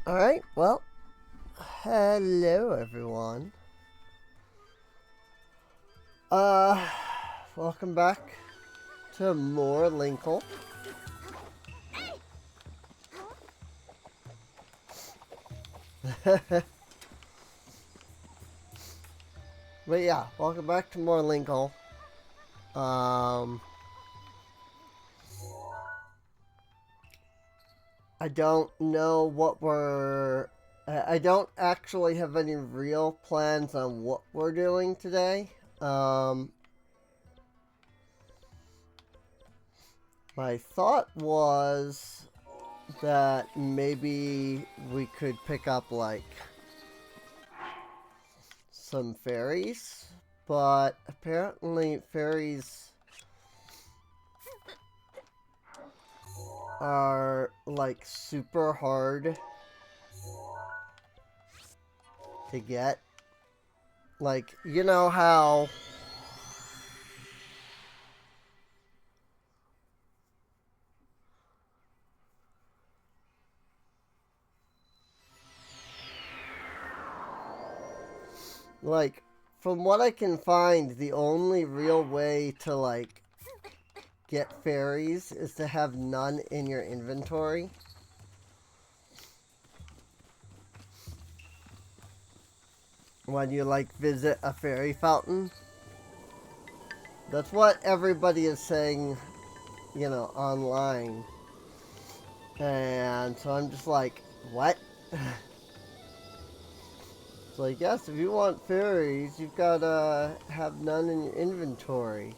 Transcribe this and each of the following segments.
Alright, well, hello everyone. Uh, Welcome back to more Linkle. But yeah, welcome back to more Linkle. I don't know what I don't actually have any real plans on what we're doing today. My thought was that maybe we could pick up, like, some fairies, but apparently fairies are, like, super hard to get. Like, you know how like, from what I can find, the only real way to, like, get fairies is to have none in your inventory. When you, like, visit a fairy fountain. That's what everybody is saying, you know, online. And so I'm just like, what? It's like, yes, if you want fairies, you've got to have none in your inventory.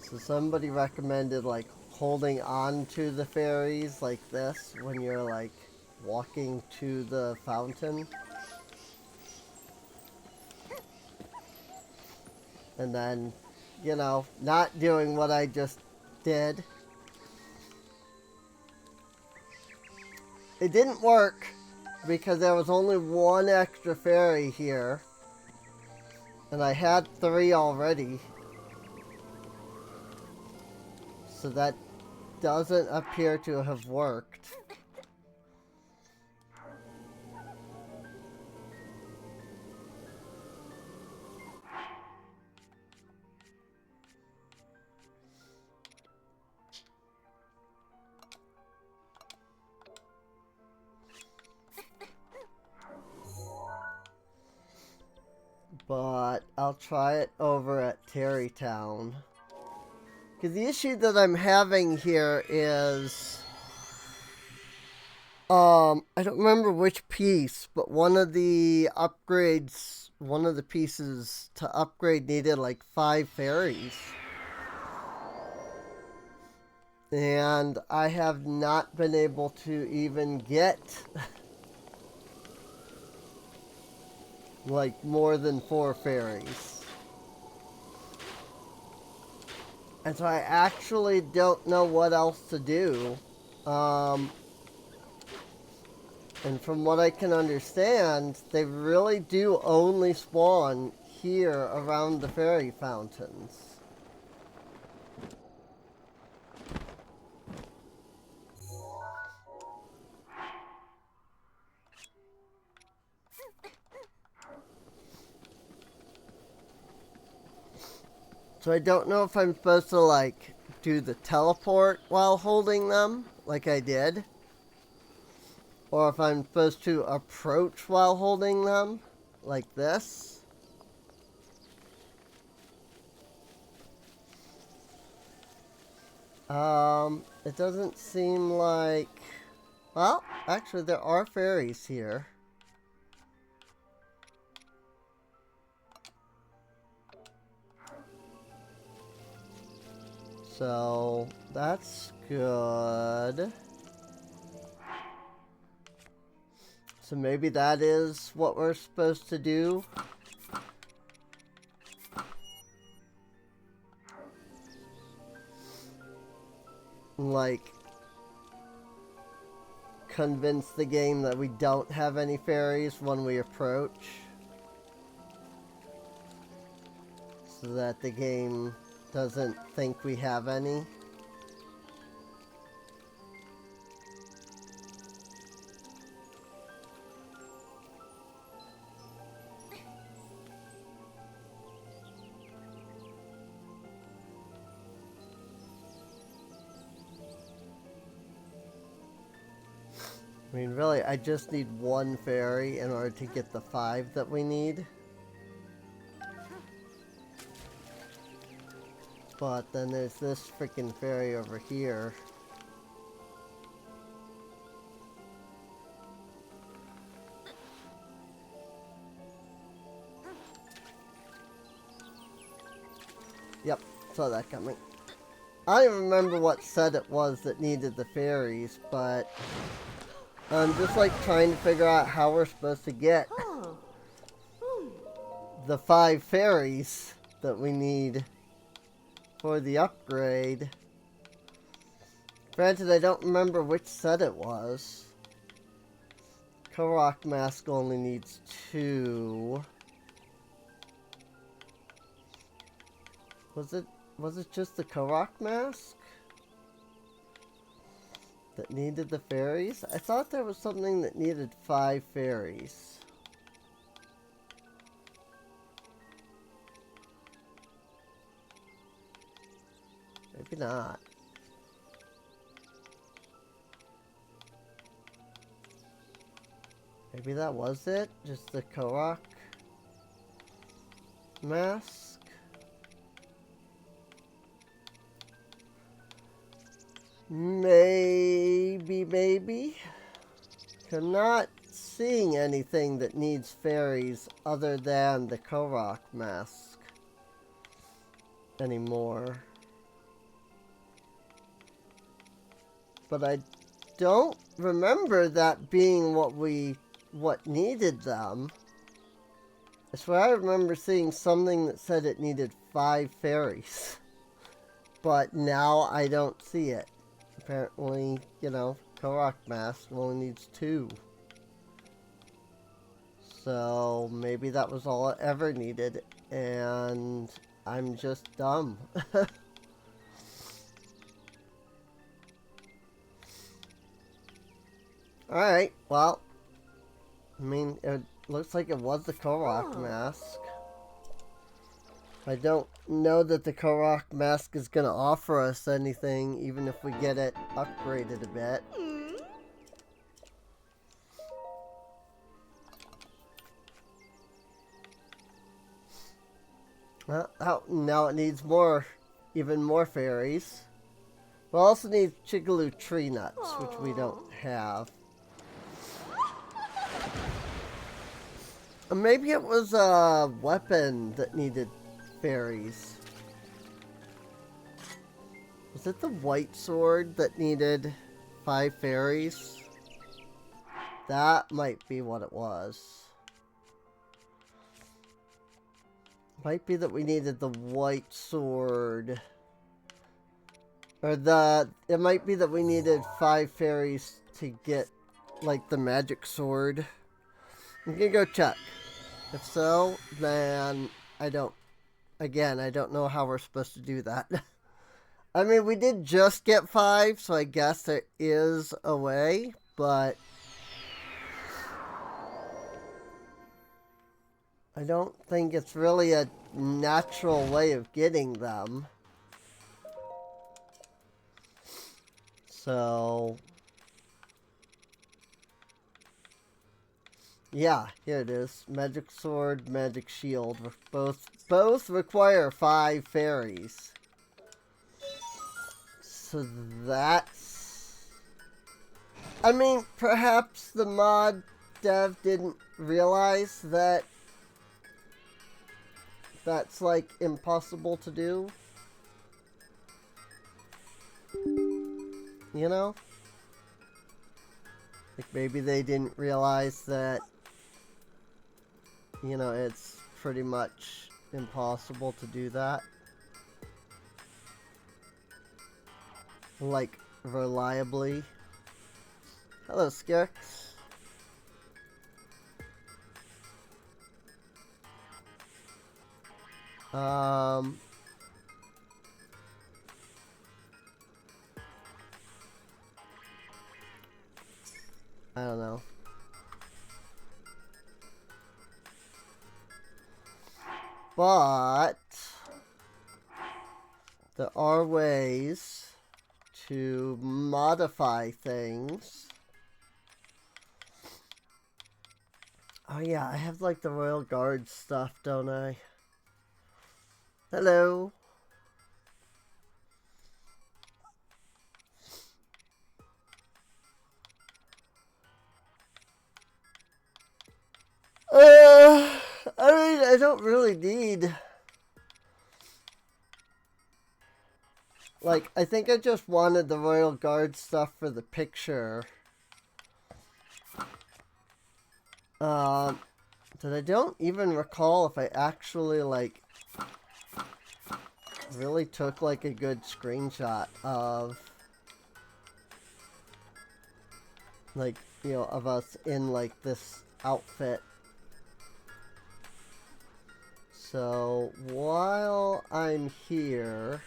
So somebody recommended, like, holding on to the fairies like this when you're, like, walking to the fountain. And then, you know, not doing what I just did. It didn't work because there was only one extra fairy here. And I had 3 already. So that doesn't appear to have worked. But I'll try it over at Terrytown. Because the issue that I'm having here is, I don't remember which piece, but one of the upgrades, one of the pieces to upgrade needed like 5 fairies. And I have not been able to even get like more than 4 fairies. And so I actually don't know what else to do. And from what I can understand, they really do only spawn here around the fairy fountains. So I don't know if I'm supposed to, like, do the teleport while holding them, like I did. Or if I'm supposed to approach while holding them, like this. It doesn't seem like... Well, actually there are fairies here. So, that's good. So maybe that is what we're supposed to do. Like, convince the game that we don't have any fairies when we approach. So that the game doesn't think we have any. I mean, really, I just need one fairy in order to get the 5 that we need. But then there's this freaking fairy over here. Yep, saw that coming. I don't even remember what set it was that needed the fairies, but I'm just like trying to figure out how we're supposed to get the 5 fairies that we need for the upgrade. Granted, I don't remember which set it was. Korok Mask only needs 2. Was it just the Korok Mask that needed the fairies? I thought there was something that needed 5 fairies. Maybe not. Maybe that was it? Just the Korok Mask? Maybe. I'm not seeing anything that needs fairies other than the Korok Mask anymore. But I don't remember that being what needed them. I swear I remember seeing something that said it needed 5 fairies. But now I don't see it. Apparently, you know, Korok Mask only needs 2. So maybe that was all it ever needed, and I'm just dumb. Alright, well, I mean, it looks like it was the Korok Mask. I don't know that the Korok Mask is going to offer us anything, even if we get it upgraded a bit. Well, now it needs even more fairies. We'll also need Chigaloo tree nuts, which we don't have. Maybe it was a weapon that needed fairies. Was it the white sword that needed 5 fairies? That might be what it was. Might be that we needed the white sword. Or it might be that we needed 5 fairies to get, like, the magic sword. I'm gonna go check. If so, then I don't know how we're supposed to do that. I mean, we did just get 5, so I guess there is a way, but I don't think it's really a natural way of getting them. So yeah, here it is. Magic sword, magic shield. Both require 5 fairies. So that's... I mean, perhaps the mod dev didn't realize that that's, like, impossible to do. You know? Like, maybe they didn't realize that, you know, it's pretty much impossible to do that. Like, reliably. Hello, Skirks. I don't know. But there are ways to modify things Oh yeah, I have like the Royal Guard stuff, don't I? Hello. I mean, I don't really need... Like, I think I just wanted the Royal Guard stuff for the picture. That I don't even recall if I actually, like, really took, like, a good screenshot of, like, you know, of us in, like, this outfit. So, while I'm here,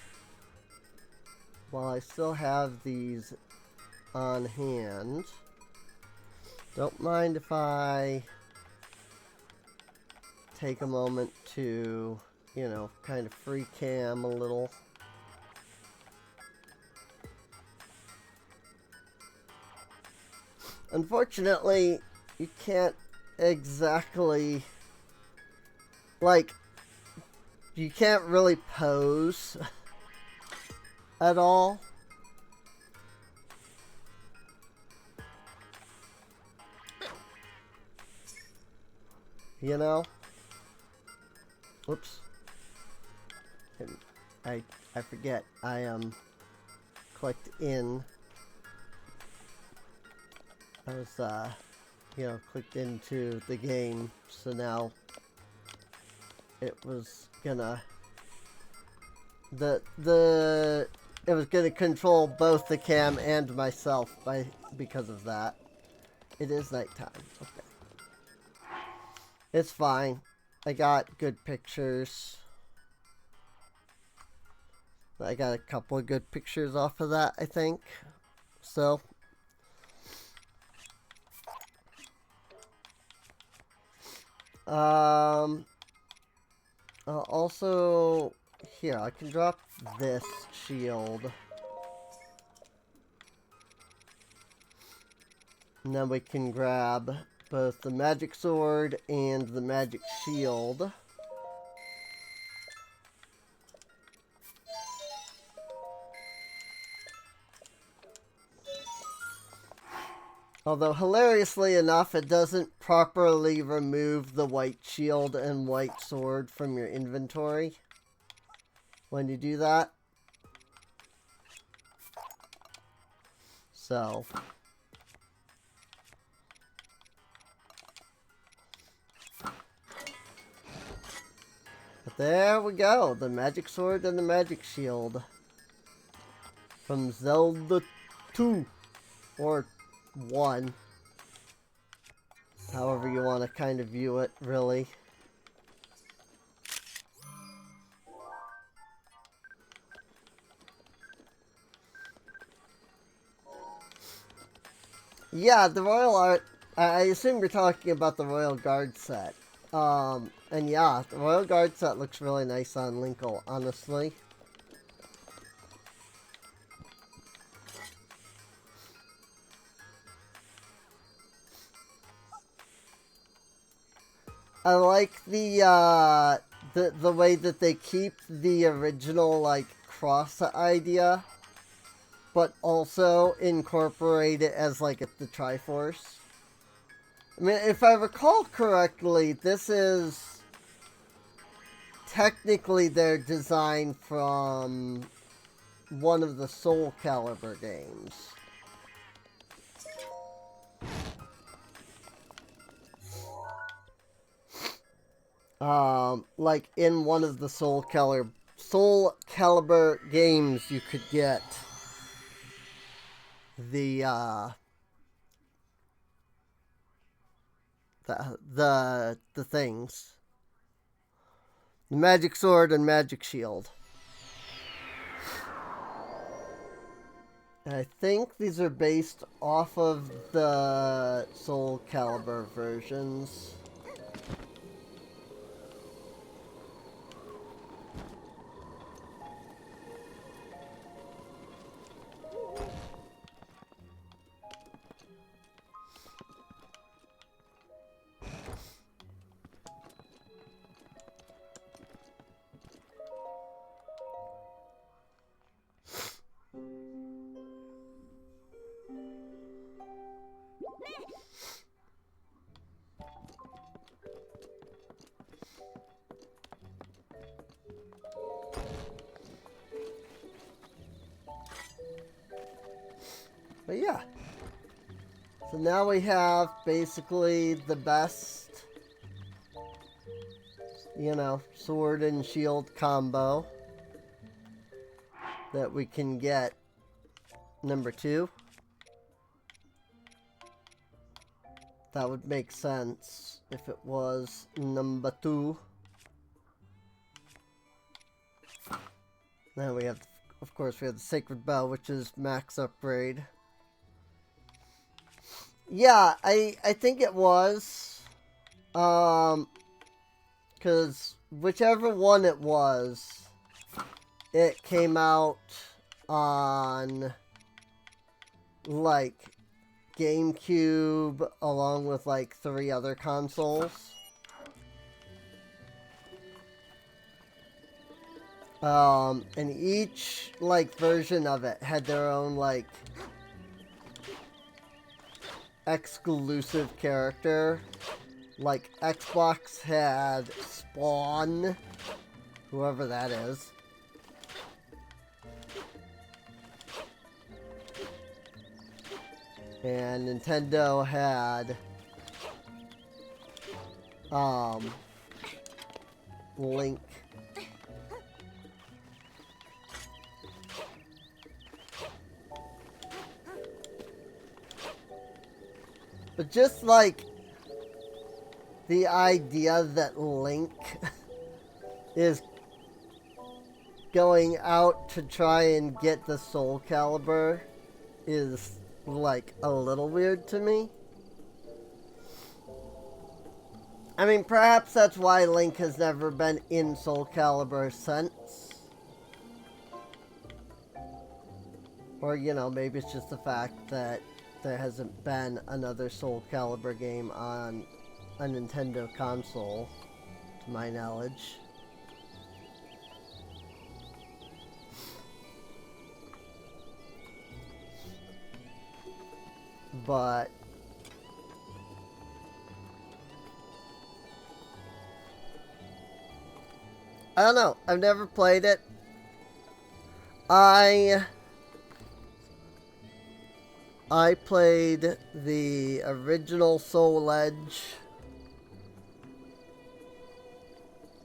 while I still have these on hand, don't mind if I take a moment to, you know, kind of free cam a little. Unfortunately, you can't exactly, like, you can't really pose at all. You know? Whoops. And I forget. I clicked in. I was you know, clicked into the game, so now it was gonna it was gonna control both the cam and myself because of that. It is nighttime. Okay. It's fine. I got good pictures. I got a couple of good pictures off of that, I think. So, also, here, I can drop this shield. And then we can grab both the magic sword and the magic shield. Although, hilariously enough, it doesn't properly remove the white shield and white sword from your inventory when you do that. So, but there we go. The magic sword and the magic shield. From Zelda 2. Or 1. However you want to kind of view it, really. Yeah, the Royal Art... I assume you're talking about the Royal Guard set. And yeah, the Royal Guard set looks really nice on Linkle, honestly. I like the way that they keep the original, like, cross idea, but also incorporate it as, like, the Triforce. I mean, if I recall correctly, this is technically their design from one of the Soul Calibur games. Like in one of the Soul Calibur games, you could get the things, the magic sword and magic shield. And I think these are based off of the Soul Calibur versions. But yeah. So now we have basically the best, you know, sword and shield combo that we can get. Number 2. That would make sense if it was number 2. Then we have, of course, we have the Sacred Bow, which is max upgrade. Yeah, I think it was. Because whichever one it was, it came out on, like, GameCube along with, like, 3 other consoles. And each, like, version of it had their own, like, exclusive character. Like, Xbox had Spawn, whoever that is. And Nintendo had, Link. But just, like, the idea that Link is going out to try and get the Soul Calibur is, like, a little weird to me. I mean, perhaps that's why Link has never been in Soul Calibur since. Or, you know, maybe it's just the fact that there hasn't been another Soul Calibur game on a Nintendo console, to my knowledge. But I don't know. I've never played it. I played the original Soul Edge.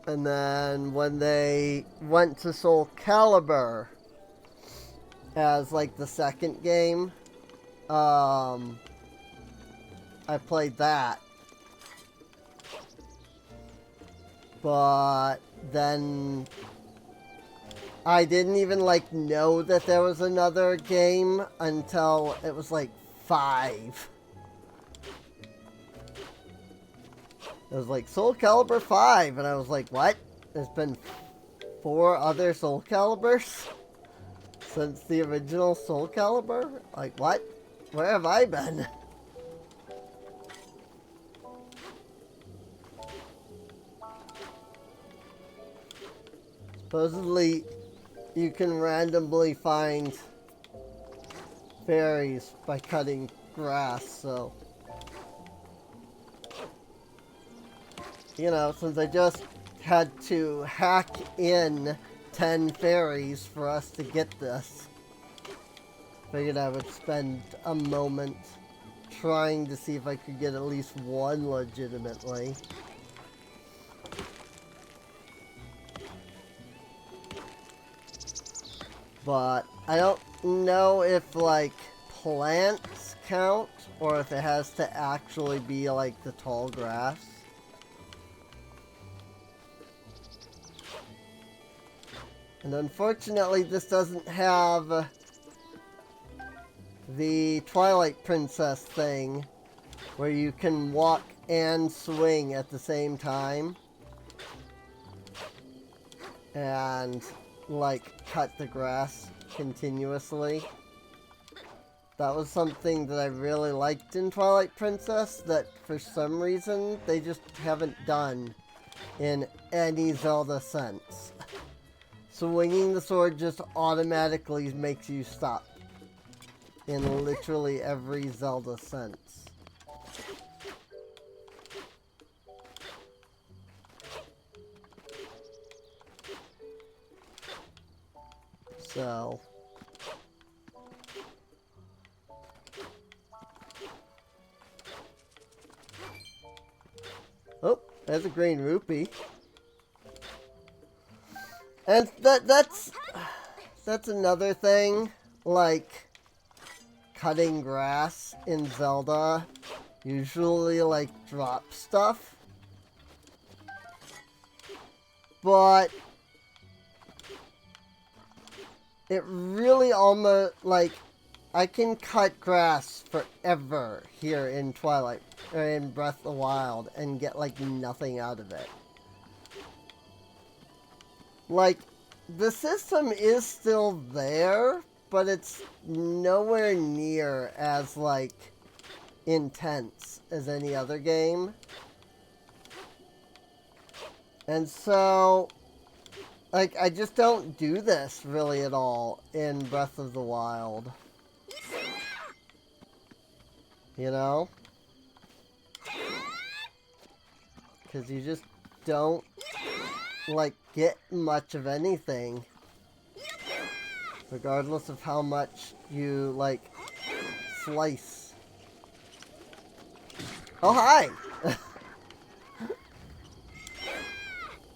And then when they went to Soul Calibur as, like, the second game, I played that. But then I didn't even, like, know that there was another game until it was, like, 5. It was like Soul Calibur 5, and I was like, what? There's been 4 other Soul Caliburs since the original Soul Calibur? Like, what? Where have I been? Supposedly, you can randomly find fairies by cutting grass, so... You know, since I just had to hack in 10 fairies for us to get this, figured I would spend a moment trying to see if I could get at least one legitimately. But I don't know if, like, plants count or if it has to actually be, like, the tall grass. And unfortunately, this doesn't have the Twilight Princess thing where you can walk and swing at the same time and, like, cut the grass continuously. That was something that I really liked in Twilight Princess that for some reason they just haven't done in any Zelda sense. Swinging the sword just automatically makes you stop in literally every Zelda sense. So. Oh, there's a green rupee. And that's another thing, like cutting grass in Zelda usually like drop stuff. But it really almost, like, I can cut grass forever here in Twilight, or in Breath of the Wild, and get, like, nothing out of it. Like, the system is still there, but it's nowhere near as, like, intense as any other game. And so, like, I just don't do this really at all in Breath of the Wild. You know? Because you just don't, like, get much of anything. Regardless of how much you, like, slice. Oh, hi!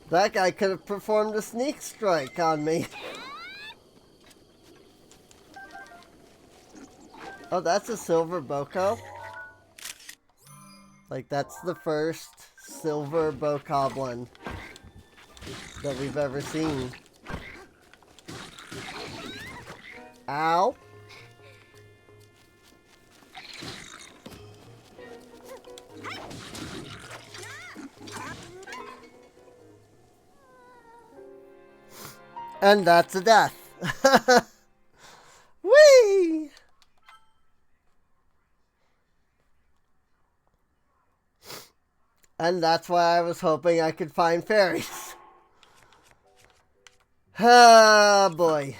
That guy could have performed a sneak strike on me. Oh, that's a silver Boko? Like, that's the first silver Bokoblin that we've ever seen. Ow. And that's a death. Whee! And that's why I was hoping I could find fairies. Ah, boy.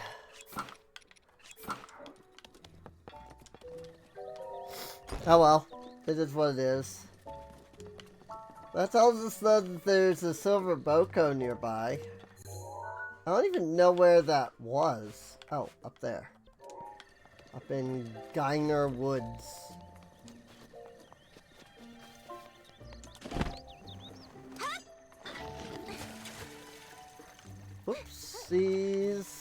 Oh well, it is what it is. That tells us though that there's a silver Boko nearby. I don't even know where that was. Oh, up there. Up in Geiner Woods. Oopsies.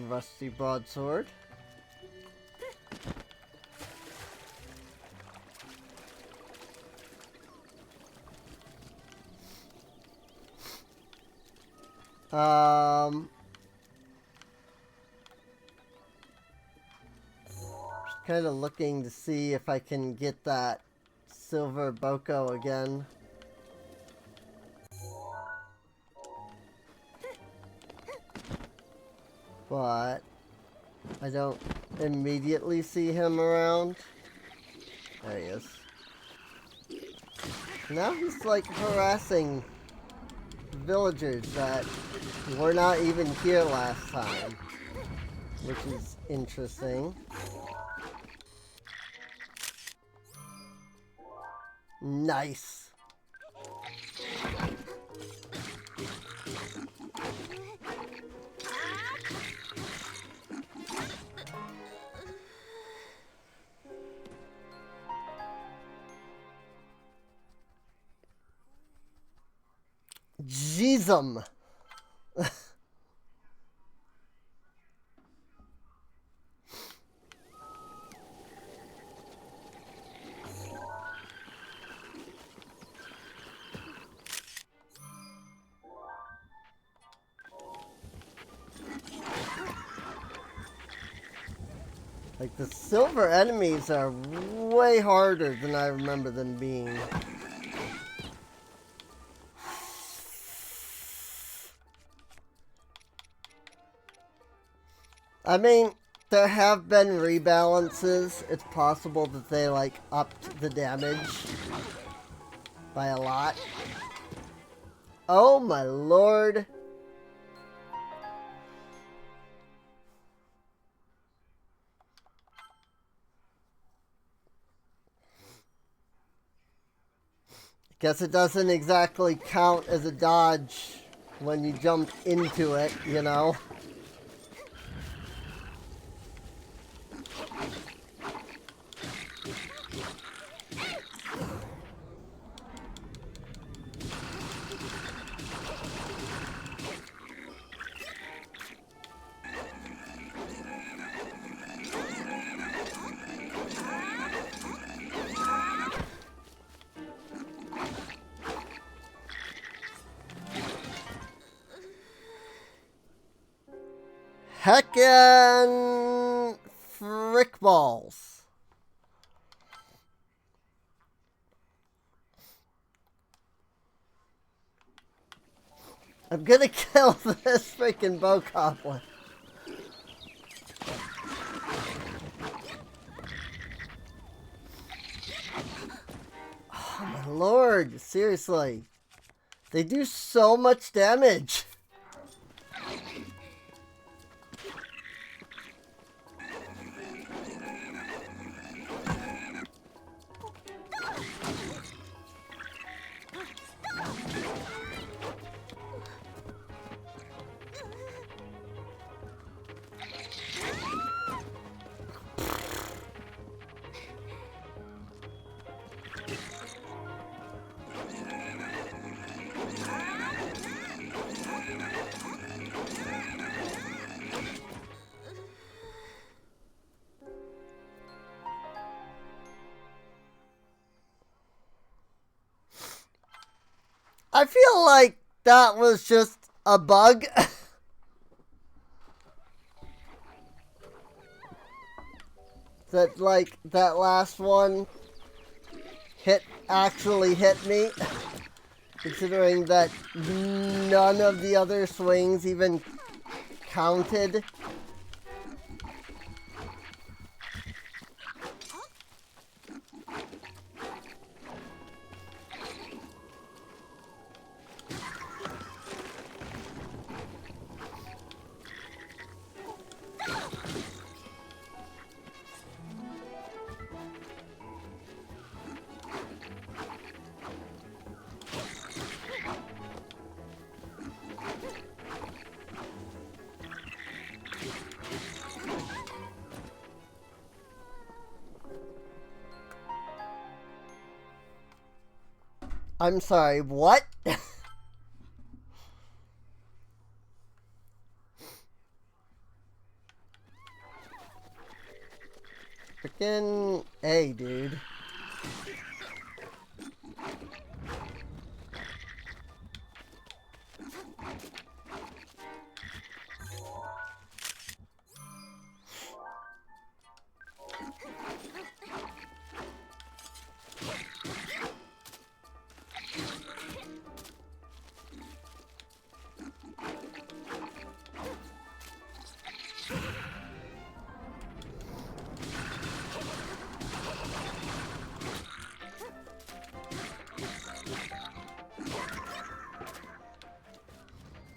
Rusty broadsword. Just kind of looking to see if I can get that silver Boko again. But I don't immediately see him around. There he is. Now he's like harassing villagers that were not even here last time, which is interesting. Nice. Jeezum. Like, the silver enemies are way harder than I remember them being. I mean, there have been rebalances. It's possible that they, like, upped the damage by a lot. Oh my lord. Guess it doesn't exactly count as a dodge when you jump into it, you know? Heckin' frick balls. I'm gonna kill this freaking bow goblin. Oh my lord, seriously. They do so much damage. I feel like that was just a bug. That, like, that last one actually hit me. Considering that none of the other swings even counted. I'm sorry, what? Frickin' A, dude.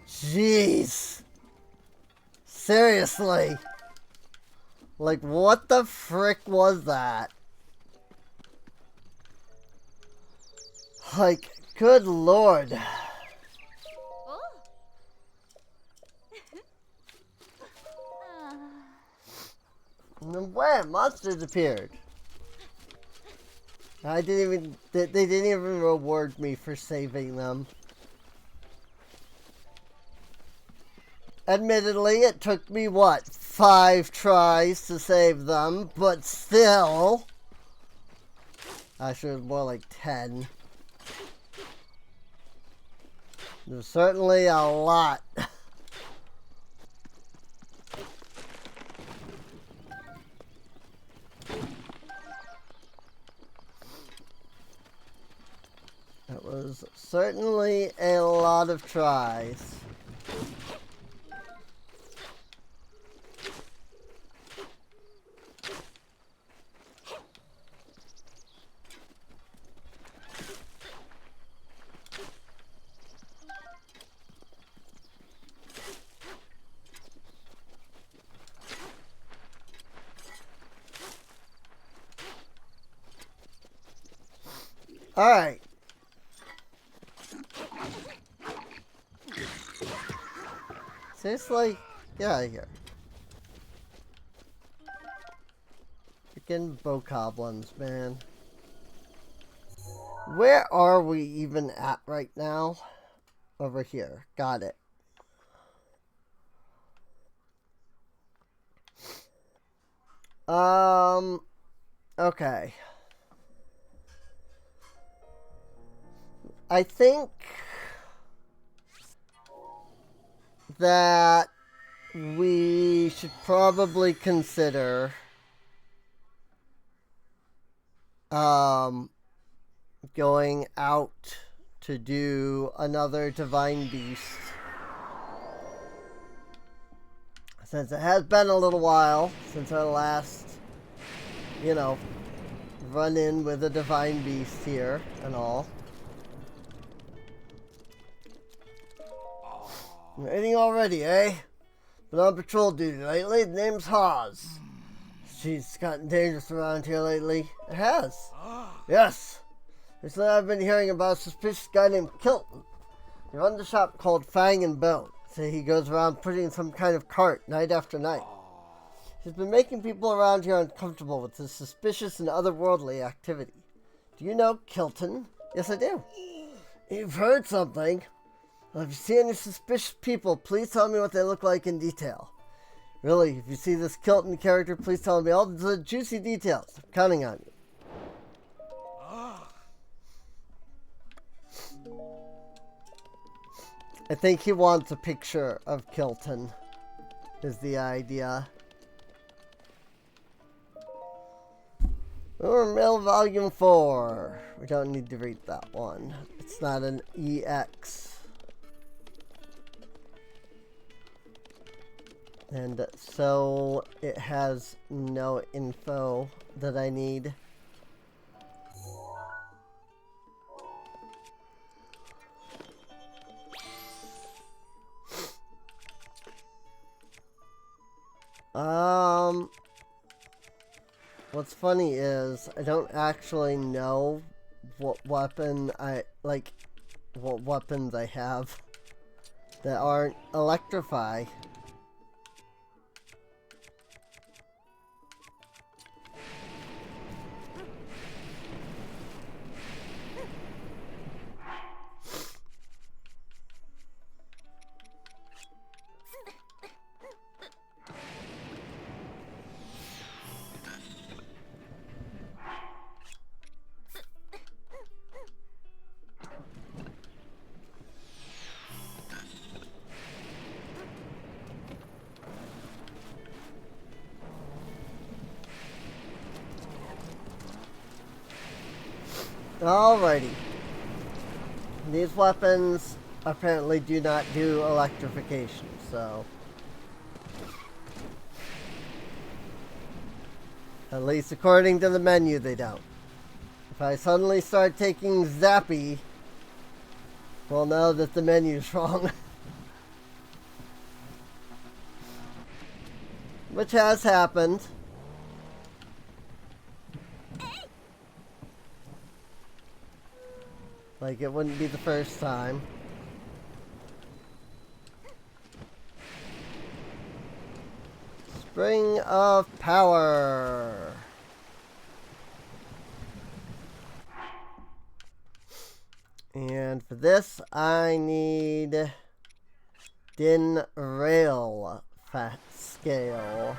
Jeez. Seriously. Like, what the frick was that? Like, good lord. And then wham, monsters appeared. They didn't even reward me for saving them. Admittedly, it took me, what, 5 tries to save them, but still. Actually, it was more like 10. There's certainly a lot. It was certainly a lot of tries. Alright. Seriously? Get out of here. Freaking bokoblins, man. Where are we even at right now? Over here. Got it. Okay. I think that we should probably consider going out to do another divine beast, since it has been a little while since our last, you know, run in with a divine beast here and all. Eating already, eh? Been on patrol duty lately. The name's Hawes. She's gotten dangerous around here lately. It has. Yes. Recently I've been hearing about a suspicious guy named Kilton. He runs a shop called Fang and Bone. So he goes around putting in some kind of cart night after night. He's been making people around here uncomfortable with his suspicious and otherworldly activity. Do you know Kilton? Yes, I do. You've heard something. Well, if you see any suspicious people, please tell me what they look like in detail. Really, if you see this Kilton character, please tell me all the juicy details. I'm counting on you. I think he wants a picture of Kilton, is the idea. Mail Volume 4. We don't need to read that one. It's not an EX. And so it has no info that I need. What's funny is I don't actually know what weapon what weapons I have that aren't electrify. Alrighty. These weapons apparently do not do electrification, so... At least according to the menu, they don't. If I suddenly start taking Zappy, we'll know that the menu's wrong. Which has happened. Like, it wouldn't be the first time. Spring of Power. And for this, I need Din Rail Fat Scale.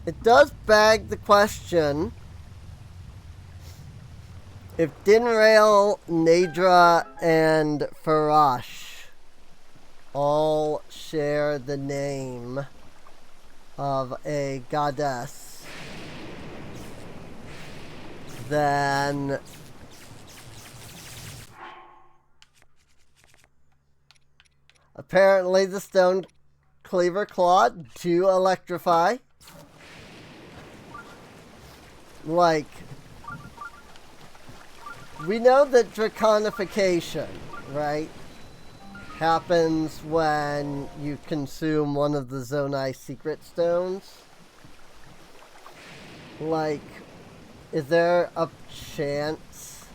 It does beg the question if Dinrail, Nadra, and Farash all share the name of a goddess, then apparently the Stone Cleaver Claw do electrify. Like, we know that draconification, right, happens when you consume one of the Zonai secret stones. Like, is there a chance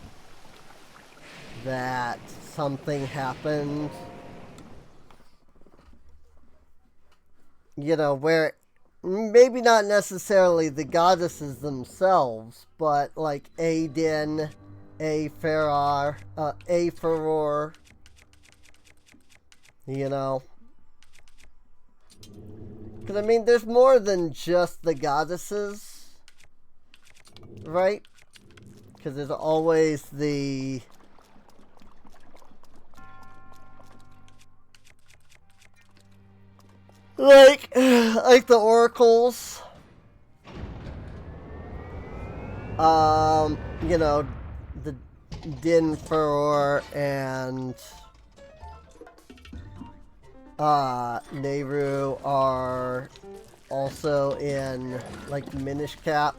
that something happened, you know, where maybe not necessarily the goddesses themselves, but like Aiden, Aferor, you know? Because, I mean, there's more than just the goddesses, right? Because there's always the... like the oracles. You know, the Din Furor and Nehru are also in, like, Minish Cap.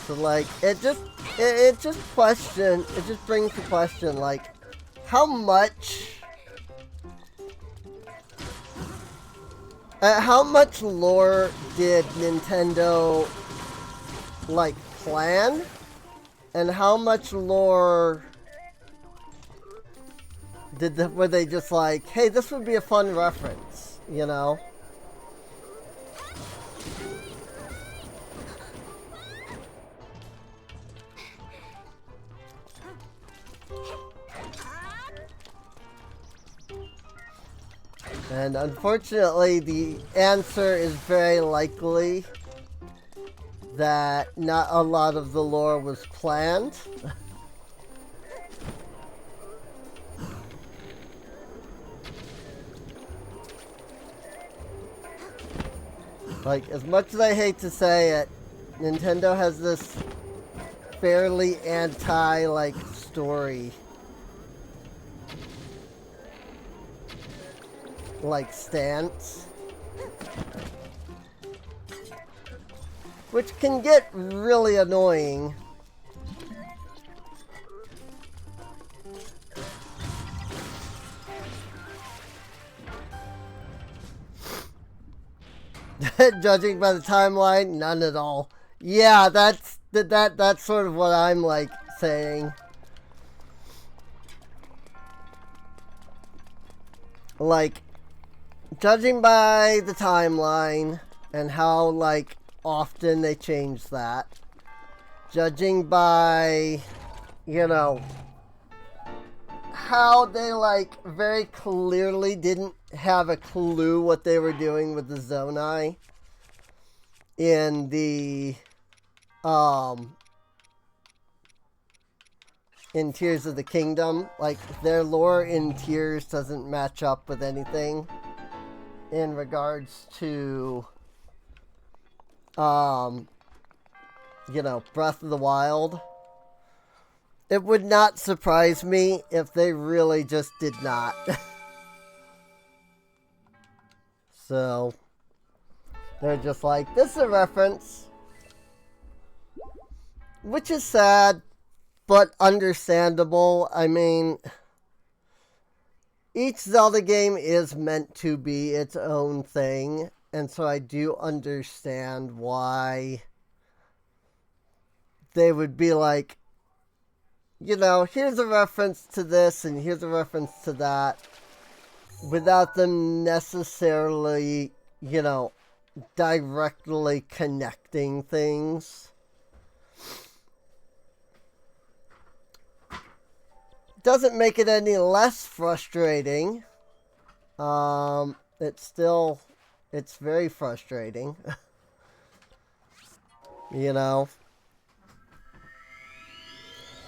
So, like, it just brings the question, like, how much lore did Nintendo, like, plan? And how much lore were they just like, hey, this would be a fun reference, you know? And unfortunately, the answer is very likely that not a lot of the lore was planned. Like, as much as I hate to say it, Nintendo has this fairly anti, story, stance. Which can get really annoying. Judging by the timeline, none at all. Yeah, that's sort of what I'm, like, saying. Like, judging by the timeline and how, like, often they change that. Judging by, you know, how they, like, very clearly didn't have a clue what they were doing with the Zonai in the, in Tears of the Kingdom. Like, their lore in Tears doesn't match up with anything in regards to, you know, Breath of the Wild. It would not surprise me if they really just did not. So, they're just like, this is a reference. Which is sad, but understandable. I mean, each Zelda game is meant to be its own thing. And so I do understand why they would be like, you know, here's a reference to this and here's a reference to that, without them necessarily, you know, directly connecting things. Doesn't make it any less frustrating. It's very frustrating. You know?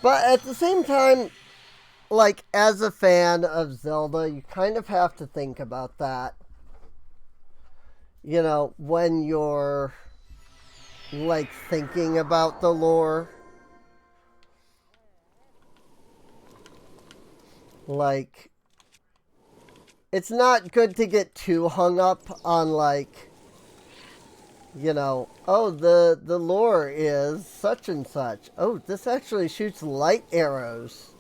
But at the same time, like, as a fan of Zelda, you kind of have to think about that. You know, when you're, like, thinking about the lore. Like, it's not good to get too hung up on, like, you know, oh, the lore is such and such. Oh, this actually shoots light arrows.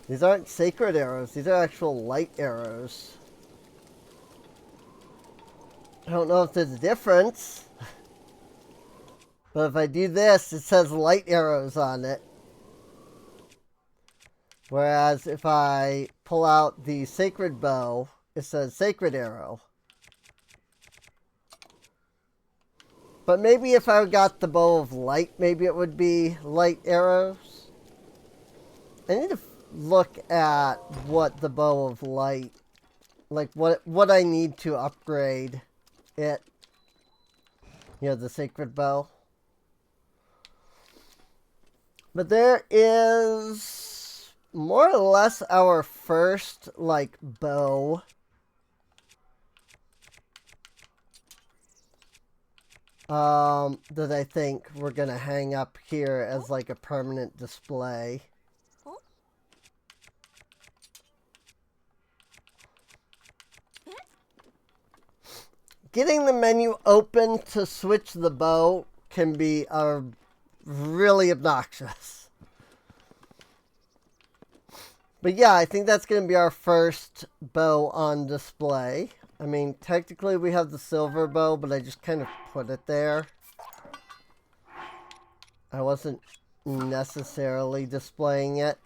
These aren't sacred arrows. These are actual light arrows. I don't know if there's a difference. But if I do this, it says light arrows on it. Whereas if I pull out the sacred bow, it says sacred arrow. But maybe if I got the bow of light, maybe it would be light arrows. I need to look at what the bow of light, like what I need to upgrade it. You know, the sacred bow. But there is more or less our first, like, bow. That I think we're going to hang up here as, like, a permanent display. Getting the menu open to switch the bow can be really obnoxious. But yeah, I think that's going to be our first bow on display. I mean, technically we have the silver bow, but I just kind of put it there. I wasn't necessarily displaying it.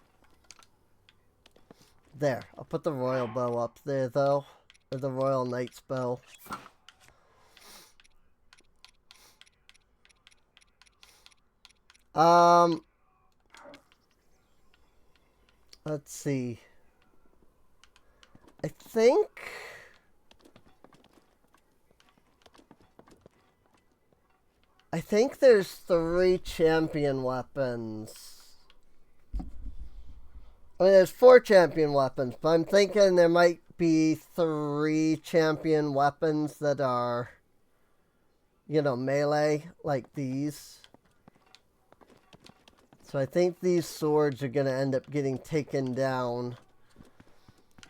There, I'll put the royal bow up there though. Or the royal knight's bow. Let's see. I think there's 3 champion weapons. I mean, there's 4 champion weapons, but I'm thinking there might be 3 champion weapons that are, you know, melee, like these. So I think these swords are going to end up getting taken down.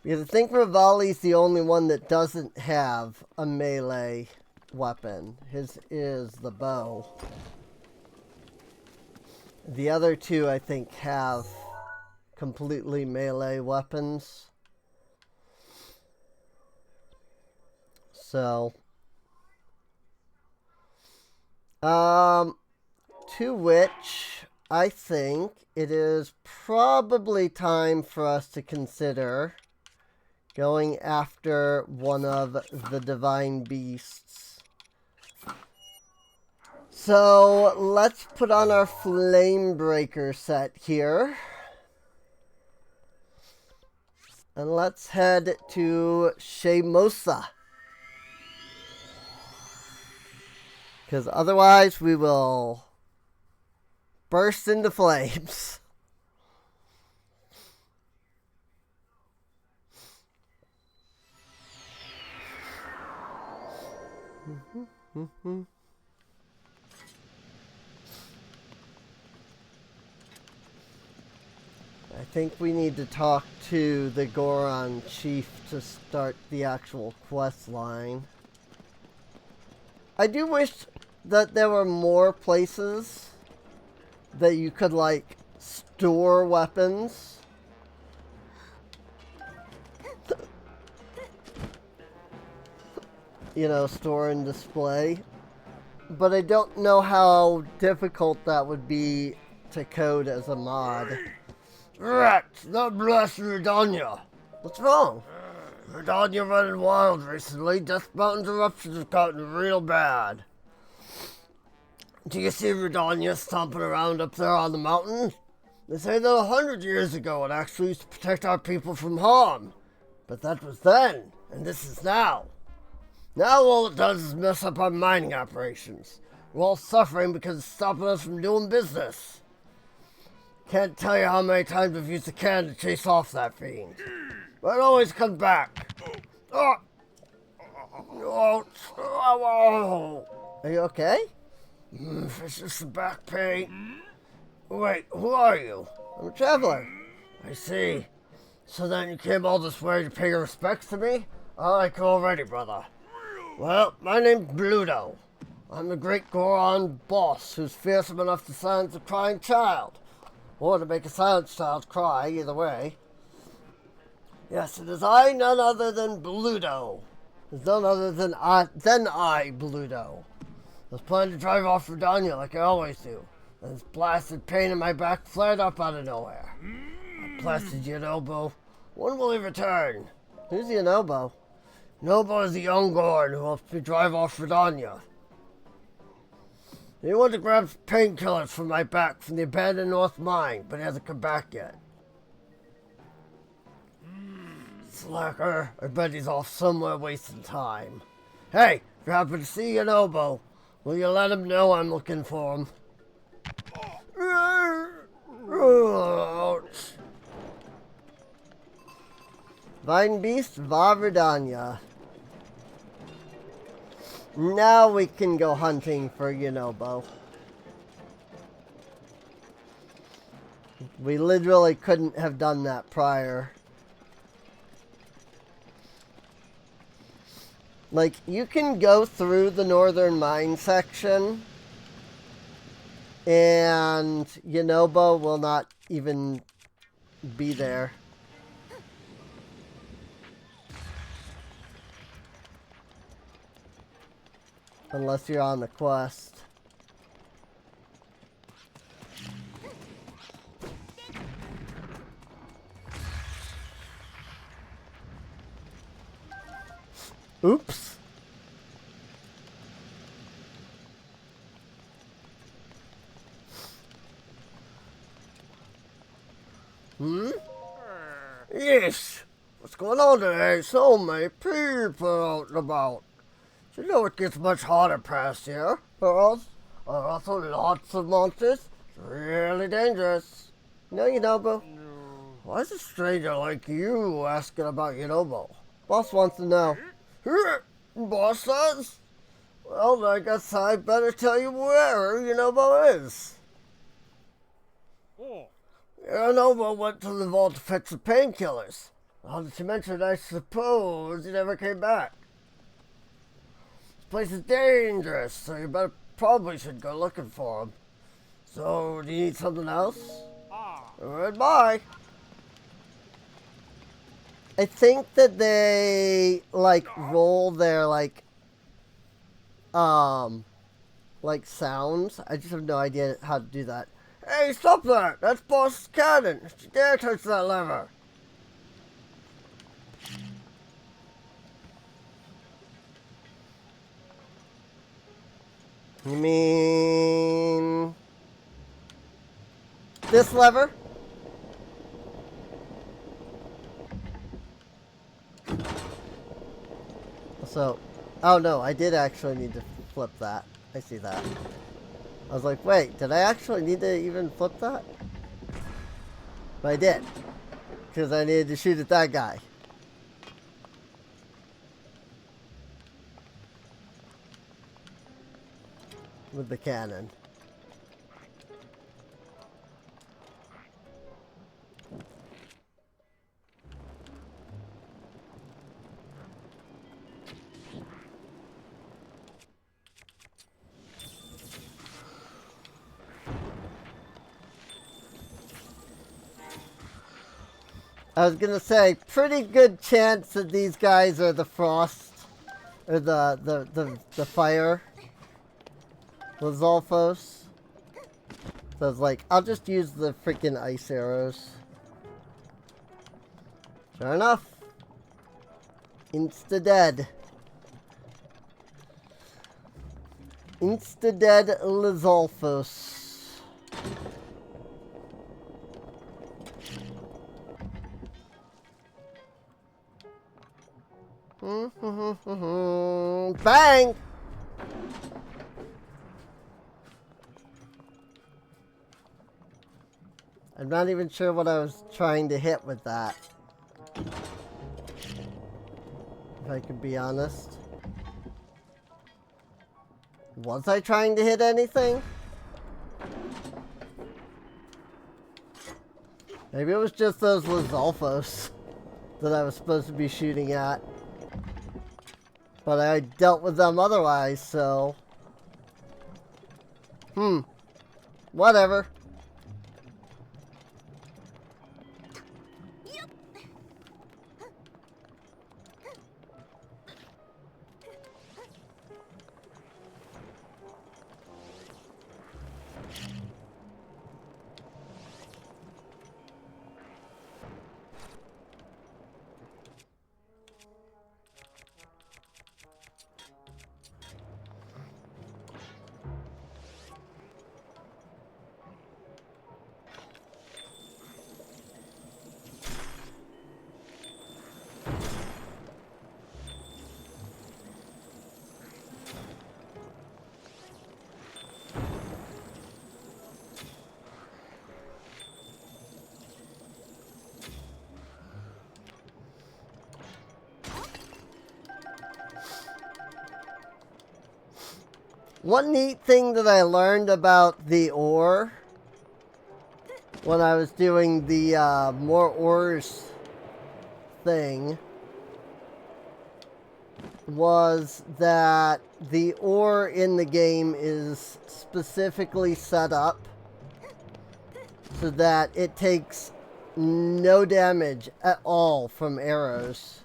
Because I think Rivali's the only one that doesn't have a melee weapon. His is the bow. The other 2, I think, have completely melee weapons. So, to which I think it is probably time for us to consider going after one of the divine beasts. So let's put on our flame breaker set here. And let's head to Shemosa. Because otherwise we will burst into flames. I think we need to talk to the Goron chief to start the actual quest line. I do wish that there were more places that you could, like, store weapons. You know, store and display. But I don't know how difficult that would be to code as a mod. Rat, the blessed Rudania. What's wrong? Rudania running wild recently. Death Mountain's eruptions have gotten real bad. Do you see Rudania stomping around up there on the mountain? They say that 100 years ago it actually used to protect our people from harm. But that was then, and this is now. Now all it does is mess up our mining operations. We're all suffering because it's stopping us from doing business. Can't tell you how many times I've used a can to chase off that fiend. But it always comes back. Oh. Are you okay? It's just the back pain. Wait, who are you? I'm a traveler. I see. So then you came all this way to pay your respects to me? I like you already, brother. Well, my name's Bluto. I'm the great Goron boss who's fearsome enough to silence a crying child. Or to make a silenced child cry, either way. Yes, it is I, none other than Bluto. It's none other than I, Bluto. I was planning to drive off Rudania like I always do. And this blasted pain in my back flared up out of nowhere. I blasted Yonobo. When will he return? Who's Yonobo? Yonobo is the young Goron who helped me drive off Rudania. He went to grab painkillers from my back from the abandoned North Mine, but he hasn't come back yet. Slacker, I bet he's off somewhere wasting time. Hey, if you happen to see Yonobo, will you let him know I'm looking for him? Ouch. Vine Beast, Va Rudania. Now we can go hunting for Yonobo. We literally couldn't have done that prior. Like, you can go through the northern mine section and Yonobo will not even be there. Unless you're on the quest. Oops. Yes. What's going on today? So many people out and about. You know it gets much hotter past here. For us, there are also lots of monsters. It's really dangerous. No, Yonobo. Why is a stranger like you asking about Yonobo? Boss wants to know. Boss says? Well, I guess I better tell you where Yonobo is. Yonobo went to the vault to fetch the painkillers. Now that you mentioned, I suppose he never came back. This place is dangerous, so you probably should go looking for him. So, do you need something else? Goodbye. I think that they, like, roll their, like sounds. I just have no idea how to do that. Hey, stop that! That's Boss's cannon! Don't you dare touch that lever! You mean this lever? So, oh no, I did actually need to flip that. I see that. I was like, wait, did I actually need to even flip that? But I did. Because I needed to shoot at that guy. With the cannon. I was gonna say, pretty good chance that these guys are the frost, or the fire Lizalfos. So I was like, I'll just use the freaking ice arrows. Sure enough, insta-dead. Insta-dead Lizalfos. Bang! I'm not even sure what I was trying to hit with that. If I could be honest. Was I trying to hit anything? Maybe it was just those Lizalfos that I was supposed to be shooting at. But I dealt with them otherwise, so... Whatever. One neat thing that I learned about the ore when I was doing the more ores thing was that the ore in the game is specifically set up so that it takes no damage at all from arrows.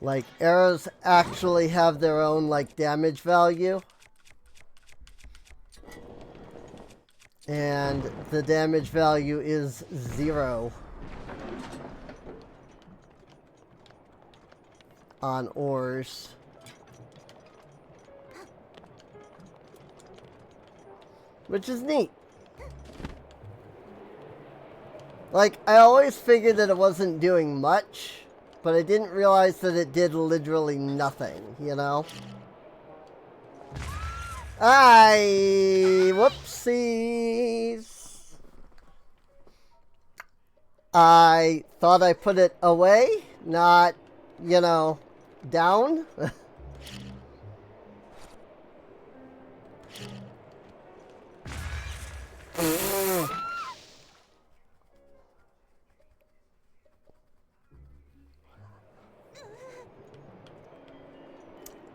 Like, arrows actually have their own, like, damage value. And the damage value is 0 on ores. Which is neat. Like, I always figured that it wasn't doing much, but I didn't realize that it did literally nothing, you know? Whoopsies. I thought I put it away, not, you know, down.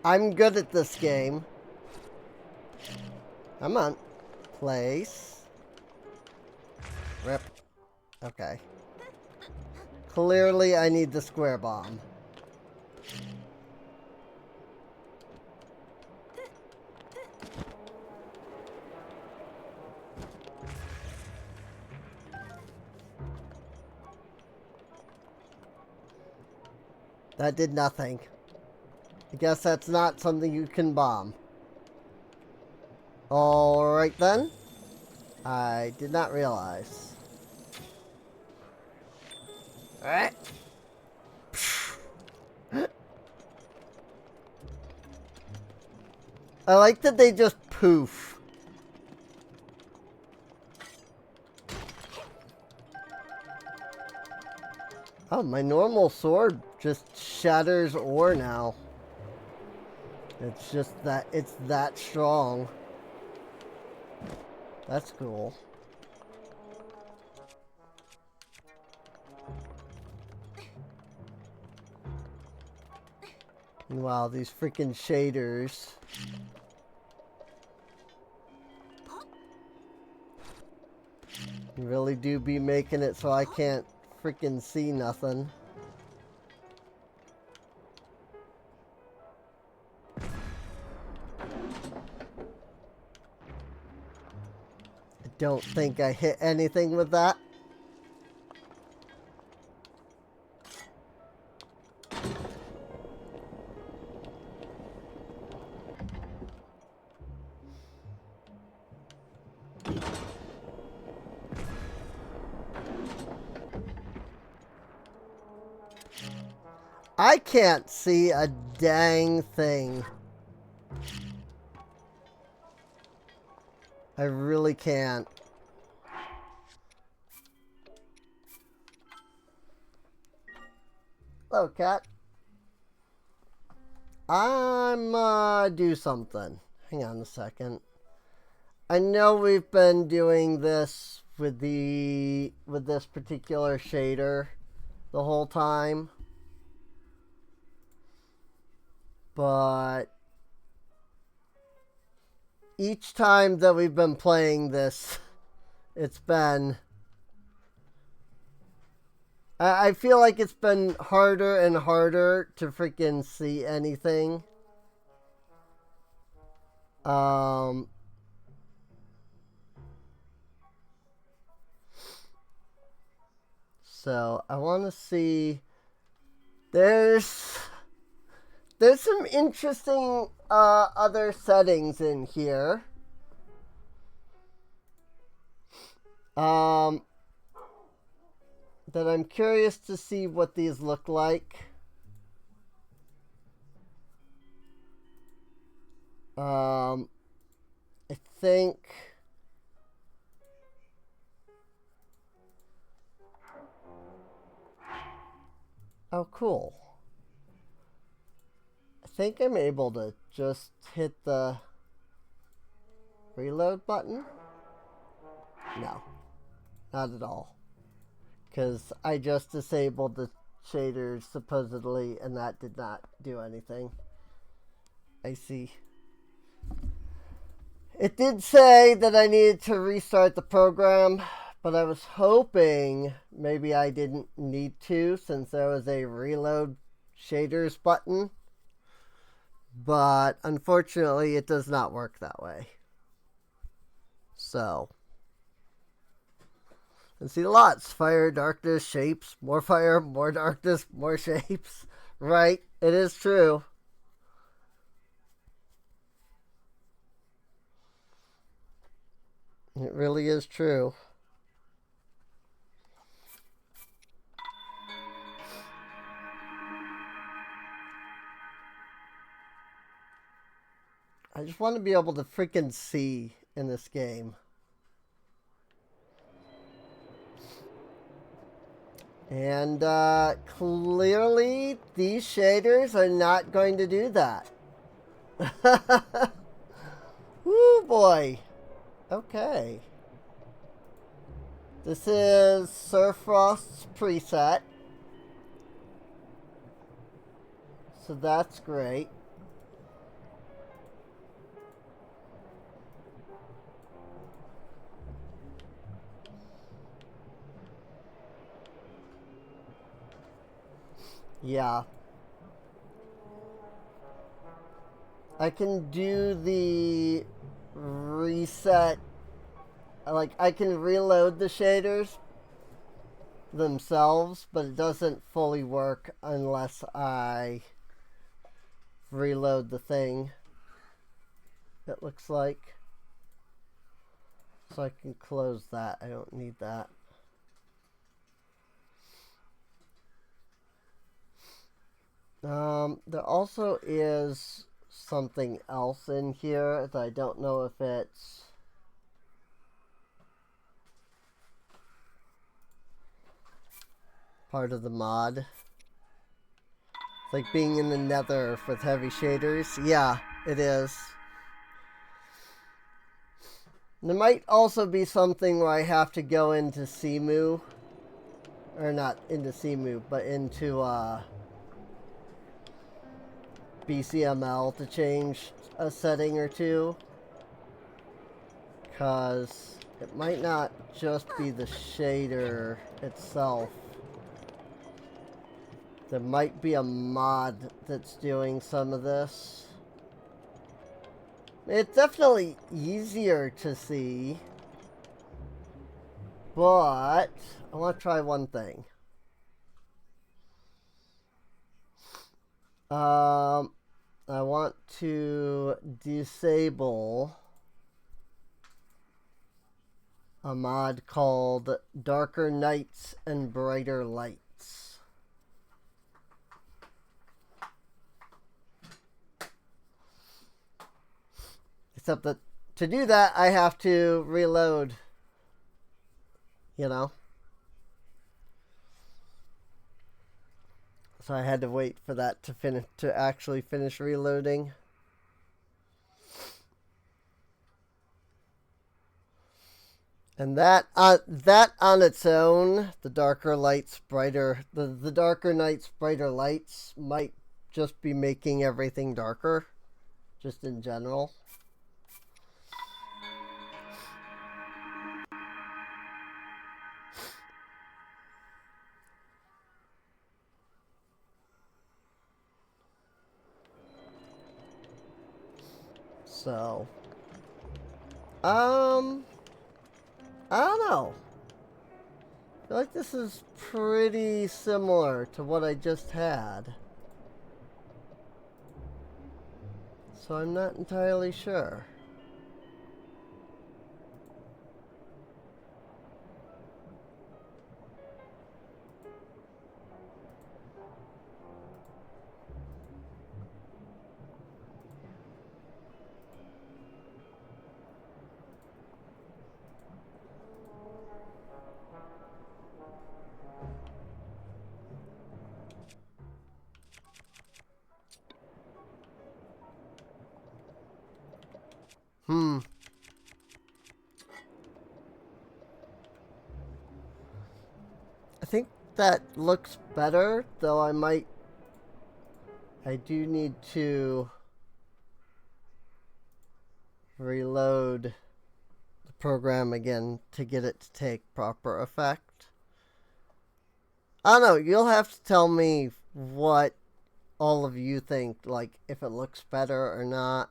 I'm good at this game. Come on. Place. Rip. Okay. Clearly I need the square bomb. That did nothing. I guess that's not something you can bomb. Alright then. I did not realize. Alright. I like that they just poof. Oh, my normal sword just shatters ore now. It's just that, it's that strong. That's cool. Wow, these freaking shaders. Really do be making it so I can't freaking see nothing. I don't think I hit anything with that. I can't see a dang thing. I really can't. Hello, cat. I'm do something. hang on a second. I know we've been doing this with this particular shader the whole time, but each time that we've been playing this, it's been... I feel like it's been harder and harder to freaking see anything. So I want to see. There's some interesting other settings in here. That I'm curious to see what these look like. I think. Oh, cool. I think I'm able to just hit the reload button. No, not at all. Because I just disabled the shaders supposedly, and that did not do anything. I see. It did say that I needed to restart the program, but I was hoping maybe I didn't need to since there was a reload shaders button. But unfortunately, it does not work that way. So, and see lots: fire, darkness, shapes, more fire, more darkness, more shapes. Right, it is true. It really is true. I just want to be able to freaking see in this game. And clearly, these shaders are not going to do that. Woo boy. Okay. This is Surfrost's preset. So that's great. Yeah. I can do the reset. Like, I can reload the shaders themselves, but it doesn't fully work unless I reload the thing, it looks like. So I can close that. I don't need that. There also is something else in here that I don't know if it's part of the mod. It's like being in the nether with heavy shaders. Yeah, it is. There might also be something where I have to go into Simu. Or not into Simu, but into BCML to change a setting or two. Because it might not just be the shader itself. There might be a mod that's doing some of this. It's definitely easier to see. But I want to try one thing. I want to disable a mod called Darker Nights and Brighter Lights. Except that to do that, I have to reload, you know? So I had to wait for that to actually finish reloading. And that on its own, the darker lights, brighter, the darker nights, brighter lights might just be making everything darker, just in general. So, I don't know. I feel like this is pretty similar to what I just had. So I'm not entirely sure. I think that looks better, though I do need to reload the program again to get it to take proper effect. I don't know, you'll have to tell me what all of you think, like if it looks better or not.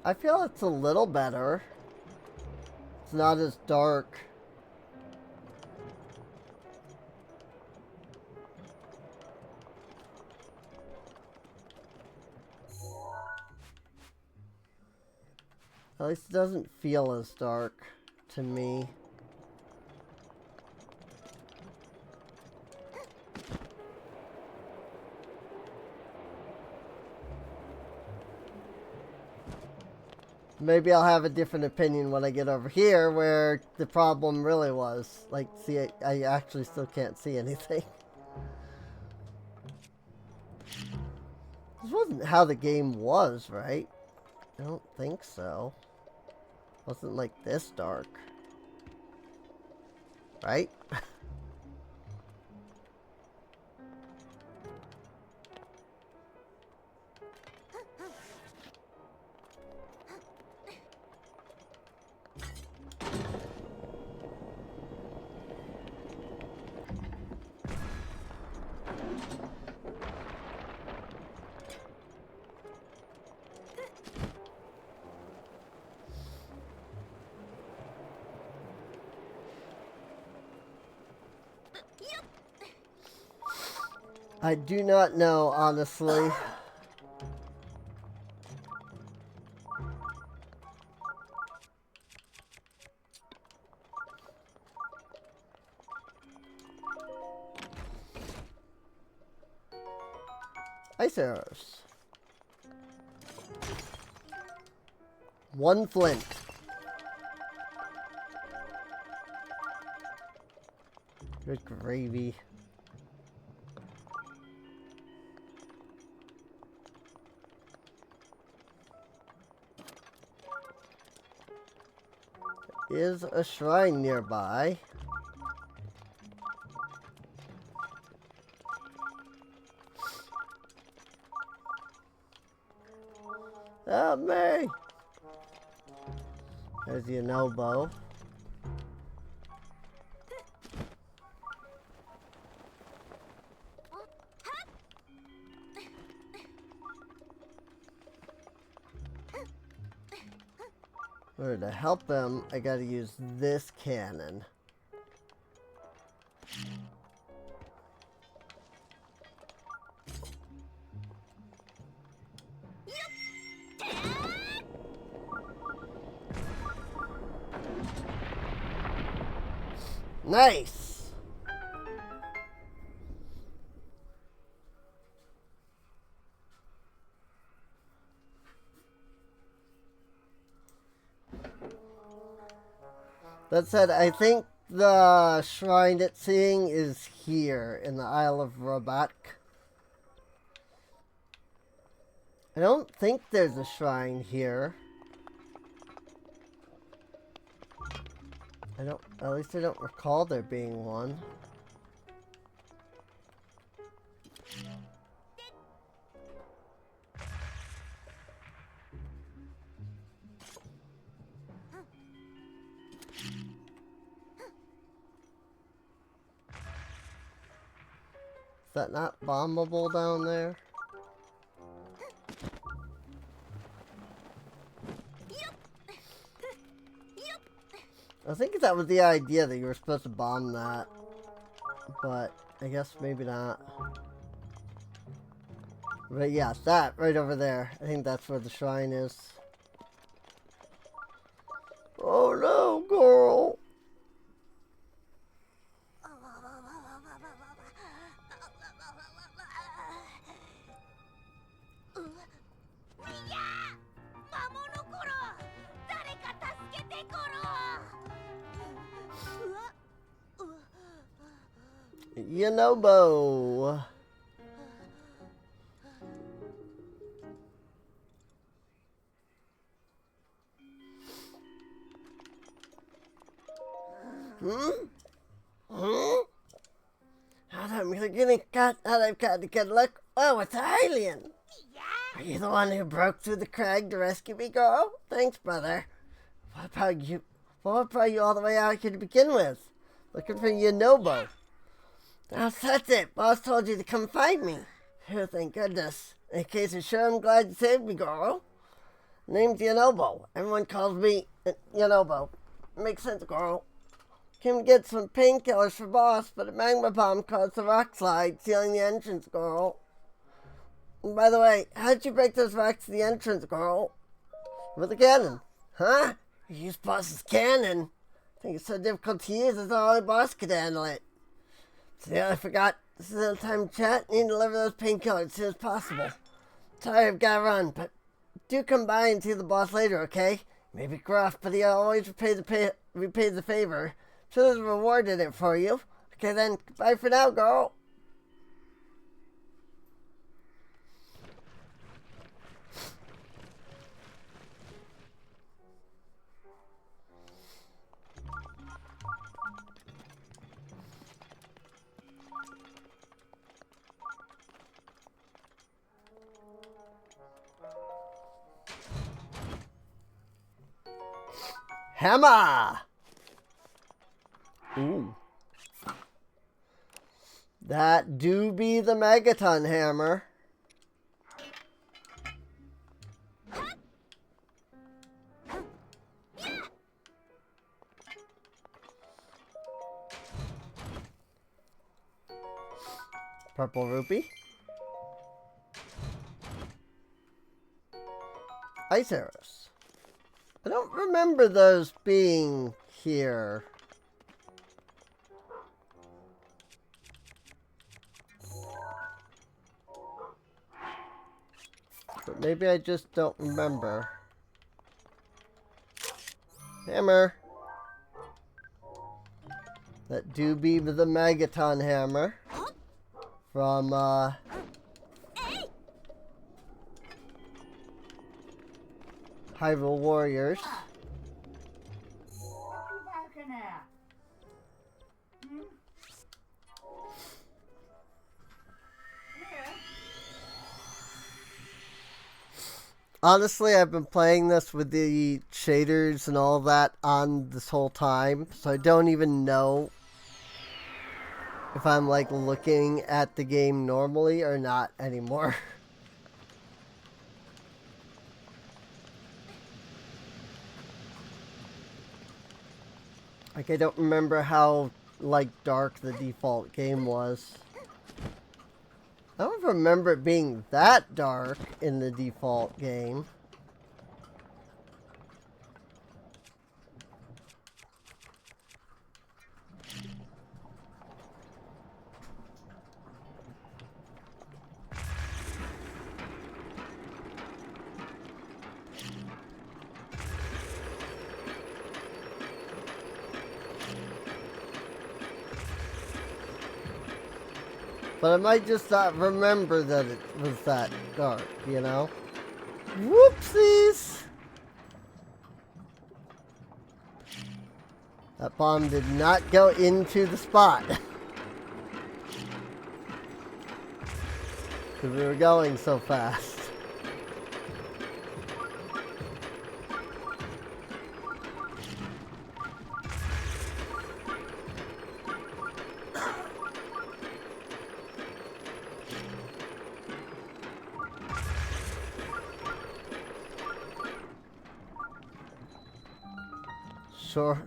I feel it's a little better. It's not as dark. At least it doesn't feel as dark to me. Maybe I'll have a different opinion when I get over here where the problem really was. Like, see, I actually still can't see anything. This wasn't how the game was, right? I don't think so. It wasn't like this dark. Right? I do not know, honestly. Ice arrows. 1 flint. Good gravy. Is a shrine nearby. Help me! There's the elbow. In order to help him, I gotta use this cannon. Nice! That said, I think the shrine it's seeing is here in the Isle of Rabat. I don't think there's a shrine here. At least I don't recall there being one. Is that not bombable down there? I think that was the idea, that you were supposed to bomb that. But I guess maybe not. But yeah, that right over there. I think that's where the shrine is. Oh no, girl! Yonobo! I'm gonna cut out. I've got to get a look. Oh, it's an alien! Are you the one who broke through the crag to rescue me, girl? Thanks, brother. What brought you all the way out here to begin with? Looking for Yonobo. Oh, that's it. Boss told you to come find me. Oh, thank goodness. In case you're sure, I'm glad you saved me, girl. Name's Yonobo. Everyone calls me Yonobo. Makes sense, girl. Came to get some painkillers for boss, but a magma bomb caused the rock slide, sealing the entrance, girl. And by the way, how'd you break those rocks to the entrance, girl? With a cannon. Huh? You used boss's cannon? I think it's so difficult to use, it's only boss could handle it. So yeah, I forgot. This is no time to chat. I need to deliver those painkillers as soon as possible. Sorry, I've got to run, but do come by and see the boss later, okay? Maybe gruff, but he always repays the favor. So there's a reward in it for you. Okay then, bye for now, girl. Hammer! Ooh. That do be the Megaton hammer. Purple rupee. Ice arrows. I don't remember those being here. But maybe I just don't remember. Hammer. That do be the Megaton hammer. From, Hyrule Warriors. Honestly, I've been playing this with the shaders and all that on this whole time, so I don't even know if I'm like looking at the game normally or not anymore. Like, I don't remember how like dark the default game was. I don't remember it being that dark in the default game. But I might just not remember that it was that dark, you know? Whoopsies! That bomb did not go into the spot. Because we were going so fast.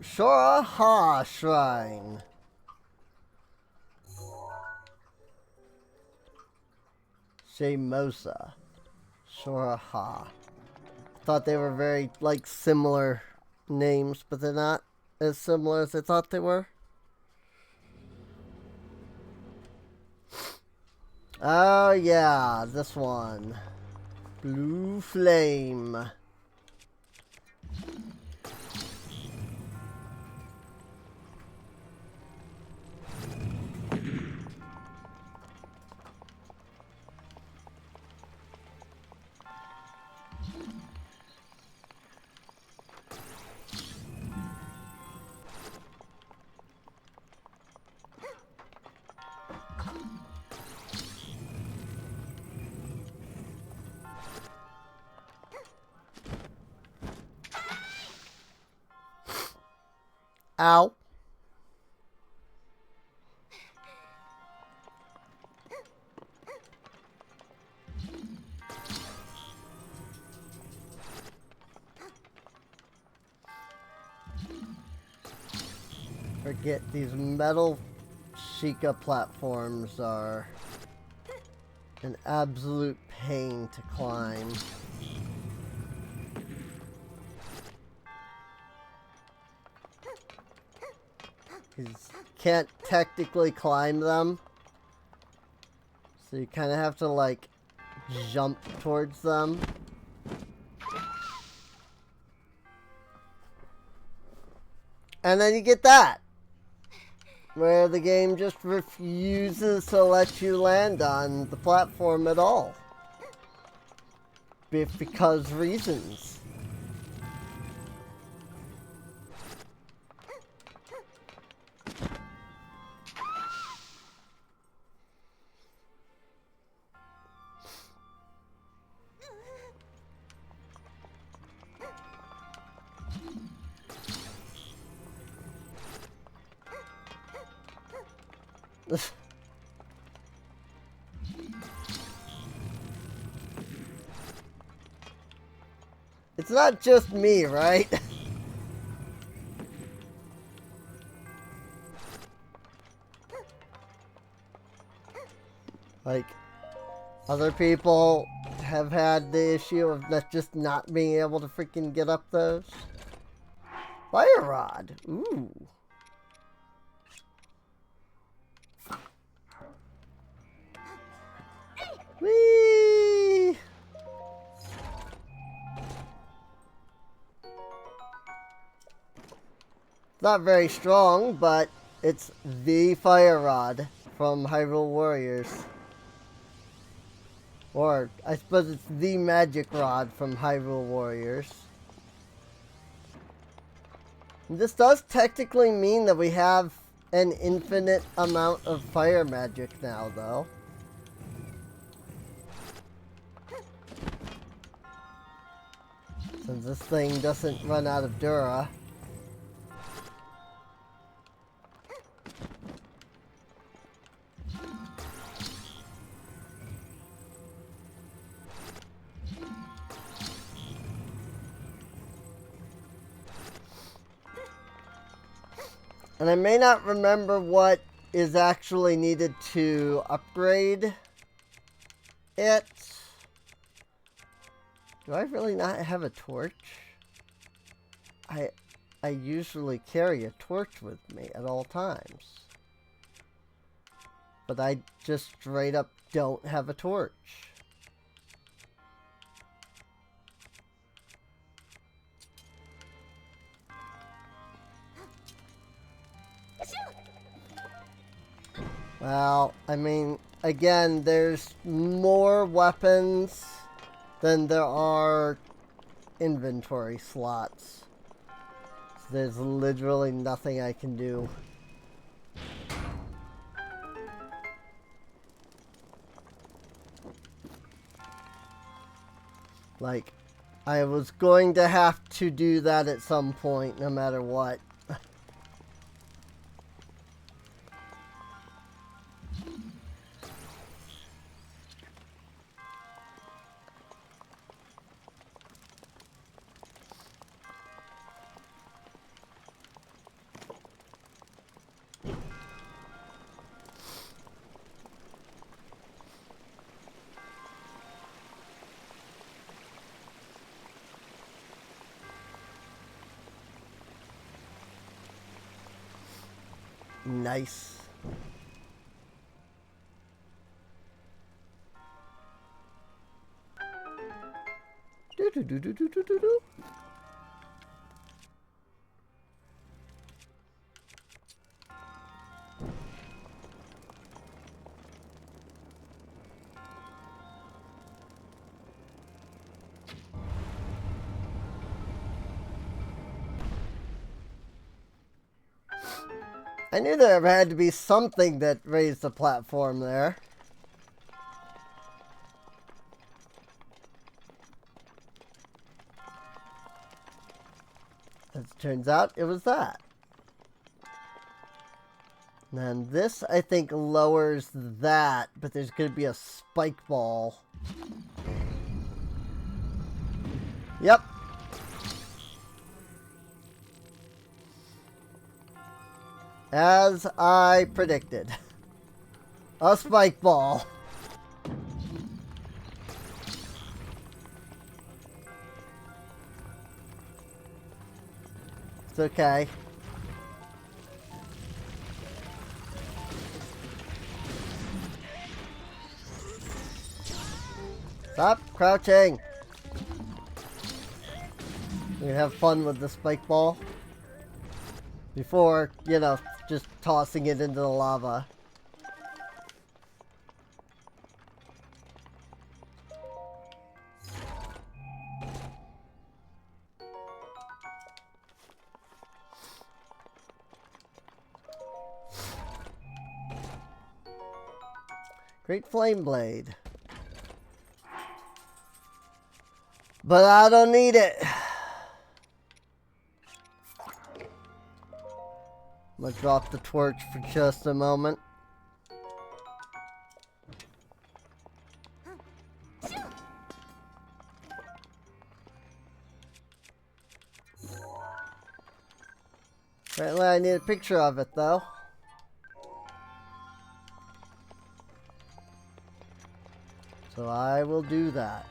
Shoraha Shrine. Shamosa. Shoraha. Thought they were very, like, similar names, but they're not as similar as I thought they were. Oh, yeah, this one. Blue Flame. Ow. Forget these metal Sheikah platforms are an absolute pain to climb. You can't technically climb them, so you kind of have to like jump towards them. And then you get that, where the game just refuses to let you land on the platform at all. Because reasons. It's not just me, right? Like, other people have had the issue of just not being able to freaking get up those. Fire rod. Ooh. Whee! Not very strong, but it's the fire rod from Hyrule Warriors. Or, I suppose it's the magic rod from Hyrule Warriors. And this does technically mean that we have an infinite amount of fire magic now, though. Since this thing doesn't run out of Dura. And I may not remember what is actually needed to upgrade it. Do I really not have a torch? I usually carry a torch with me at all times. But I just straight up don't have a torch. Well, I mean, again, there's more weapons than there are inventory slots. So there's literally nothing I can do. Like, I was going to have to do that at some point, no matter what. Nice. Do do do do do do do do. I knew there had to be something that raised the platform there. As it turns out, it was that. And then this, I think, lowers that, but there's going to be a spike ball. Yep. As I predicted. A spike ball. It's okay. Stop crouching. We can have fun with the spike ball. Before, you know, just tossing it into the lava. Great flame blade. But I don't need it. I'm gonna drop the torch for just a moment. Apparently I need a picture of it though. So I will do that.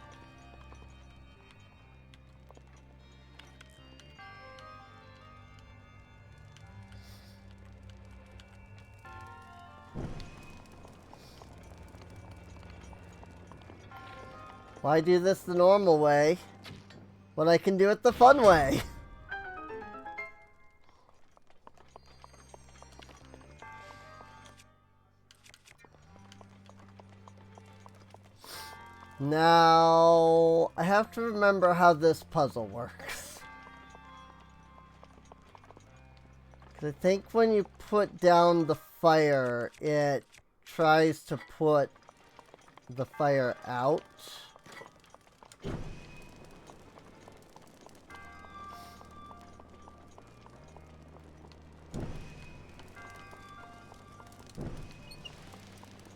Why do this the normal way when I can do it the fun way? Now, I have to remember how this puzzle works. 'Cause I think when you put down the fire, it tries to put the fire out.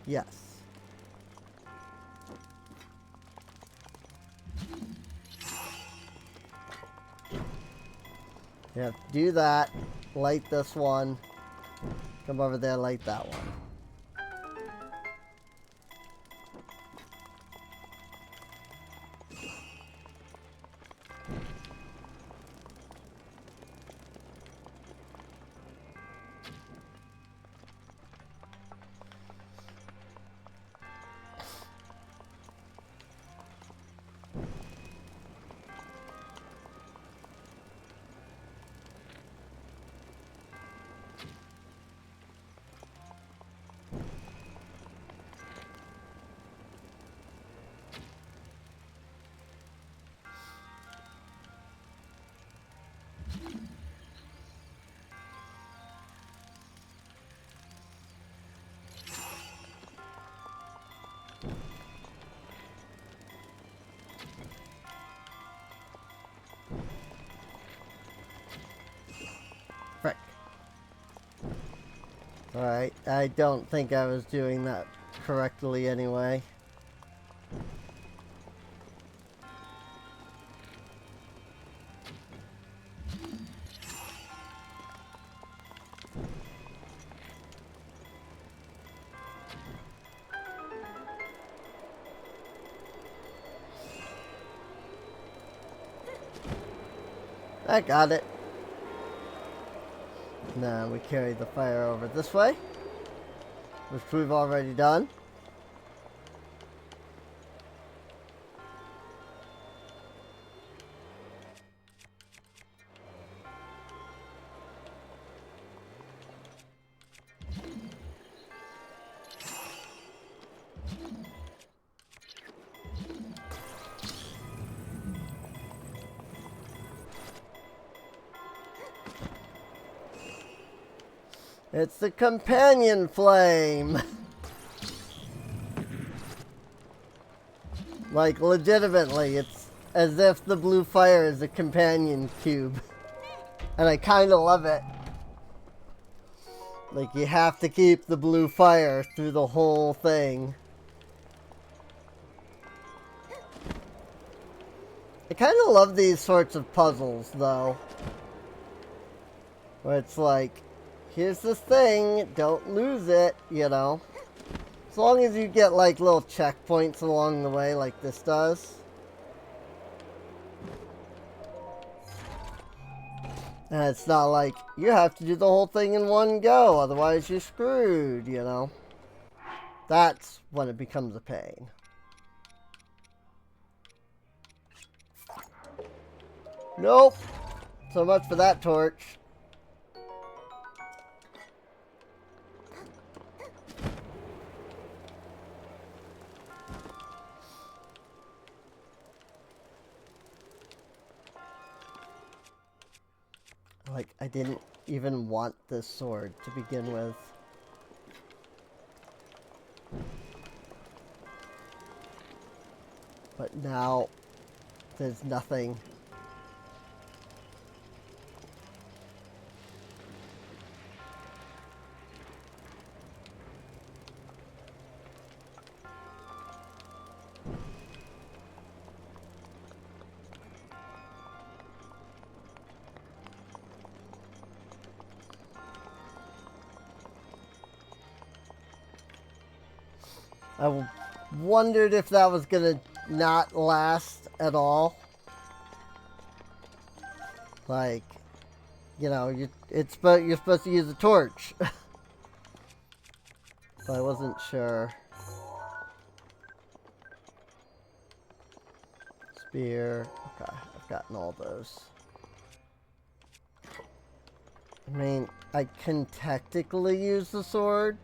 Yes. You have to do that, light this one, come over there, light that one. Alright, I don't think I was doing that correctly anyway. I got it. Now we carry the fire over this way, which we've already done. It's the companion flame. Like, legitimately, it's as if the blue fire is a companion cube. And I kind of love it. Like, you have to keep the blue fire through the whole thing. I kind of love these sorts of puzzles, though. Where it's like, here's this thing, don't lose it, you know. As long as you get, like, little checkpoints along the way like this does. And it's not like, you have to do the whole thing in one go, otherwise you're screwed, you know. That's when it becomes a pain. Nope. So much for that torch. Like, I didn't even want this sword to begin with. But now, there's nothing. I wondered if that was gonna not last at all. Like, you know, you're supposed to use a torch. But I wasn't sure. Spear. Okay, I've gotten all those. I mean, I can technically use the sword.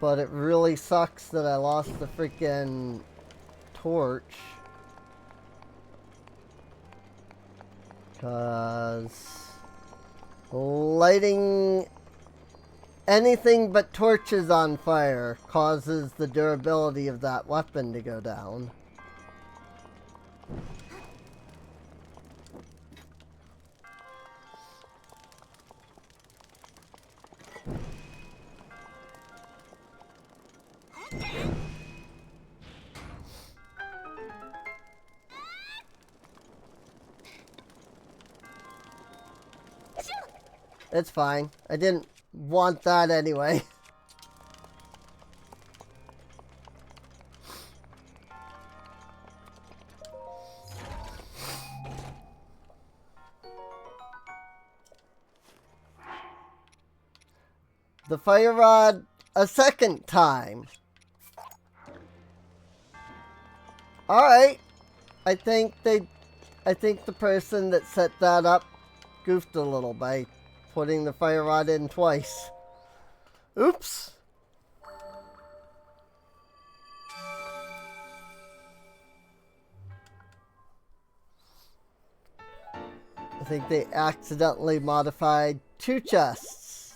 But it really sucks that I lost the freaking torch. Because lighting anything but torches on fire causes the durability of that weapon to go down. It's fine. I didn't want that anyway. The fire rod a second time. Alright. I think the person that set that up goofed a little by putting the fire rod in twice. Oops. I think they accidentally modified 2 chests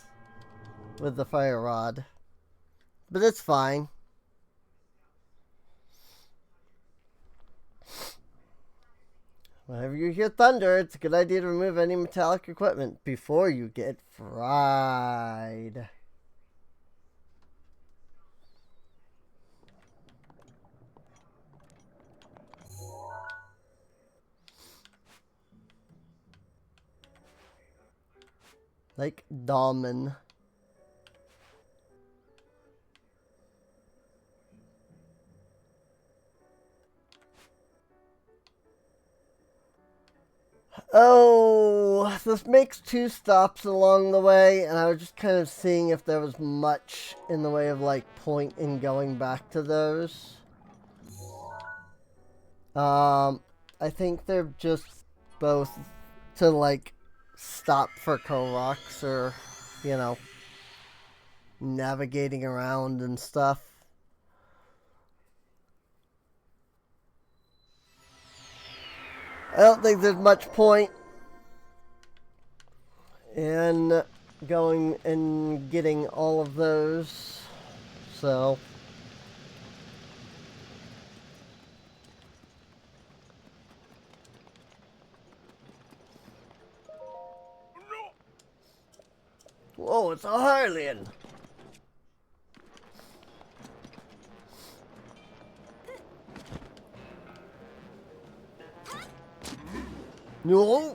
with the fire rod. But it's fine. Whenever you hear thunder, it's a good idea to remove any metallic equipment before you get fried. Like Dahlman. Oh, this makes 2 stops along the way, and I was just kind of seeing if there was much in the way of like point in going back to those. I think they're just both to like stop for Koroks or, you know, navigating around and stuff. I don't think there's much point in going and getting all of those, so... Whoa, it's a Hylian! No!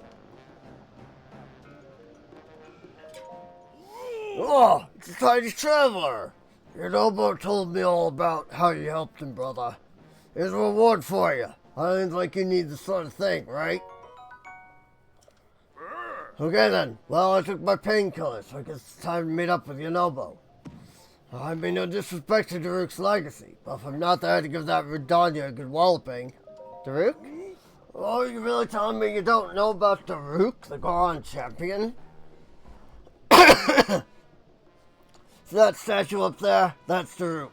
Oh, it's a tiny traveler! Your noble told me all about how you helped him, brother. Here's a reward for you. I don't think you need this sort of thing, right? Okay then. Well, I took my painkiller, so I guess it's time to meet up with Yonobo. I mean no disrespect to Daruk's legacy, but if I'm not there to give that Rudania a good walloping... Daruk? Oh, you really telling me you don't know about Daruk, the Goron champion? So that statue up there, that's Daruk.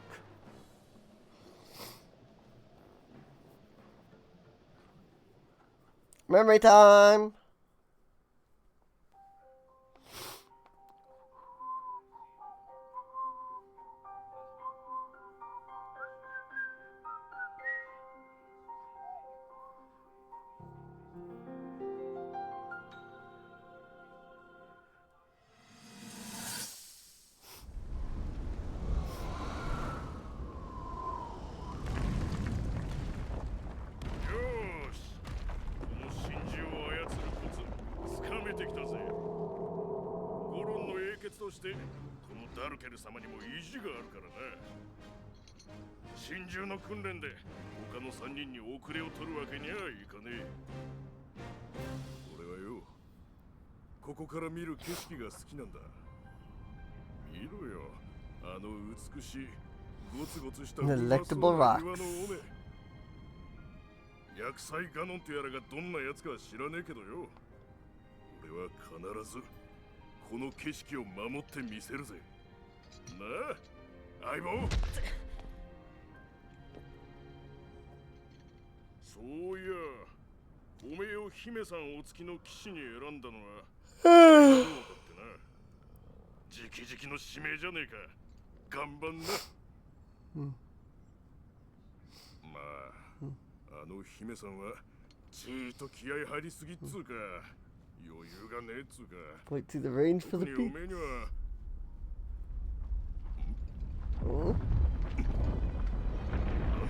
Memory time! Delectable rocks. 薬剤ガノンってやらがどんなやつかは知らねえけどよ。俺は必ずこの景色を守ってみせるぜ。なあ、相棒。そういや、おめえを姫さんお付きの騎士に選んだのはそうだってな。直々の指名じゃねえか。頑張んな。まあ、あの姫さんはじーっと気合入りすぎっつうか、余裕がねえっつうか。Point to the range for the 特におめえには。Oh. なんだ。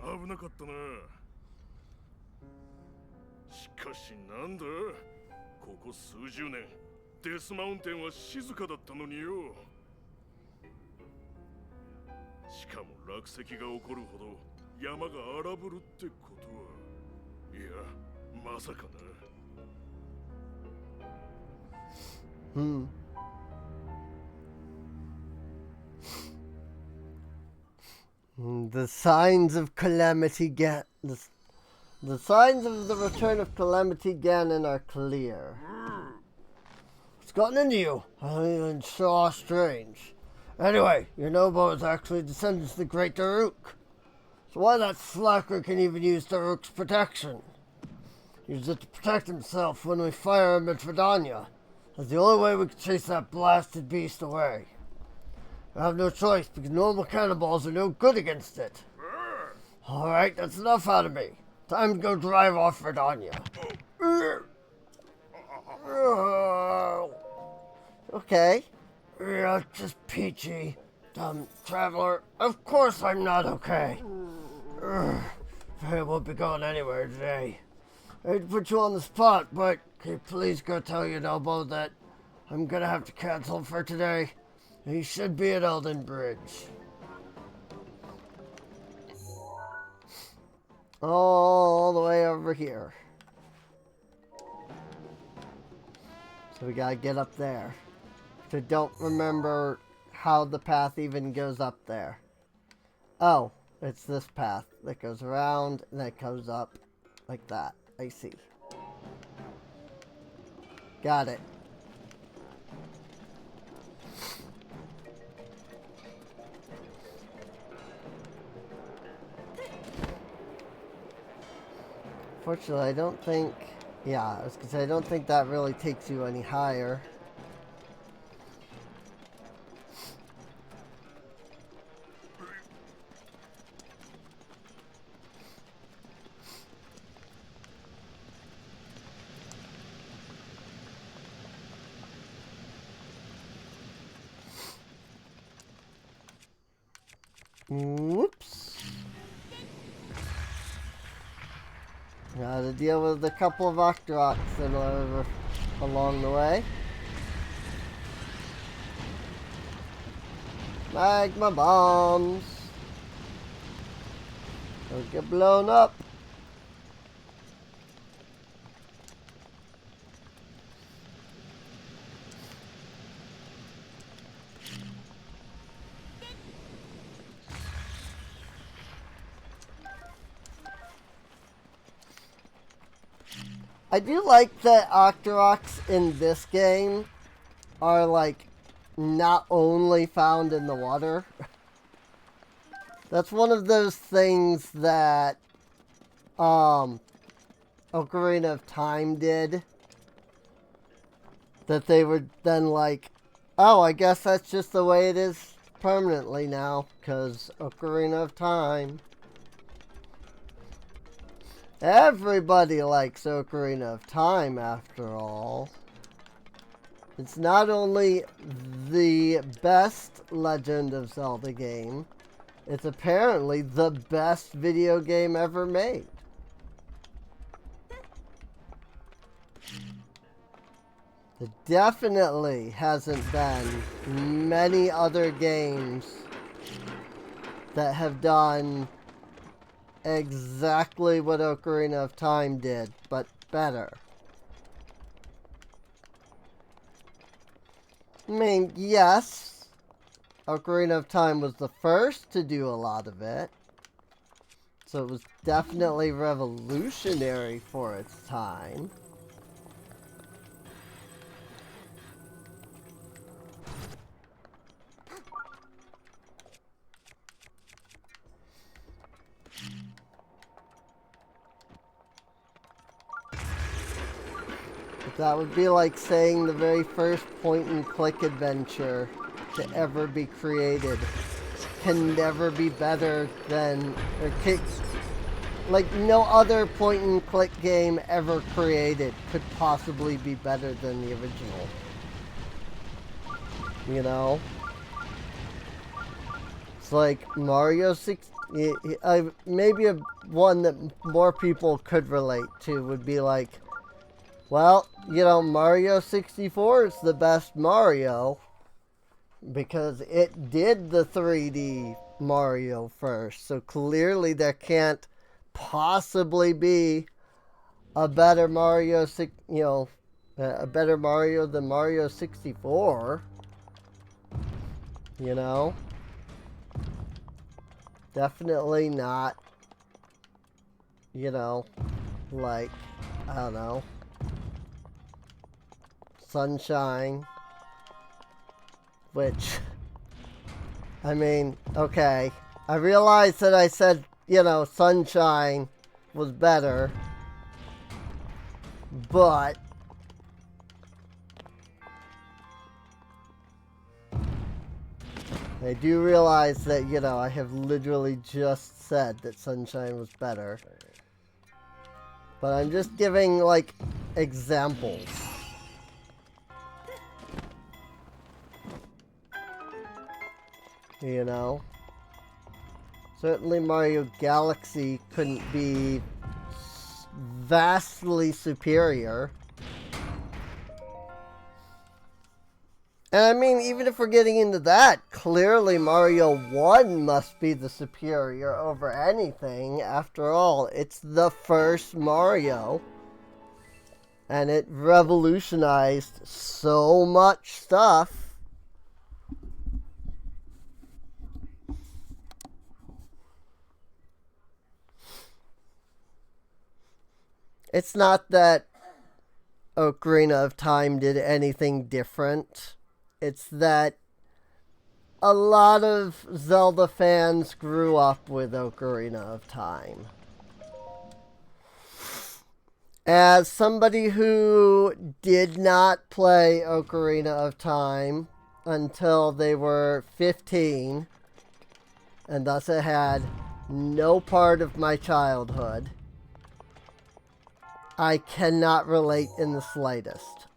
危なかったな。しかしなんだ、ここ数十年デスマウンテンは静かだったのによ。しかも落石が起こるほど山が荒ぶるってことは、いやまさかな。The signs of Calamity the signs of the return of Calamity Ganon are clear. What's gotten into you? It's so strange. Anyway, your Nobo is actually descendants of the Great Daruk. So why that slacker can even use the Rook's protection? Use it to protect himself when we fire him at Rudania. That's the only way we can chase that blasted beast away. I have no choice because normal cannonballs are no good against it. Alright, that's enough out of me. Time to go drive off Rudania. Okay. Yeah, just peachy. Dumb traveler. Of course I'm not okay. I won't be going anywhere today. I hate to put you on the spot, but can you please go tell your Noble that I'm gonna have to cancel for today? He should be at Elden Bridge. All the way over here. So we gotta get up there. I don't remember how the path even goes up there. Oh, it's this path that goes around and that goes up like that. I see. Got it. Fortunately, I don't think... Yeah, I was gonna say, I don't think that really takes you any higher. Whoops. Gotta deal with a couple of Octoroks along the way. Magma bombs. Don't get blown up. I do like that Octoroks in this game are like not only found in the water. That's one of those things that Ocarina of Time did. That they were then like, oh, I guess that's just the way it is permanently now, because Ocarina of Time. Everybody likes Ocarina of Time, after all. It's not only the best Legend of Zelda game, it's apparently the best video game ever made. There definitely hasn't been many other games that have done exactly what Ocarina of Time did, but better. I mean, yes, Ocarina of Time was the first to do a lot of it, so it was definitely revolutionary for its time. That would be like saying the very first point-and-click adventure to ever be created can never be better than... like, no other point-and-click game ever created could possibly be better than the original. You know? It's like Mario 6... maybe one that more people could relate to would be like... Well, you know, Mario 64 is the best Mario because it did the 3D Mario first. So clearly there can't possibly be a better Mario, a better Mario than Mario 64. You know? Definitely not, you know, like, I don't know. Sunshine, which, I mean, okay, I realize that I said you know, Sunshine was better. But I do realize that, you know, I have literally just said that Sunshine was better. But I'm just giving, like, examples. You know? Certainly Mario Galaxy couldn't be vastly superior. And I mean, even if we're getting into that, clearly Mario 1 must be the superior over anything. After all, it's the first Mario. And it revolutionized so much stuff. It's not that Ocarina of Time did anything different. It's that a lot of Zelda fans grew up with Ocarina of Time. As somebody who did not play Ocarina of Time until they were 15, and thus it had no part of my childhood, I cannot relate in the slightest.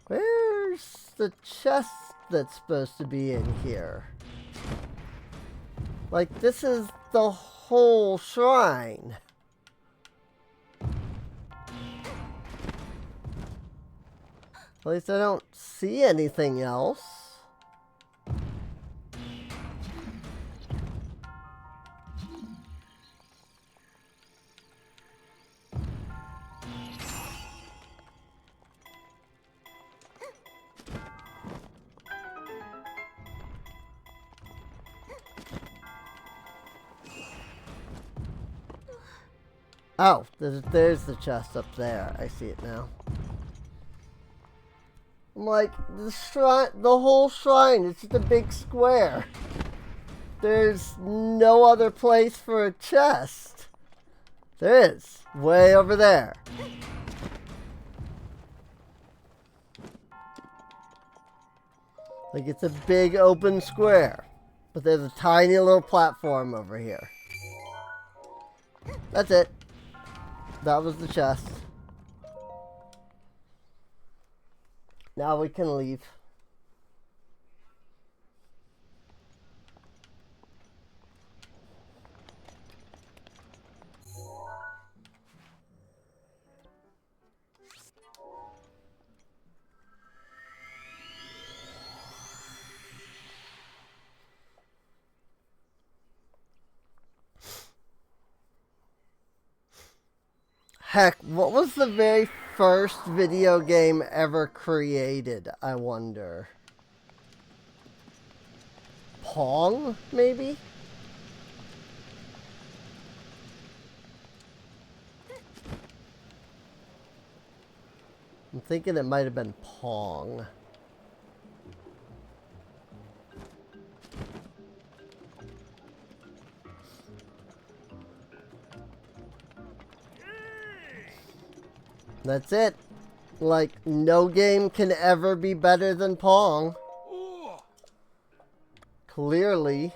Where's the chest that's supposed to be in here? Like, this is the whole shrine. At least I don't see anything else. Oh, there's the chest up there. I see it now. I'm like, the shrine, the whole shrine, it's just a big square. There's no other place for a chest. There is, way over there. Like, it's a big open square. But there's a tiny little platform over here. That's it. That was the chest. Now we can leave. Heck, what was the very first video game ever created, I wonder? Pong, maybe? I'm thinking it might have been Pong. That's it. Like, no game can ever be better than Pong. Clearly.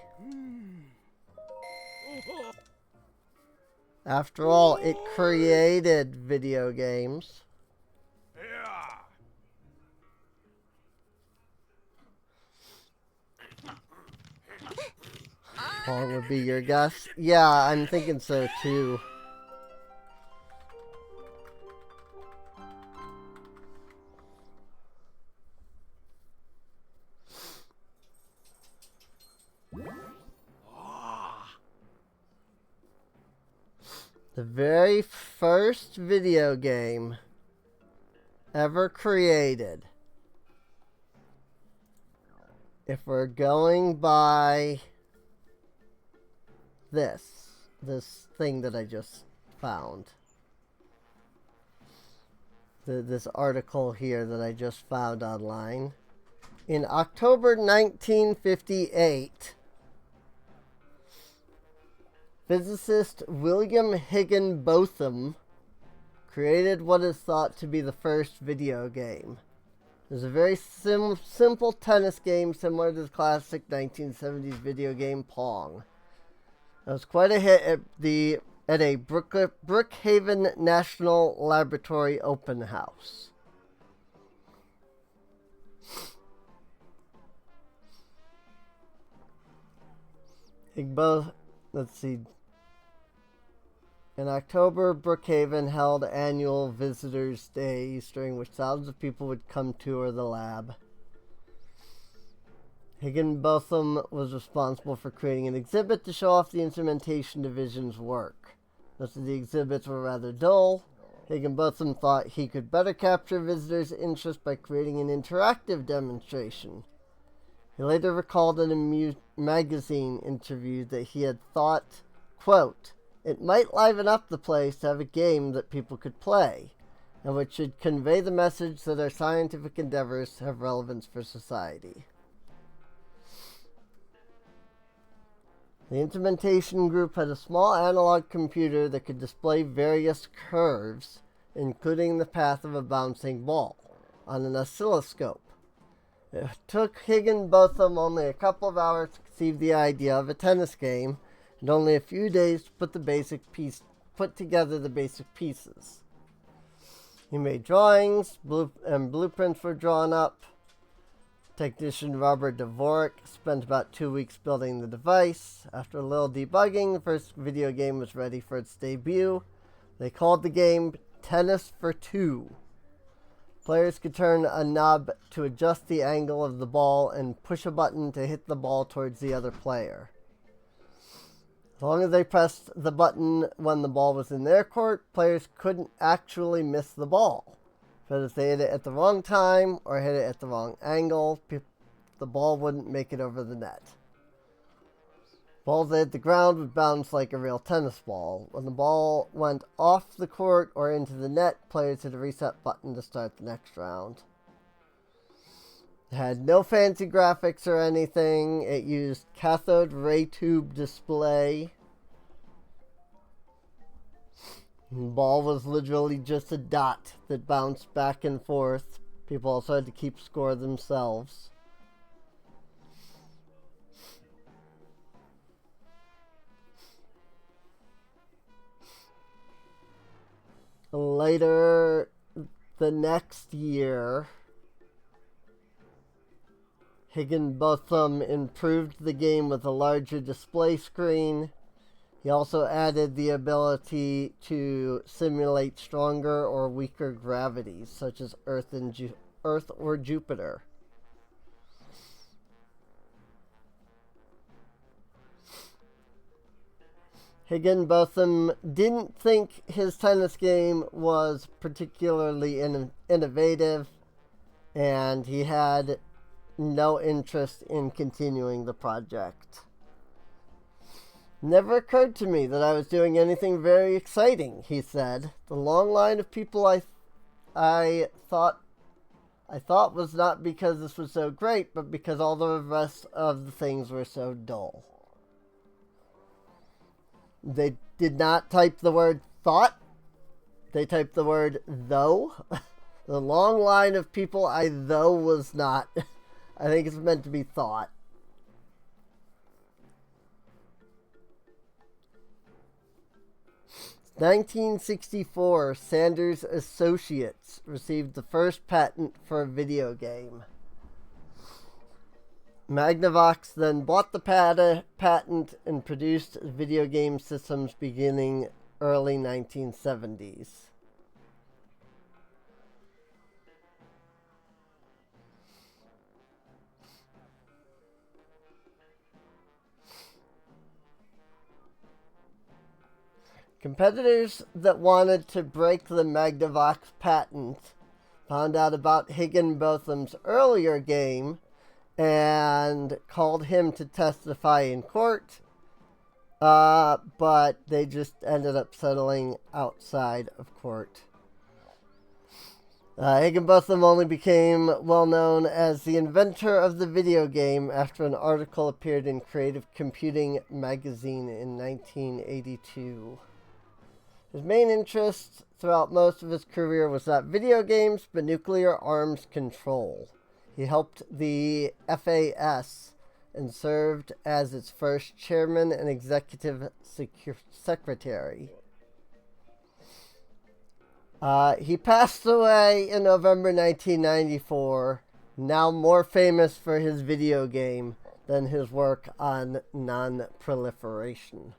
After all, it created video games. Pong would be your guess? Yeah, I'm thinking so too. The very first video game ever created. If we're going by this thing that I just found. This article here that I just found online. In October 1958, physicist William Higginbotham created what is thought to be the first video game. It was a very simple tennis game similar to the classic 1970s video game Pong. It was quite a hit at a Brookhaven National Laboratory open house. Let's see. In October, Brookhaven held annual visitors' days during which thousands of people would come tour the lab. Higginbotham was responsible for creating an exhibit to show off the instrumentation division's work. Most of the exhibits were rather dull. Higginbotham thought he could better capture visitors' interest by creating an interactive demonstration. He later recalled in a magazine interview that he had thought, quote, "It might liven up the place to have a game that people could play, and which should convey the message that our scientific endeavors have relevance for society." The instrumentation group had a small analog computer that could display various curves, including the path of a bouncing ball, on an oscilloscope. It took Higginbotham only a couple of hours to conceive the idea of a tennis game, and only a few days to put together the basic pieces. He made drawings, and blueprints were drawn up. Technician Robert Dvorak spent about 2 weeks building the device. After a little debugging, the first video game was ready for its debut. They called the game Tennis for Two. Players could turn a knob to adjust the angle of the ball and push a button to hit the ball towards the other player. As long as they pressed the button when the ball was in their court, players couldn't actually miss the ball. But if they hit it at the wrong time or hit it at the wrong angle, the ball wouldn't make it over the net. Balls that hit the ground would bounce like a real tennis ball. When the ball went off the court or into the net, players hit a reset button to start the next round. It had no fancy graphics or anything. It used cathode ray tube display. The ball was literally just a dot that bounced back and forth. People also had to keep score themselves. Later, the next year, Higginbotham improved the game with a larger display screen. He also added the ability to simulate stronger or weaker gravities, such as Earth or Jupiter. Higginbotham didn't think his tennis game was particularly innovative, and he had no interest in continuing the project. "Never occurred to me that I was doing anything very exciting," he said. "The long line of people I thought was not because this was so great, but because all the rest of the things were so dull." They did not type the word thought. They typed the word though. The long line of people though was not. I think it's meant to be thought. In 1964, Sanders Associates received the first patent for a video game. Magnavox then bought the patent and produced video game systems beginning early 1970s. Competitors that wanted to break the Magnavox patent found out about Higginbotham's earlier game and called him to testify in court, but they just ended up settling outside of court. Higginbotham only became well known as the inventor of the video game after an article appeared in Creative Computing magazine in 1982. His main interest throughout most of his career was not video games, but nuclear arms control. He helped the FAS and served as its first chairman and executive secretary. He passed away in November 1994, now more famous for his video game than his work on non-proliferation.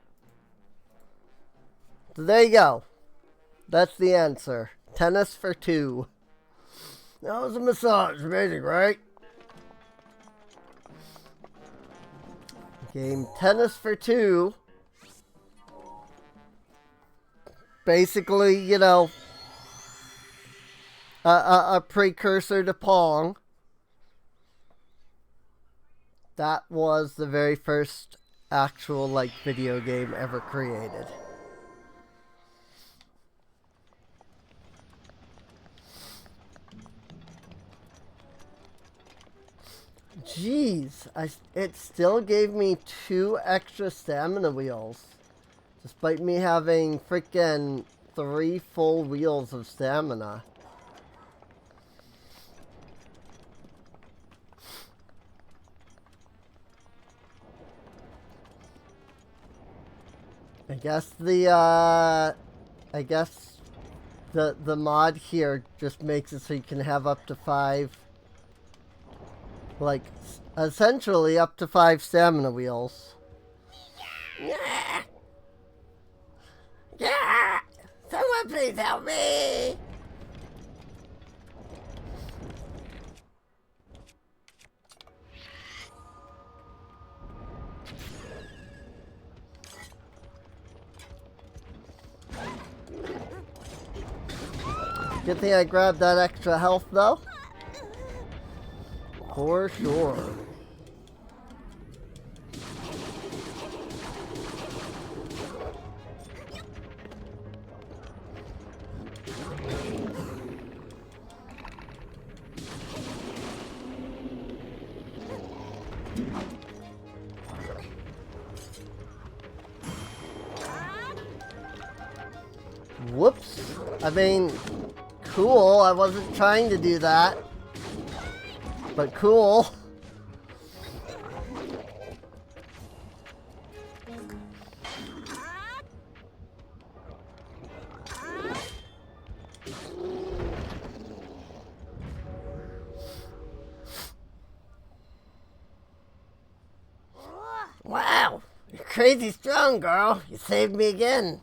So there you go. That's the answer. Tennis for 2. That was a massage, amazing, right? Game Tennis for 2. Basically, you know, a precursor to Pong. That was the very first actual, like, video game ever created. Jeez, it still gave me 2 extra stamina wheels, despite me having freaking 3 full wheels of stamina. I guess the mod here just makes it so you can have up to 5, like, essentially up to 5 stamina wheels. Yeah! Yeah! Someone please help me! Good thing I grabbed that extra health, though. For sure. Whoops. I mean, cool. I wasn't trying to do that. But cool. Wow! You're crazy strong, girl. You saved me again.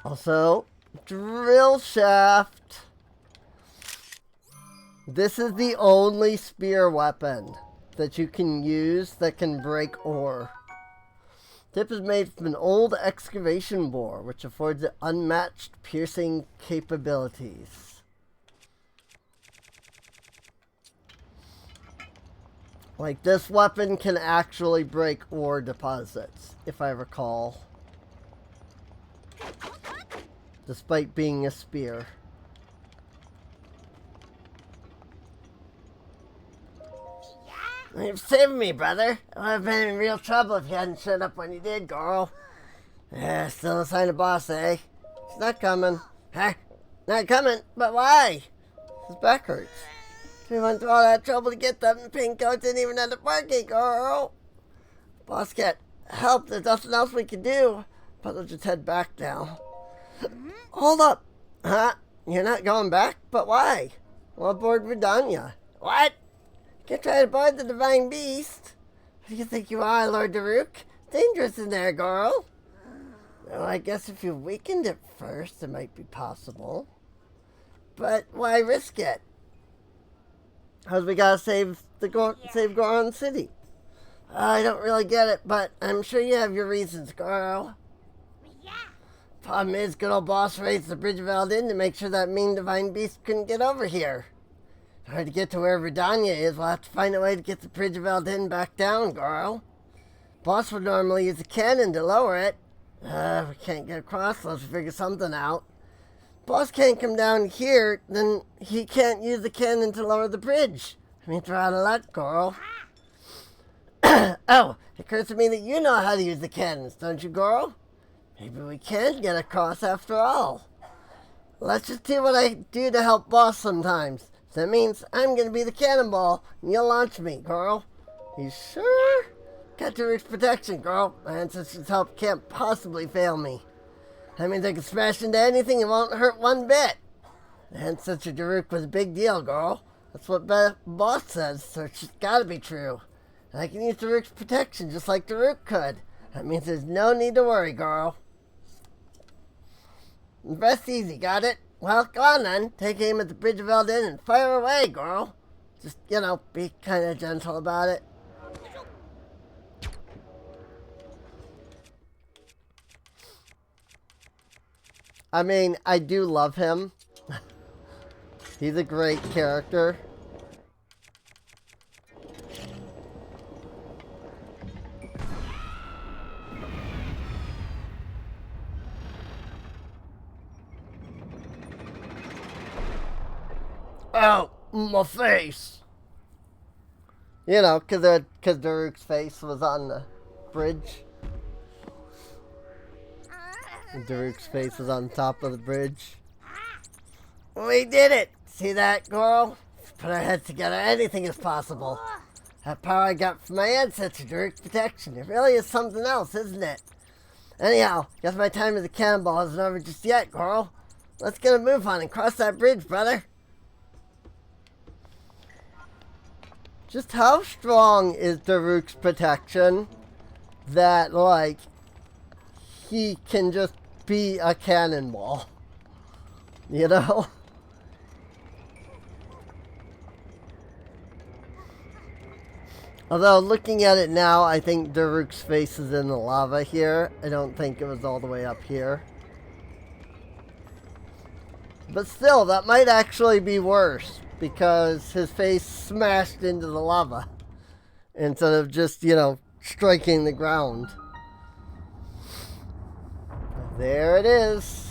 Also, drill shaft. This is the only spear weapon that you can use that can break ore. Tip is made from an old excavation bore, which affords it unmatched piercing capabilities. Like, this weapon can actually break ore deposits, if I recall. Despite being a spear. You've saved me, brother. I would have been in real trouble if you hadn't showed up when you did, girl. Yeah, still a sign of boss, eh? She's not coming. Huh? Not coming? But why? His back hurts. We went through all that trouble to get them pink coats and even had a parking, girl. Boss can't help. There's nothing else we can do. But we'll just head back now. Hold up. Huh? You're not going back? But why? Well, aboard Rudania. What? You can try to board the Divine Beast. Who do you think you are, Lord Daruk? Dangerous in there, girl. Well, I guess if you weakened it first, it might be possible. But why risk it? Because we gotta save Goron City. I don't really get it, but I'm sure you have your reasons, girl. Problem is, good old boss raised the Bridge of Eldin to make sure that mean Divine Beast couldn't get over here. In order to get to where Rudania is, we'll have to find a way to get the Bridge of Eldin back down, girl. Boss would normally use a cannon to lower it. We can't get across, let's figure something out. Boss can't come down here, then he can't use the cannon to lower the bridge. I mean, we're out of luck, Goro. Oh, it occurs to me that you know how to use the cannons, don't you, Goro? Maybe we can get across after all. Let's just do what I do to help Boss sometimes. That means I'm gonna be the cannonball, and you'll launch me, Goro. You sure? Got Daruk's protection, girl. My ancestors' help can't possibly fail me. That means I can smash into anything and won't hurt one bit. The ancestor Daruk was a big deal, girl. That's what Boss says, so it's gotta be true. And I can use Daruk's protection just like Daruk could. That means there's no need to worry, girl. Rest easy, got it? Well, go on then. Take aim at the bridge of Eldin and fire away, girl. Just, be kind of gentle about it. I mean, I do love him. He's a great character. Oh, my face. Because Daruk's face was on the bridge. Daruk's face was on top of the bridge. We did it! See that, girl? Put our heads together, anything is possible. That power I got from my ancestor, Daruk's protection. It really is something else, isn't it? Anyhow, guess my time as a cannonball isn't over just yet, girl. Let's get a move on and cross that bridge, brother. Just how strong is Daruk's protection that, he can just be a cannonball? Although, looking at it now, I think Daruk's face is in the lava here. I don't think it was all the way up here. But still, that might actually be worse, because his face smashed into the lava instead of just, striking the ground. There it is.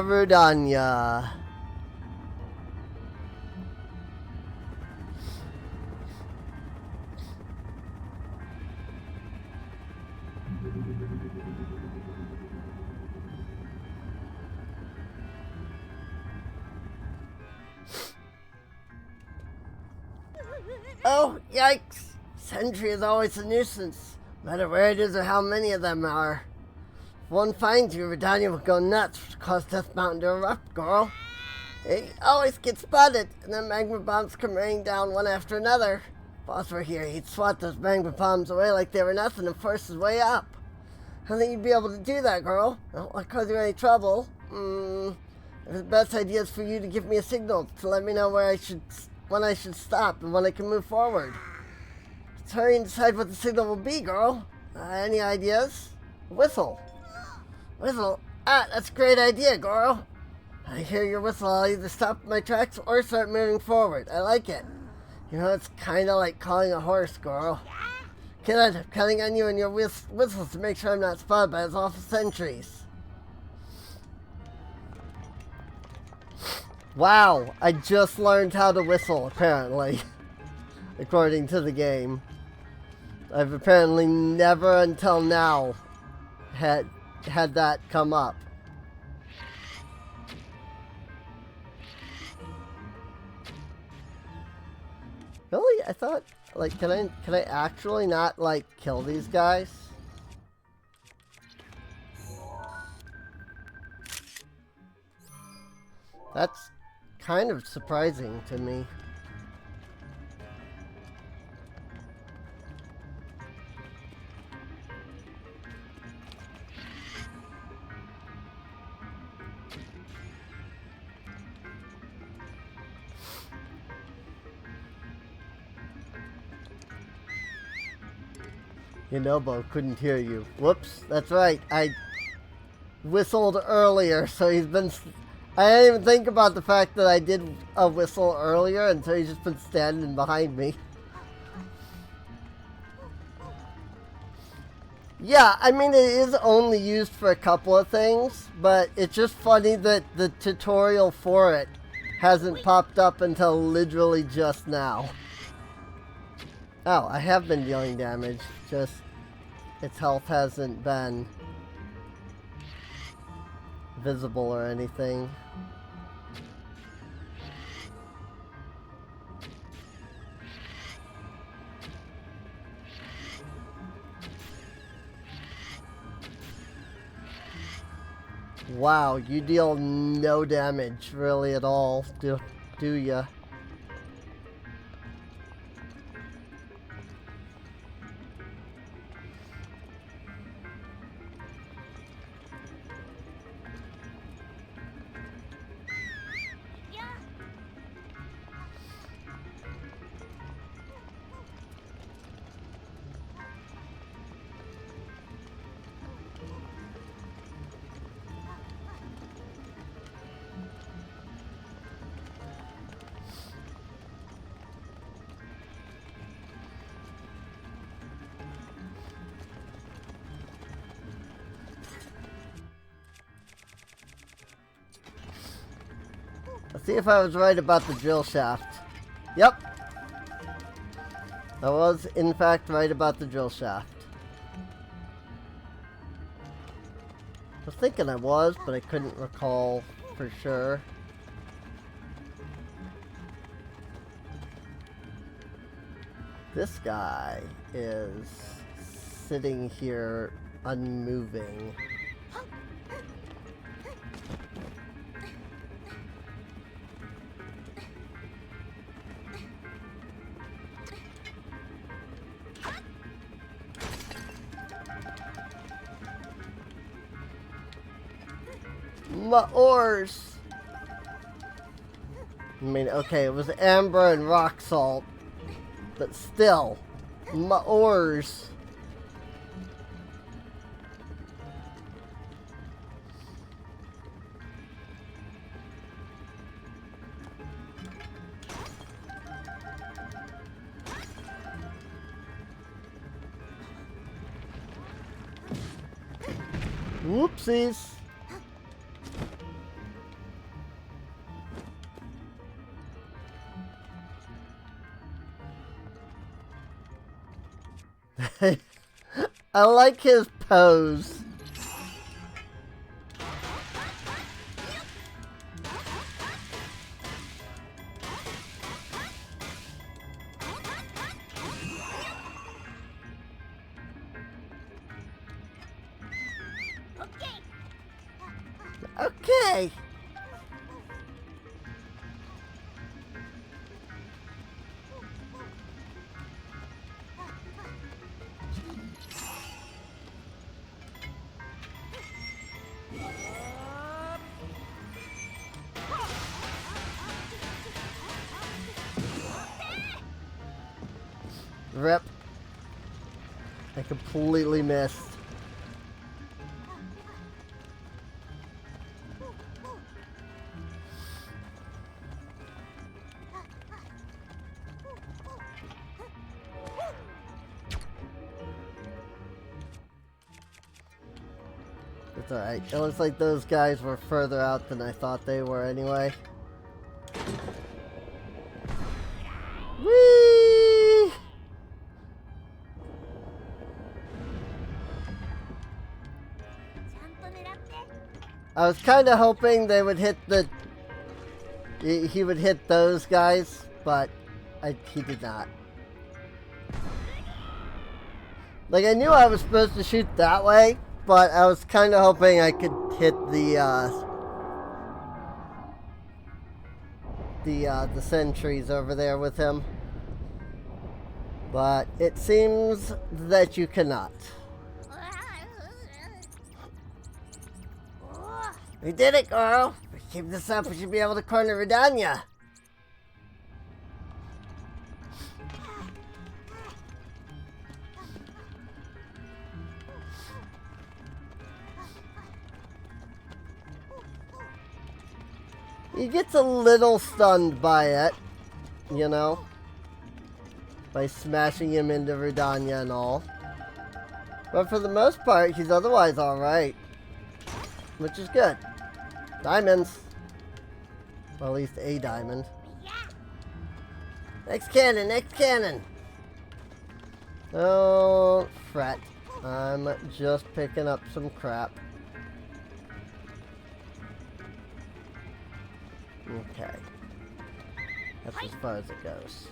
Rudania. Oh, yikes! Sentry is always a nuisance, no matter where it is or how many of them are. If one finds you, Rudania will go nuts, cause Death Mountain to erupt, girl. It always gets spotted, and then magma bombs come raining down one after another. If Boss were here, he'd swat those magma bombs away like they were nothing and force his way up. I don't think you'd be able to do that, girl. I don't want to cause you any trouble. The best idea is for you to give me a signal to let me know when I should stop and when I can move forward. Let's hurry and decide what the signal will be, girl. Any ideas? Whistle. Whistle? Ah, that's a great idea, Goro. I hear your whistle, I'll either stop my tracks or start moving forward. I like it. It's kind of like calling a horse, Goro. Kid, I'm counting on you and your whistles to make sure I'm not spotted by those awful sentries. Wow, I just learned how to whistle, apparently. According to the game. I've apparently never until now had that come up. Really? I thought, can I actually not, kill these guys? That's kind of surprising to me. Hinobo couldn't hear you. Whoops, that's right. I whistled earlier, so he's been... I didn't even think about the fact that I did a whistle earlier, and so he's just been standing behind me. Yeah, I mean, it is only used for a couple of things, but it's just funny that the tutorial for it hasn't popped up until literally just now. Oh, I have been dealing damage, just its health hasn't been visible or anything. Wow, you deal no damage really at all, do ya? Let's see if I was right about the drill shaft. Yep. I was, in fact, right about the drill shaft. I was thinking I was, but I couldn't recall for sure. This guy is sitting here unmoving. My ores! I mean, okay, it was amber and rock salt, but still, my ores. Whoopsies. I like his pose. Okay. Rip. I completely missed. It's alright. It looks like those guys were further out than I thought they were anyway. Whee! I was kind of hoping they would hit the... He would hit those guys, but he did not. Like, I knew I was supposed to shoot that way, but I was kind of hoping I could hit the sentries over there with him. But it seems that you cannot. We did it, girl! If we keep this up, we should be able to corner Rudania. He gets a little stunned by it, you know, by smashing him into Rudania and all. But for the most part, he's otherwise alright. Which is good. Diamonds. Well, at least a diamond. Next cannon, next cannon! Don't fret. I'm just picking up some crap. Okay. That's as far as it goes.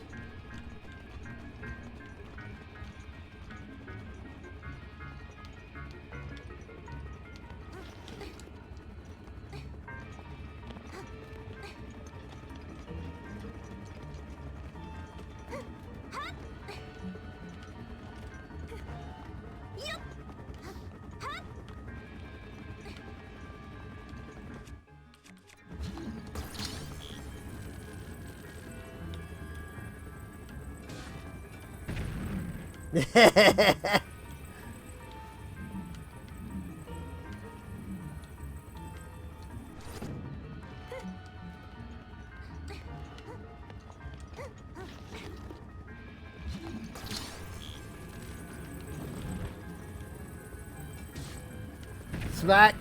Smack.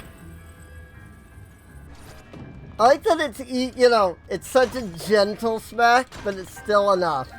I like that it's, you know, it's such a gentle smack, but it's still enough.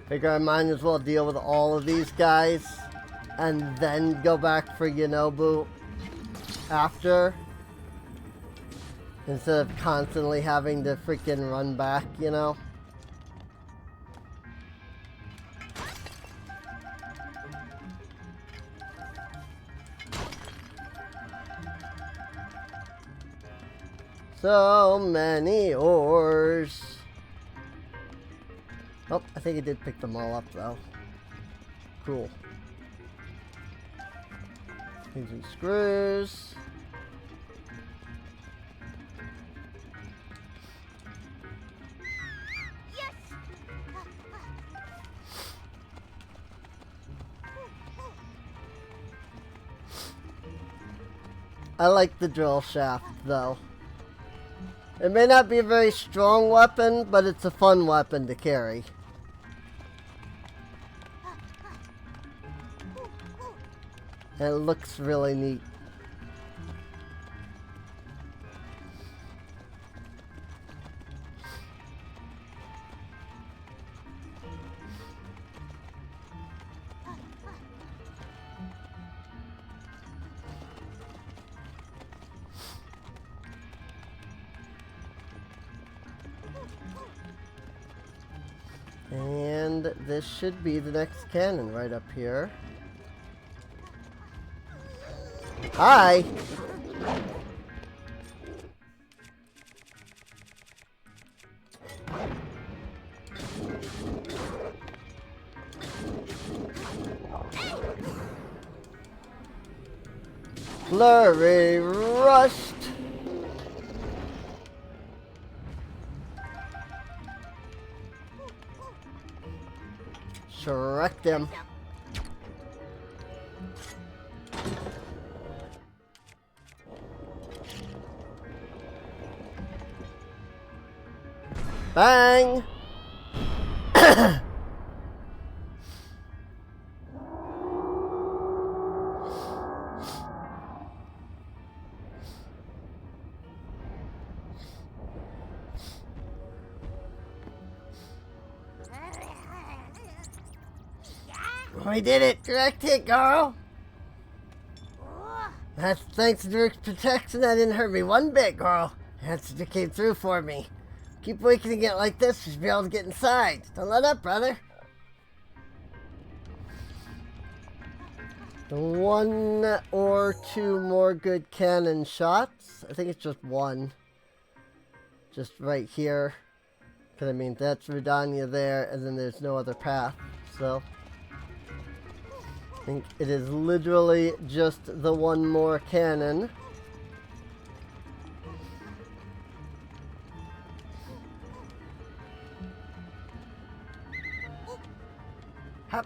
Figure I might as well deal with all of these guys and then go back for Yonobu after, instead of constantly having to freaking run back, you know? So many ores. Oh, I think I did pick them all up, though. Cool. Using screws. Yes. I like the drill shaft, though. It may not be a very strong weapon, but it's a fun weapon to carry. And it looks really neat. And this should be the next cannon right up here. Hi! Flurry rushed! Shrek them. Bang! We did it! Direct hit, girl! That's thanks to Dirk's protection. That didn't hurt me one bit, girl. That's what came through for me. Keep weakening it like this, you should be able to get inside. Don't let up, brother. One or two more good cannon shots. I think it's just one. Just right here. Because I mean, that's Rudania there, and then there's no other path. So, I think it is literally just the one more cannon. Hop.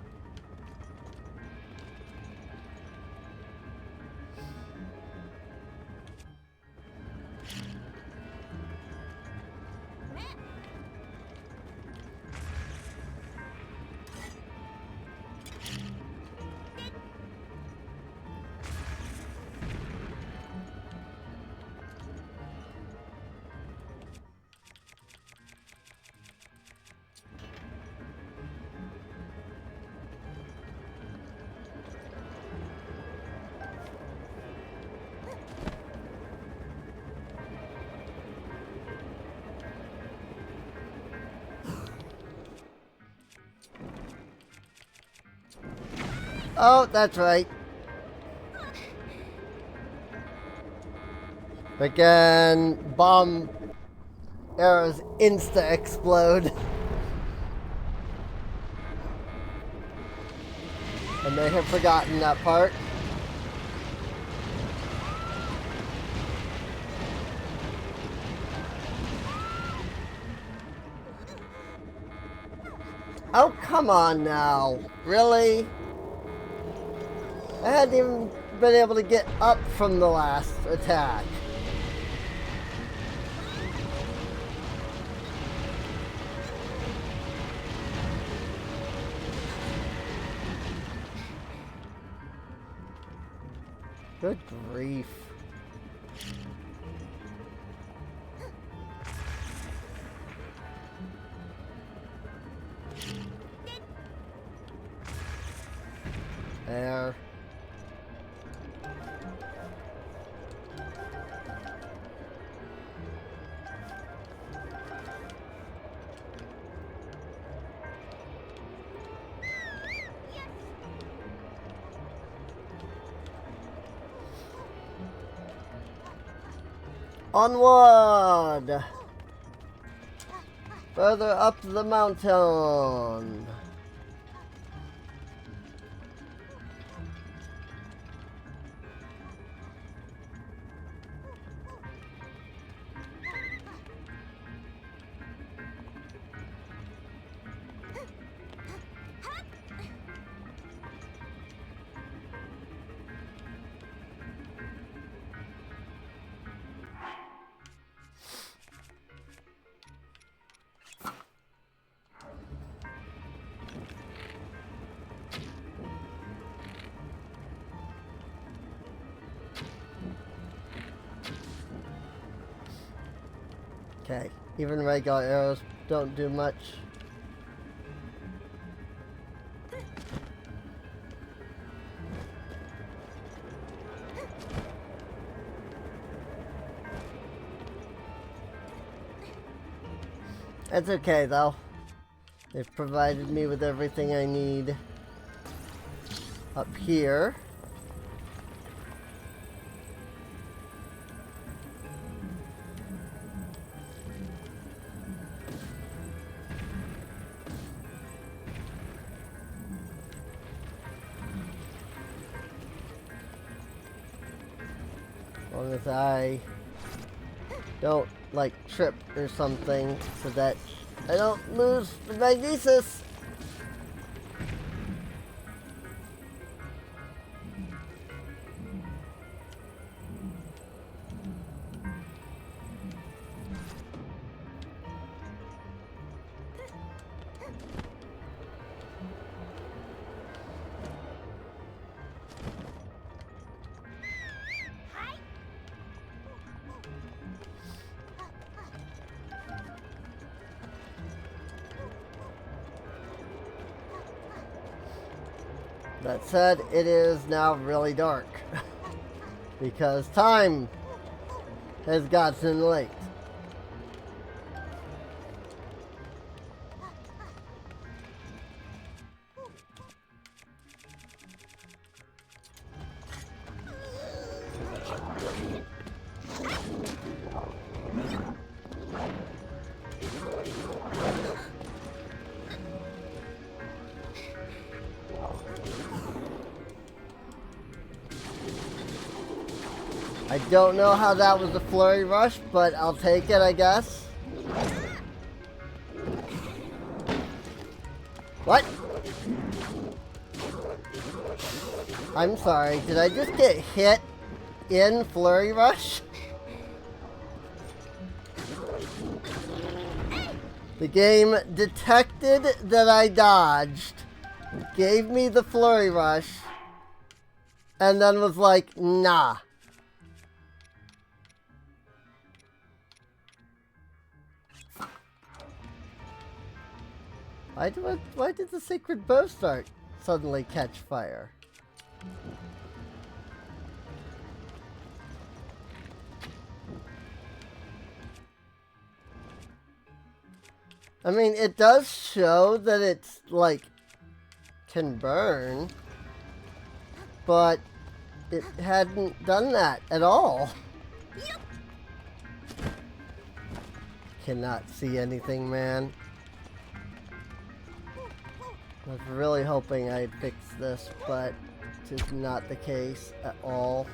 Oh, that's right. Again, bomb arrows insta-explode. I may have forgotten that part. Oh, come on now. Really? I hadn't even been able to get up from the last attack. Good grief. There. Onward! Further up the mountain. Okay, even regular arrows don't do much. That's okay though. They've provided me with everything I need up here. As long as I don't like trip or something so that I don't lose the magnesis. That said, it is now really dark because time has gotten late. I don't know how that was a flurry rush, but I'll take it, I guess. What? I'm sorry, did I just get hit in flurry rush? The game detected that I dodged, gave me the flurry rush, and then was like, nah. Why did the sacred bow start suddenly catch fire? I mean, it does show that it's, like, can burn, but it hadn't done that at all. Cannot see anything, man. I was really hoping I'd fix this, but it is not the case at all.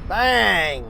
Bang!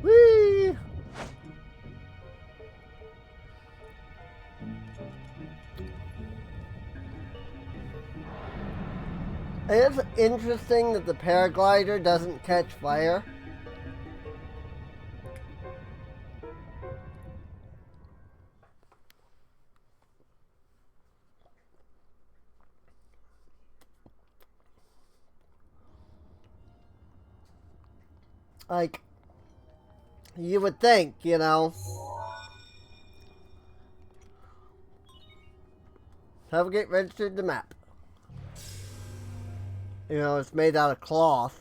Whee! It's interesting that the paraglider doesn't catch fire. Like, you would think, you know. Navigate registered the map. You know, it's made out of cloth.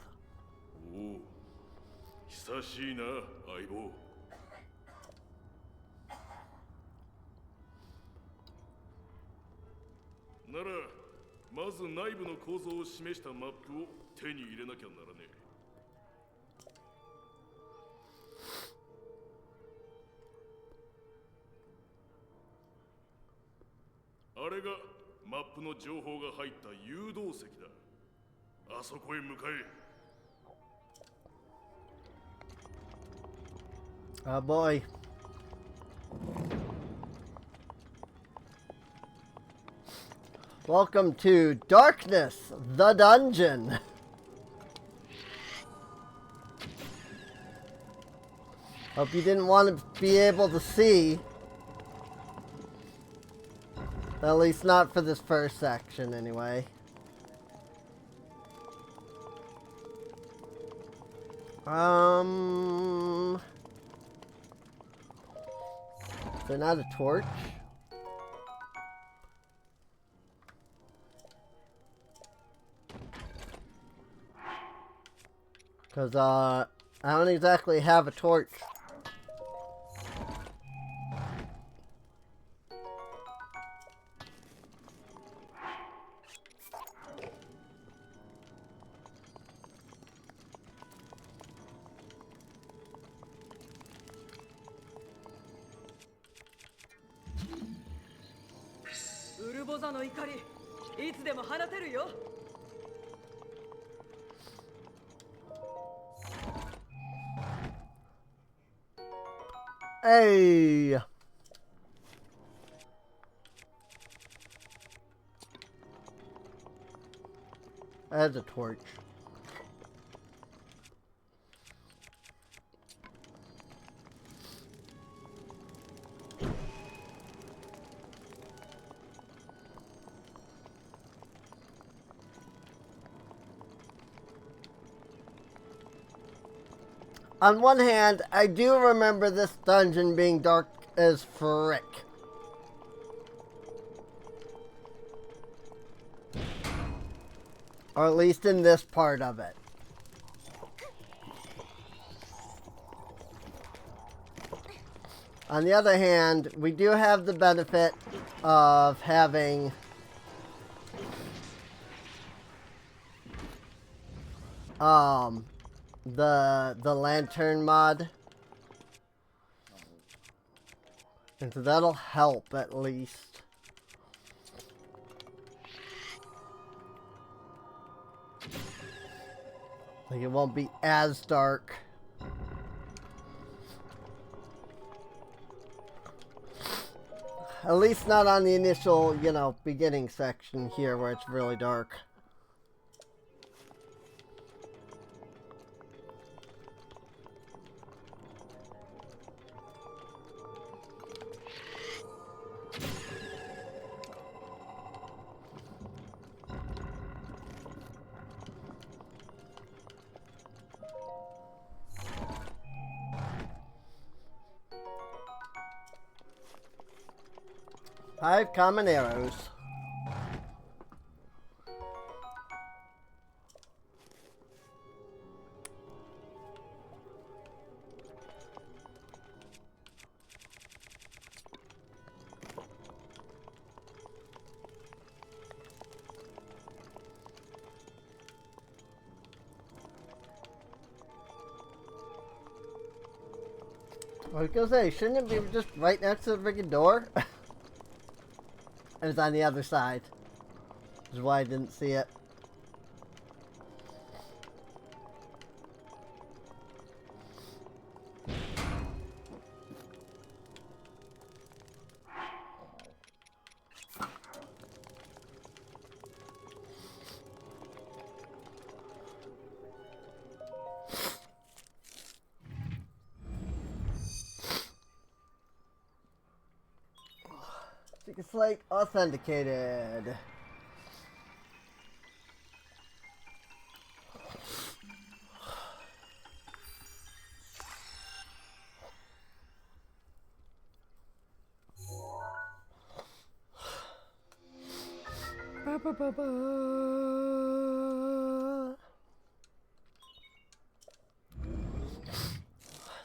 おお、久しいな、相棒。なら、まず内部の構造を示したマップを手に入れなきゃならねえ。あれがマップの情報が入った誘導石だ。あそこへ向かえ。Oh boy. Welcome to Darkness, the dungeon. Hope you didn't want to be able to see. At least not for this first section, anyway. Is there not a torch? Because, I don't exactly have a torch. 母座の怒りいつでも放てるよ。 Hey! That's a torch. On one hand, I do remember this dungeon being dark as frick. Or at least in this part of it. On the other hand, we do have the benefit of having the lantern mod. And so that'll help at least. Like it won't be as dark. At least not on the initial, you know, beginning section here where it's really dark. Five common arrows. I was gonna say, shouldn't it be just right next to the freaking door? And it's on the other side. Which is why I didn't see it. Secret Slate authenticated.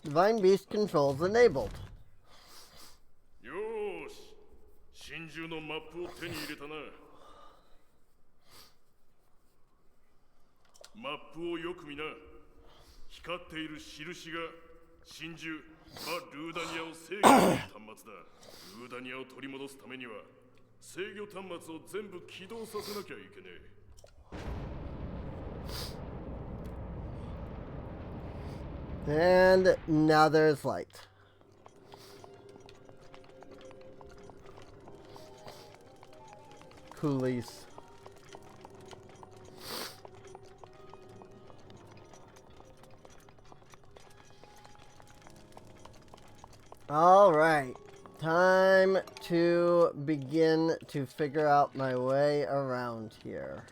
Divine Beast controls enabled. 真珠のマップを手に入れたな。マップをよく見な。光っている印が真珠、ルーダニアを制御する端末だ。ルーダニアを取り戻すためには制御端末を全部起動させなきゃいけねえ。And now there's light. Coolies. All right. Time to begin to figure out my way around here.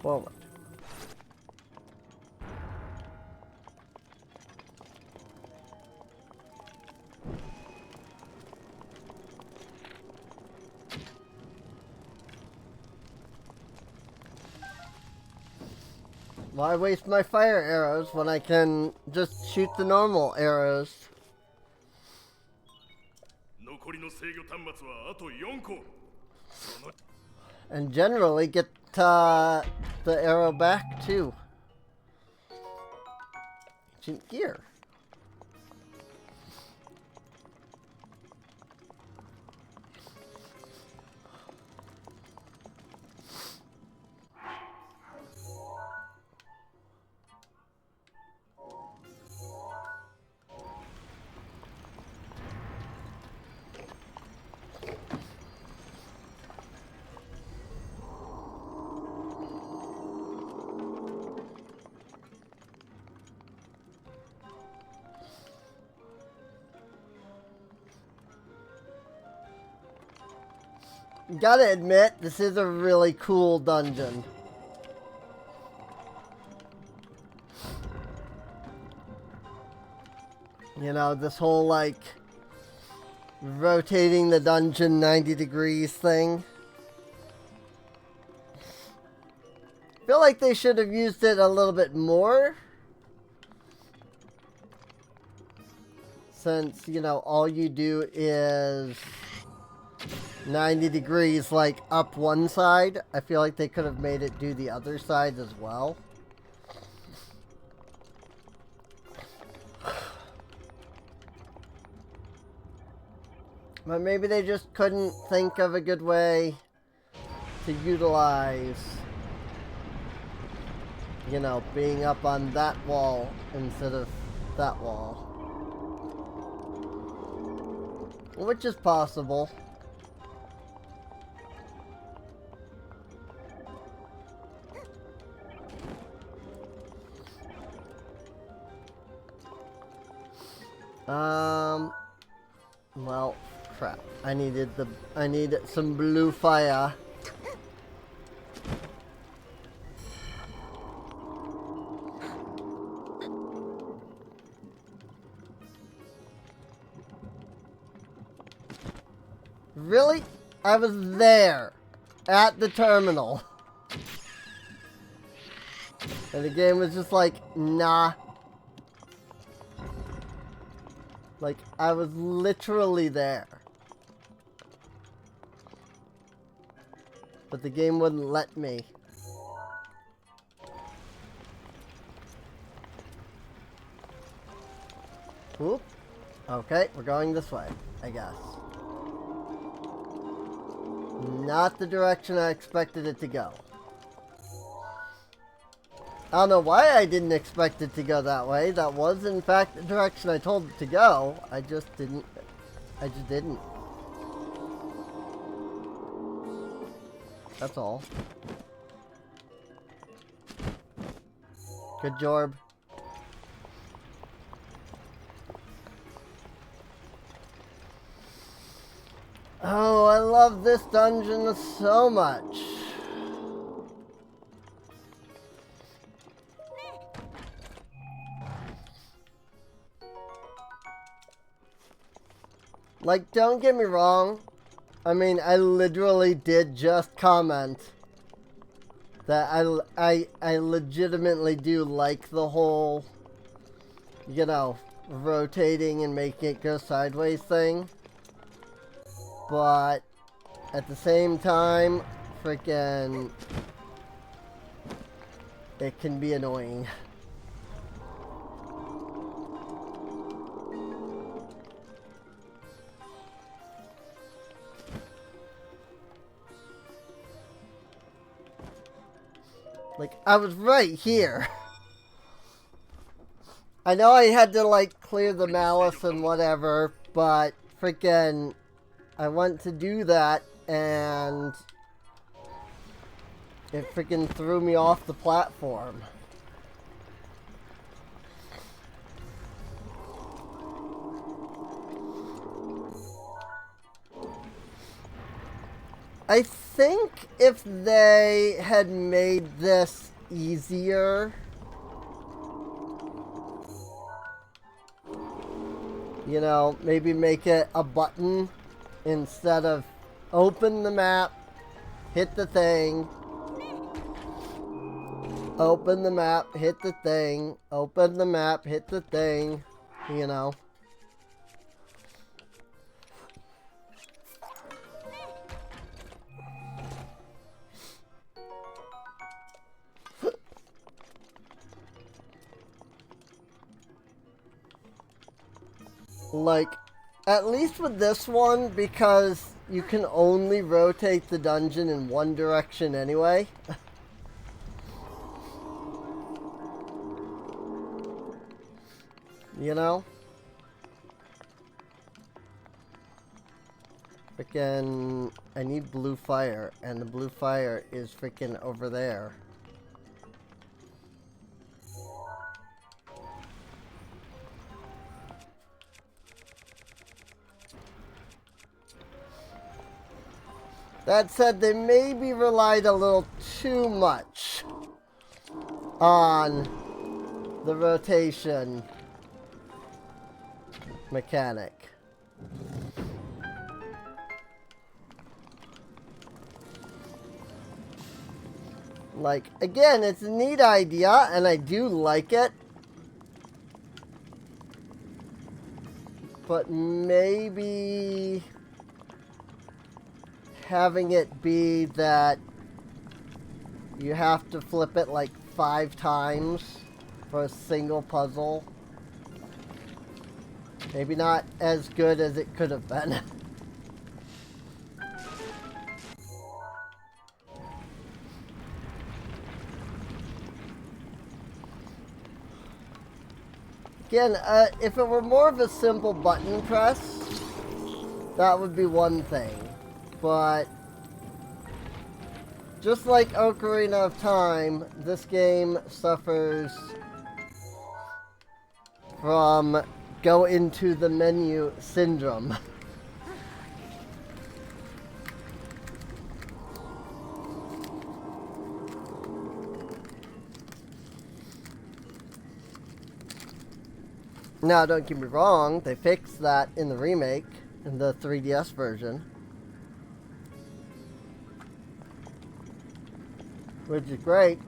Forward. Why waste my fire arrows when I can just shoot the normal arrows? 残りの制御端末はあと4個。その And generally get the arrow back too. Ancient gear. Gotta admit, this is a really cool dungeon. You know, this whole, like, rotating the dungeon 90 degrees thing. I feel like they should have used it a little bit more. Since, you know, all you do is 90 degrees, like, up one side. I feel like they could have made it do the other side as well. But maybe they just couldn't think of a good way to utilize, you know, being up on that wall instead of that wall. Which is possible. Well, crap. I needed some blue fire. Really? I was there at the terminal. And the game was just like, nah. Like, I was literally there. But the game wouldn't let me. Whoop. Okay, we're going this way, I guess. Not the direction I expected it to go. I don't know why I didn't expect it to go that way. That was, in fact, the direction I told it to go. I just didn't. That's all. Good job. Oh, I love this dungeon so much. Like, don't get me wrong. I mean, I literally did just comment that I legitimately do like the whole, you know, rotating and making it go sideways thing. But at the same time, freaking, it can be annoying. Like, I was right here. I know I had to, like, clear the malice and whatever, but freaking, I went to do that, and it freaking threw me off the platform. I think if they had made this easier, you know, maybe make it a button instead of open the map, hit the thing, open the map, hit the thing, open the map, hit the thing, you know. Like, at least with this one, because you can only rotate the dungeon in one direction anyway. You know? Frickin', I need blue fire, and the blue fire is frickin' over there. That said, they maybe relied a little too much on the rotation mechanic. Like, again, it's a neat idea, and I do like it. But maybe having it be that you have to flip it like 5 times for a single puzzle. Maybe not as good as it could have been. Again, if it were more of a simple button press, that would be one thing. But just like Ocarina of Time, this game suffers from go into the menu syndrome. Now, don't get me wrong, they fixed that in the remake, in the 3DS version. Which is great.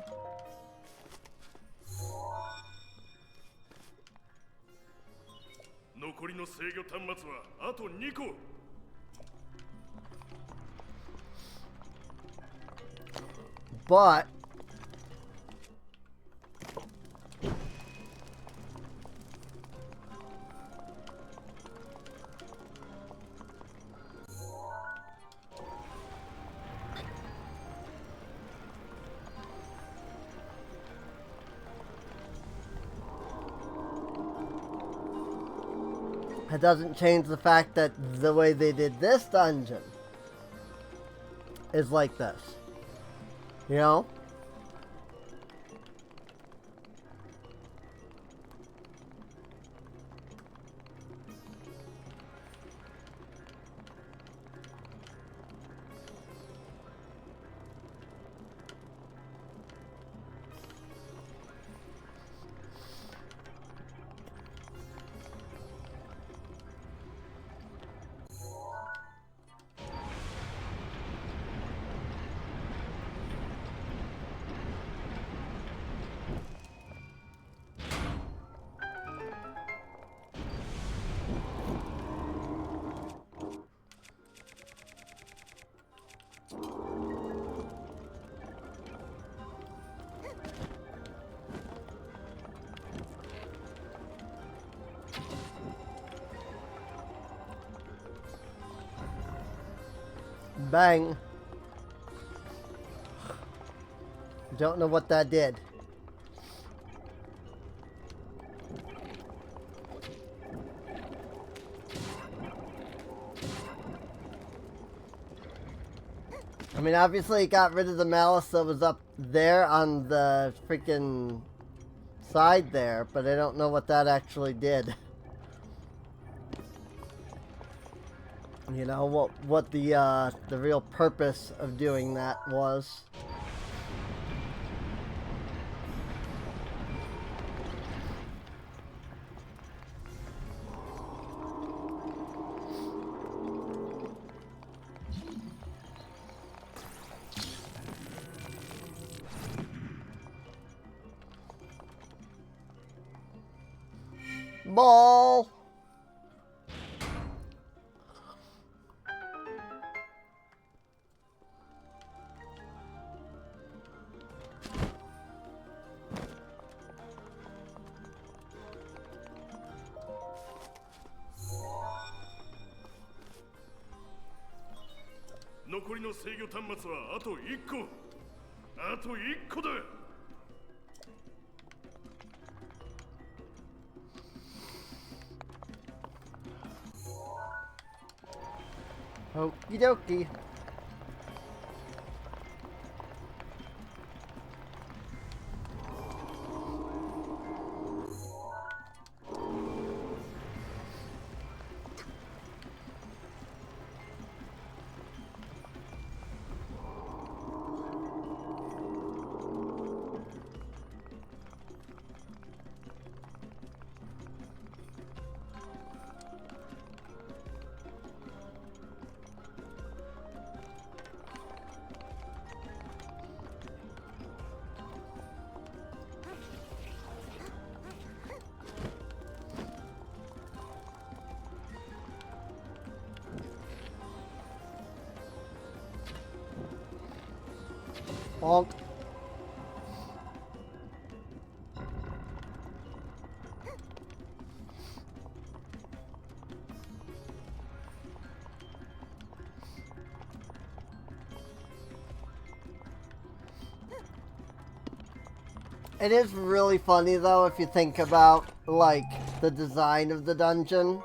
But it doesn't change the fact that the way they did this dungeon is like this. You know? Bang. Don't know what that did. I mean, obviously it got rid of the malice that was up there on the freaking side there, but I don't know what that actually did. You know, what the real purpose of doing that was. Ball! 残りの制御端末はあと1個。あと1個だ。Okie dokie. Bonk. It is really funny though if you think about like the design of the dungeon.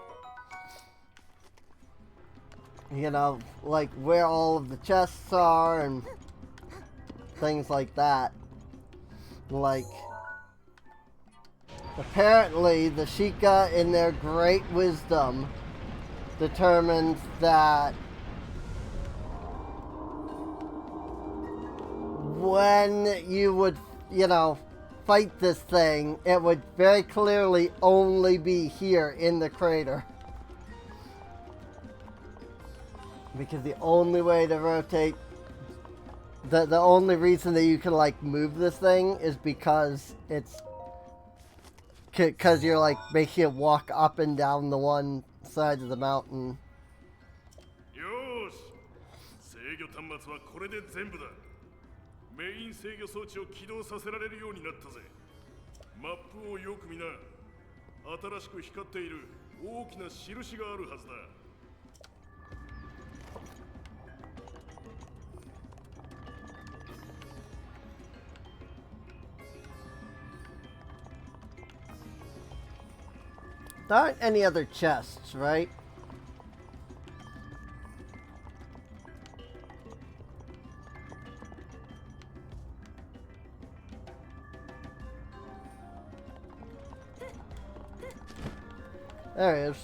You know, like where all of the chests are and things like that. Like, apparently the Sheikah in their great wisdom determined that when you would, you know, fight this thing, it would very clearly only be here in the crater. Because the only way to rotate, the only reason that you can like move this thing is because it's, because you're like making it walk up and down the one side of the mountain. よーし、制御端末はこれで全部だ。メイン制御装置を起動させられるようになったぜ。マップをよく見な。新しく光っている大きな印があるはずだ。There aren't any other chests, right? There he is.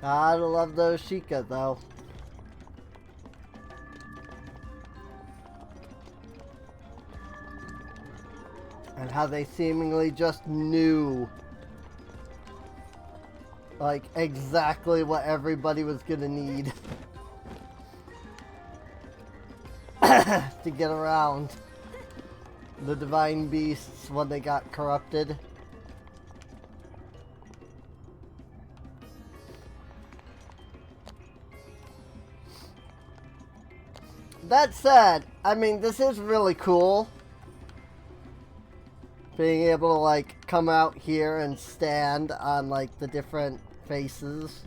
I love those Sheikah though. And how they seemingly just knew like exactly what everybody was gonna need to get around the divine beasts when they got corrupted. That said, I mean, this is really cool. Being able to, like, come out here and stand on, like, the different faces.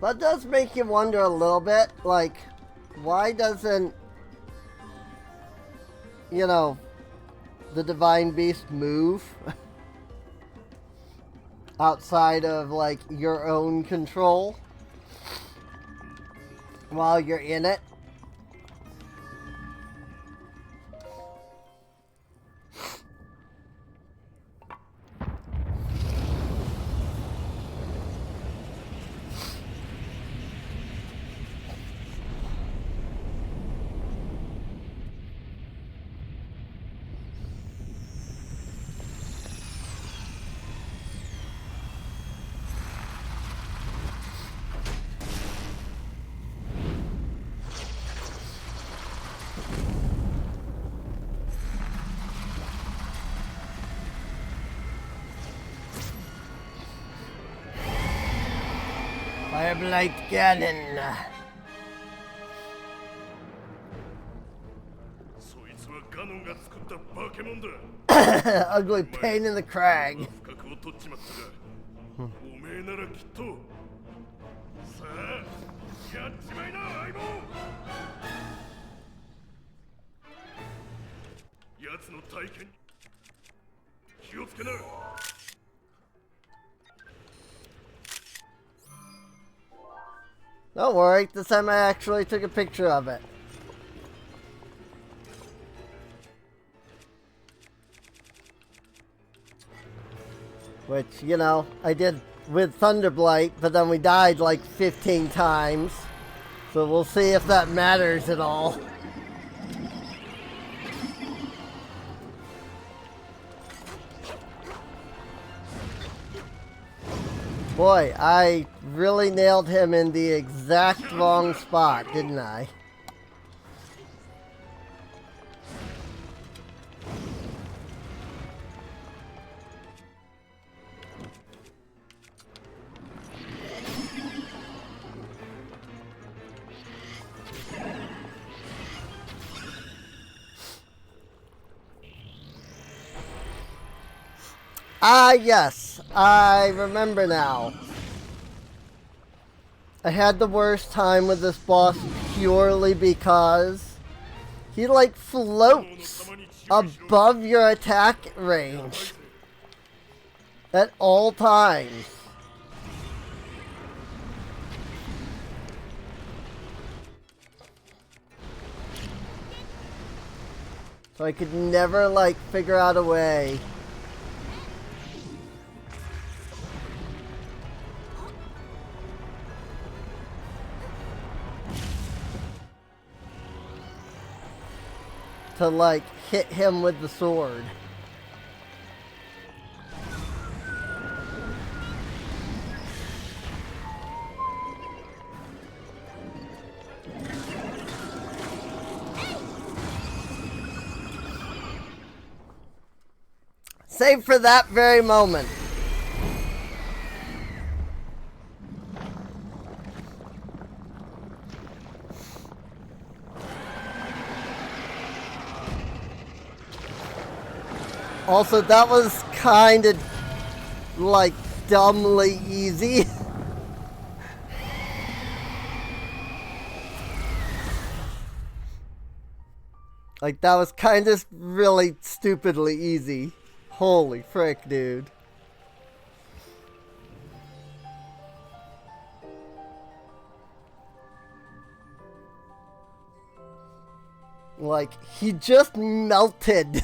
That does make you wonder a little bit, like, why doesn't, you know, the divine beast move outside of like your own control while you're in it? Thunderblight Cannon. そいつはガノンが作った化け物だ。 Ugly pain in the crag. 不覚を取っちまったが、おめえならきっと。さあ、やっちまいな相棒。奴の体験に気をつけな。 Don't worry, this time I actually took a picture of it. Which, you know, I did with Thunderblight, but then we died like 15 times. So we'll see if that matters at all. Boy, I really nailed him in the exact wrong spot, didn't I? Ah, yes, I remember now. I had the worst time with this boss purely because he like floats above your attack range at all times. So I could never like figure out a way to like hit him with the sword. Save for that very moment. Also, that was kind of like dumbly easy. Like, that was kind of really stupidly easy. Holy frick, dude. Like, he just melted.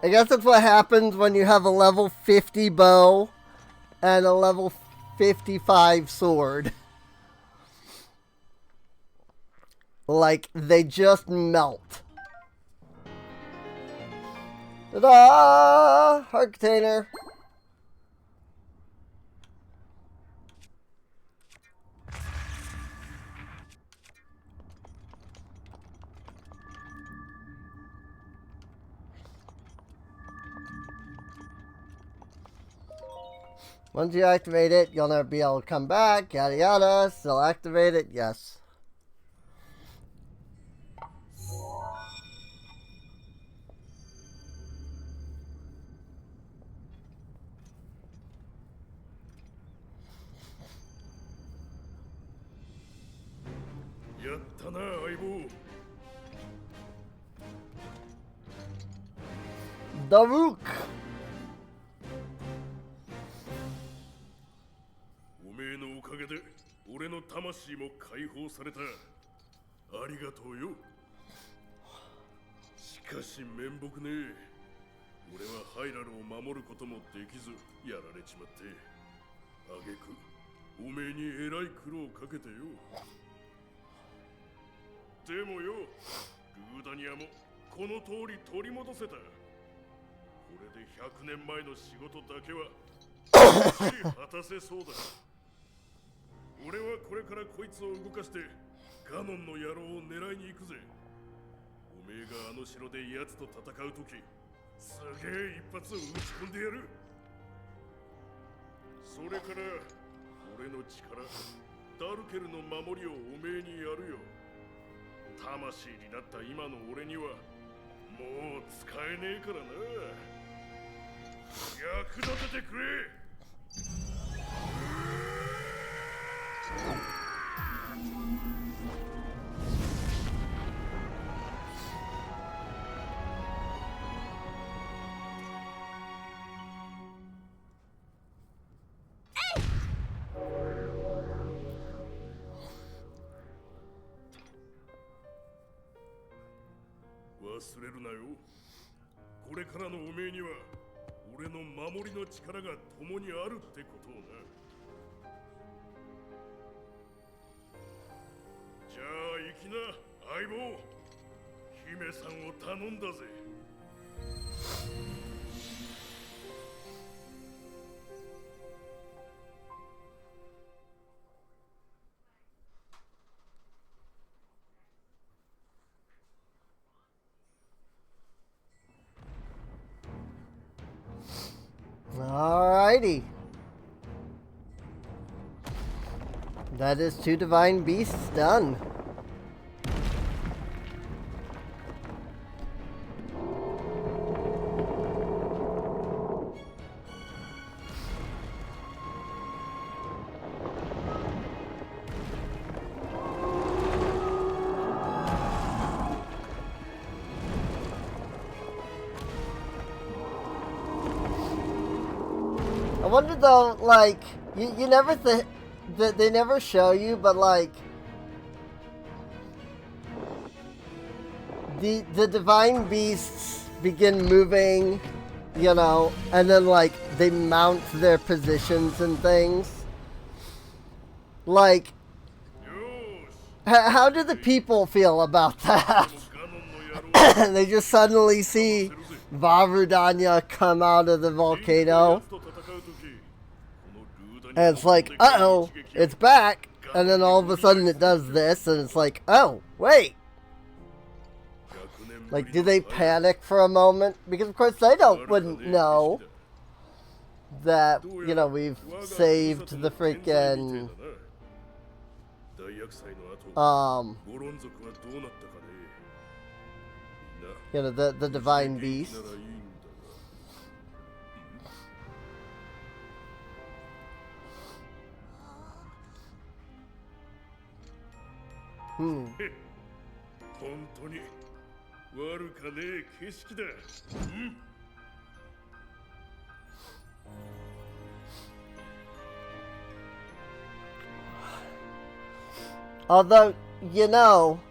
I guess that's what happens when you have a level 50 bow and a level 55 sword. Like, they just melt. Ta-da! Heart container. Once you activate it, you'll never be able to come back, yada yada. Still activate it, yes. Daruk! おめえのおかげで俺の魂も解放された。ありがとうよ。しかし面目ねえ。俺はハイラルを守ることもできずやられちまって。あげくおめえにえらい苦労かけてよ。でもよ、ルーダニアもこの通り取り戻せた。これで100年前の仕事だけは果たせそうだ。俺はこれからこいつを動かしてガノンの野郎を狙いに行くぜ。おめえがあの城で奴と戦うとき、すげえ一発を撃ち込んでやる。それからお俺の力ダルケルの守りをおめえにやるよ。魂になった今の俺にはもう使えねえからな。役立ててくれ。忘れるなよ。これからのおめえには俺の守りの力が共にあるってことをな。じゃあ行きな相棒。姫さんを頼んだぜ。Alrighty. That is 2 divine beasts done. I wonder though, like, you never think that they never show you, but like the divine beasts begin moving, you know, and then like they mount their positions and things. Like, how do the people feel about that? They just suddenly see Rudania come out of the volcano. And it's like, uh-oh, it's back. And then all of a sudden it does this, and it's like, oh, wait. Like, do they panic for a moment? Because, of course, they wouldn't know that, you know, we've saved the freaking, you know, the divine beast. Hmm. Although, you know,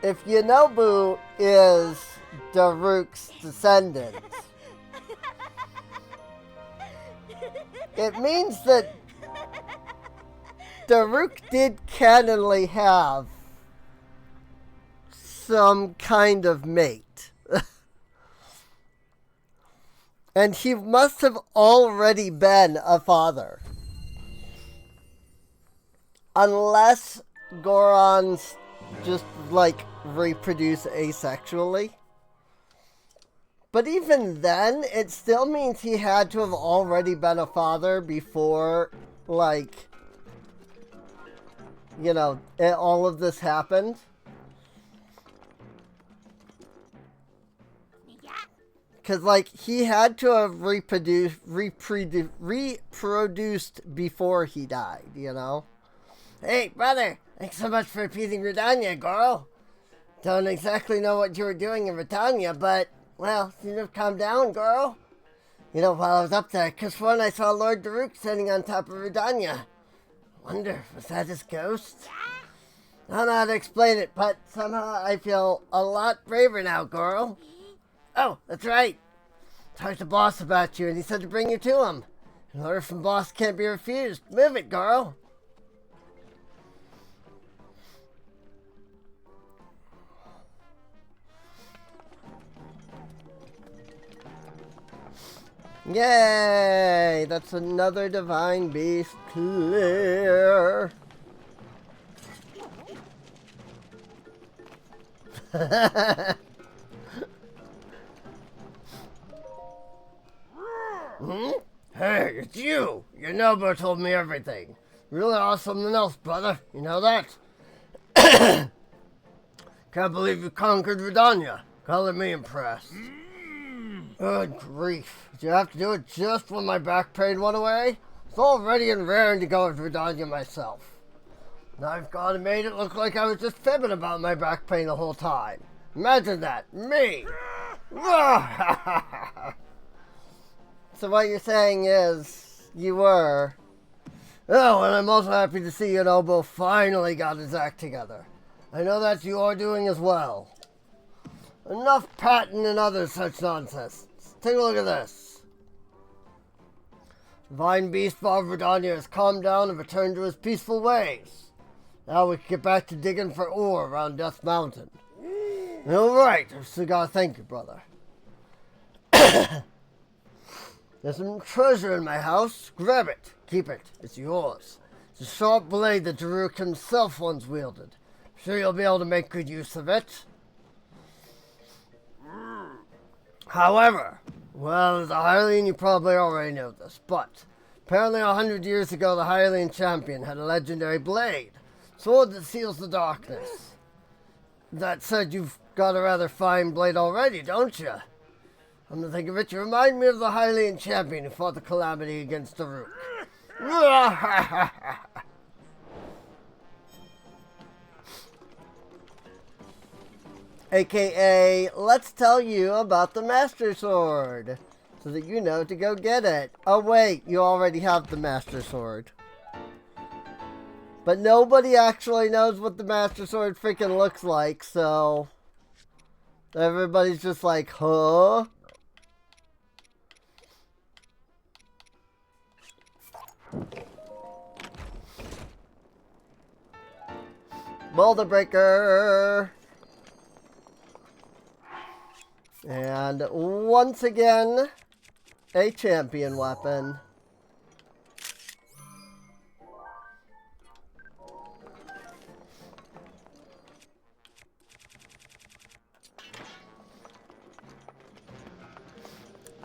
if Yonobu is Daruk's descendant, it means that Daruk did canonly have some kind of mate. And he must have already been a father. Unless Gorons just, like, reproduce asexually. But even then, it still means he had to have already been a father before, like, you know, all of this happened. Because, like, he had to have reproduced before he died, you know? Hey, brother, thanks so much for appeasing Rudania, girl. Don't exactly know what you were doing in Rudania, but, well, seem to have calmed down, girl. You know, while I was up there, because one I saw Lord Daruk sitting on top of Rudania. Wonder, was that his ghost? I don't know how to explain it, but somehow I feel a lot braver now, girl. Oh, that's right. Talked to Boss about you, and he said to bring you to him. An order from Boss can't be refused. Move it, girl. Yay! That's another divine beast clear. Hmm? Hey, it's you! You're Nobu told me everything. Really awesome something else, brother. You know that? Can't believe you conquered Rudania. Color me impressed. Good grief. Did you have to do it just when my back pain went away? It's already in raring to go with Rudania myself. Now I've gone and made it look like I was just fibbing about my back pain the whole time. Imagine that. Me! So what you're saying is, you were... Oh, and I'm also happy to see Yonobo finally got his act together. I know that's you're doing as well. Enough patting and other such nonsense. Take a look at this. Divine Beast Bob Rudania has calmed down and returned to his peaceful ways. Now we can get back to digging for ore around Death Mountain. All right, I've still got to thank you, brother. There's some treasure in my house. Grab it. Keep it. It's yours. It's a sharp blade that Daruk himself once wielded. I'm sure you'll be able to make good use of it. However, well, as a Hylian, you probably already know this, but apparently 100 years ago, the Hylian champion had a legendary blade. Sword that seals the darkness. That said, you've got a rather fine blade already, don't you? Come to think of it, you remind me of the Hylian champion who fought the calamity against Daruk. AKA, let's tell you about the Master Sword, so that you know to go get it. Oh wait, you already have the Master Sword. But nobody actually knows what the Master Sword freaking looks like, so... everybody's just like, huh? Boulder Breaker! And once again, a champion weapon.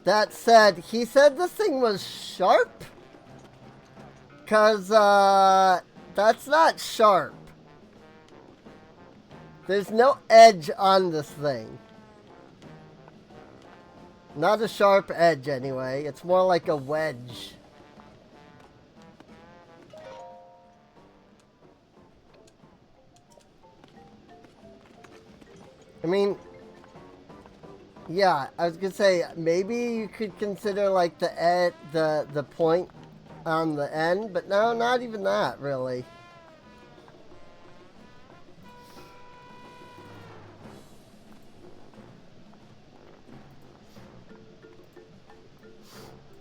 That said, he said this thing was sharp? 'Cause, that's not sharp. There's no edge on this thing. Not a sharp edge, anyway. It's more like a wedge. I mean... yeah, I was gonna say, maybe you could consider like the point on the end, but no, not even that, really.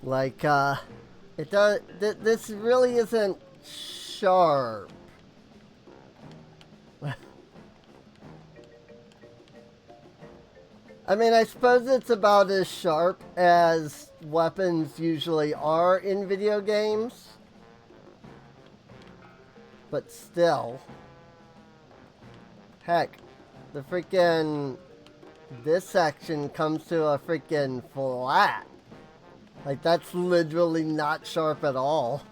Like, it does, this really isn't sharp. I mean, I suppose it's about as sharp as weapons usually are in video games. But still. Heck, the freaking... this section comes to a freaking flat. Like, that's literally not sharp at all.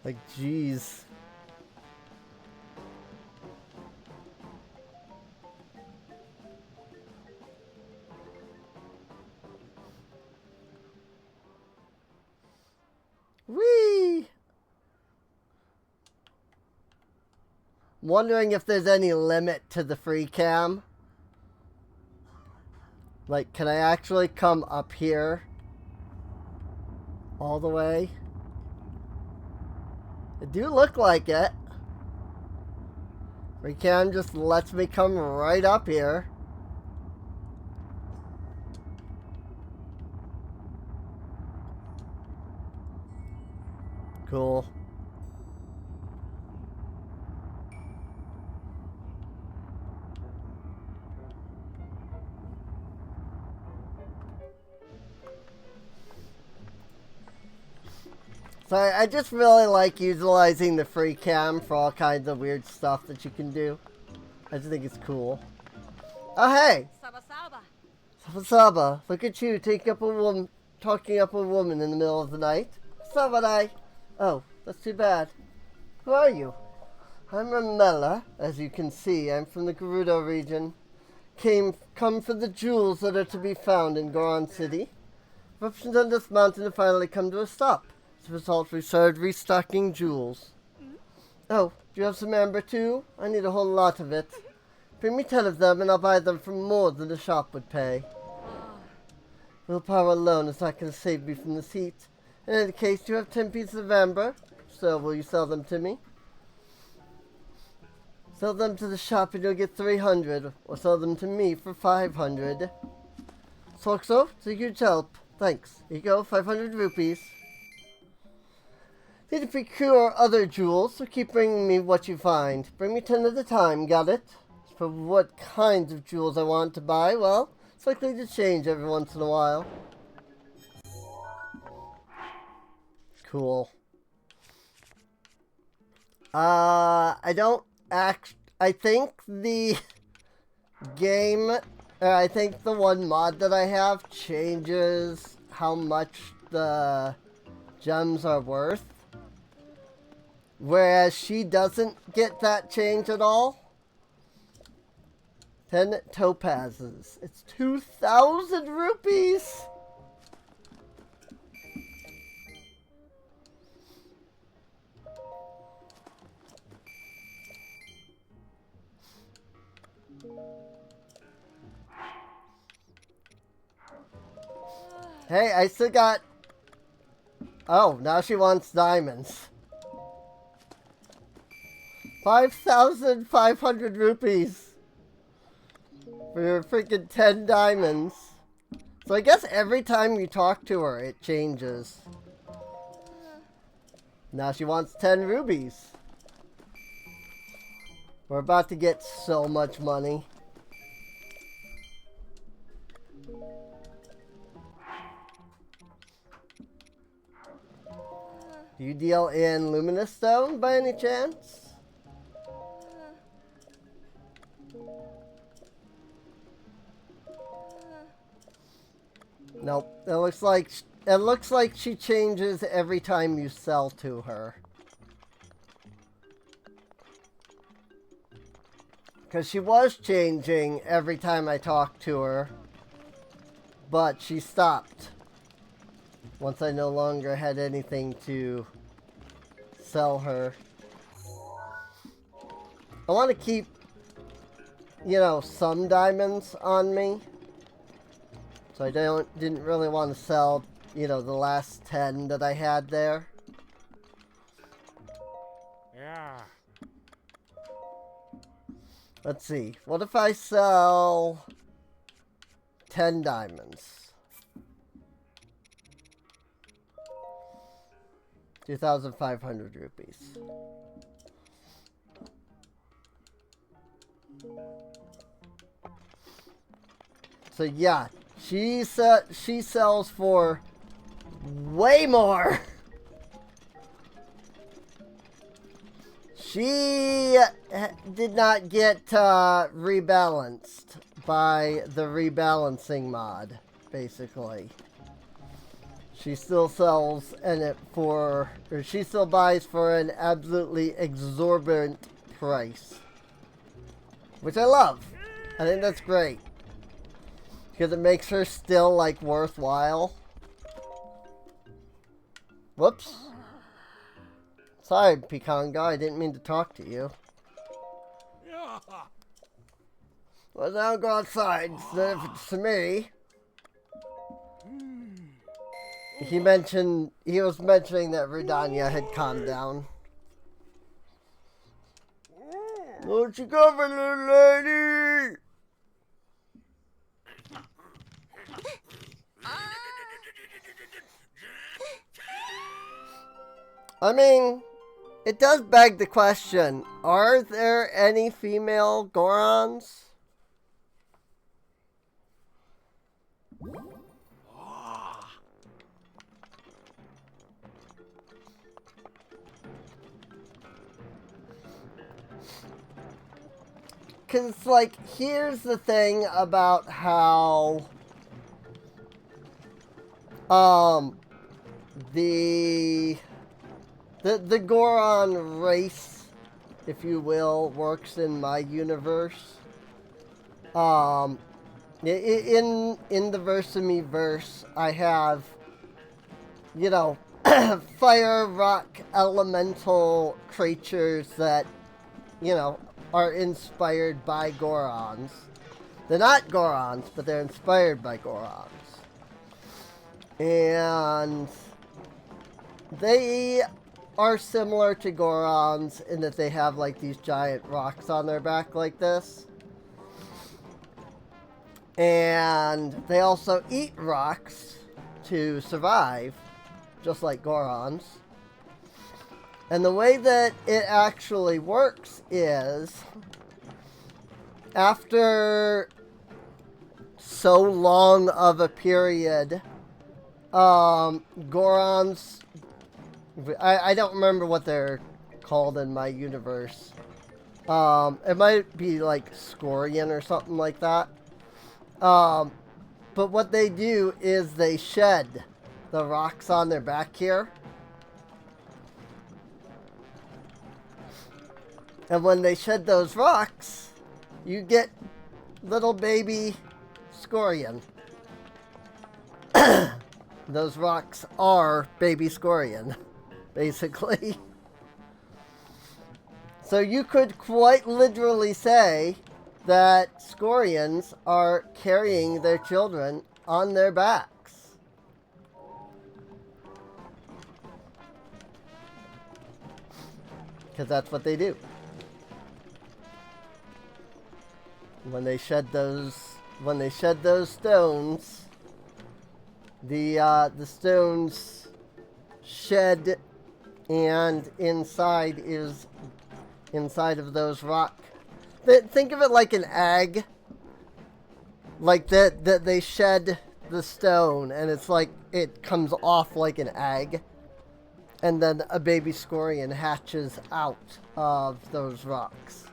Like, jeez. Whee! Wondering if there's any limit to the free cam. Like, can I actually come up here all the way? It do look like it. Free cam just lets me come right up here. Cool. So I just really like utilizing the free cam for all kinds of weird stuff that you can do. I just think it's cool. Oh hey! Saba, look at you talking up a woman in the middle of the night. Sabadai. Oh, that's too bad. Who are you? I'm Ramella. As you can see, I'm from the Gerudo region. Come for the jewels that are to be found in Goron City. Eruptions on this mountain have finally come to a stop. As a result, we started restocking jewels. Oh, do you have some amber too? I need a whole lot of it. Bring me 10 of them and I'll buy them for more than the shop would pay. Willpower alone is not going to save me from this heat. In any case, do you have 10 pieces of amber? So, will you sell them to me? Sell them to the shop and you'll get 300, or sell them to me for 500. Sorkso, it's a huge help. Thanks. Here you go, 500 rupees. Need to procure other jewels, so keep bringing me what you find. Bring me 10 at a time, got it? For what kinds of jewels I want to buy, well, it's likely to change every once in a while. Cool. I think the game, I think the one mod that I have changes how much the gems are worth. Whereas she doesn't get that change at all. 10 topazes. It's 2,000 rupees! Hey, I still got... Oh, now she wants diamonds. 5,500 rupees. For your freaking 10 diamonds. So I guess every time you talk to her, it changes. Now she wants 10 rubies. We're about to get so much money. Do you deal in luminous stone by any chance? Nope. It looks like she changes every time you sell to her. Because she was changing every time I talked to her. But she stopped. Once I no longer had anything to sell her. I want to keep, you know, some diamonds on me. So I didn't really want to sell, you know, the last 10 that I had there. Yeah. Let's see. What if I sell 10 diamonds? 2,500 rupees. So yeah, she sells for way more. She did not get rebalanced by the rebalancing mod, basically. She still sells she still buys for an absolutely exorbitant price. Which I love. I think that's great. Because it makes her still, like, worthwhile. Whoops. Sorry, Piconga, I didn't mean to talk to you. Well, now go outside, so if it's to me. He was mentioning that Rudania had calmed down. Won't you cover, little lady? I mean, it does beg the question, are there any female Gorons? Because, like, here's the thing about how The Goron race, if you will, works in my universe. In the Versamy verse, I have, you know, fire, rock, elemental creatures that, you know, are inspired by Gorons. They're not Gorons, but they're inspired by Gorons. And they are similar to Gorons in that they have like these giant rocks on their back like this. And they also eat rocks to survive, just like Gorons. And the way that it actually works is, after so long of a period, Gorons, I don't remember what they're called in my universe. It might be like Scorian or something like that. But what they do is they shed the rocks on their back here. And when they shed those rocks, you get little baby Scorian. Those rocks are baby Scorian, basically. So you could quite literally say that Scorians are carrying their children on their backs. Because that's what they do. When they shed those stones, the stones shed, and inside of those rock. Think of it like an egg. Like that they shed the stone, and it's like it comes off like an egg, and then a baby Scorian hatches out of those rocks.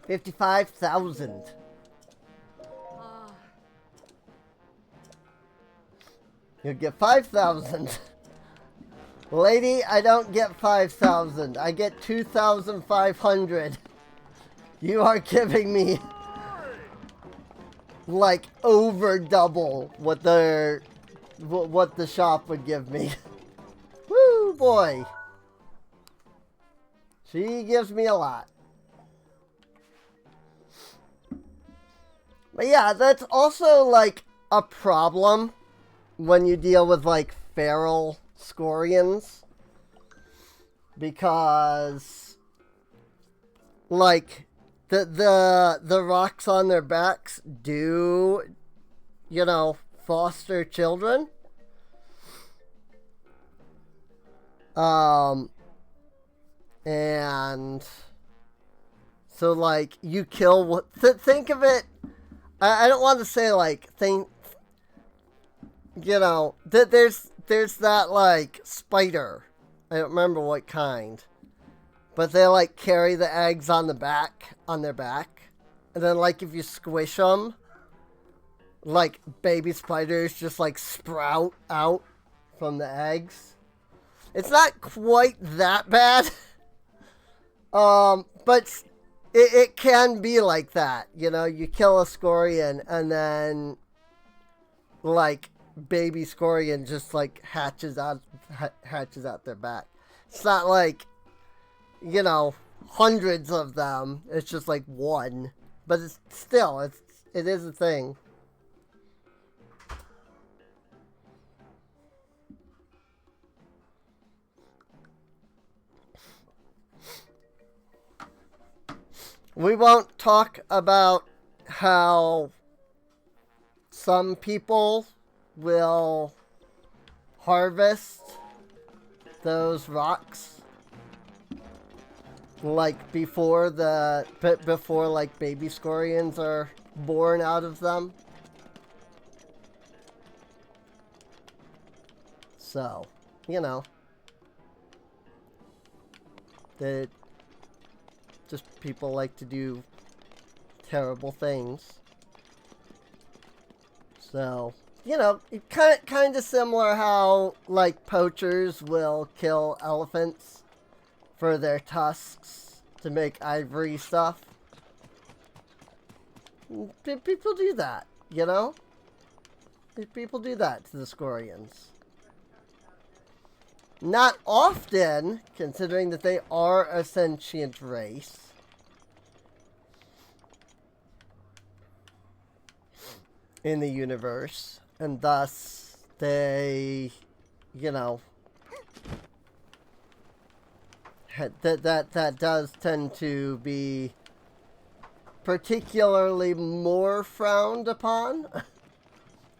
55,000. You'll get 5,000. Lady, I don't get 5,000. I get 2,500. You are giving me like over double what the shop would give me. Woo, boy. She gives me a lot. But yeah, that's also like a problem when you deal with like feral Scorians, because like the rocks on their backs do, you know, foster children. And so like you kill think of it, I don't want to say like think, you know, that there's that like spider, I don't remember what kind, but they like carry the eggs on their back, and then like if you squish them, like baby spiders just like sprout out from the eggs. It's not quite that bad, but it can be like that. You know, you kill a Scorian and then like baby Scorian just like hatches out their back. It's not like, you know, hundreds of them. It's just like one, but it is a thing. We won't talk about how some people will harvest those rocks like before like baby Scorians are born out of them. So, you know, that just people like to do terrible things. So, you know, kind of similar how, like, poachers will kill elephants for their tusks to make ivory stuff. People do that, you know? People do that to the Scorians. Not often, considering that they are a sentient race. In the universe, and thus they, you know, that does tend to be particularly more frowned upon,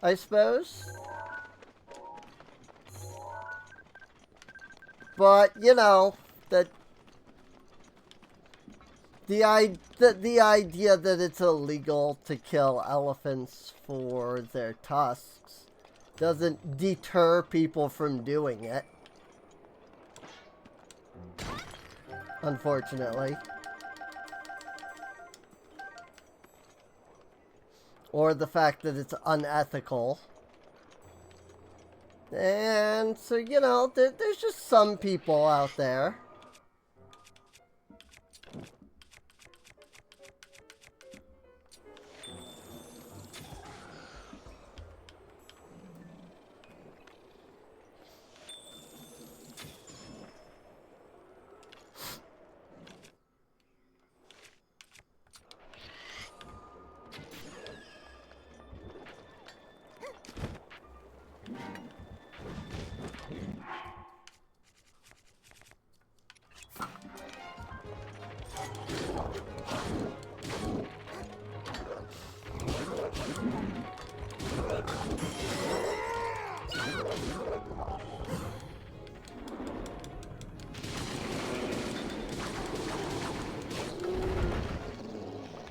I suppose. But you know that the idea that it's illegal to kill elephants for their tusks doesn't deter people from doing it. Unfortunately. Or the fact that it's unethical. And so, you know, there's just some people out there.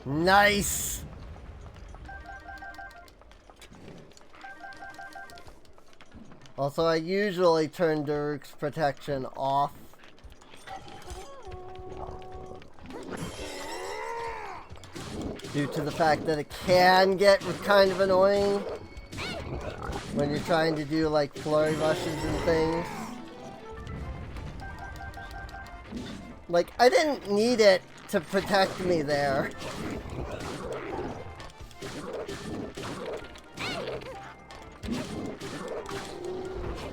Nice! Also, I usually turn Daruk's protection off. Due to the fact that it can get kind of annoying when you're trying to do like flurry rushes and things. Like, I didn't need it to protect me there.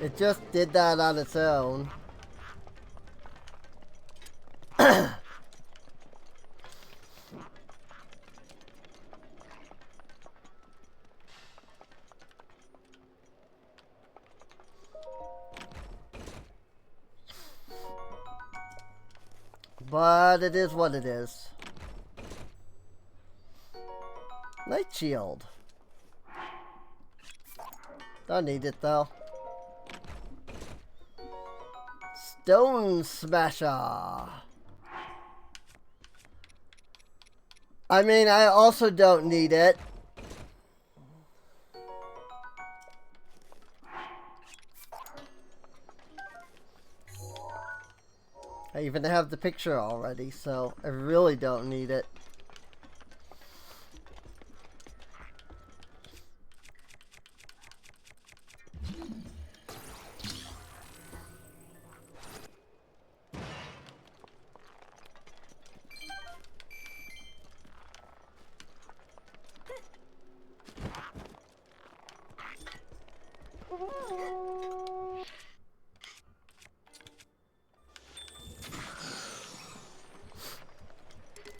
It just did that on its own. But it is what it is. Night shield. Don't need it though. Stone smasher. I mean, I also don't need it. I even have the picture already, so I really don't need it.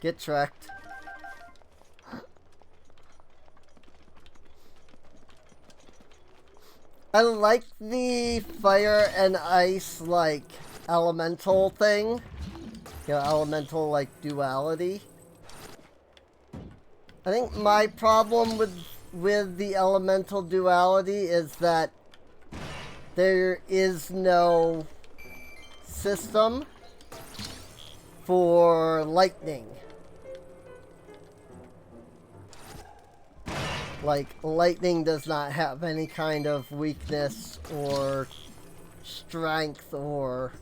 Get tracked. I like the fire and ice, like, elemental thing. You know, elemental, like, duality. I think my problem with the elemental duality is that there is no system for lightning. Like, lightning does not have any kind of weakness or strength or...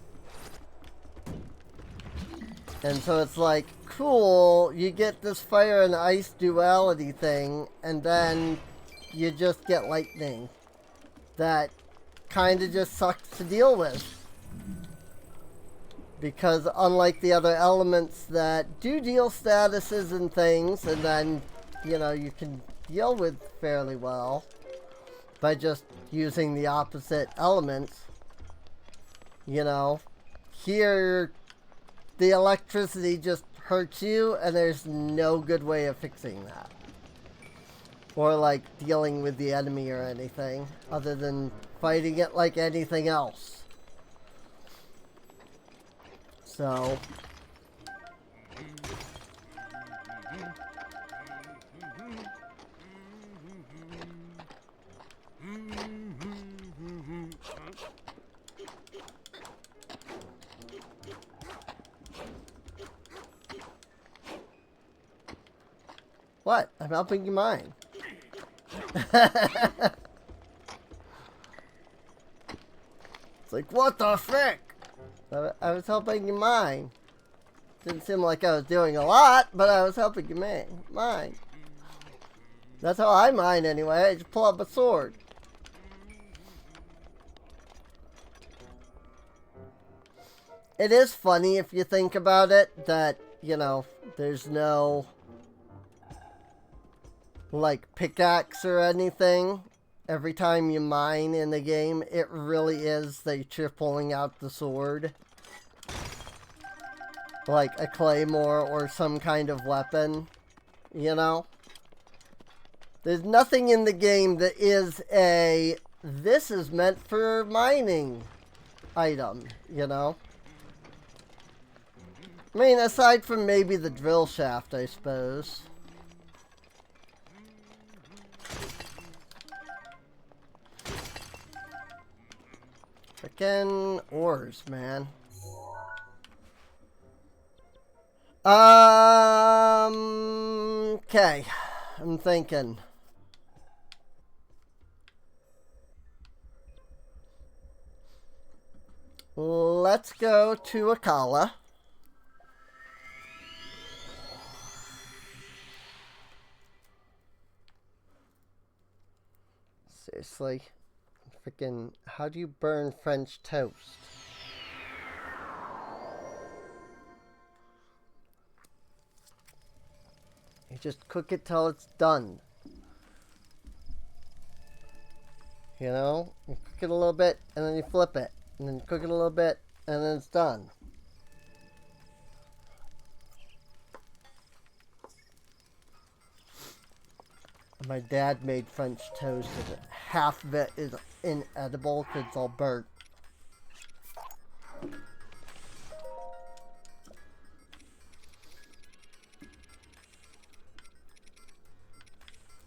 And so it's like, cool, you get this fire and ice duality thing, and then you just get lightning. That kind of just sucks to deal with. Because unlike the other elements that do deal statuses and things, and then, you know, you can deal with fairly well by just using the opposite elements, you know, here the electricity just hurts you, and there's no good way of fixing that. Or like dealing with the enemy or anything, other than fighting it like anything else. So what? I'm helping you mine. It's like, what the frick? I was helping you mine. Didn't seem like I was doing a lot, but I was helping you mine. That's how I mine anyway. I just pull up a sword. It is funny if you think about it that, you know, there's no like pickaxe or anything. Every time you mine in the game, it really is that you're pulling out the sword. Like a claymore or some kind of weapon, you know? There's nothing in the game that is a, this is meant for mining item, you know? I mean, aside from maybe the drill shaft, I suppose. Frickin' ores, man. Okay. I'm thinking. Let's go to Akala. Seriously. Frickin', how do you burn French toast? You just cook it till it's done. You know? You cook it a little bit, and then you flip it. And then you cook it a little bit, and then it's done. My dad made French toast, and half of it is inedible because it's all burnt.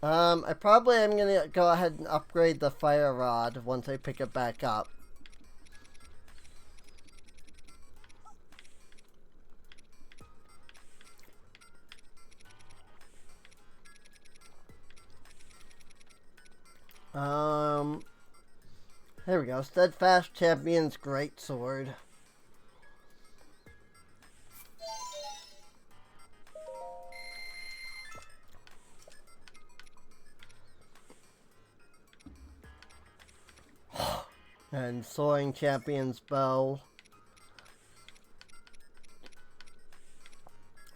I probably am gonna go ahead and upgrade the fire rod once I pick it back up. There we go. Steadfast Champion's Great Sword. And Soaring Champion's Bow.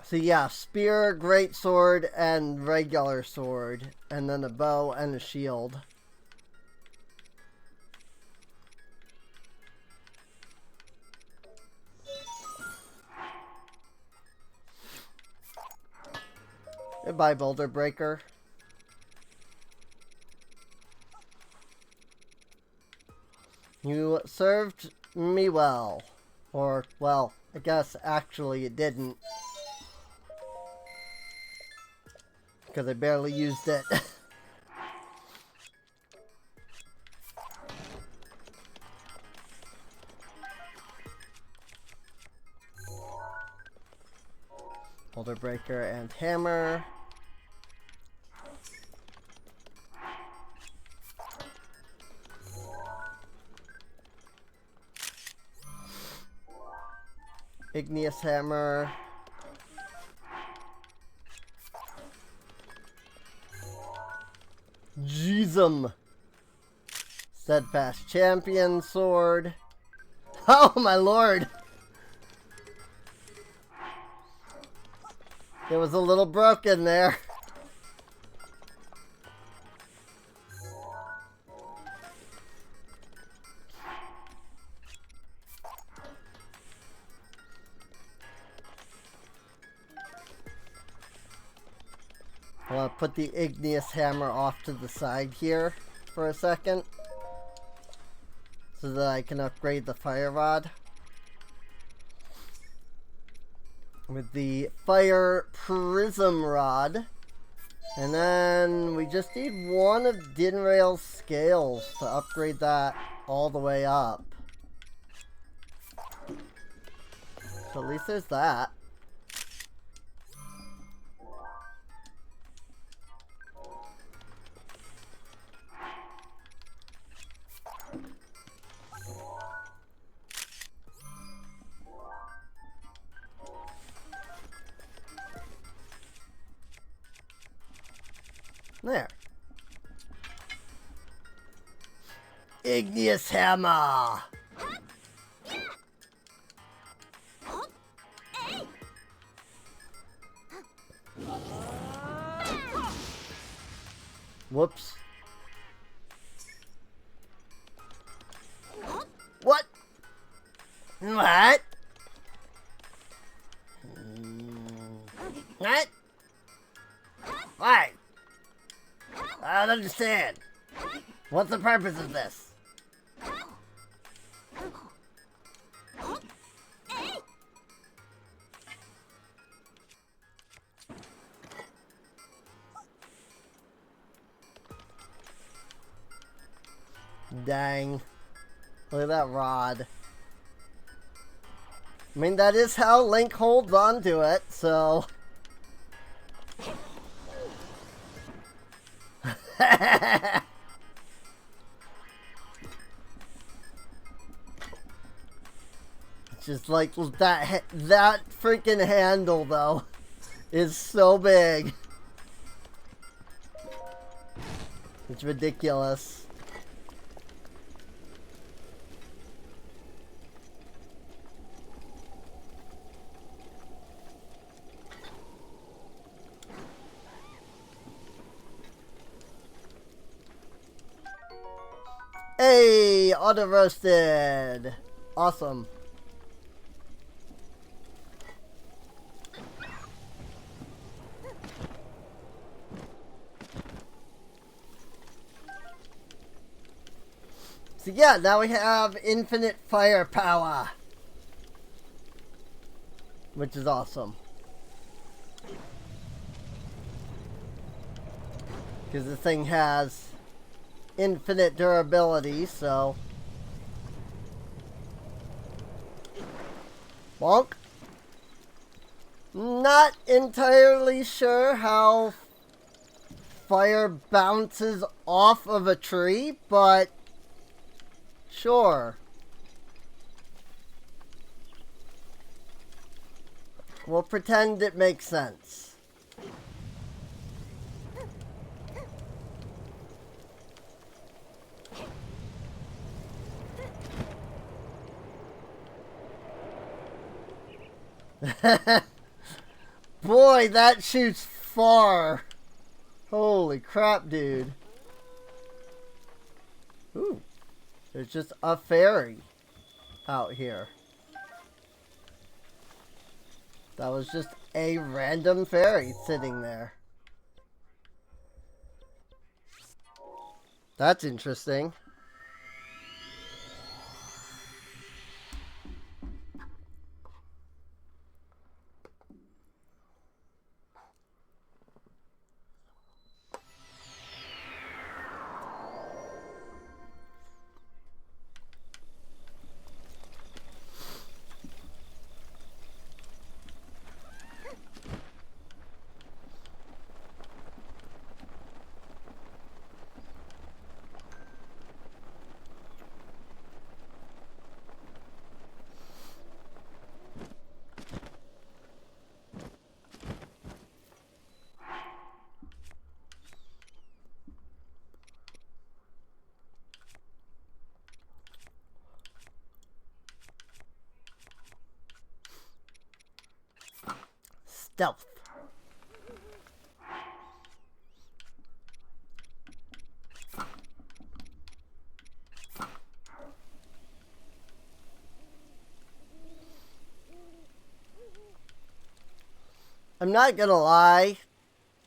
So yeah, spear, great sword, and regular sword. And then a bow and a shield. Goodbye, Boulder Breaker. You served me well. Or, well, I guess actually it didn't. Because I barely used it. Boulder Breaker and Hammer. Igneous Hammer. Prism. Steadfast Champion Sword. Oh my lord! It was a little broken there. I want to put the igneous hammer off to the side here for a second so that I can upgrade the fire rod with the fire prism rod. And then we just need one of Dinrail's scales to upgrade that all the way up. So at least there's that. There. Igneous hammer. Whoops. What? What? What? Why? I don't understand. What's the purpose of this? Dang. Look at that rod. I mean, that is how Link holds on to it, so... It's just like that freaking handle, though, is so big. It's ridiculous. Hey, auto roasted. Awesome. So yeah, now we have infinite firepower, which is awesome. Because the thing has infinite durability, so... Bonk. Not entirely sure how fire bounces off of a tree, but sure. We'll pretend it makes sense. Boy, that shoots far. Holy crap, dude. Ooh. There's just a fairy out here. That was just a random fairy sitting there. That's interesting. stealth. I'm not gonna lie,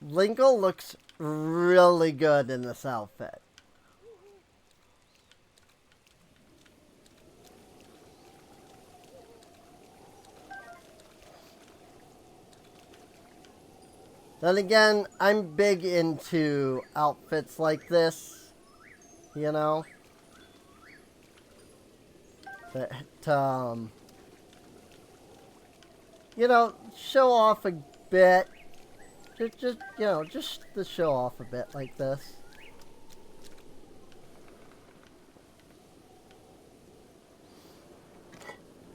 Linkle looks really good in this outfit. Then again, I'm big into outfits like this, you know, that, you know, show off a bit, just, you know, just to show off a bit like this.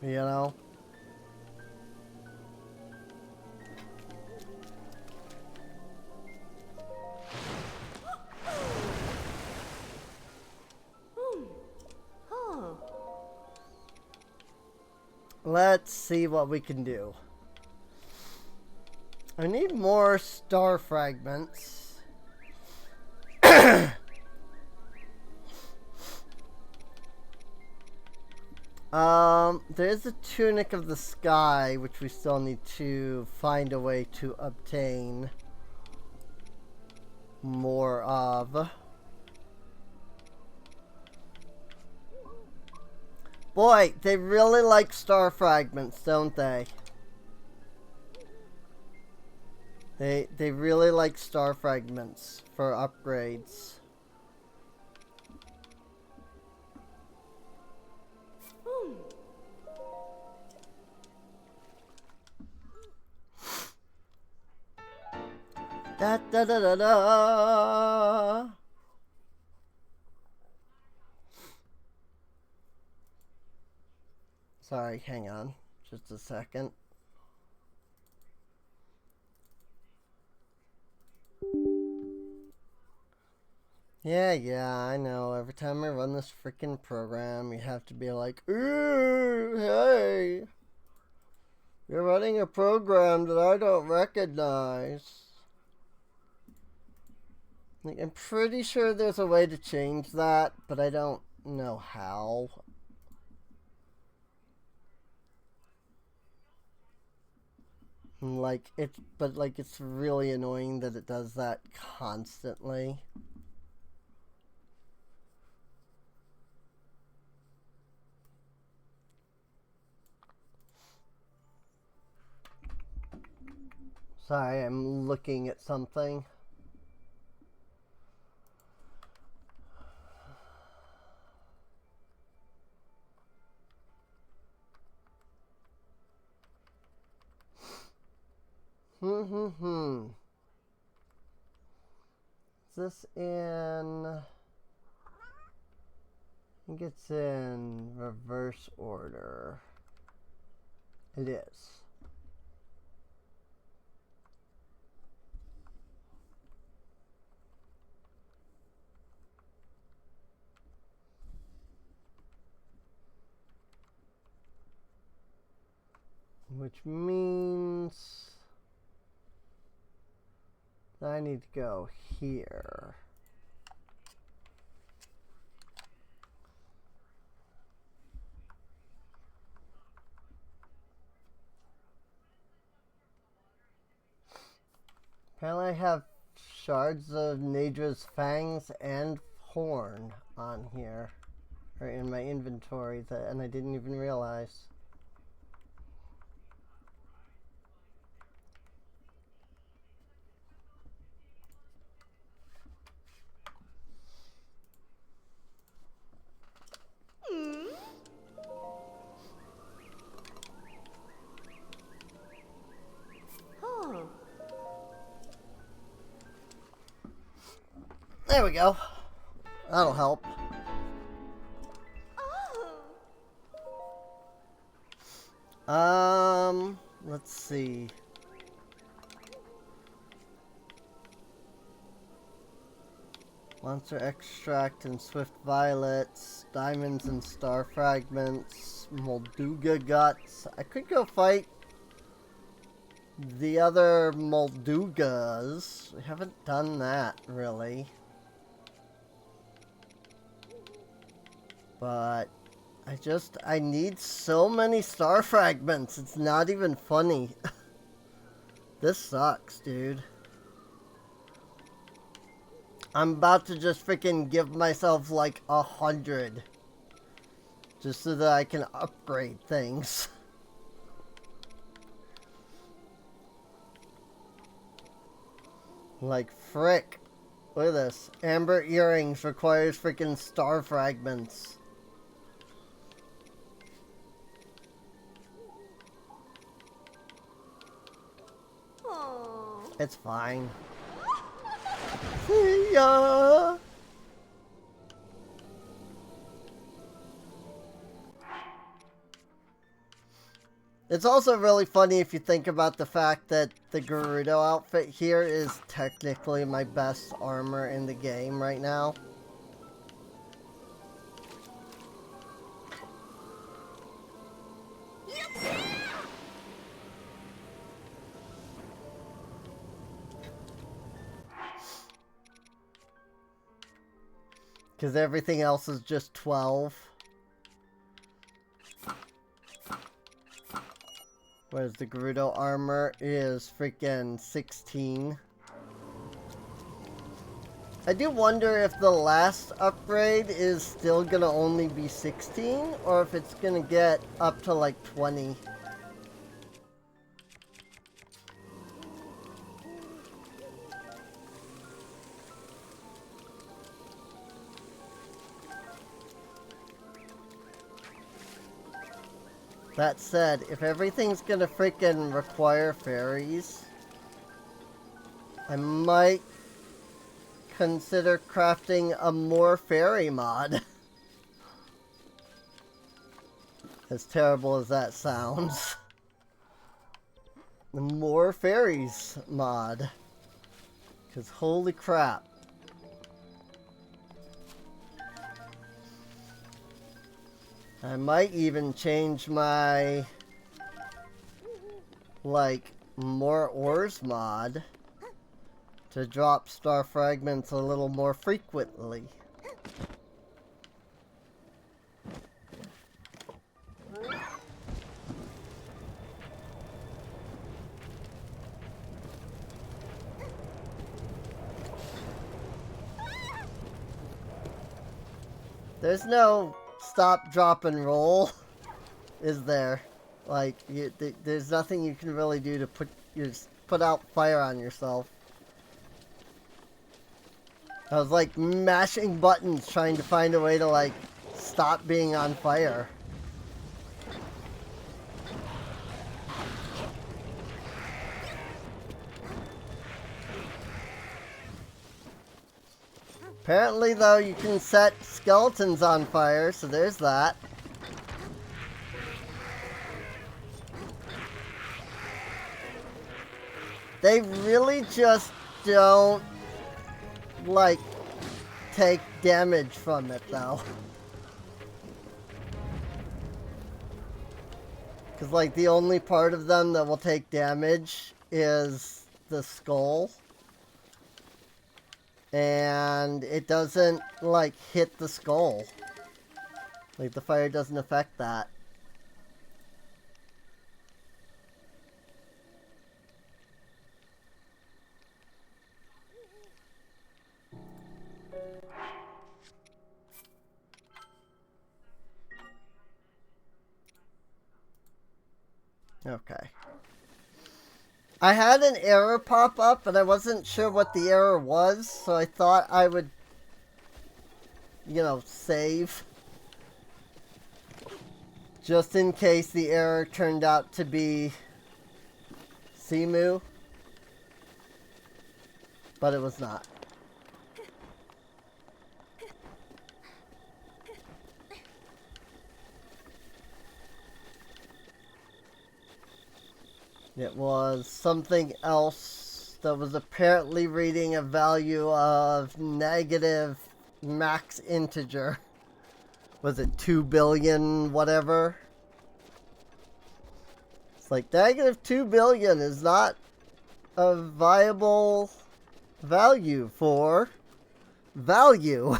You know? Let's see what we can do. I need more star fragments. There's a tunic of the sky, which we still need to find a way to obtain more of. Boy, they really like star fragments, don't they? They really like star fragments for upgrades. Da da da da da. Sorry, hang on. Just a second. Yeah, I know. Every time I run this freaking program, you have to be like, ooh, hey. You're running a program that I don't recognize. Like, I'm pretty sure there's a way to change that, but I don't know how. Like, it's really annoying that it does that constantly. Sorry, I'm looking at something. Is this in... I think it's in reverse order. It is. Which means I need to go here. Apparently I have shards of Nadra's fangs and horn on here, or in my inventory, and I didn't even realize. There we go. That'll help. Let's see. Monster extract and swift violets, diamonds and star fragments, Molduga guts. I could go fight the other Moldugas. We haven't done that, really. But I need so many star fragments. It's not even funny. This sucks, dude. I'm about to just freaking give myself like 100. Just so that I can upgrade things. Like frick. Look at this. Amber earrings requires freaking star fragments. It's fine. See ya! It's also really funny if you think about the fact that the Gerudo outfit here is technically my best armor in the game right now. Because everything else is just 12. Whereas the Gerudo armor is freaking 16. I do wonder if the last upgrade is still gonna only be 16, or if it's gonna get up to like 20. That said, if everything's gonna freaking require fairies, I might consider crafting a more fairy mod. As terrible as that sounds. The more fairies mod. Because holy crap. I might even change my, like, more ores mod to drop star fragments a little more frequently. There's no stop, drop, and roll, is there? Like, there's nothing you can really do to put out fire on yourself. I was like mashing buttons trying to find a way to like stop being on fire. Apparently, though, you can set skeletons on fire, so there's that. They really just don't, like, take damage from it, though. Because, like, the only part of them that will take damage is the skull. And it doesn't, like, hit the skull. Like, the fire doesn't affect that. Okay. I had an error pop up, but I wasn't sure what the error was, so I thought I would, you know, save. Just in case the error turned out to be Simu. But it was not. It was something else that was apparently reading a value of negative max integer. Was it 2 billion whatever? It's like negative 2 billion is not a viable value for value.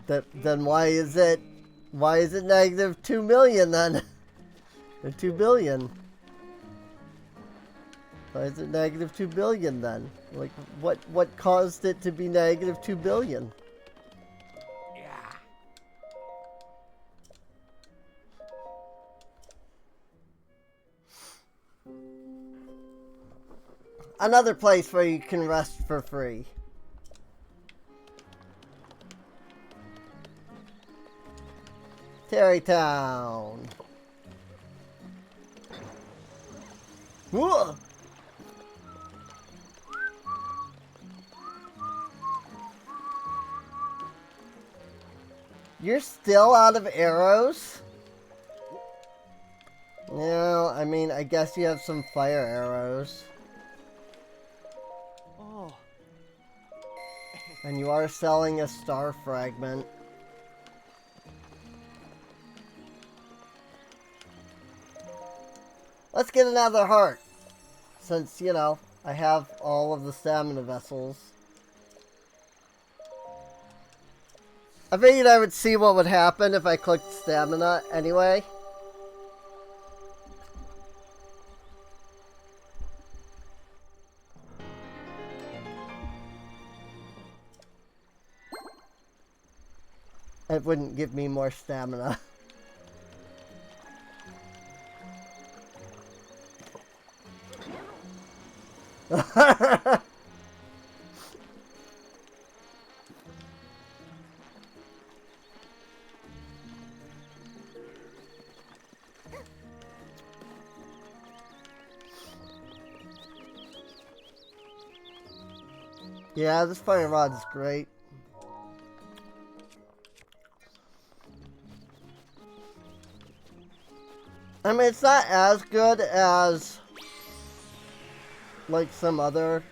Then why is it negative 2 million then? Or 2 billion? Why is it negative 2 billion then? Like what caused it to be negative 2 billion? Another place where you can rest for free. Terrytown. Whoa! You're still out of arrows? No, I mean, I guess you have some fire arrows. Oh. And you are selling a star fragment. Let's get another heart. Since, you know, I have all of the stamina vessels. I figured I would see what would happen if I clicked stamina anyway. It wouldn't give me more stamina. Yeah, this fire rod is great. I mean, it's not as good as like some other,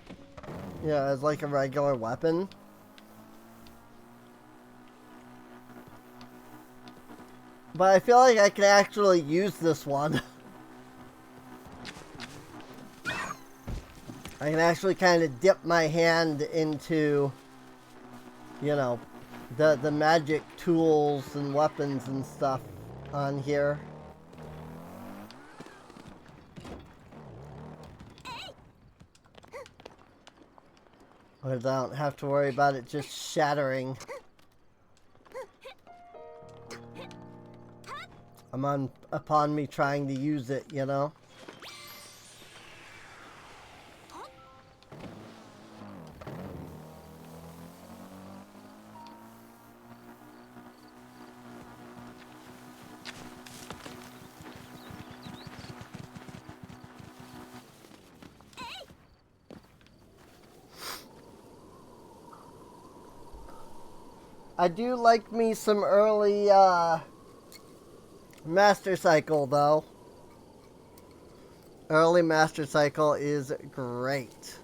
yeah, as like a regular weapon. But I feel like I can actually use this one. I can actually kind of dip my hand into, you know, the magic tools and weapons and stuff on here. Because I don't have to worry about it just shattering. Upon me trying to use it, you know? I do like me some early, Master Cycle, though. Early Master Cycle is great.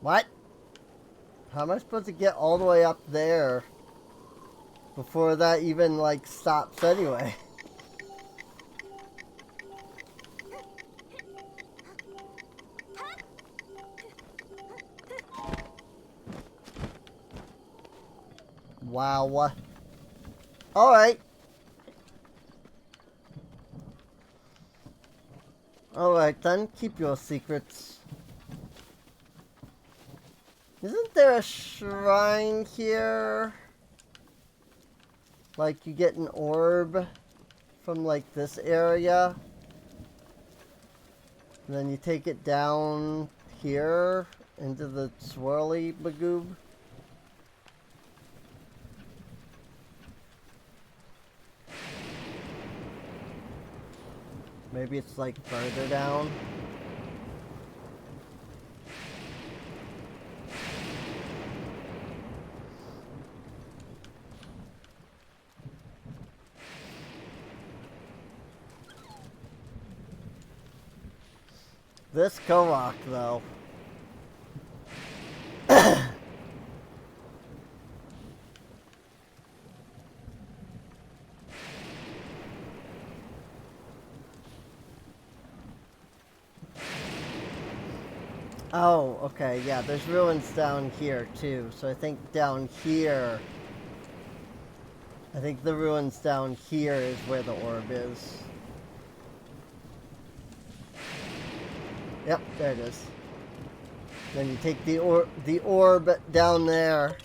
What? How am I supposed to get all the way up there before that even, like, stops anyway? Wow, what? Alright. Alright then, keep your secrets. Isn't there a shrine here? Like you get an orb from like this area. And then you take it down here into the swirly bagoob. Maybe it's like further down. This Korok, though. Oh, okay, yeah, there's ruins down here, too. So I think down here... I think the ruins down here is where the orb is. Yep, there it is. Then you take the orb down there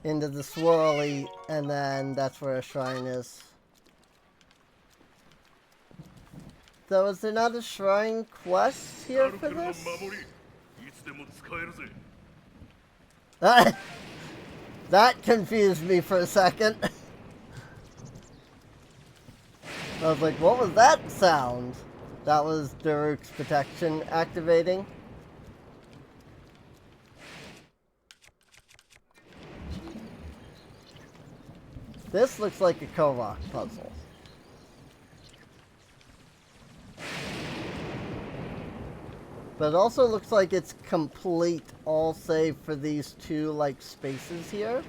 into the swirly, and then that's where a shrine is. So is there not a shrine quest here for this? That confused me for a second. I was like, what was that sound? That was Daruk's protection activating. This looks like a Korok puzzle. But it also looks like it's complete, all save for these two, like, spaces here.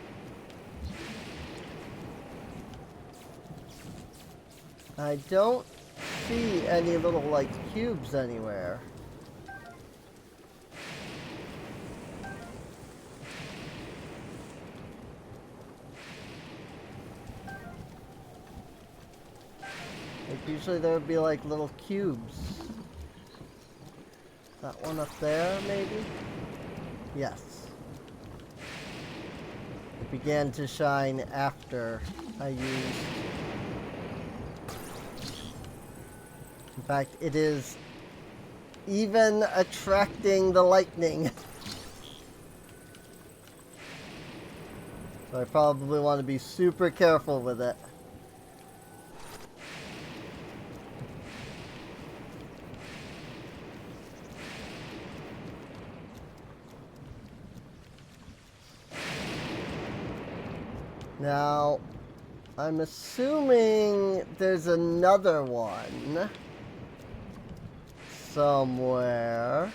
I don't see any little, like, cubes anywhere. Like, usually there would be, like, little cubes. That one up there, maybe? Yes. It began to shine after I used... In fact, it is even attracting the lightning. So I probably want to be super careful with it. Now, I'm assuming there's another one somewhere.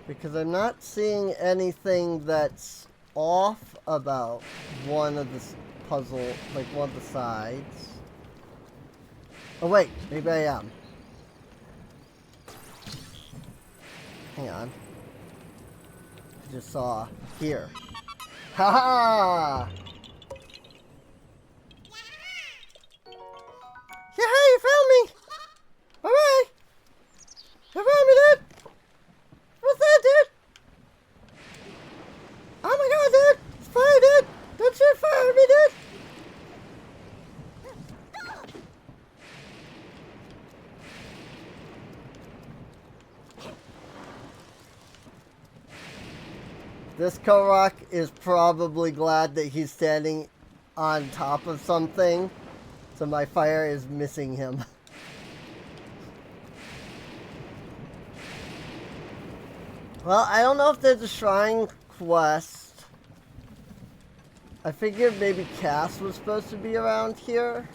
Because I'm not seeing anything that's off about one of the puzzle, like one of the sides. Oh wait, maybe I am. Hang on. I just saw here. Ha ha! Yeah, hey, you found me! Alright! You found me, dude! What's that, dude? Oh my god, dude! It's fire, dude! Don't you fire me, dude! This Korok is probably glad that he's standing on top of something, so my fire is missing him. Well, I don't know if there's a shrine quest. I figured maybe Cass was supposed to be around here.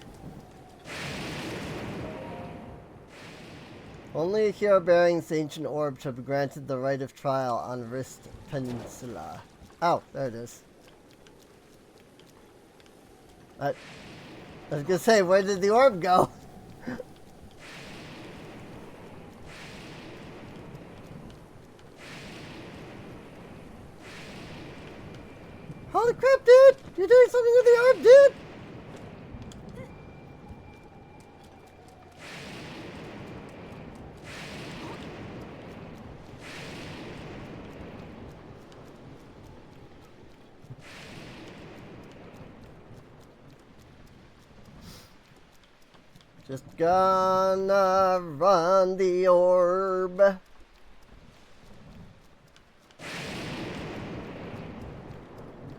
Only a hero bearing this ancient orb shall be granted the right of trial on Rist Peninsula. Oh, there it is. I was gonna say, where did the orb go? Holy crap, dude! You're doing something with the orb, dude! Just gonna run the orb.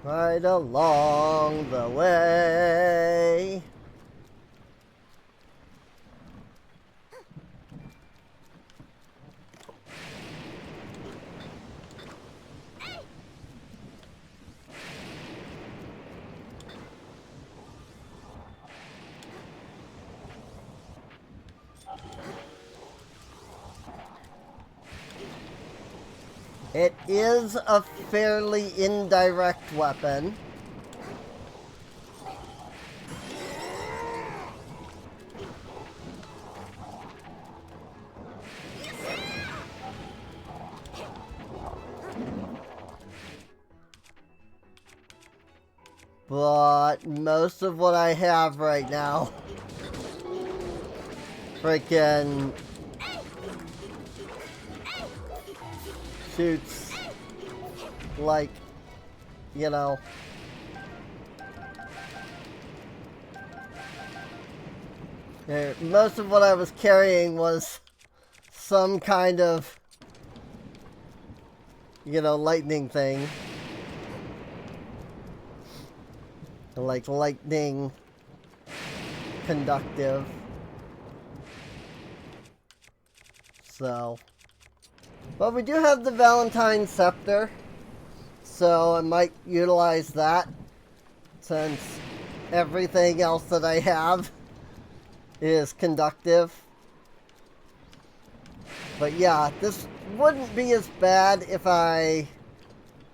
Right along the way. It is a fairly indirect weapon. But most of what I have right now freaking shoots like, you know, most of what I was carrying was some kind of, you know, lightning thing. Like lightning conductive. So. But we do have the Valentine Scepter. So I might utilize that. Since everything else that I have is conductive. But yeah, this wouldn't be as bad if I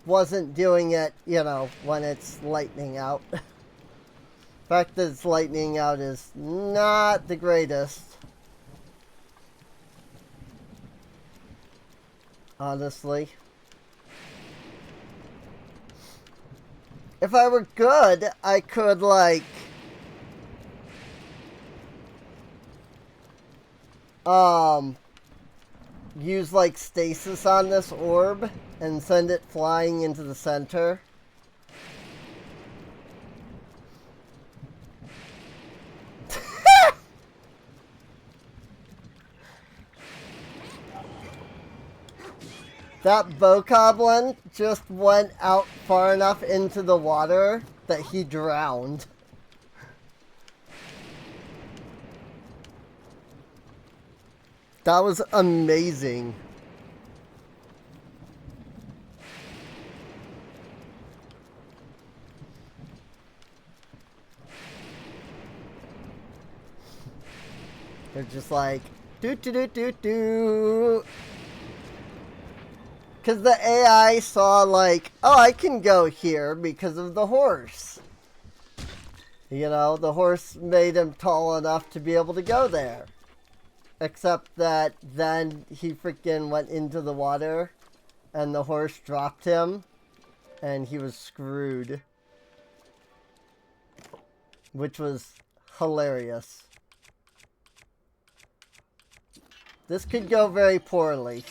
wasn't doing it, you know, when it's lightning out. The fact that it's lightning out is not the greatest. Honestly. If I were good, I could, like, use, like, stasis on this orb and send it flying into the center. That bokoblin just went out far enough into the water that he drowned. That was amazing. They're just like, do. Because the AI saw, like, oh, I can go here because of the horse. You know, the horse made him tall enough to be able to go there. Except that then he freaking went into the water and the horse dropped him and he was screwed. Which was hilarious. This could go very poorly.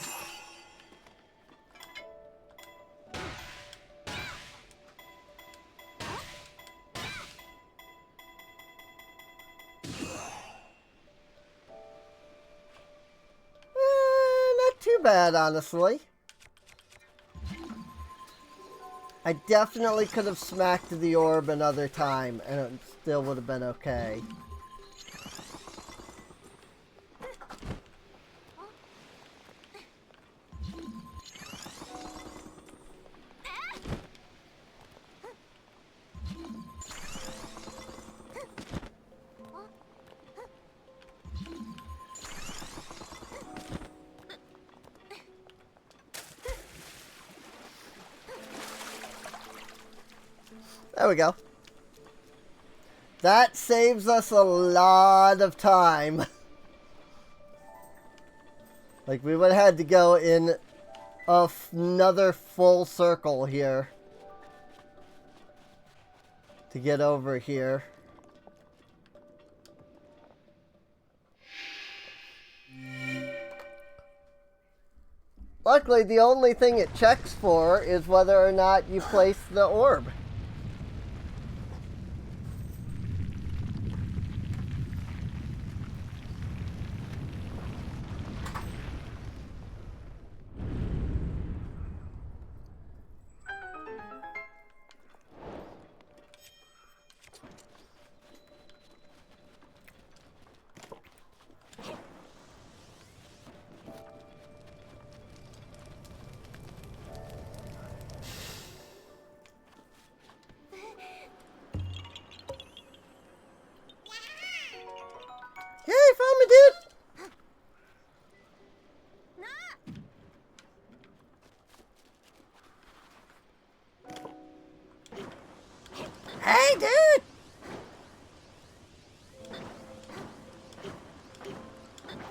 Not too bad, honestly. I definitely could have smacked the orb another time and it still would have been okay. There we go. That saves us a lot of time. Like, we would have had to go in another full circle here to get over here. Luckily, the only thing it checks for is whether or not you place the orb.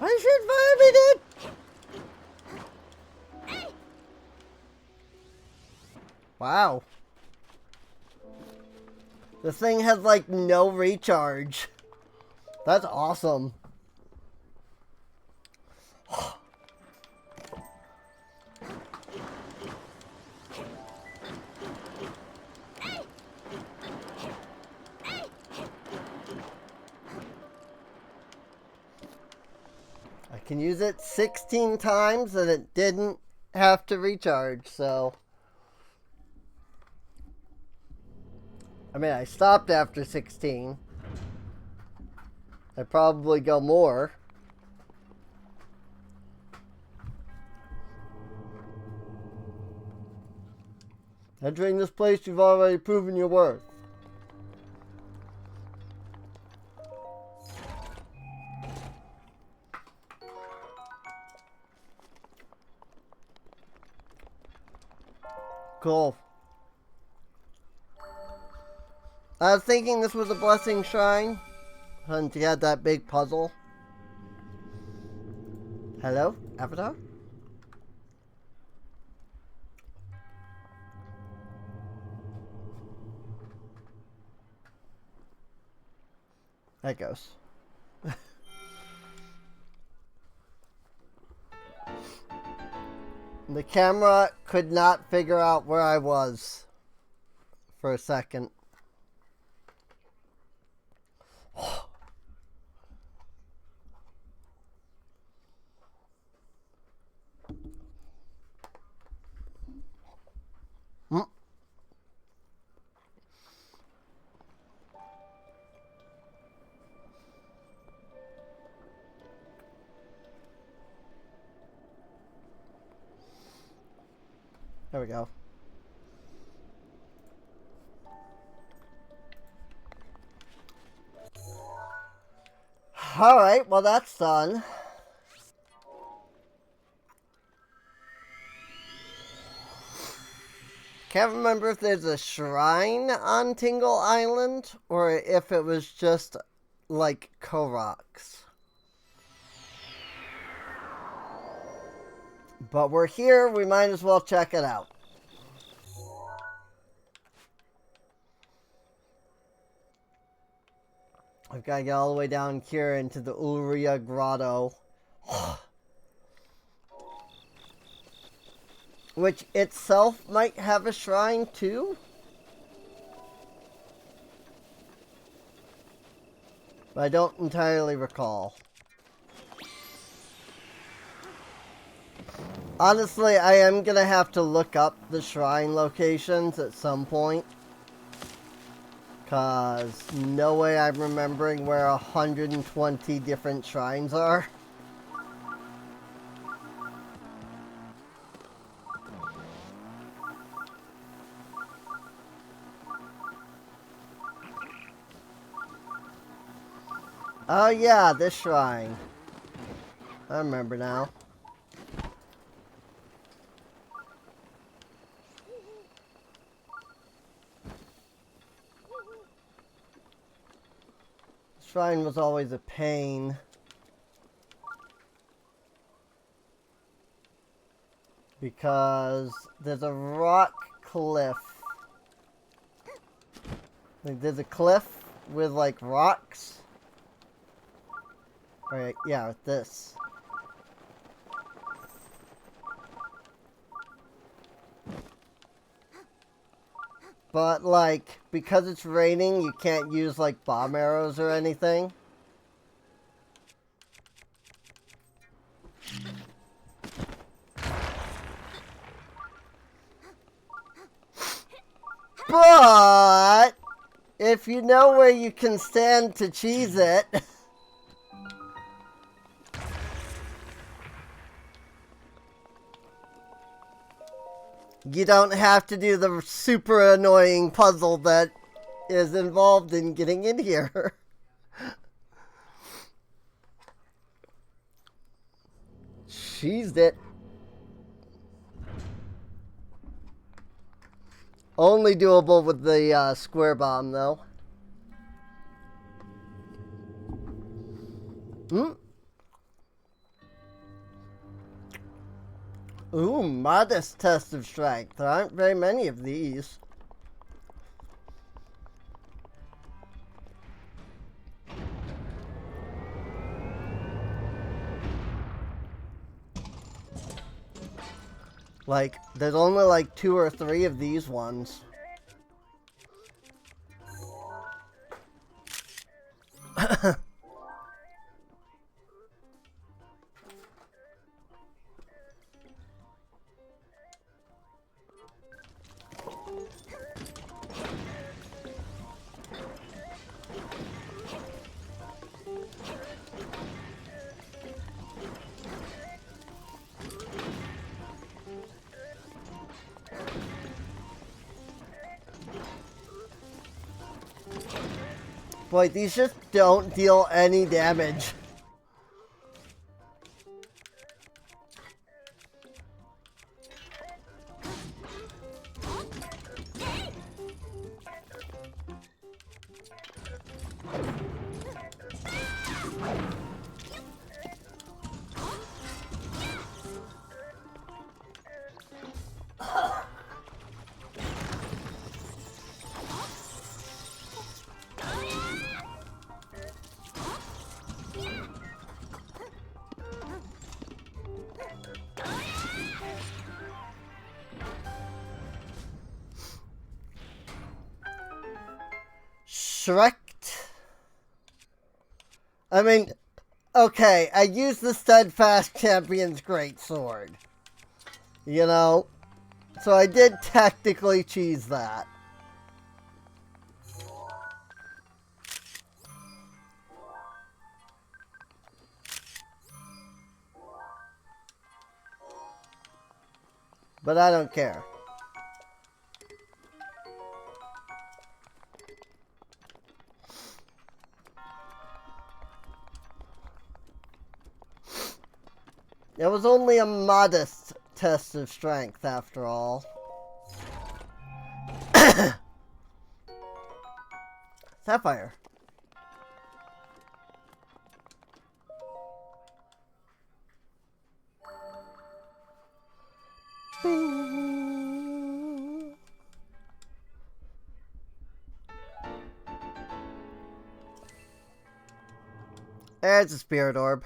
I should vomit it! Wow. This thing has like no recharge. That's awesome. I can use it 16 times and it didn't have to recharge, so. I mean, I stopped after 16. I'd probably go more. Entering this place, you've already proven your worth. Cool. I was thinking this was a blessing shrine. Since you had that big puzzle. Hello, Avatar? That goes. The camera could not figure out where I was for a second. There we go. Alright, well that's done. Can't remember if there's a shrine on Tingle Island or if it was just like Koroks. But we're here, we might as well check it out. I've got to get all the way down here into the Uria Grotto. Which itself might have a shrine too? But I don't entirely recall. Honestly, I am gonna have to look up the shrine locations at some point. Cause no way I'm remembering where 120 different shrines are. Oh yeah, this shrine. I remember now. Shrine was always a pain. Because there's a rock cliff. Like there's a cliff with like rocks. Alright, yeah, with this. But, like, because it's raining, you can't use, like, bomb arrows or anything. But, if you know where you can stand to cheese it... you don't have to do the super annoying puzzle that is involved in getting in here. Cheesed it. Only doable with the square bomb, though. Ooh, modest test of strength. There aren't very many of these. Like, there's only like 2 or 3 of these ones. Boy, these just don't deal any damage. Shrekt. I mean, okay, I used the Steadfast Champion's Greatsword. You know? So I did technically cheese that. But I don't care. It was only a modest test of strength, after all. Sapphire. Bing. There's a spirit orb.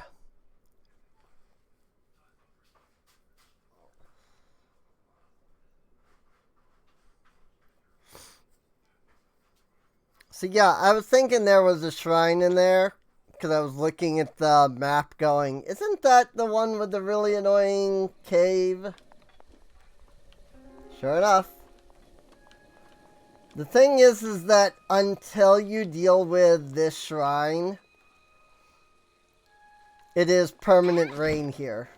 So yeah, I was thinking there was a shrine in there, because I was looking at the map going, isn't that the one with the really annoying cave? Sure enough. The thing is that until you deal with this shrine, it is permanent rain here.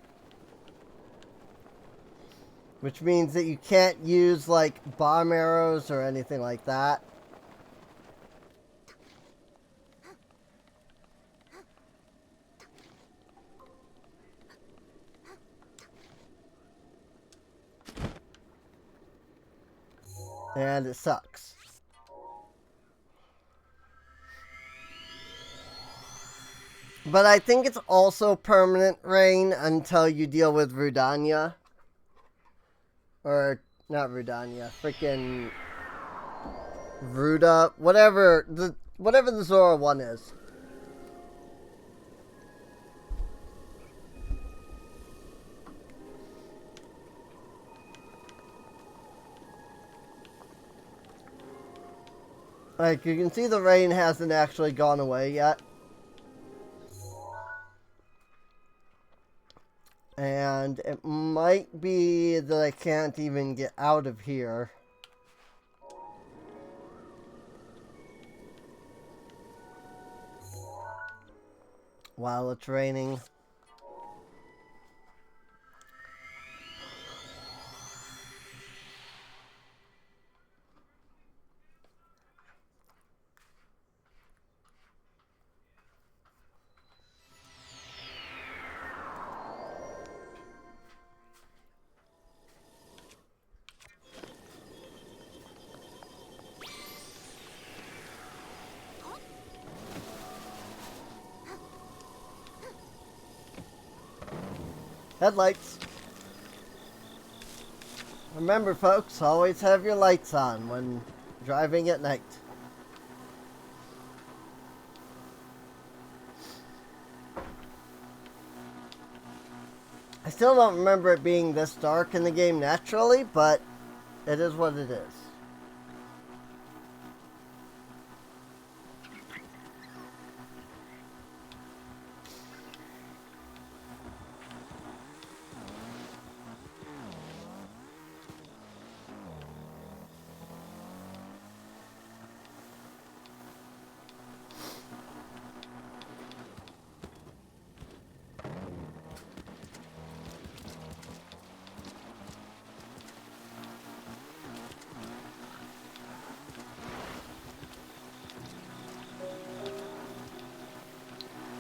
Which means that you can't use, like, bomb arrows or anything like that. And it sucks. But I think it's also permanent rain until you deal with Rudania. Or, not Rudania, freaking Ruda, whatever the Zora one is. Like, you can see the rain hasn't actually gone away yet. And it might be that I can't even get out of here. While it's raining. Headlights. Remember, folks, always have your lights on when driving at night. I still don't remember it being this dark in the game naturally, but it is what it is.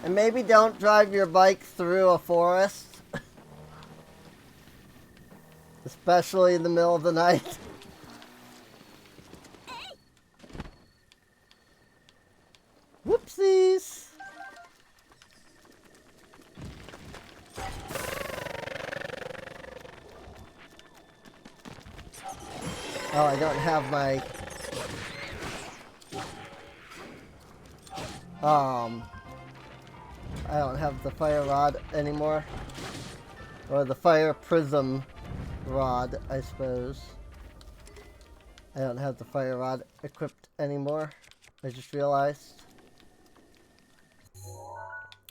And maybe don't drive your bike through a forest. Especially in the middle of the night. Whoopsies! Oh, I don't have my... I don't have the fire rod anymore. Or the fire prism rod, I suppose. I don't have the fire rod equipped anymore. I just realized.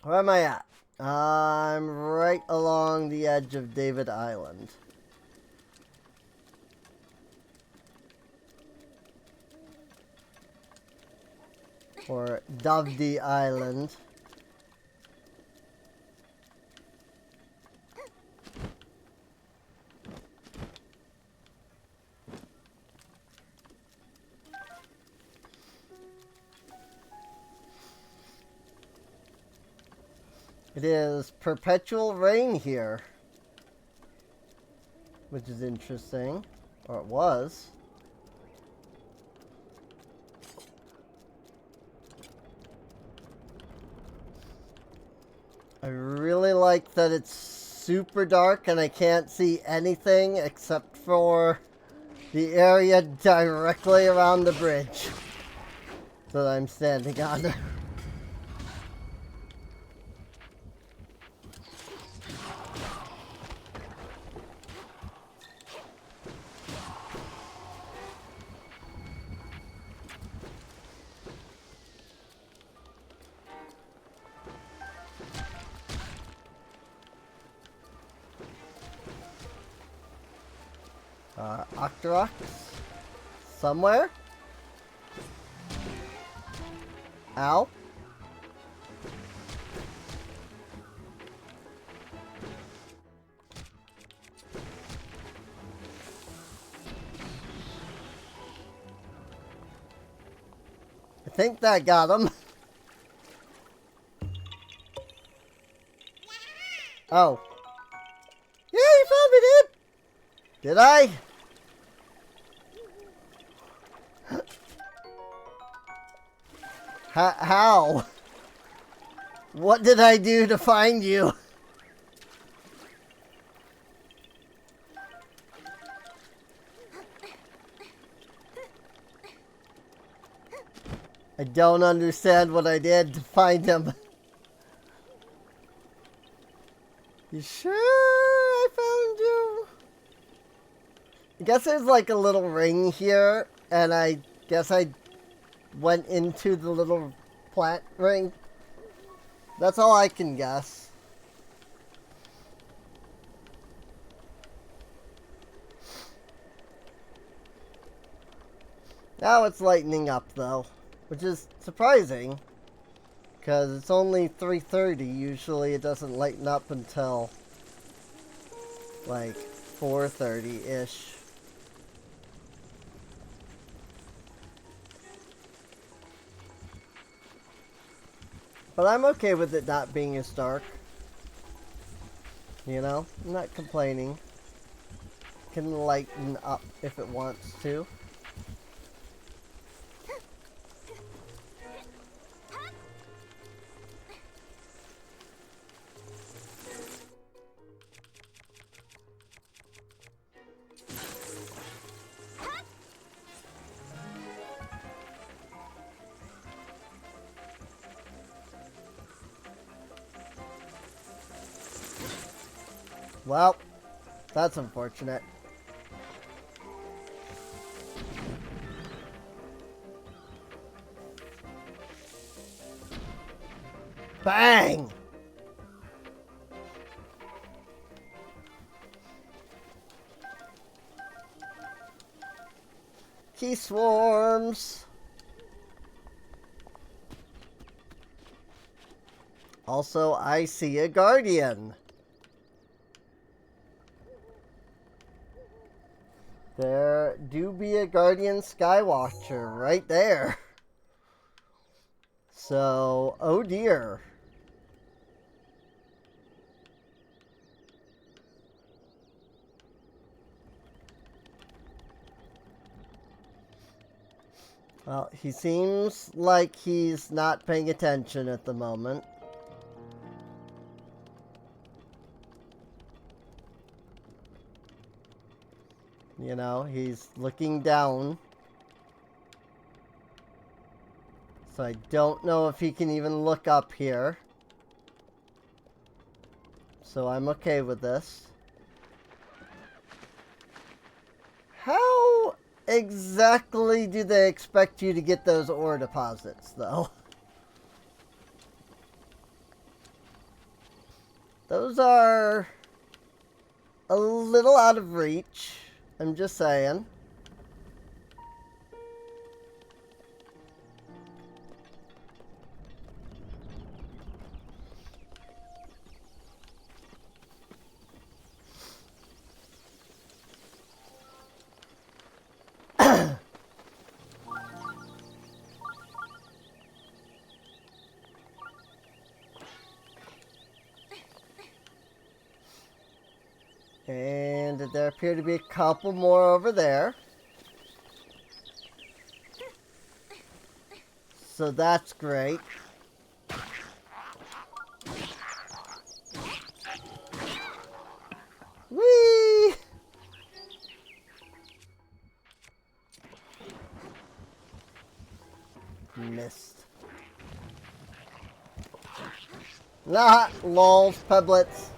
Where am I at? I'm right along the edge of David Island. Or Davdi Island. It is perpetual rain here, which is interesting, or it was. I really like that it's super dark and I can't see anything except for the area directly around the bridge that I'm standing on. Octorox? Somewhere? Ow. I think that got him. Oh. Yeah, you found me, dude! Did I? How? What did I do to find you? I don't understand what I did to find him. You sure I found you? I guess there's like a little ring here, and I guess I went into the little plant ring. That's all I can guess. Now it's lightening up though, which is surprising because it's only 3:30. Usually it doesn't lighten up until like 4:30-ish. But I'm okay with it not being as dark. You know, I'm not complaining. It can lighten up if it wants to. Well, that's unfortunate. Bang! Key swarms. Also, I see a guardian. There do be a guardian skywatcher right there. So, oh dear. Well, he seems like he's not paying attention at the moment. You know, he's looking down. So I don't know if he can even look up here. So I'm okay with this. How exactly do they expect you to get those ore deposits, though? Those are a little out of reach. I'm just saying. And there appear to be a couple more over there. So that's great. Whee! Missed. Nah, lols, peblets.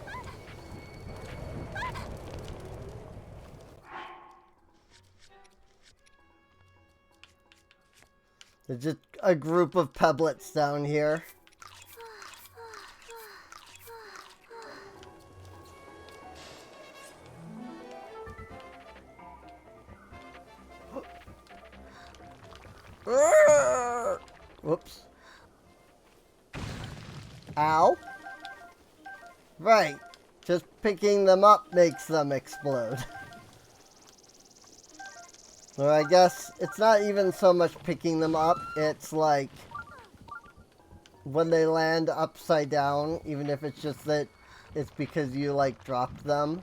There's just a group of peblets down here. Whoops. Ow. Right. Just picking them up makes them explode. Or I guess it's not even so much picking them up, it's like when they land upside down, even if it's just that it's because you like dropped them,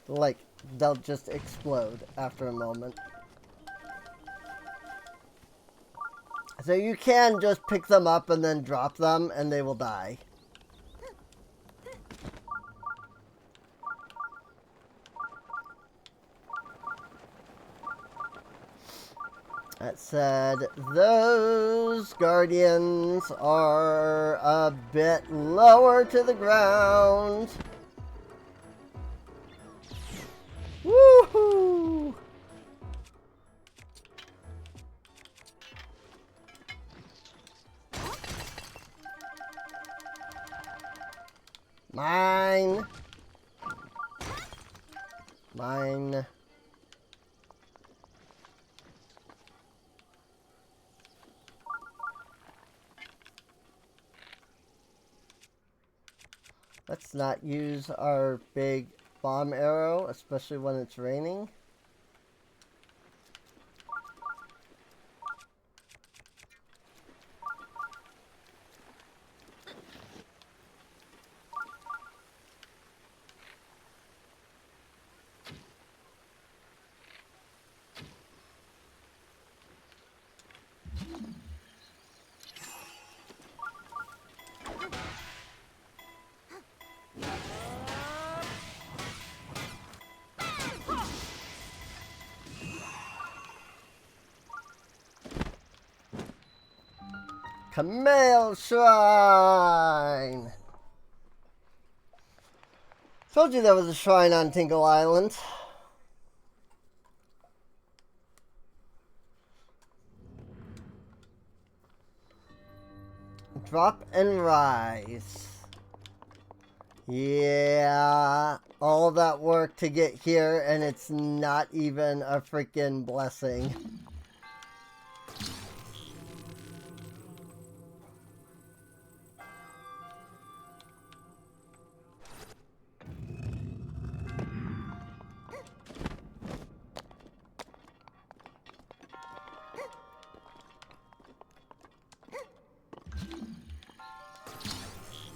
like they'll just explode after a moment. So you can just pick them up and then drop them and they will die. That said, those guardians are a bit lower to the ground. Woohoo! Mine. Mine. Let's not use our big bomb arrow, especially when it's raining. Camel Shrine! Told you there was a shrine on Tinkle Island. Drop and rise. Yeah, all that work to get here and it's not even a freaking blessing.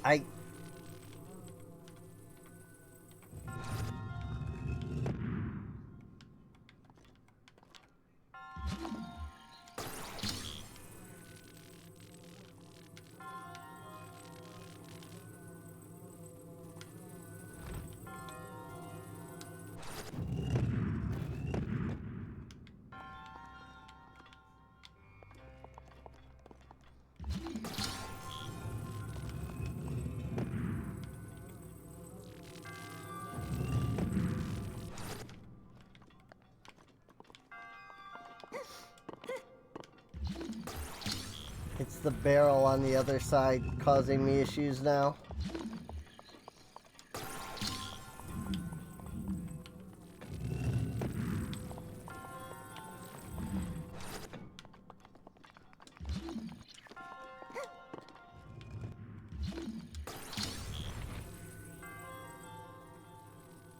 I... It's the barrel on the other side causing me issues now.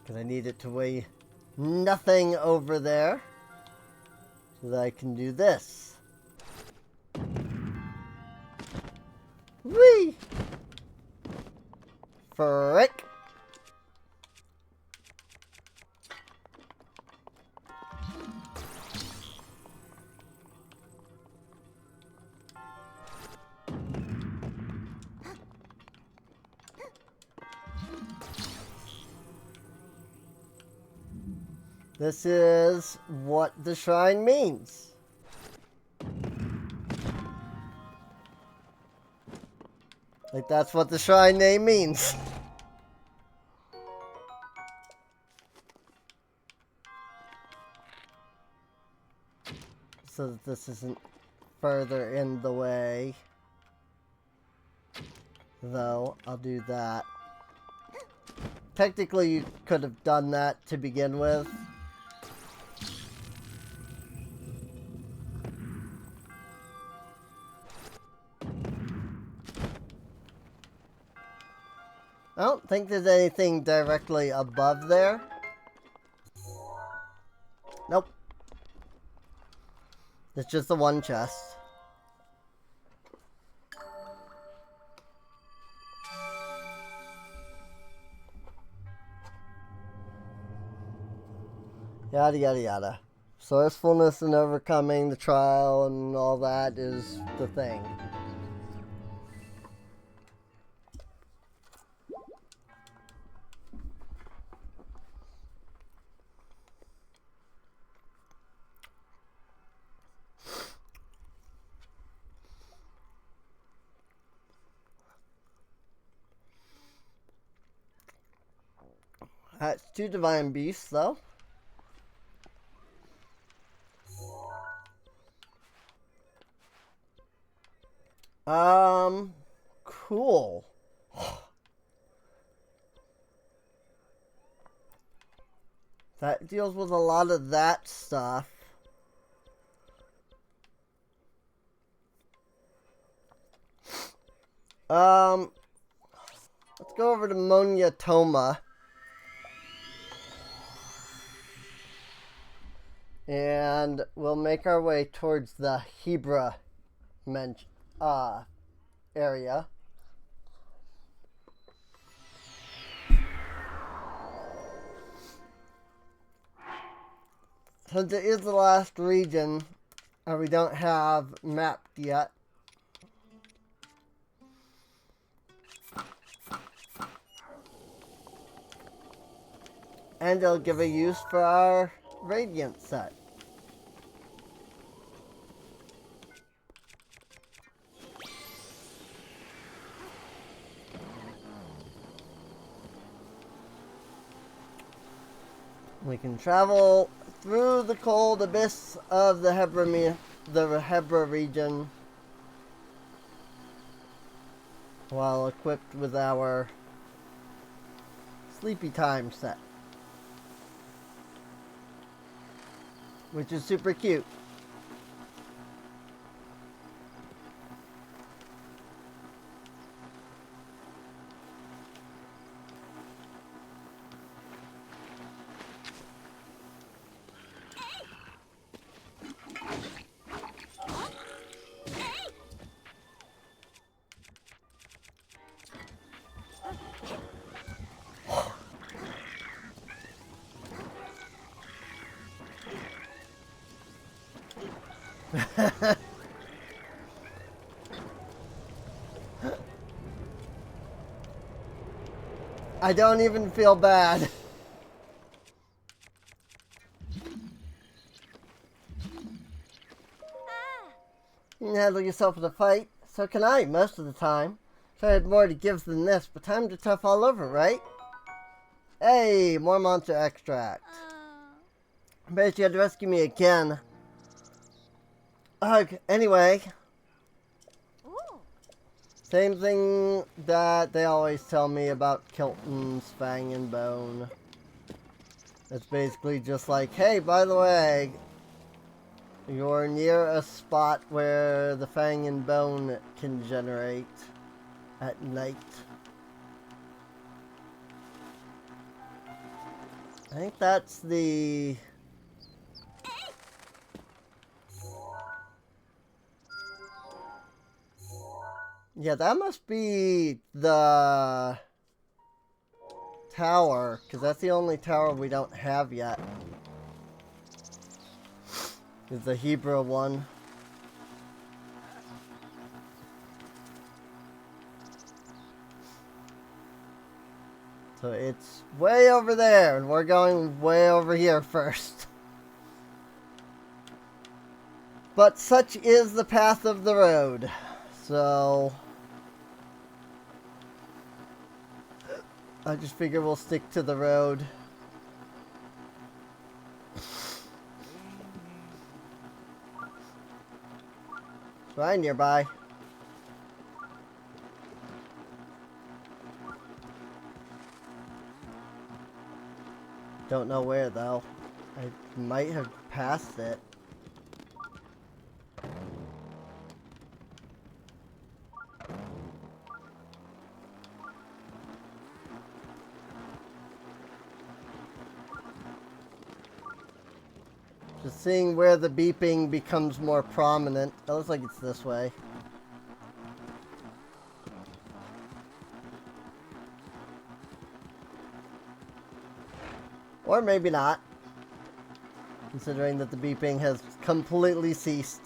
Because I need it to weigh nothing over there so that I can do this. Whee! Frick! This is what the shrine means. Like, that's what the shrine name means. So that this isn't further in the way. Though, I'll do that. Technically, you could have done that to begin with. I don't think there's anything directly above there. Nope. It's just the one chest. Yada yada yada. Sourcefulness and overcoming the trial and all that is the thing. That's 2 divine beasts, though. Cool. That deals with a lot of that stuff. Let's go over to Monyatoma. And we'll make our way towards the Hebra area. Since it is the last region we don't have mapped yet. And it'll give a use for our Radiant set. We can travel through the cold abyss of the Hebra region while equipped with our sleepy time set, which is super cute. I don't even feel bad. You can handle yourself in a fight. So can I, most of the time. So I had more to give than this, but time to tough all over, right? Hey, more monster extract. Bet you had to rescue me again. Ugh, anyway. Same thing that they always tell me about Kilton's Fang and Bone. It's basically just like, hey, by the way, you're near a spot where the Fang and Bone can generate at night. I think that's the... Yeah, that must be the tower, because that's the only tower we don't have yet. Is the Hebra one. So it's way over there, and we're going way over here first. But such is the path of the road. So I just figure we'll stick to the road. Right nearby. Don't know where though. I might have passed it. Just seeing where the beeping becomes more prominent. It looks like it's this way. Or maybe not. Considering that the beeping has completely ceased.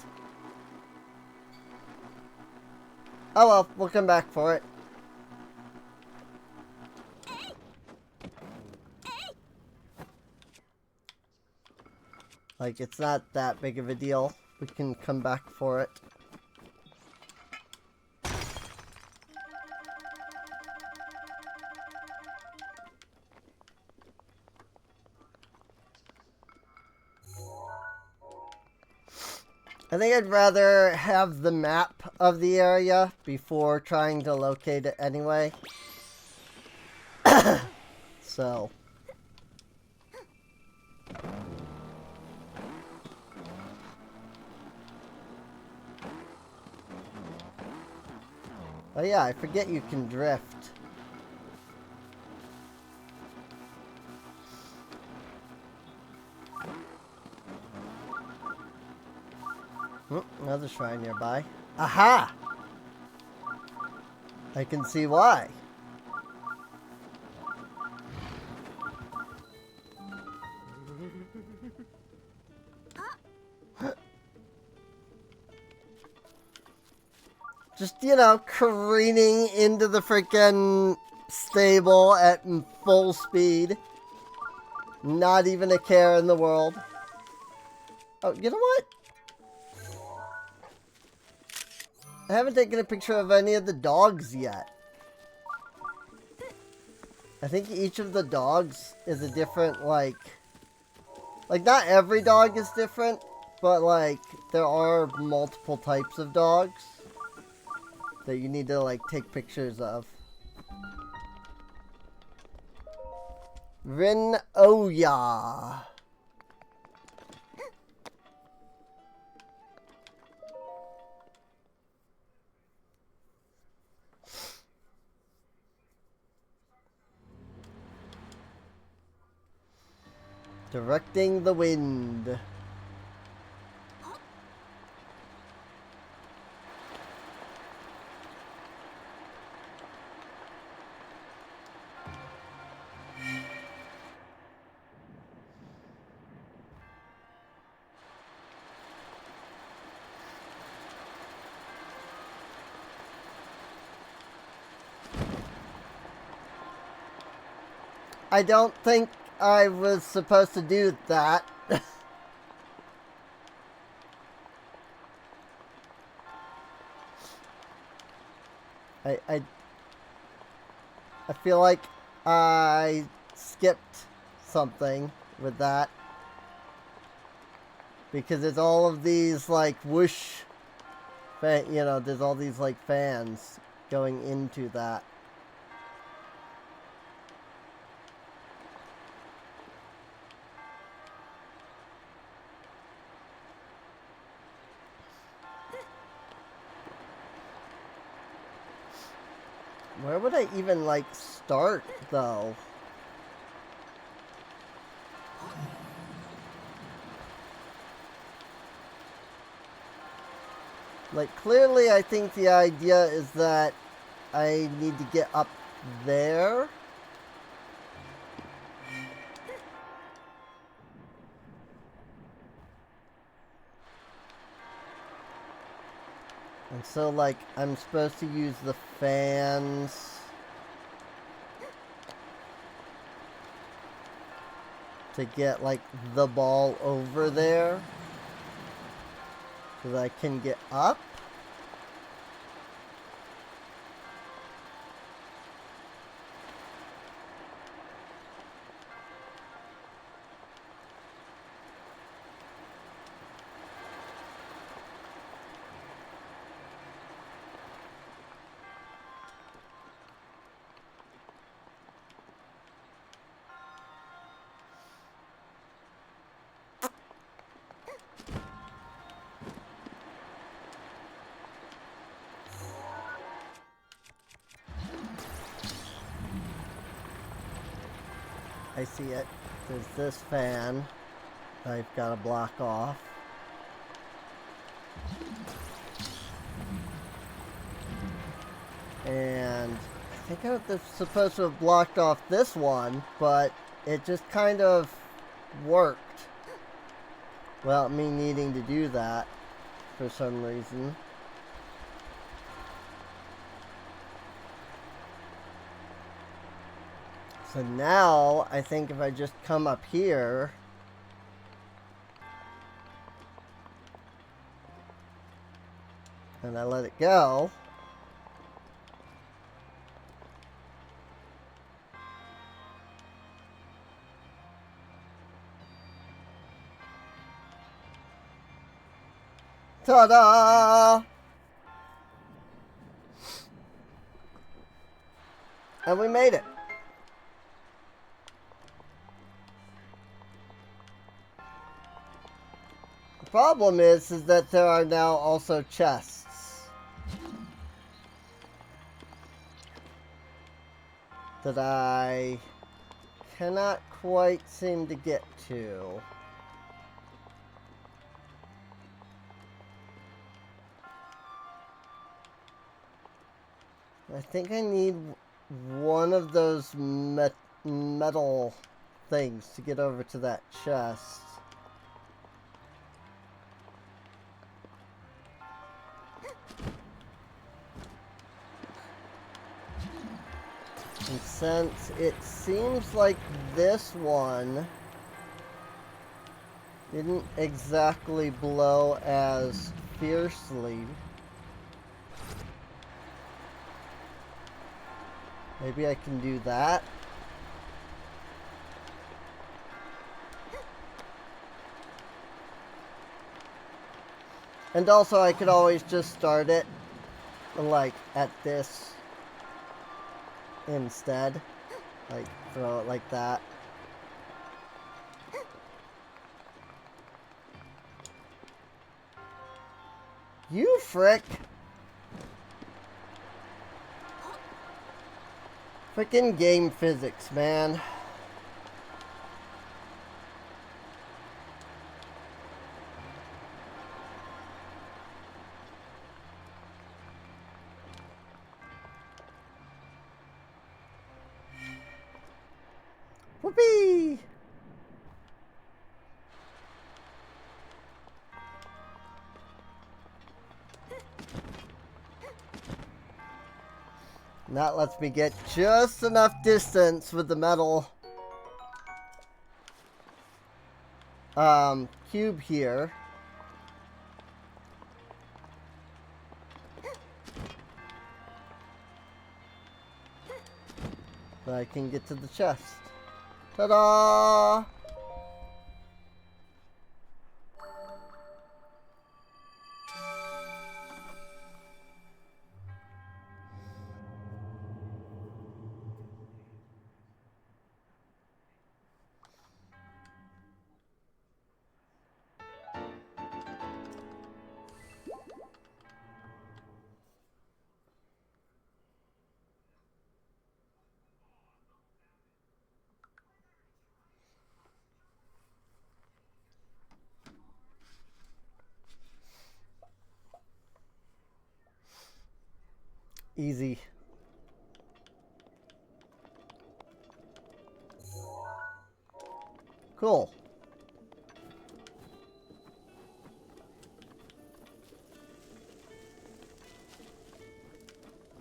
Oh well, we'll come back for it. Like, it's not that big of a deal. We can come back for it. I think I'd rather have the map of the area before trying to locate it anyway. So... Oh yeah, I forget you can drift. Another shrine nearby. Aha! I can see why. Just, you know, careening into the freaking stable at full speed. Not even a care in the world. Oh, you know what? I haven't taken a picture of any of the dogs yet. I think each of the dogs is a different, like, Like, not every dog is different, but, like, there are multiple types of dogs that you need to, like, take pictures of. Rinoya. Directing the wind. I don't think I was supposed to do that. I feel like I skipped something with that. Because there's all of these, like, whoosh, you know, there's all these, like, fans going into that. Where would I even, like, start, though? Like, clearly I think the idea is that I need to get up there. And so, like, I'm supposed to use the fans to get, like, the ball over there so that I can get up. I see it. There's this fan I've got to block off. And I think I was supposed to have blocked off this one, but it just kind of worked without me needing to do that for some reason. So now, I think if I just come up here, and I let it go, ta-da! And we made it. The problem is that there are now also chests that I cannot quite seem to get to. I think I need one of those metal things to get over to that chest. And since it seems like this one didn't exactly blow as fiercely, maybe I can do that. And also, I could always just start it, like, at this instead. Like, throw it like that. You frick! Frickin' game physics, man. Whoopee! And that lets me get just enough distance with the metal cube here. So I can get to the chest. Ta-da! Easy. Cool.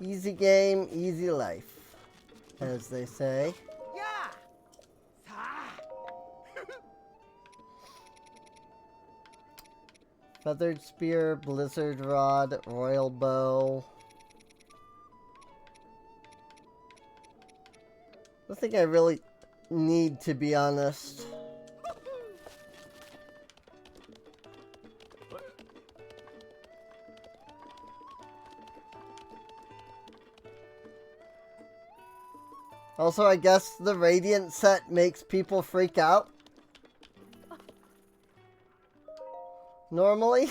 Easy game, easy life, as they say. Feathered spear, blizzard rod, royal bow. I think I really need, to be honest. Also, I guess the Radiant set makes people freak out. Normally.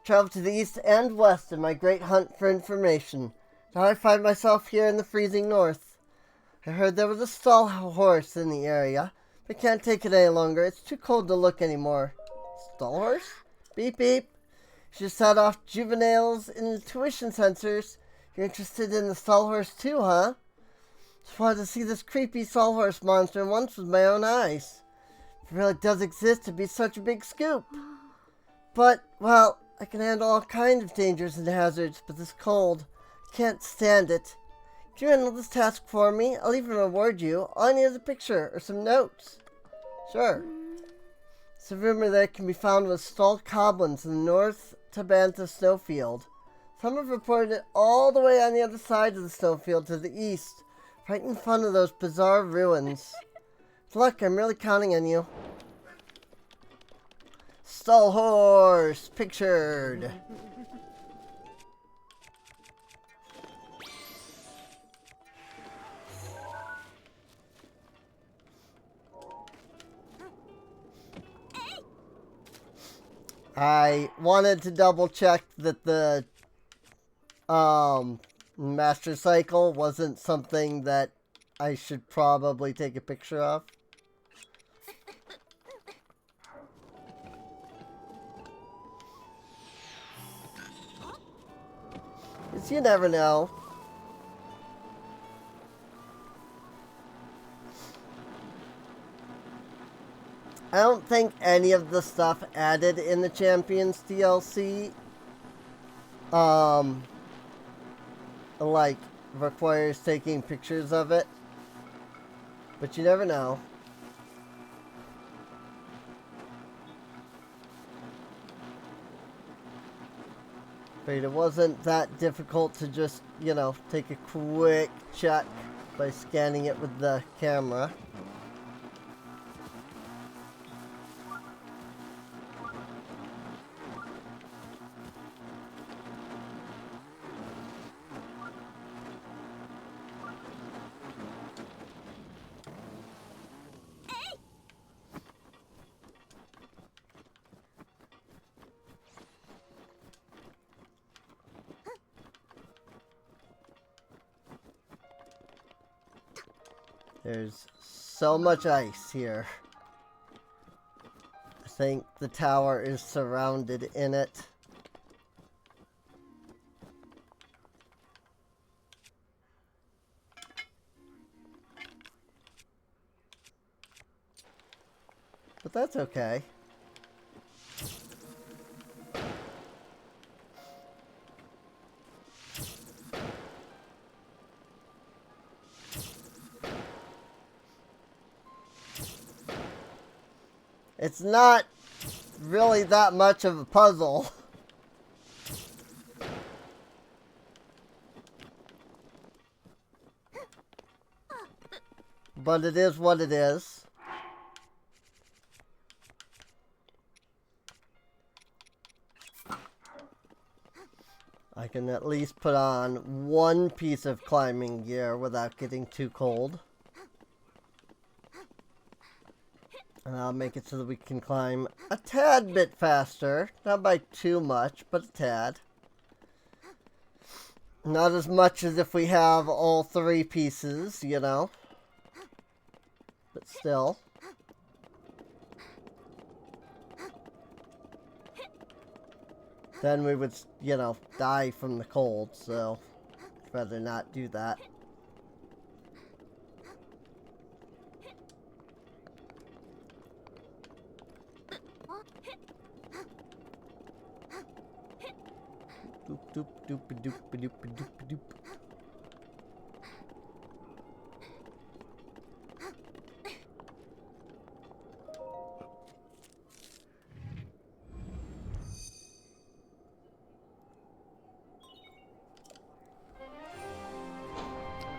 Travel to the east and west in my great hunt for information. Now I find myself here in the freezing north. I heard there was a stall horse in the area, but can't take it any longer. It's too cold to look anymore. Stall horse? Beep beep. She set off juveniles intuition sensors. You're interested in the stall horse too, huh? Just wanted to see this creepy stall horse monster once with my own eyes. If it really does exist, it'd be such a big scoop. But, well, I can handle all kinds of dangers and hazards, but this cold, I can't stand it. If you handle this task for me, I'll even reward you. All I need is a picture or some notes. Sure. It's a rumor that it can be found with stall goblins in the North Tabantha snowfield. Some have reported it all the way on the other side of the snowfield to the east, right in front of those bizarre ruins. Good luck, I'm really counting on you. Stall horse pictured. I wanted to double check that the master cycle wasn't something that I should probably take a picture of. Because you never know. I don't think any of the stuff added in the Champions DLC like requires taking pictures of it, but you never know. But it wasn't that difficult to just, you know, take a quick check by scanning it with the camera. There's so much ice here. I think the tower is surrounded in it. But that's okay. It's not really that much of a puzzle. But it is what it is. I can at least put on one piece of climbing gear without getting too cold. And I'll make it so that we can climb a tad bit faster. Not by too much, but a tad. Not as much as if we have all three pieces, you know. But still. Then we would, you know, die from the cold, so I'd rather not do that. Doop doop doop doop doop doop doop.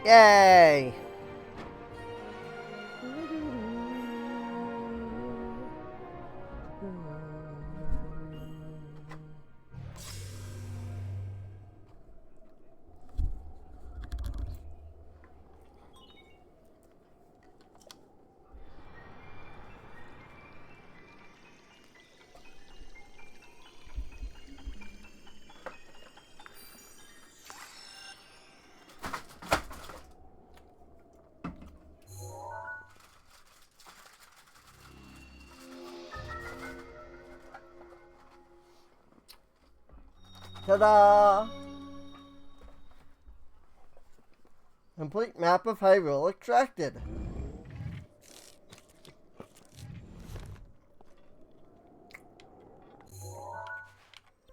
Yay! Ta-da! Complete map of Hyrule extracted.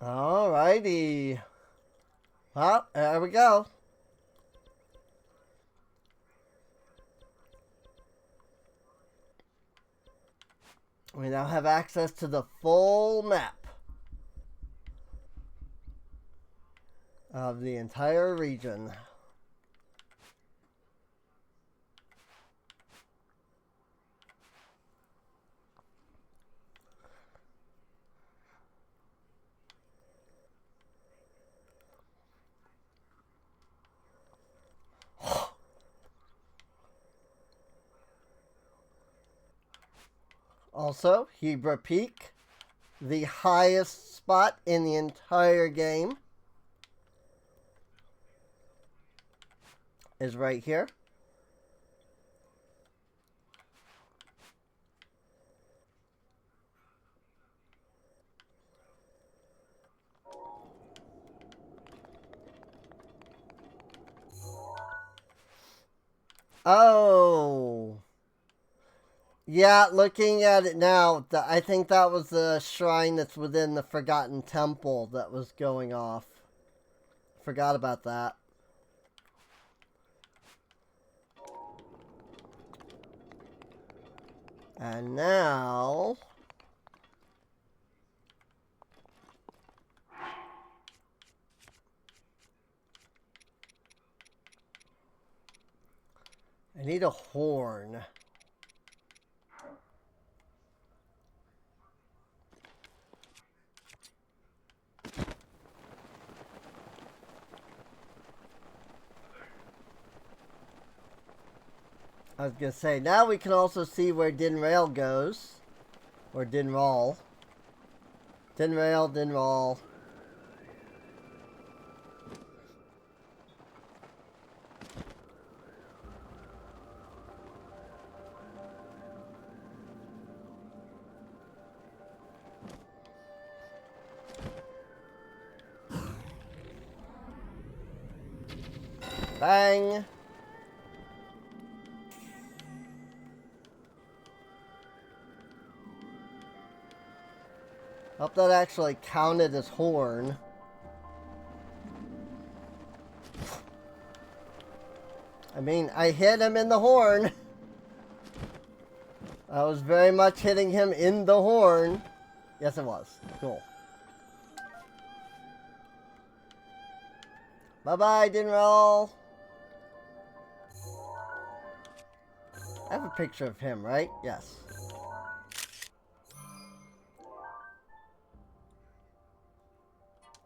Alrighty. Well, there we go. We now have access to the full map of the entire region. Also, Hebra Peak, the highest spot in the entire game, is right here. Oh. Yeah, looking at it now, I think that was the shrine that's within the Forgotten Temple that was going off. Forgot about that. And now... I need a horn. I was gonna say, now we can also see where Dinraal goes. Or Dinraal. Dinraal. Bang. Hope that actually counted as horn. I mean, I hit him in the horn. I was very much hitting him in the horn. Yes, it was. Cool. Bye-bye, Dinrell. I have a picture of him, right? Yes.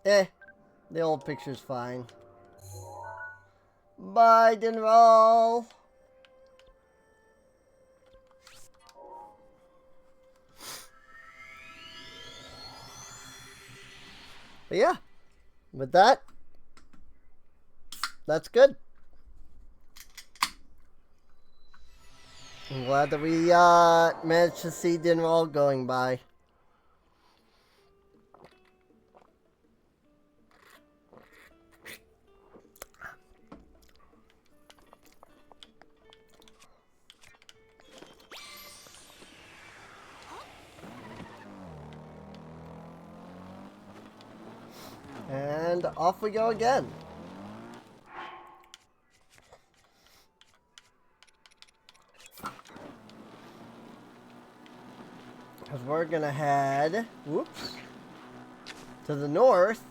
The old picture's fine. Bye, Dinrell. But yeah, with that, that's good. I'm glad that we managed to see Dinrell going by. And off we go again. Because we're going to head, whoops, to the north.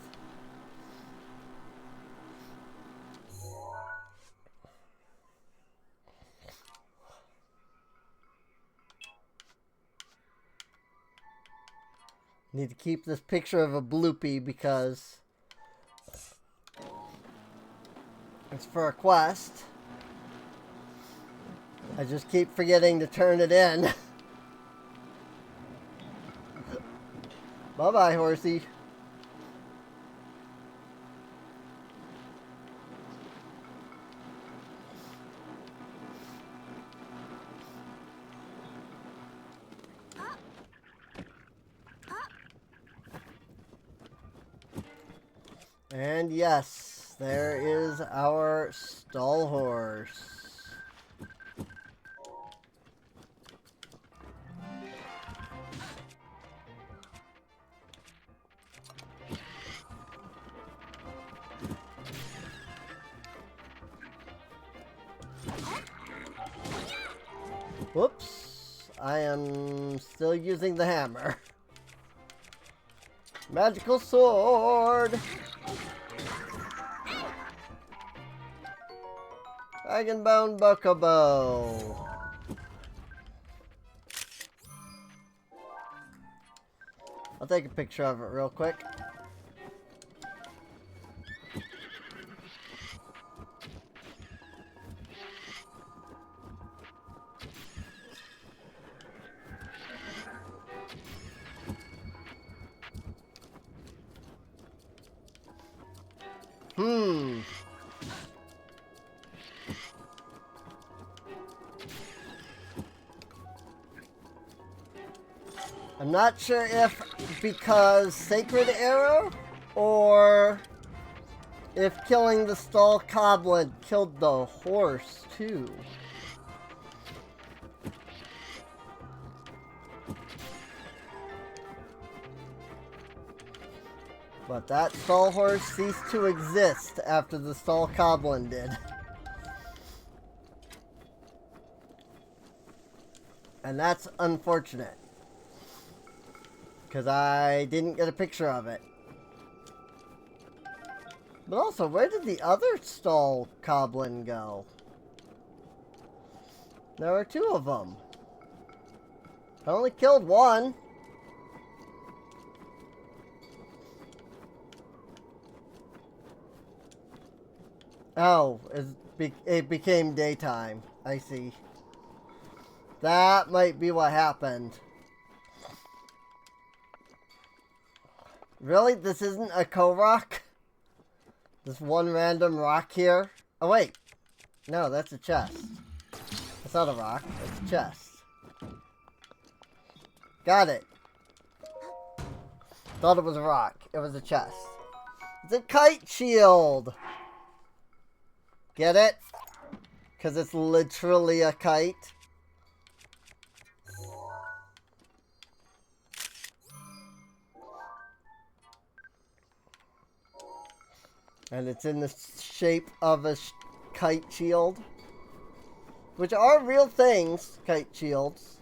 Need to keep this picture of a bloopy because it's for a quest. I just keep forgetting to turn it in. Bye-bye, horsey. And yes, there is our stall horse. Whoops, I am still using the hammer. Magical sword! Dragonbone Bokobo! I'll take a picture of it real quick. I'm not sure if because Sacred Arrow or if killing the stall goblin killed the horse too. But that stall horse ceased to exist after the stall goblin did. And that's unfortunate. Because I didn't get a picture of it. But also, where did the other stall goblin go? There were two of them. I only killed one. Oh, it became daytime. I see. That might be what happened. Really? This isn't a Korok? This one random rock here? Oh, wait. No, that's a chest. That's not a rock. That's a chest. Got it. Thought it was a rock. It was a chest. It's a kite shield! Get it? Because it's literally a kite. And it's in the shape of a kite shield. Which are real things, kite shields.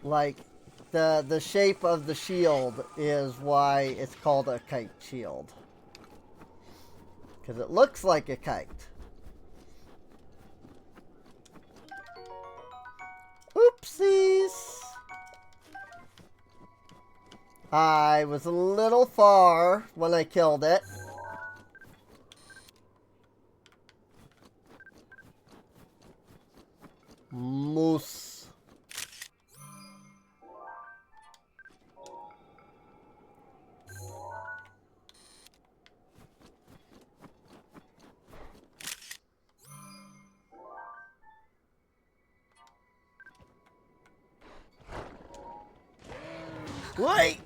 Like, the shape of the shield is why it's called a kite shield. Because it looks like a kite. Oopsies! I was a little far when I killed it. Moose. Wait!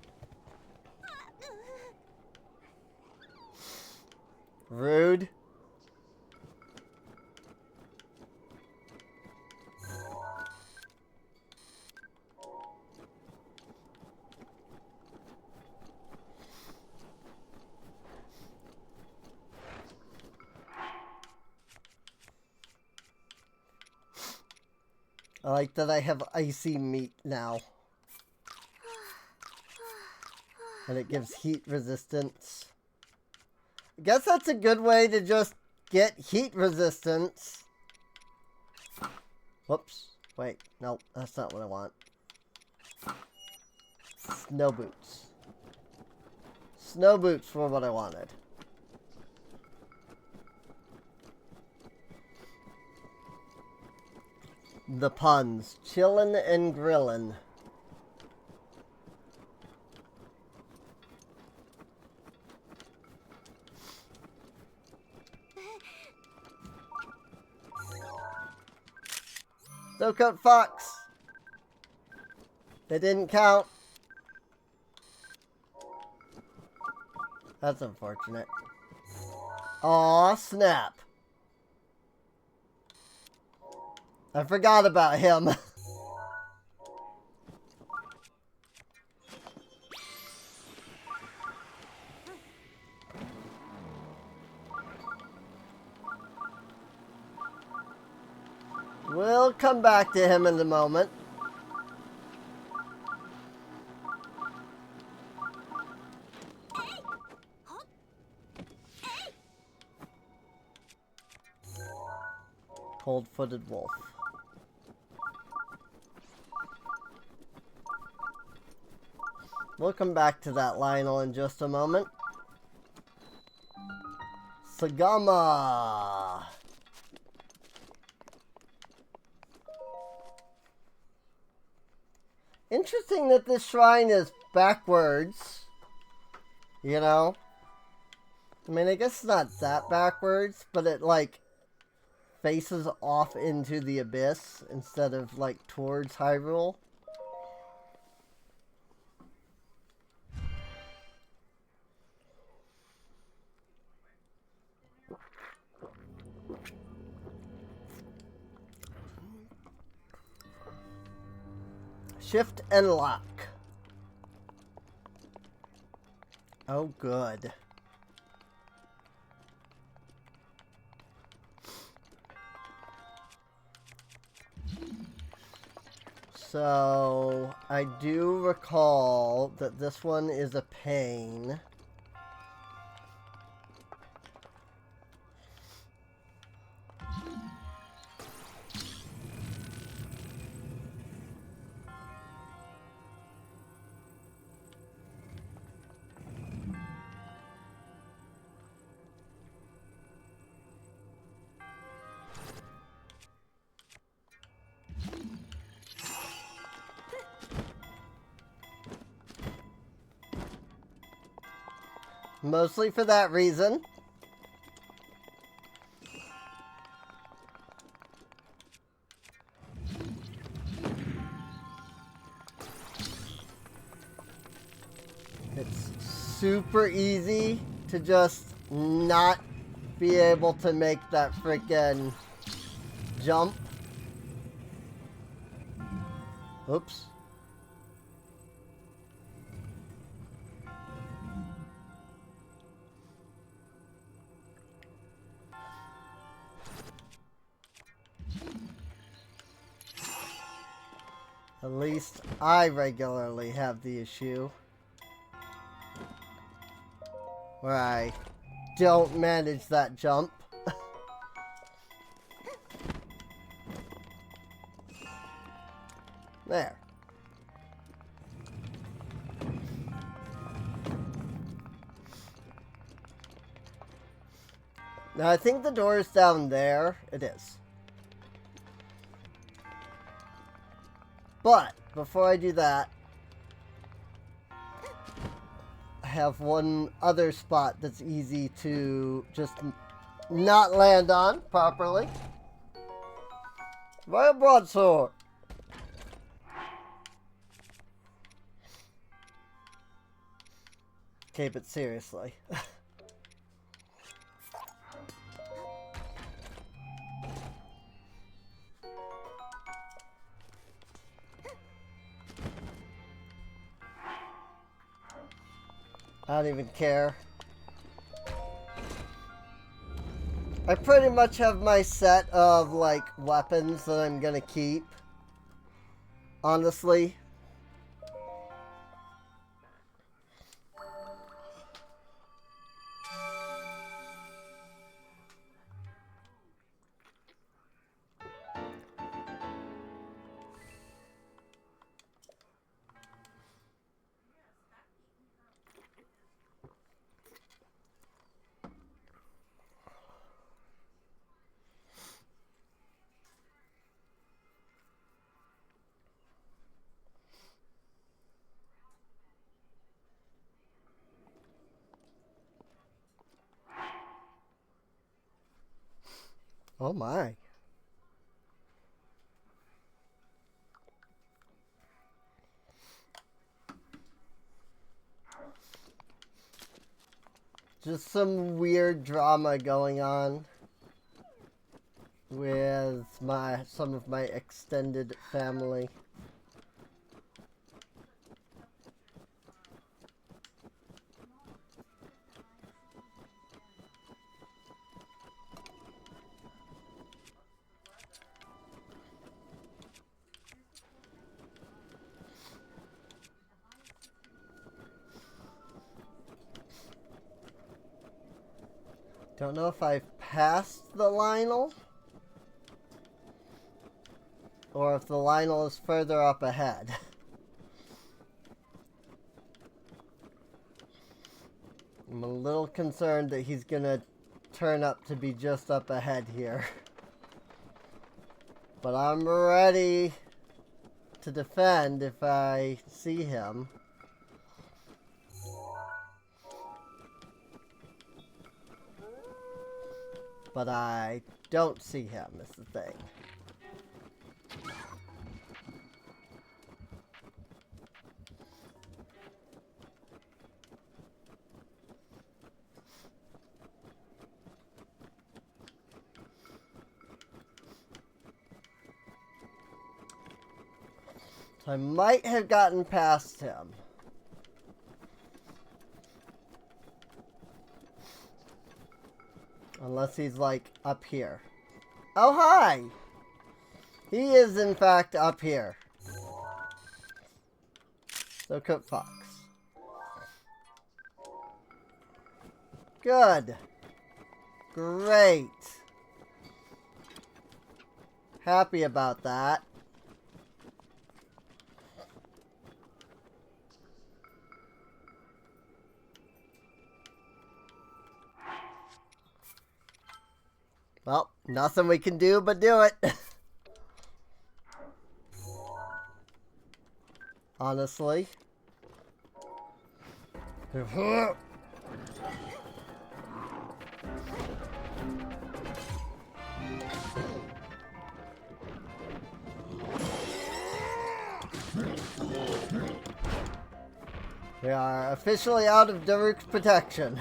Rude. I like that I have icy meat now. And it gives heat resistance. I guess that's a good way to just get heat resistance. Whoops. Wait, no, that's not what I want. Snow boots. Snow boots were what I wanted. The puns. Chillin' and grillin'. Snow-coat fox. They didn't count. That's unfortunate. Aw, snap. I forgot about him. We'll come back to him in a moment. Cold-footed wolf. We'll come back to that, Lionel, in just a moment. Sagama! Interesting that this shrine is backwards. You know? I mean, I guess it's not that backwards, but it, like, faces off into the abyss instead of, like, towards Hyrule. Shift and lock. Oh, good. So, I do recall that this one is a pain. Mostly for that reason. It's super easy to just not be able to make that freaking jump. Oops. At least I regularly have the issue where I don't manage that jump. There. Now I think the door is down there. It is. But before I do that, I have one other spot that's easy to just not land on properly. My broadsword. Okay, but seriously. I don't even care. I pretty much have my set of, like, weapons that I'm gonna keep. Honestly. Oh my. Just some weird drama going on with some of my extended family. Don't know if I've passed the Linkle or if the Linkle is further up ahead. I'm a little concerned that he's gonna turn up to be just up ahead here. But I'm ready to defend if I see him. But I don't see him, is the thing. So I might have gotten past him. Unless he's, like, up here. Oh, hi! He is, in fact, up here. So, Cook Fox. Good. Great. Happy about that. Well, nothing we can do but do it. Honestly. We are officially out of Daruk's protection.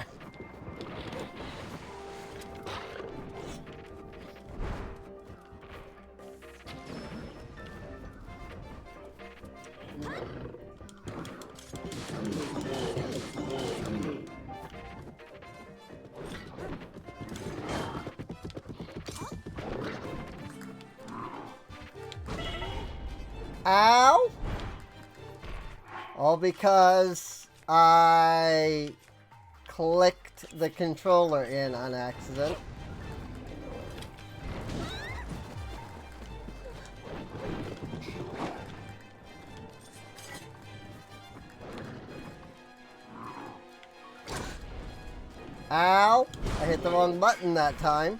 Ow! All because I clicked the controller in on accident. Ow! I hit the wrong button that time.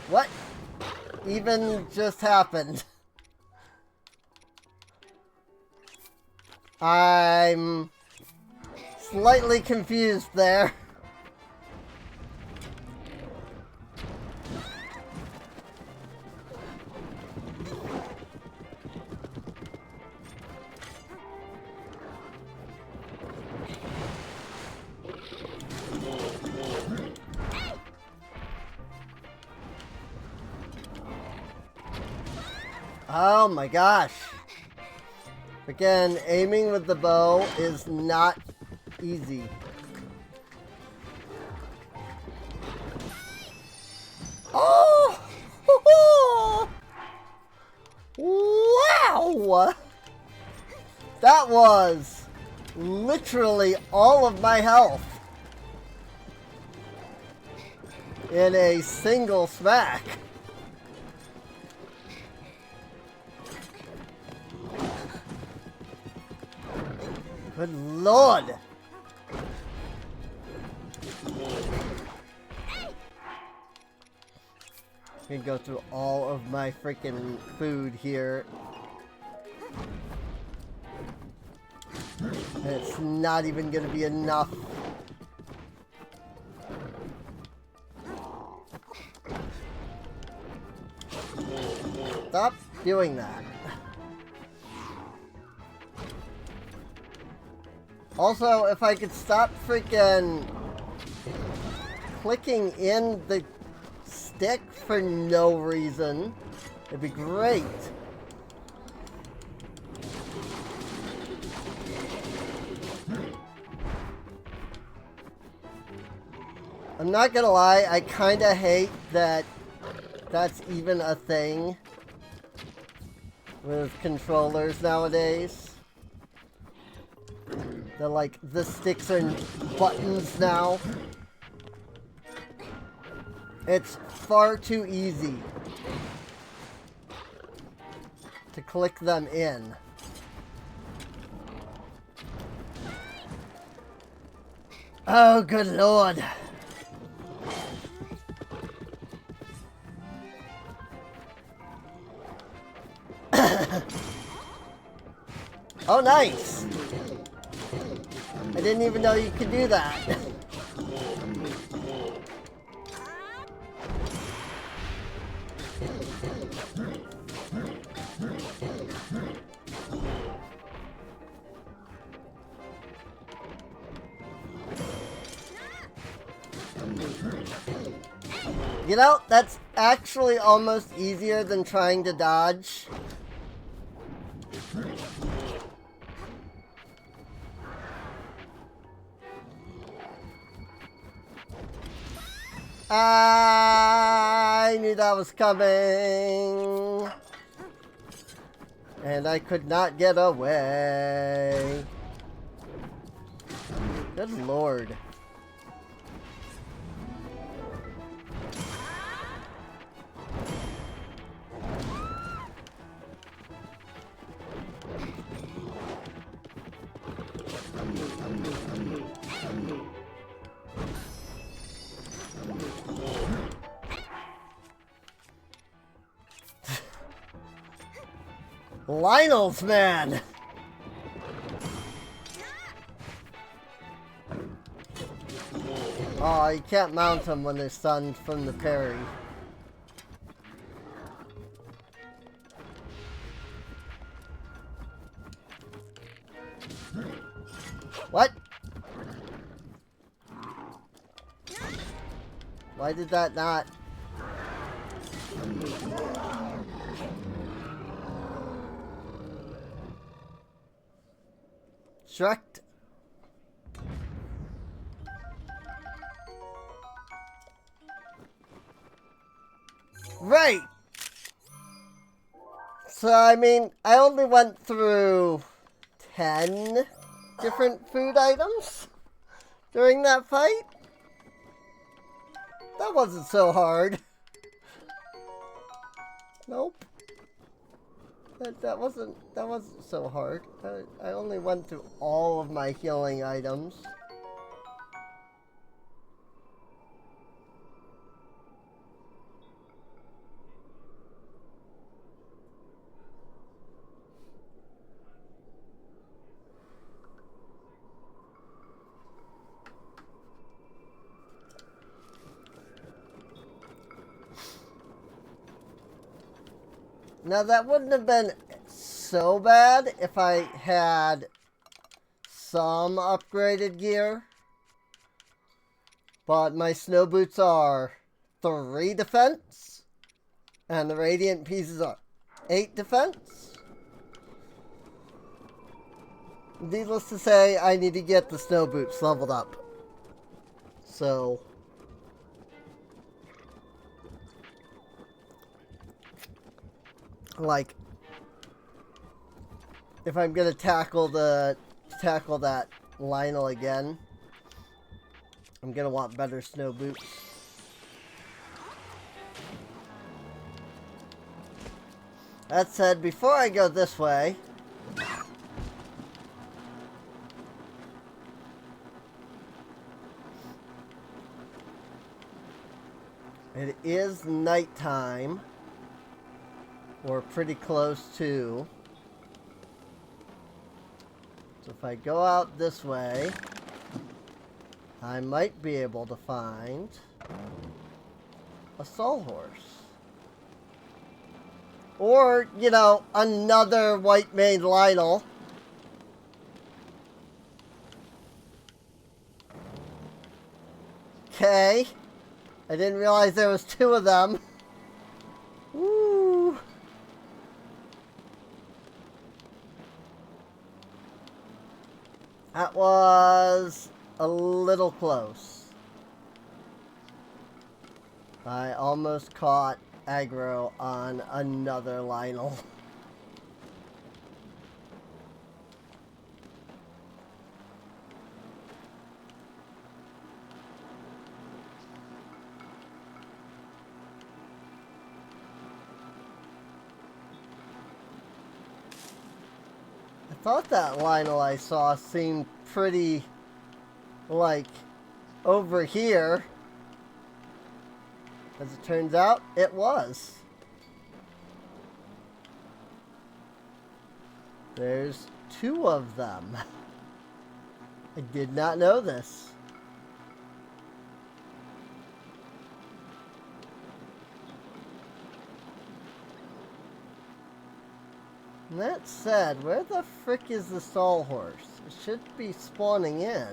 What even just happened? I'm slightly confused there. Oh my gosh. Again, aiming with the bow is not easy. Oh! Wow! That was literally all of my health in a single smack. Good lord! I'm gonna go through all of my freaking food here. And it's not even gonna be enough. Stop doing that. Also, if I could stop freaking clicking in the stick for no reason, it'd be great. I'm not gonna lie, I kinda hate that that's even a thing with controllers nowadays. They're like, the sticks are buttons now. It's far too easy to click them in. Oh, good lord. Oh, nice. I didn't even know you could do that. You know, that's actually almost easier than trying to dodge. I knew that was coming. And I could not get away. Good lord. Lionel's man! Oh, you can't mount them when they're stunned from the parry. What? Why did that not? Shrek. Right. So, I mean, I only went through 10 different food items during that fight. That wasn't so hard. Nope. That wasn't so hard. I only went through all of my healing items. Now that wouldn't have been so bad if I had some upgraded gear. But my snow boots are 3 defense. And the radiant pieces are 8 defense. Needless to say, I need to get the snow boots leveled up. So... like, if I'm gonna tackle that Lionel again, I'm gonna want better snow boots. That said, before I go this way, it is nighttime. We're pretty close to. So if I go out this way, I might be able to find a soul horse. Or, you know, another white mane Lionel. Okay. I didn't realize there was 2 of them. Woo. That was a little close. I almost caught aggro on another Lionel. I thought that Lionel I saw seemed pretty, like, over here. As it turns out, it was. There's 2 of them. I did not know this. And that said, where the frick is the stall horse? It should be spawning in.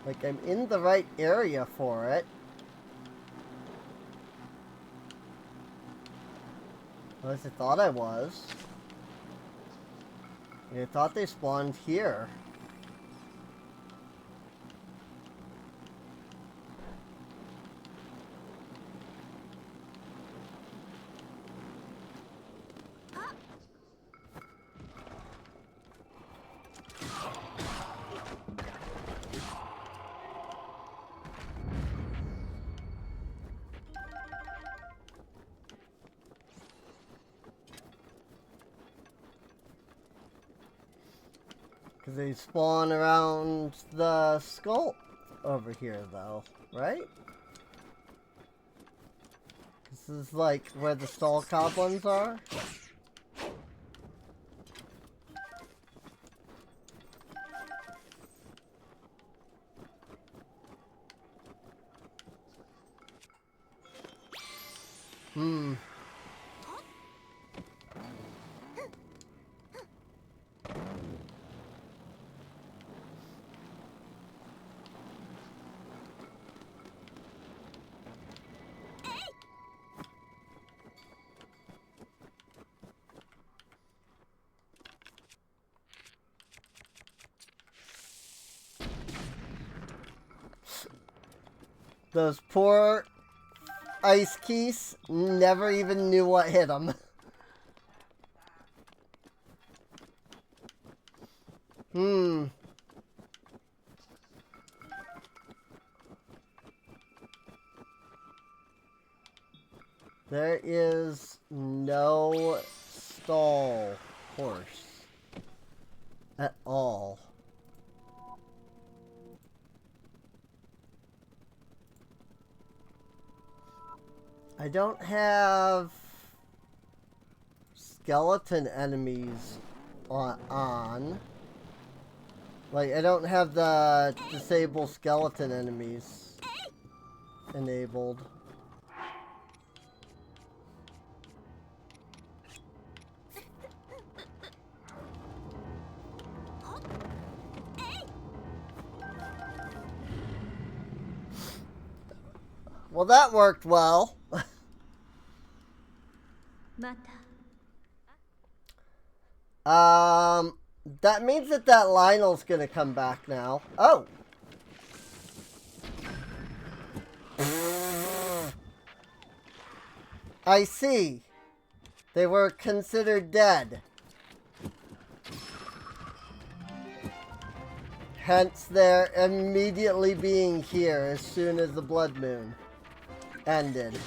Like, I'm in the right area for it. At least I thought I was. I thought they spawned here. Because they spawn around the skull over here, though, right? This is like where the stall goblins are. Those poor ice keys never even knew what hit them. There is no stall horse at all. I don't have skeleton enemies on. Like, I don't have the disable skeleton enemies enabled. Well, that worked well. That means that Lionel's gonna come back now. Oh! I see. They were considered dead. Hence their immediately being here as soon as the blood moon ended.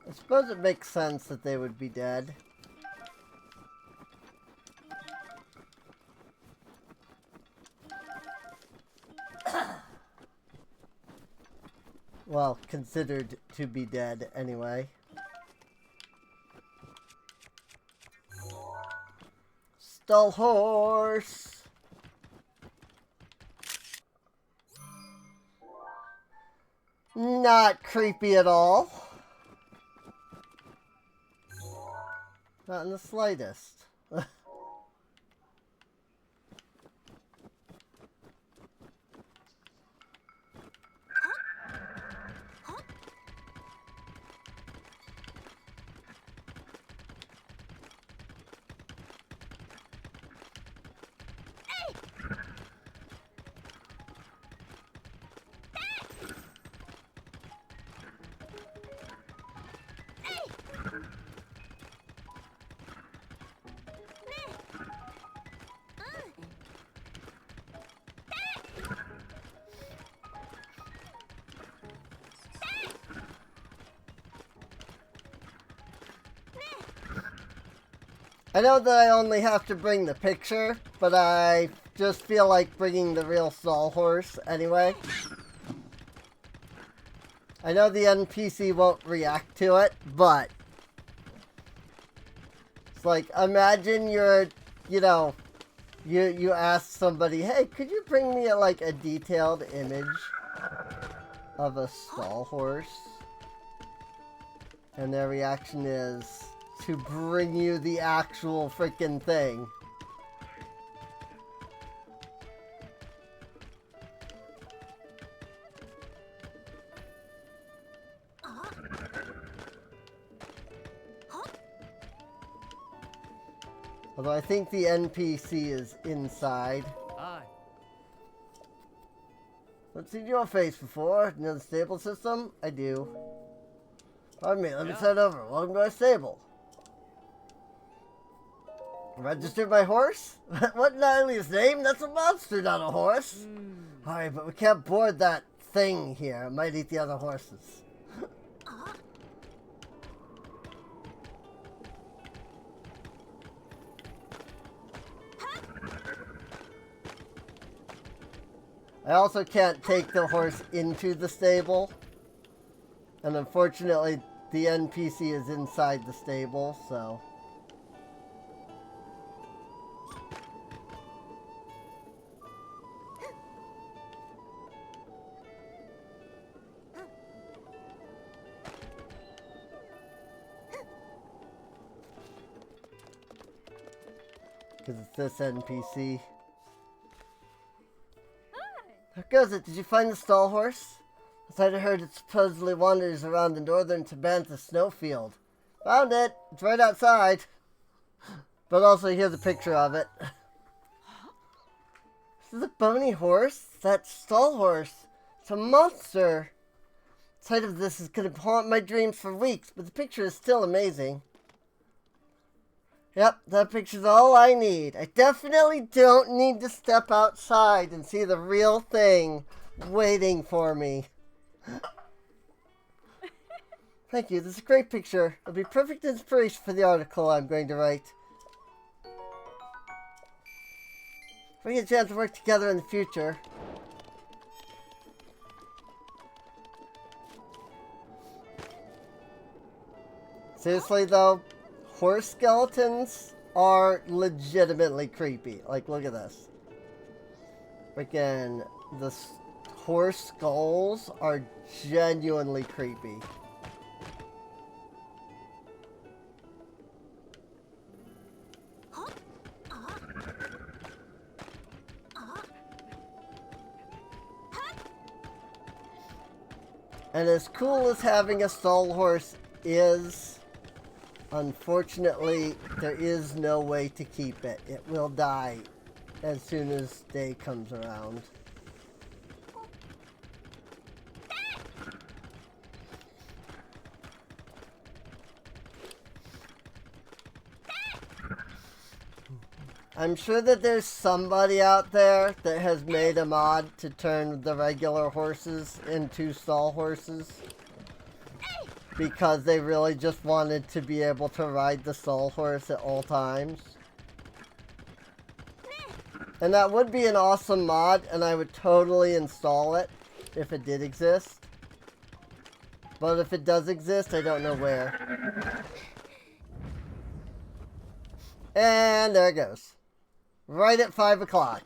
I suppose it makes sense that they would be dead. Well, considered to be dead anyway. Stall horse! Not creepy at all. Not in the slightest. I know that I only have to bring the picture, but I just feel like bringing the real stall horse anyway. I know the NPC won't react to it, but it's like, imagine you're, you know, you ask somebody, hey, could you bring me a detailed image of a stall horse? And their reaction is to bring you the actual freaking thing. Although I think the NPC is inside. Hi. I've seen your face before. You know the stable system? I do. Pardon me, let me start over. Welcome to our stable. Register my horse? What in Eileen's name? That's a monster, not a horse. Alright, but we can't board that thing here. It might eat the other horses. I also can't take the horse into the stable. And unfortunately, the NPC is inside the stable, so... Because it's this NPC. How goes it? Did you find the stall horse? As I heard, it supposedly wanders around the northern Tabantha snowfield. Found it! It's right outside. But also, here's a picture of it. This is a bony horse? That stall horse. It's a monster. The sight of this is going to haunt my dreams for weeks, but the picture is still amazing. Yep, that picture's all I need. I definitely don't need to step outside and see the real thing waiting for me. Thank you, this is a great picture. It'll be perfect inspiration for the article I'm going to write. If we get a chance to work together in the future. Seriously though, horse skeletons are legitimately creepy. Like, look at this. Freaking, the horse skulls are genuinely creepy. And as cool as having a stall horse is, unfortunately, there is no way to keep it. It will die as soon as day comes around. I'm sure that there's somebody out there that has made a mod to turn the regular horses into stall horses. Because they really just wanted to be able to ride the stall horse at all times. And that would be an awesome mod, and I would totally install it if it did exist. But if it does exist, I don't know where. And there it goes. Right at 5 o'clock.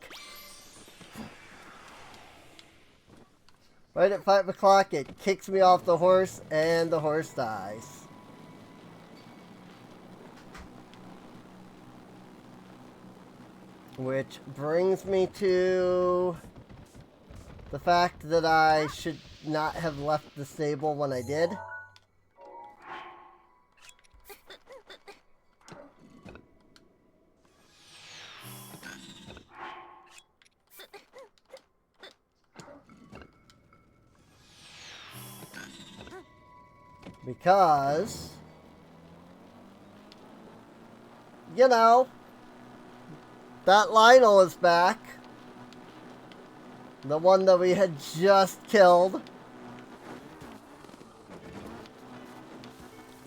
Right at 5 o'clock, it kicks me off the horse, and the horse dies. Which brings me to the fact that I should not have left the stable when I did. Because, you know, that Linkle is back. The one that we had just killed.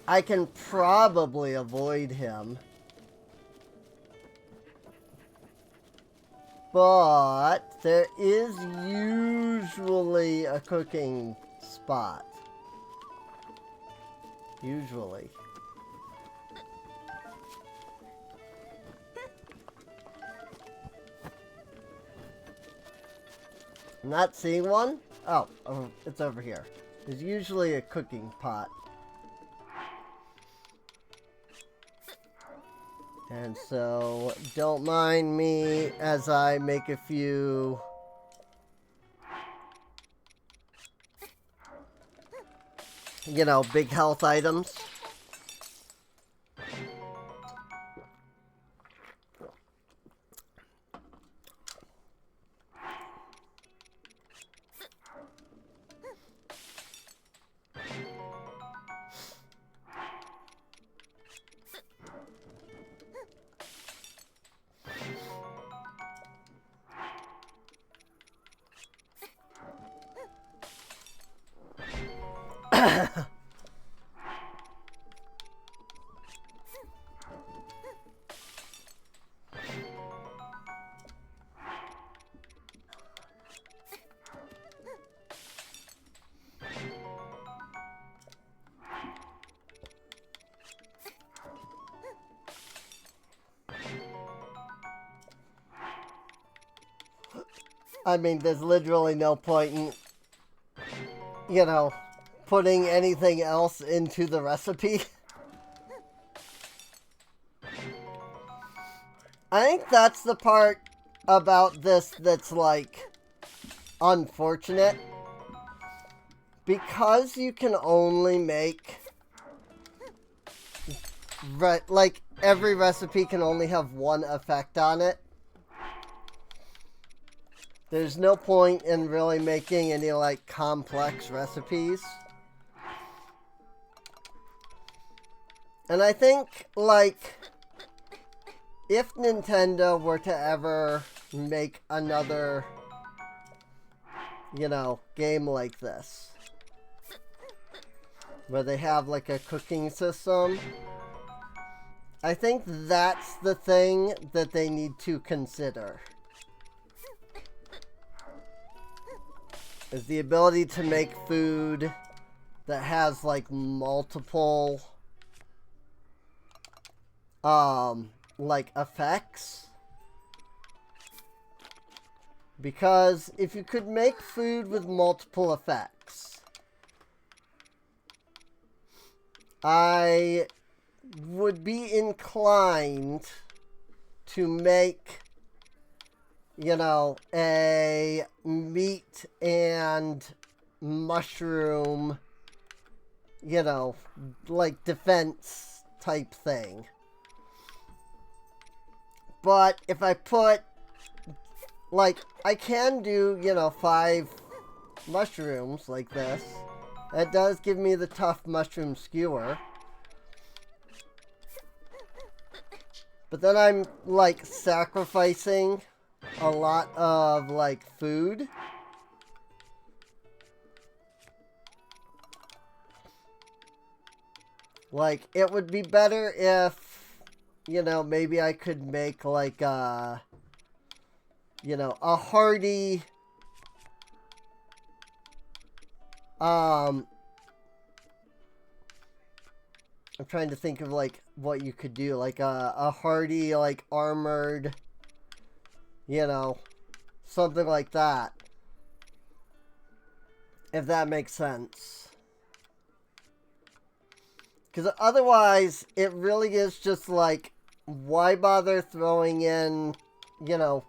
I can probably avoid him. But there is usually a cooking spot. Usually. I'm not seeing one? Oh, it's over here. There's usually a cooking pot. And so, don't mind me as I make a few... you know, big health items. I mean, there's literally no point in, you know, putting anything else into the recipe. I think that's the part about this that's, like, unfortunate. Because you can only make... like, every recipe can only have one effect on it. There's no point in really making any, like, complex recipes. And I think, like, if Nintendo were to ever make another, you know, game like this, where they have, like, a cooking system, I think that's the thing that they need to consider. Is the ability to make food that has, like, multiple, like, effects. Because if you could make food with multiple effects, I would be inclined to make, you know, a meat and mushroom, you know, like defense type thing. But if I put, like, I can do, you know, 5 mushrooms like this. That does give me the tough mushroom skewer. But then I'm, like, sacrificing a lot of, like, food. Like, it would be better if, you know, maybe I could make, like, you know, a hearty, I'm trying to think of, like, what you could do. Like, a hearty, like, armored, you know, something like that. If that makes sense. Because otherwise, it really is just, like, why bother throwing in, you know,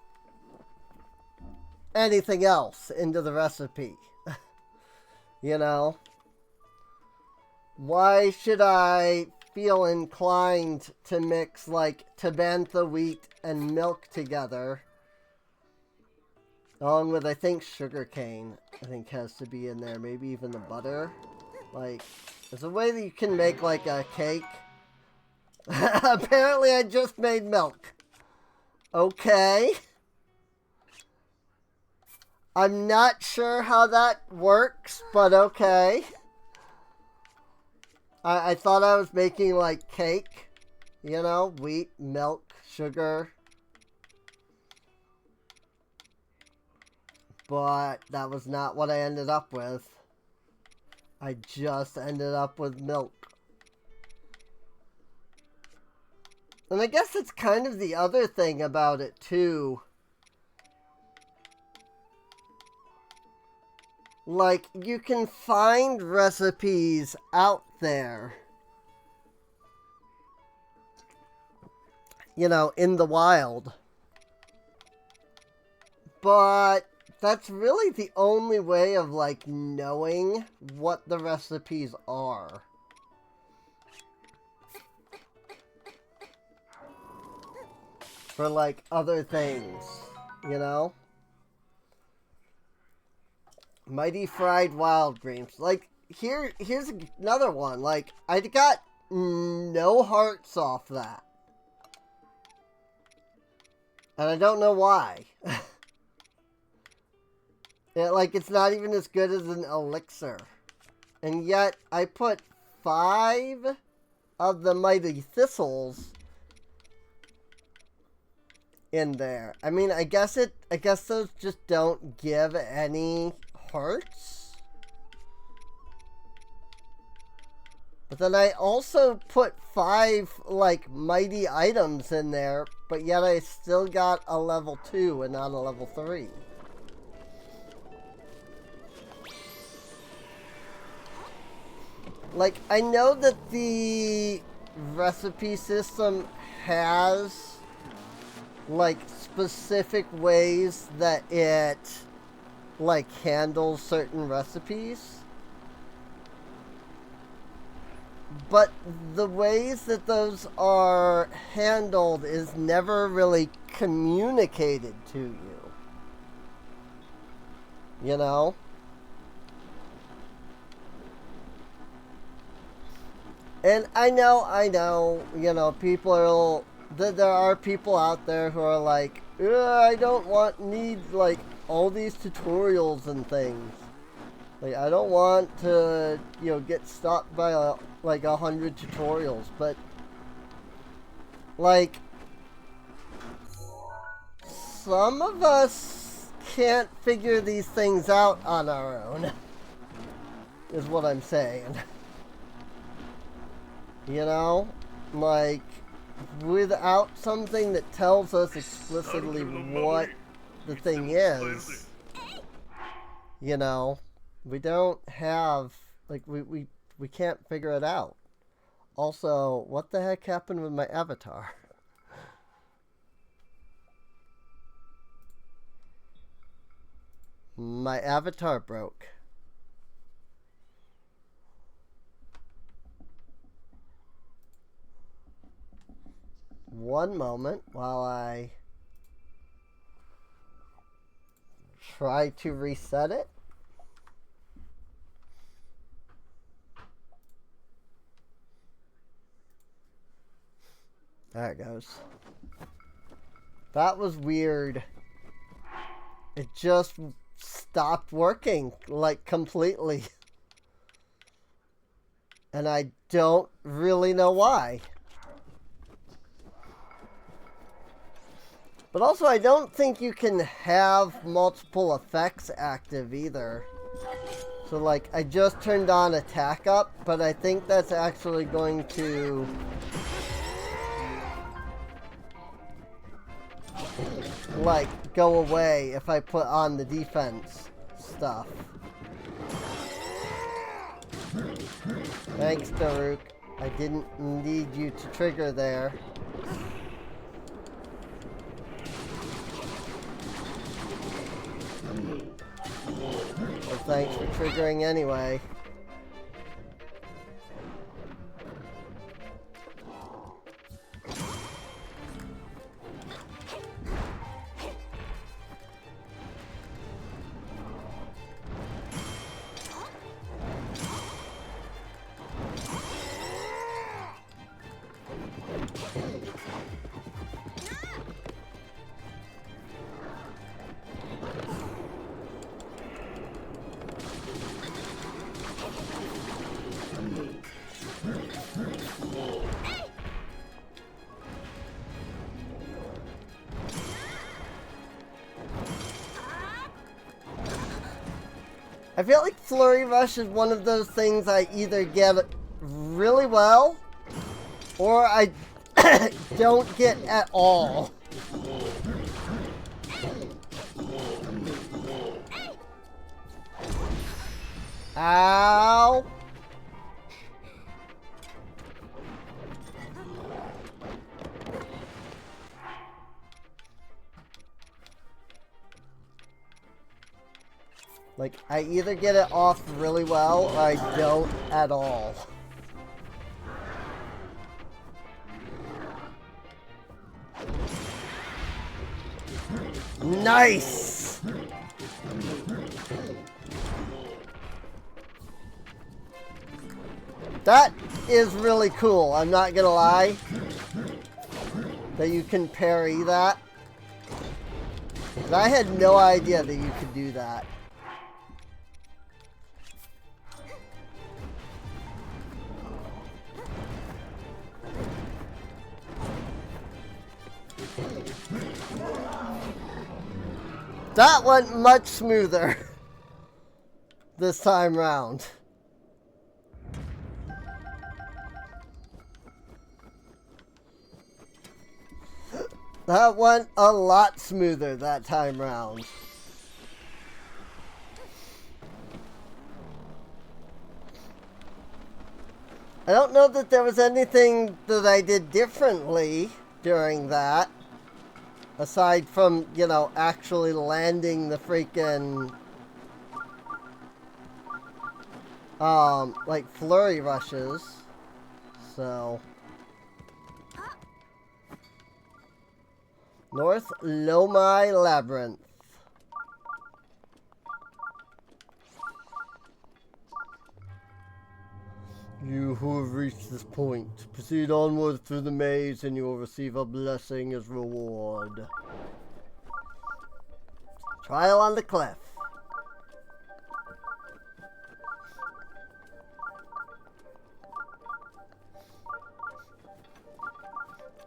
anything else into the recipe? You know? Why should I feel inclined to mix, like, Tabantha wheat and milk together? Along with, I think, sugarcane, I think, has to be in there. Maybe even the butter. Like, there's a way that you can make, like, a cake. Apparently, I just made milk. Okay. I'm not sure how that works, but okay. I thought I was making, like, cake. You know, wheat, milk, sugar. But that was not what I ended up with. I just ended up with milk. And I guess it's kind of the other thing about it, too. Like, you can find recipes out there, you know, in the wild. But that's really the only way of, like, knowing what the recipes are. For, like, other things, you know? Mighty fried wild grapes. Like, here's another one. Like, I got no hearts off that. And I don't know why. Like, it's not even as good as an elixir. And yet I put 5 of the mighty thistles in there. I mean, I guess those just don't give any hearts. But then I also put 5 like mighty items in there, but yet I still got a level 2 and not a level 3. Like, I know that the recipe system has like specific ways that it like handles certain recipes, but the ways that those are handled is never really communicated to you, you know? And I know, you know, there are people out there who are like, I don't need like all these tutorials and things. Like, I don't want to, you know, get stopped by like 100 tutorials, but like some of us can't figure these things out on our own, is what I'm saying. You know, like, without something that tells us explicitly what the thing is, you know, we don't have, like, we can't figure it out. Also, what the heck happened with my avatar? My avatar broke. One moment while I try to reset it. There it goes. That was weird. It just stopped working, like, completely. And I don't really know why. But also, I don't think you can have multiple effects active either. So, like, I just turned on attack up, but I think that's actually going to like go away if I put on the defense stuff. Thanks, Daruk. I didn't need you to trigger there. Well, thanks for triggering anyway. I feel like Flurry Rush is one of those things I either get really well, or I don't get at all. Ow! Like, I either get it off really well, or I don't at all. Nice! That is really cool, I'm not gonna lie. That you can parry that. I had no idea that you could do that. That went much smoother this time round. That went a lot smoother that time round. I don't know that there was anything that I did differently during that. Aside from, you know, actually landing the freaking, like flurry rushes. So. North Lomai Labyrinth. You who have reached this point, proceed onward through the maze and you will receive a blessing as reward. Trial on the cliff.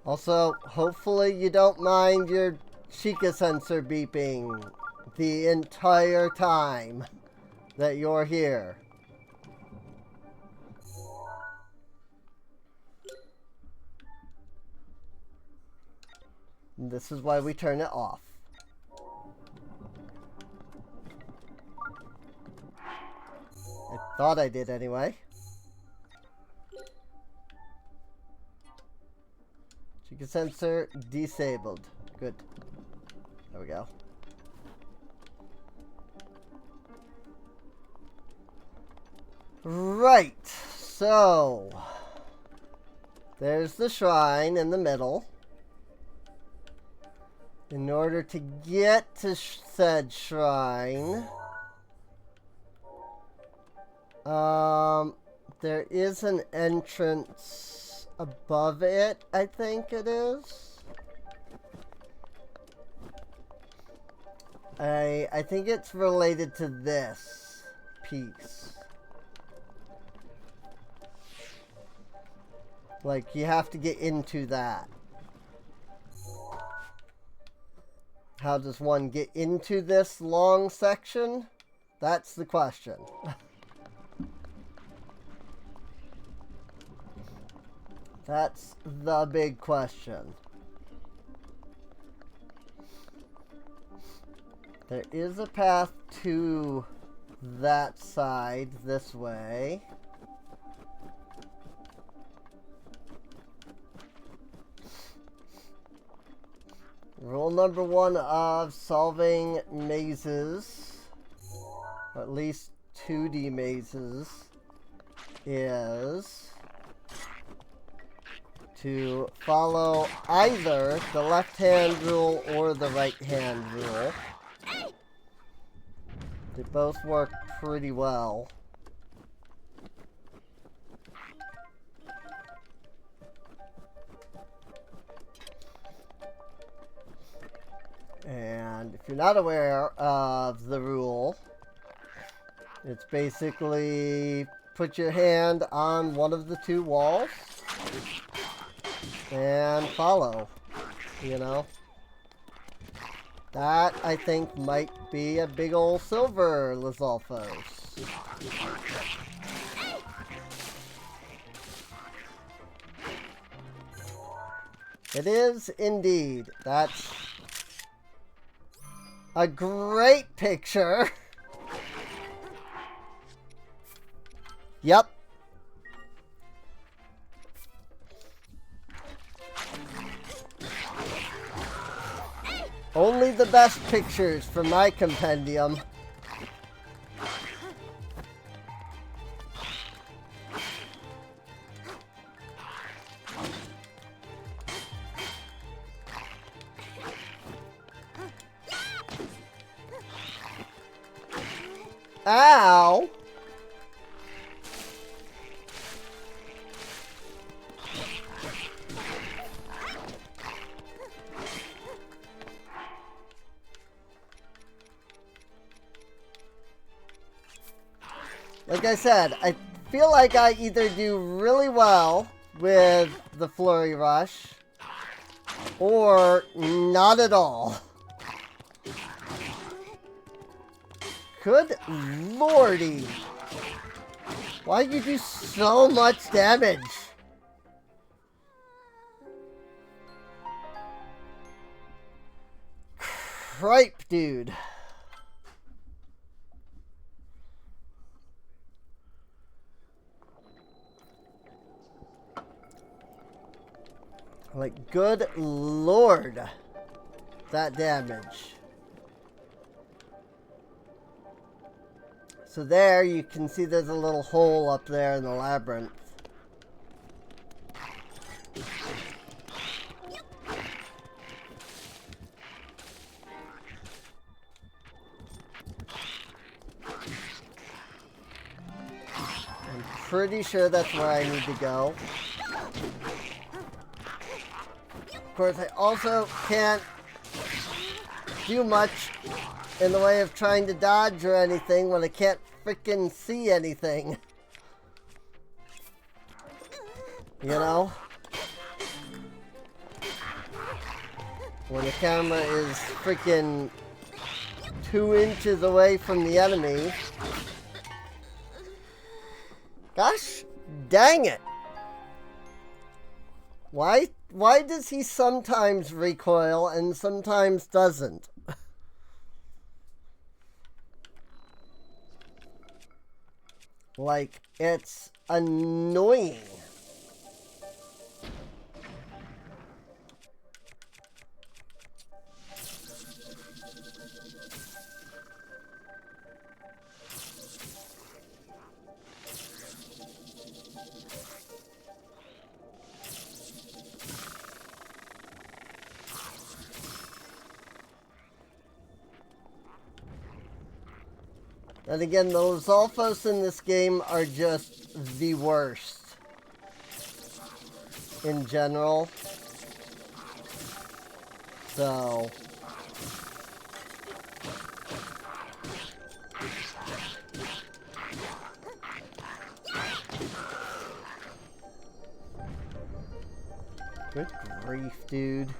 Also, hopefully you don't mind your Sheikah sensor beeping the entire time that you're here. And this is why we turn it off. I thought I did anyway. Sheikah sensor disabled. Good. There we go. Right. So, there's the shrine in the middle. In order to get to said shrine, there is an entrance above it, I think it is. I think it's related to this piece. Like, you have to get into that. How does one get into this long section? That's the question. That's the big question. There is a path to that side this way. Rule number one of solving mazes, or at least 2D mazes, is to follow either the left-hand rule or the right-hand rule. They both work pretty well. And if you're not aware of the rule, it's basically put your hand on one of the two walls and follow, you know. That, I think, might be a big old silver Lizalfos. It is indeed. That's a great picture. Yep. Only the best pictures from my compendium. Ow! Like I said, I feel like I either do really well with the Flurry Rush, or not at all. Good lordy. Why do you do so much damage? Cripe, dude. Like, good lord. That damage. So there, you can see there's a little hole up there in the labyrinth. I'm pretty sure that's where I need to go. Of course, I also can't do much in the way of trying to dodge or anything when I can't freaking see anything. You know? When the camera is freaking 2 inches away from the enemy. Gosh dang it. Why does he sometimes recoil and sometimes doesn't? Like, it's annoying. And again, the Lizalfos in this game are just the worst. In general. So... Good grief, dude.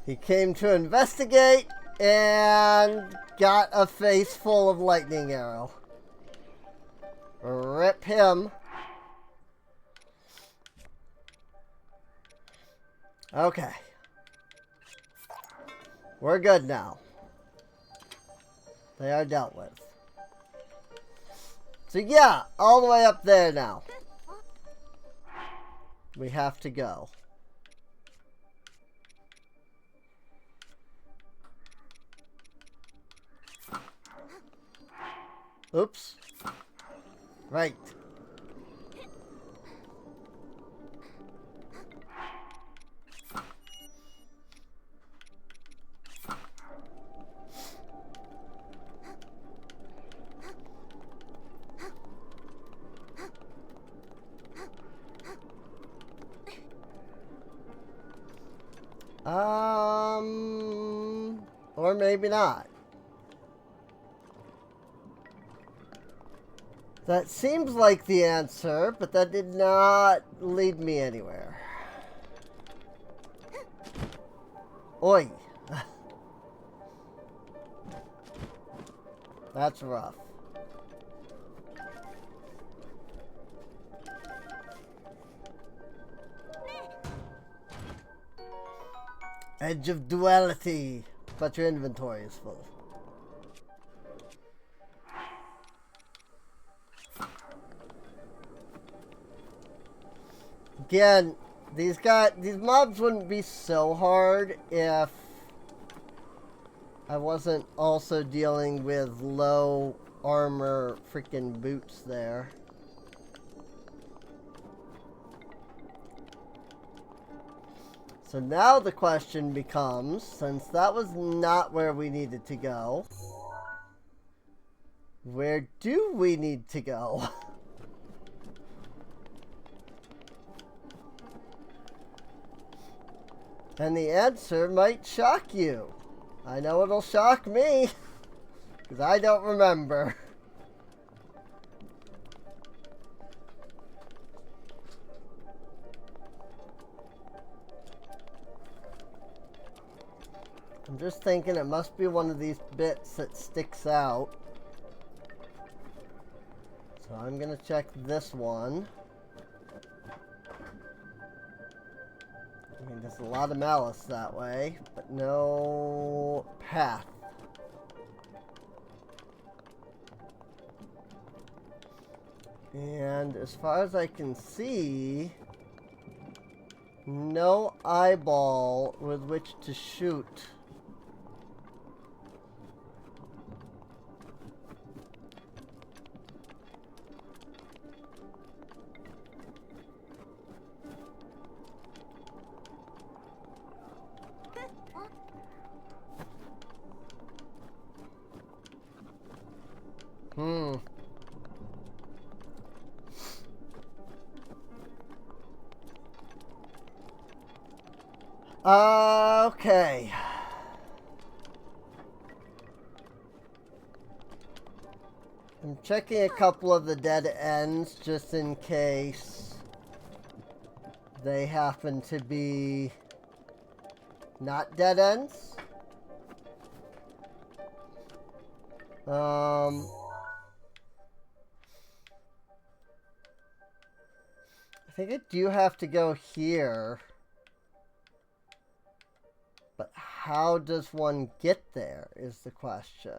He came to investigate and got a face full of lightning arrow. Rip him. Okay. We're good now. They are dealt with. So yeah, all the way up there now. We have to go. Oops. Right. Or maybe not. That seems like the answer, but that did not lead me anywhere. Oi. That's rough. Edge of duality, but your inventory is full. Again, these mobs wouldn't be so hard if I wasn't also dealing with low armor freaking boots there. So now the question becomes, since that was not where we needed to go, where do we need to go? And the answer might shock you. I know it'll shock me, because I don't remember. I'm just thinking it must be one of these bits that sticks out. So I'm going to check this one. I mean, there's a lot of malice that way, but no path. And as far as I can see, no eyeball with which to shoot. Okay. I'm checking a couple of the dead ends just in case they happen to be not dead ends. I think I do have to go here. But how does one get there is the question.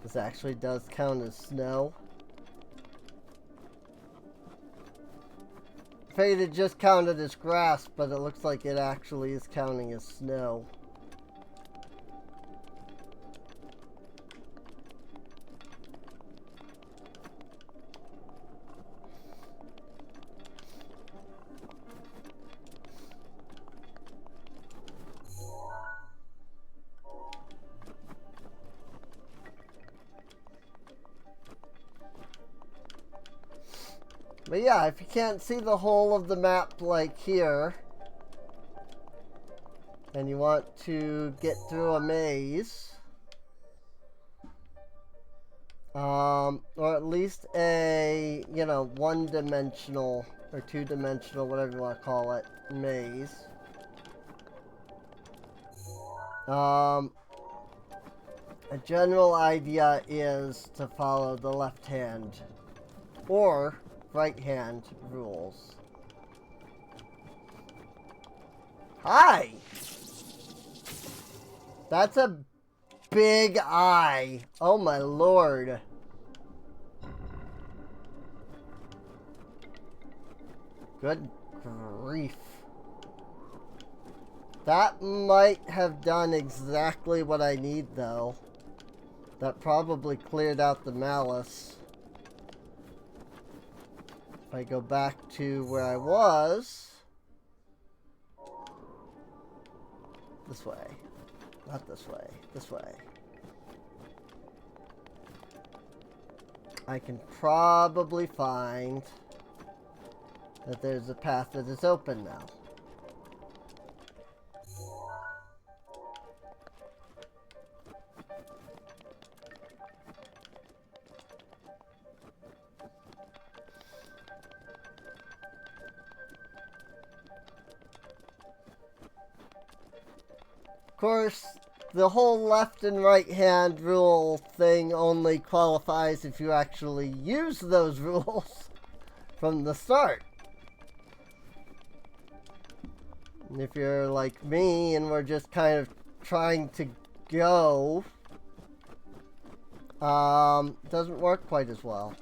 This actually does count as snow. I figured it just counted as grass, but it looks like it actually is counting as snow. But yeah, if you can't see the whole of the map like here, and you want to get through a maze, or at least a, you know, one-dimensional or two-dimensional, whatever you want to call it, maze, a general idea is to follow the left hand or right hand rules. Hi! That's a big eye. Oh my lord. Good grief. That might have done exactly what I need though. That probably cleared out the malice. If I go back to where I was, this way, not this way, this way, I can probably find that there's a path that is open now. Of course, the whole left and right hand rule thing only qualifies if you actually use those rules from the start. And if you're like me and we're just kind of trying to go, doesn't work quite as well.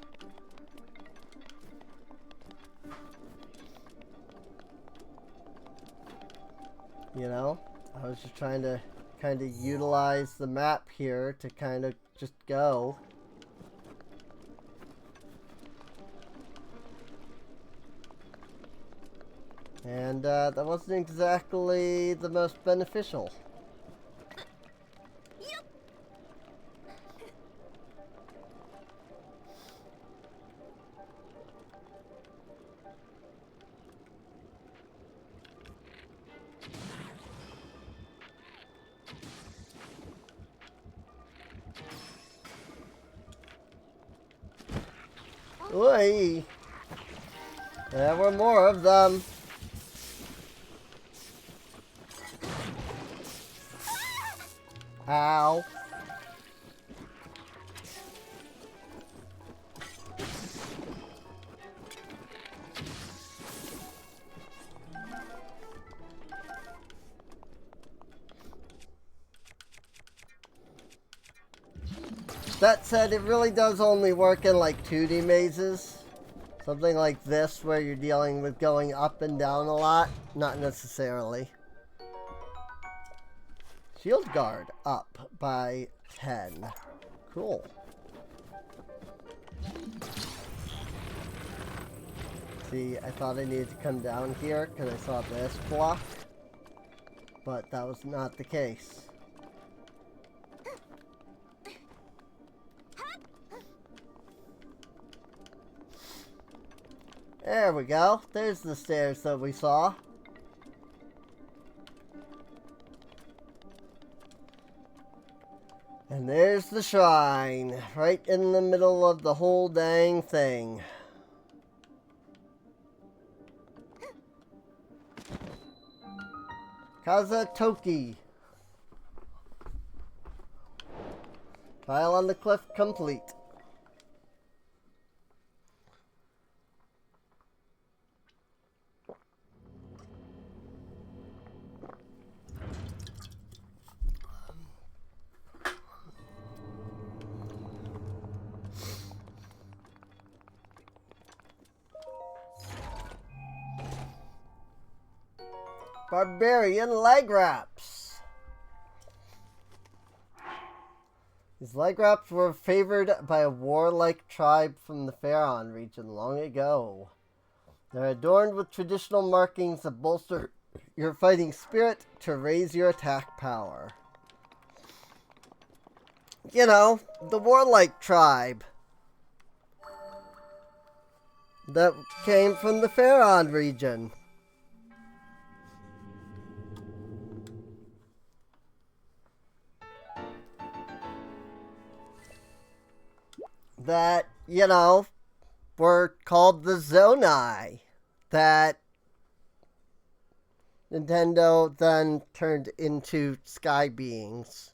You know? I was just trying to kind of utilize the map here to kind of just go. And that wasn't exactly the most beneficial. Oi! There were more of them. Ow. That said, it really does only work in like 2D mazes. Something like this where you're dealing with going up and down a lot. Not necessarily. Shield guard up by 10. Cool. See, I thought I needed to come down here because I saw this block. But that was not the case. There we go. There's the stairs that we saw. And there's the shrine, right in the middle of the whole dang thing. Kazatoki. Trial on the cliff complete. Barbarian leg wraps. These leg wraps were favored by a warlike tribe from the Pharaon region long ago. They're adorned with traditional markings that bolster your fighting spirit to raise your attack power. You know, the warlike tribe that came from the Pharaon region. That, you know, were called the Zonai, that Nintendo then turned into Sky Beings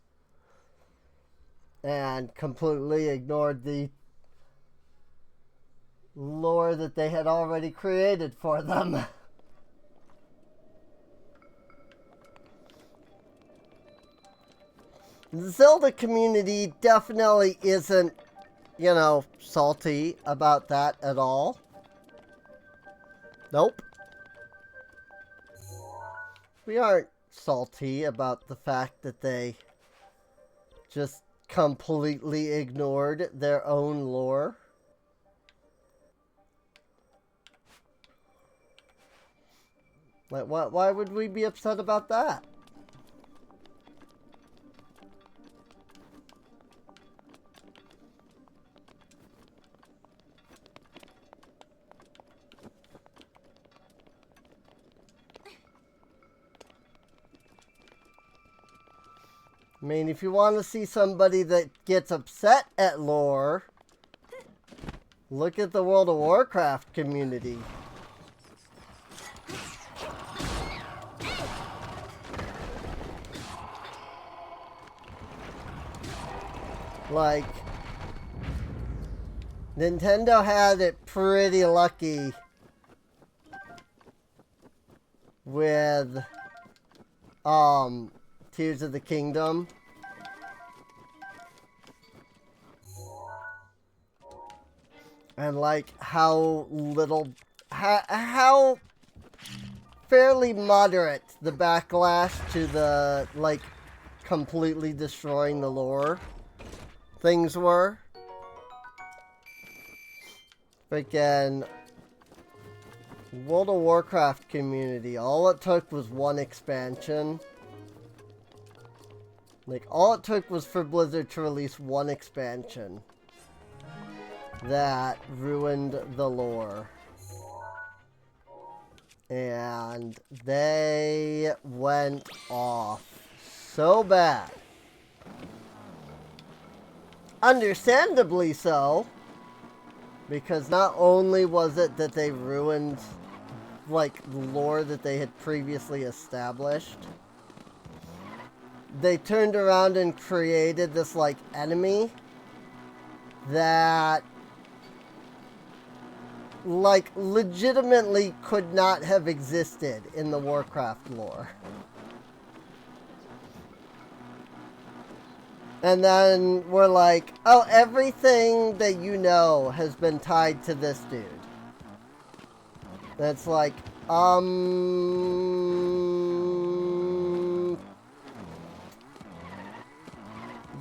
and completely ignored the lore that they had already created for them. The Zelda community definitely isn't, you know, salty about that at all. Nope. We aren't salty about the fact that they just completely ignored their own lore. Like, why would we be upset about that? I mean, if you want to see somebody that gets upset at lore, look at the World of Warcraft community. Like, Nintendo had it pretty lucky with Tears of the Kingdom. And like how little, how fairly moderate, the backlash to the, like, completely destroying the lore things were. Freaking World of Warcraft community, all it took was one expansion. Like, all it took was for Blizzard to release one expansion that ruined the lore. And they went off so bad. Understandably so. Because not only was it that they ruined, like, lore that they had previously established, they turned around and created this, like, enemy that, like, legitimately could not have existed in the Warcraft lore. And then we're like, oh, everything that you know has been tied to this dude. That's like,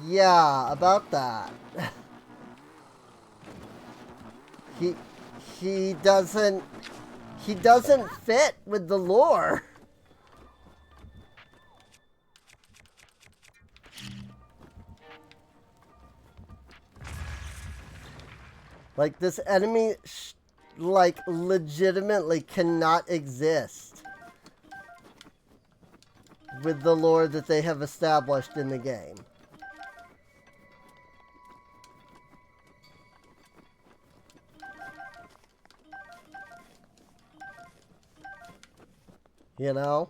yeah, about that. he doesn't fit with the lore. Like, this enemy, like, legitimately cannot exist with the lore that they have established in the game. You know?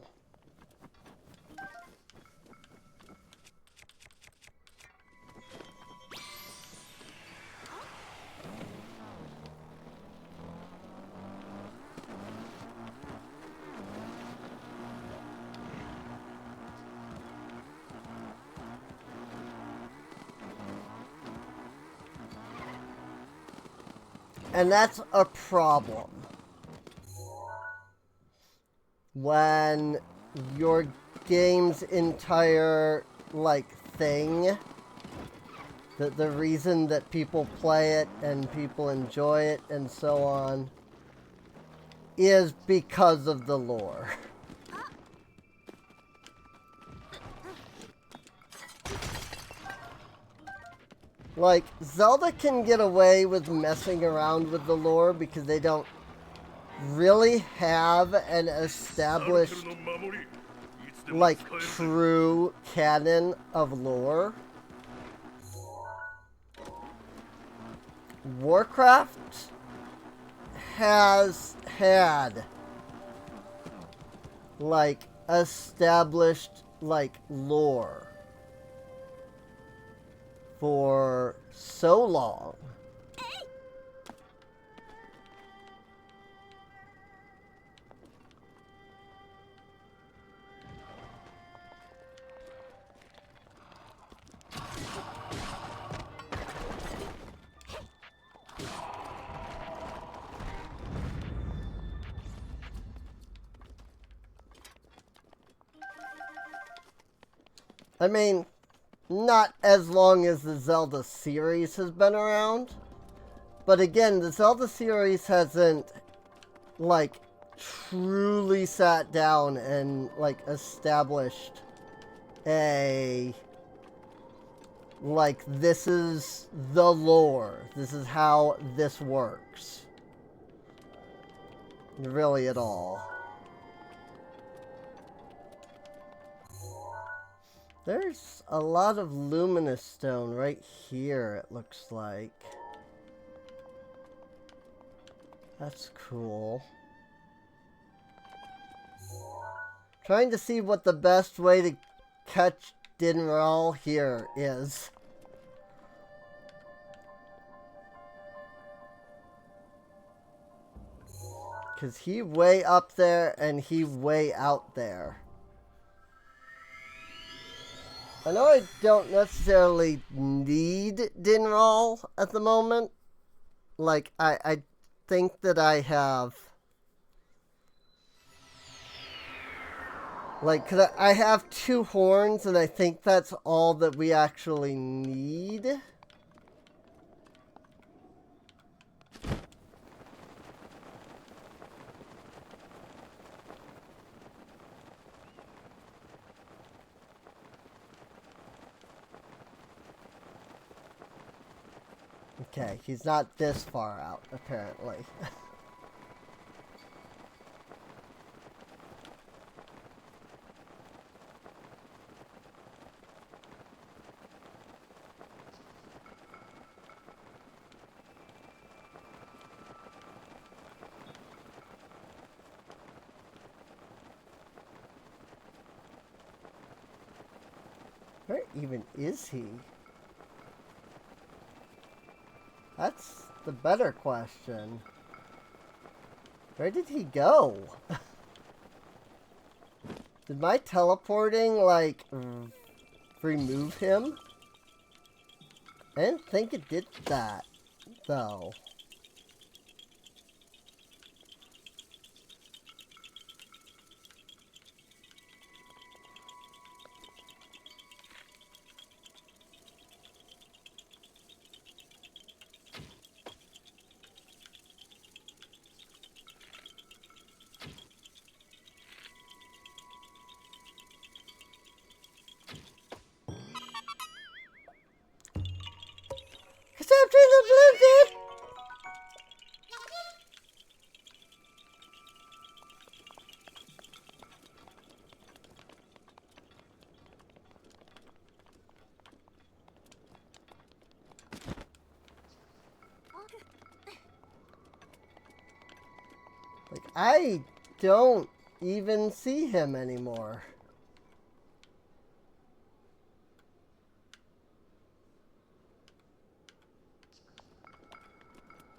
And that's a problem. When your game's entire, like, thing, the reason that people play it and people enjoy it and so on, is because of the lore. Like, Zelda can get away with messing around with the lore because they don't really have an established, like, true canon of lore. Warcraft has had, like, established, like, lore for so long. I mean, not as long as the Zelda series has been around. But again, the Zelda series hasn't, like, truly sat down and, like, established a, like, this is the lore. This is how this works. Really at all. There's a lot of luminous stone right here, it looks like. That's cool. Trying to see what the best way to catch Dinral here is. Because he way up there and he way out there. I know I don't necessarily need Dinral at the moment. Like, I think that I have Like, 'cause I have 2 horns, and I think that's all that we actually need. Okay, he's not this far out, apparently. Where even is he? That's the better question. Where did he go? Did my teleporting, like, remove him? I didn't think it did that, though. Stop doing the blue, dude! Like, I don't even see him anymore.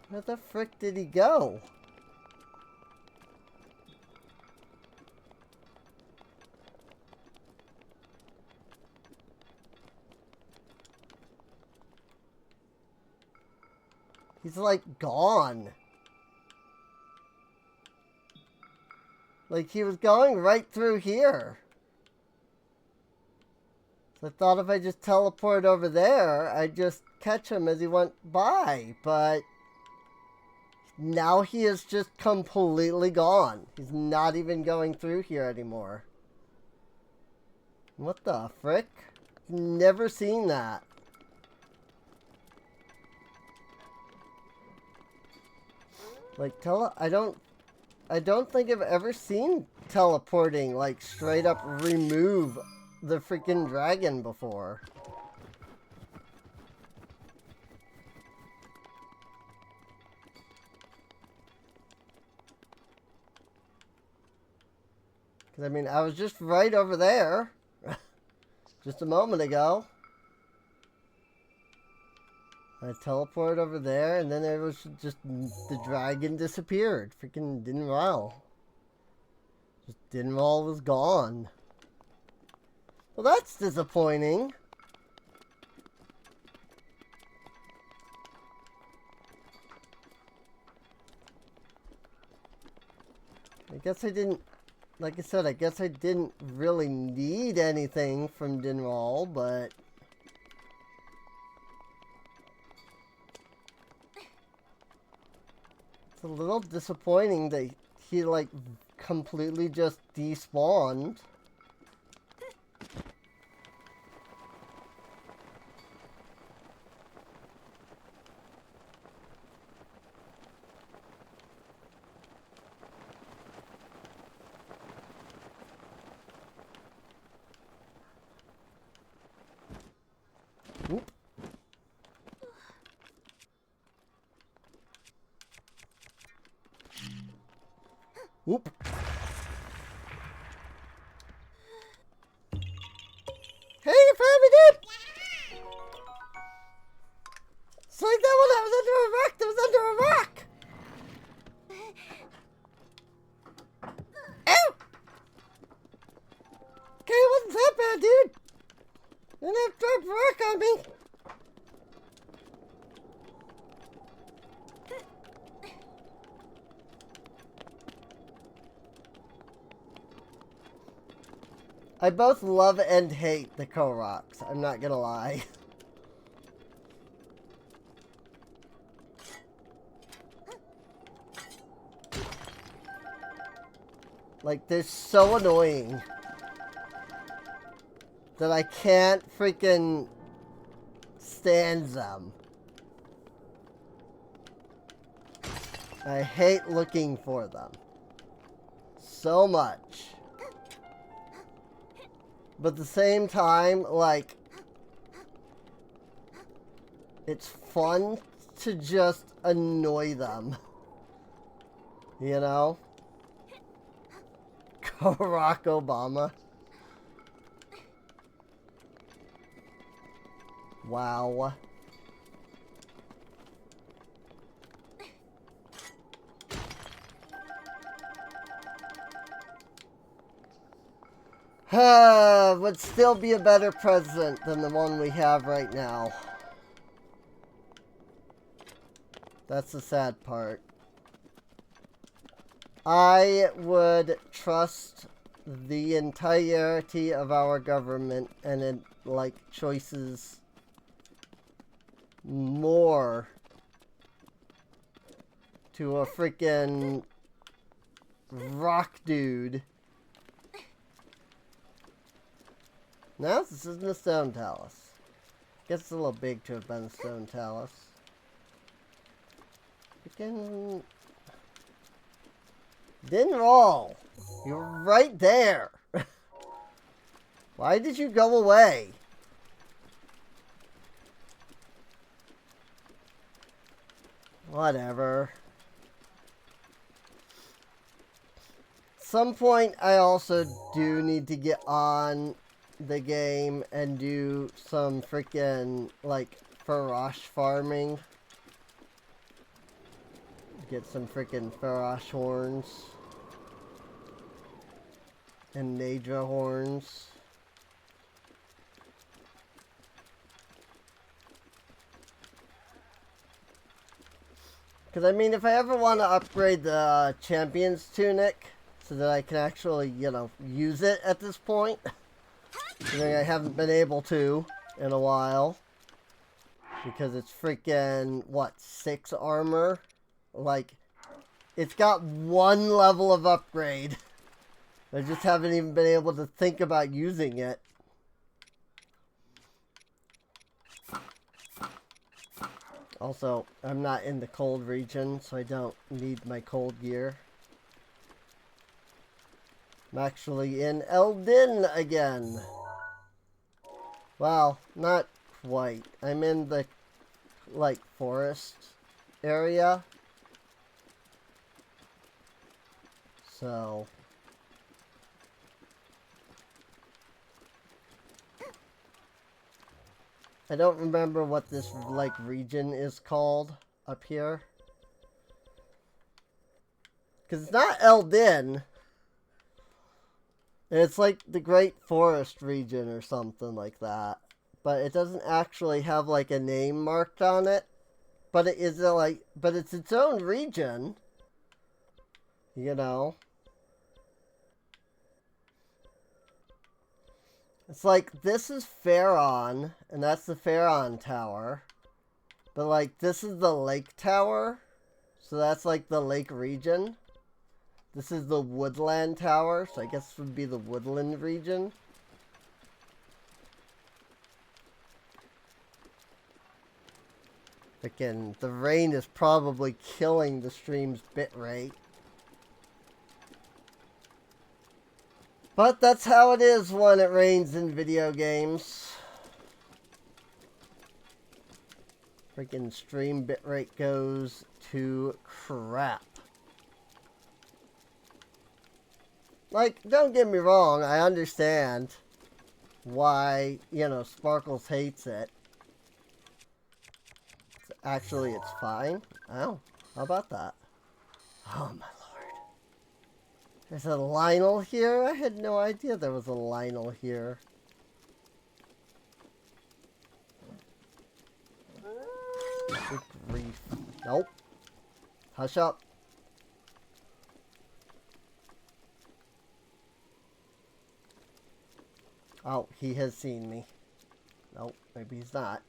Where the frick did he go? He's like gone. Like he was going right through here. So I thought if I just teleport over there, I'd just catch him as he went by, but now he is just completely gone. He's not even going through here anymore. What the frick? Never seen that. Like, I don't think I've ever seen teleporting, like, straight up remove the freaking dragon before. Because, I mean, I was just right over there just a moment ago. I teleported over there, and then it was just, the dragon disappeared. Freaking didn't roll. Just didn't roll, was gone. Well, that's disappointing. I guess I didn't, like I said, I guess I didn't really need anything from Dinral, but it's a little disappointing that he, like, completely just despawned. Oop. Oop. Hey, you found me, dude! It's like that one that was under a rock that was under a rock! Ow! Okay, it wasn't that bad, dude! Didn't have to drop a rock on me! I both love and hate the Koroks, I'm not gonna lie. Like, they're so annoying that I can't freaking stand them. I hate looking for them so much. But at the same time, like, it's fun to just annoy them. You know? Barack Obama. Wow. Would still be a better president than the one we have right now. That's the sad part. I would trust the entirety of our government and it, like, choices more to a freaking rock dude. No, this isn't a stone talus. Guess it's a little big to have been a stone talus. Freaking didn't roll. You're right there. Why did you go away? Whatever. At some point, I also do need to get on the game and do some freaking, like, Farash farming. Get some freaking Farash horns. And Nadra horns. Because, I mean, if I ever want to upgrade the Champion's Tunic so that I can actually, you know, use it at this point. I mean, I haven't been able to in a while. Because it's freaking, what, 6 armor? Like, it's got 1 level of upgrade. I just haven't even been able to think about using it. Also, I'm not in the cold region, so I don't need my cold gear. I'm actually in Eldin again. Well, not quite. I'm in the, like, forest area. So I don't remember what this, like, region is called up here. Because it's not Eldin. It's like the Great Forest region or something like that. But it doesn't actually have, like, a name marked on it. But it is, like, but it's its own region. You know? It's like, this is Pharaon, and that's the Pharaon Tower. But, like, this is the Lake Tower. So that's, like, the Lake region. This is the Woodland Tower, so I guess this would be the Woodland region. Again, the rain is probably killing the stream's bitrate. But that's how it is when it rains in video games. Freaking stream bitrate goes to crap. Like, don't get me wrong, I understand why, you know, Sparkles hates it. Actually, it's fine. Oh, how about that? Oh, my lord. There's a Lionel here? I had no idea there was a Lionel here. Good grief. Nope. Hush up. Oh, he has seen me. Nope, maybe he's not.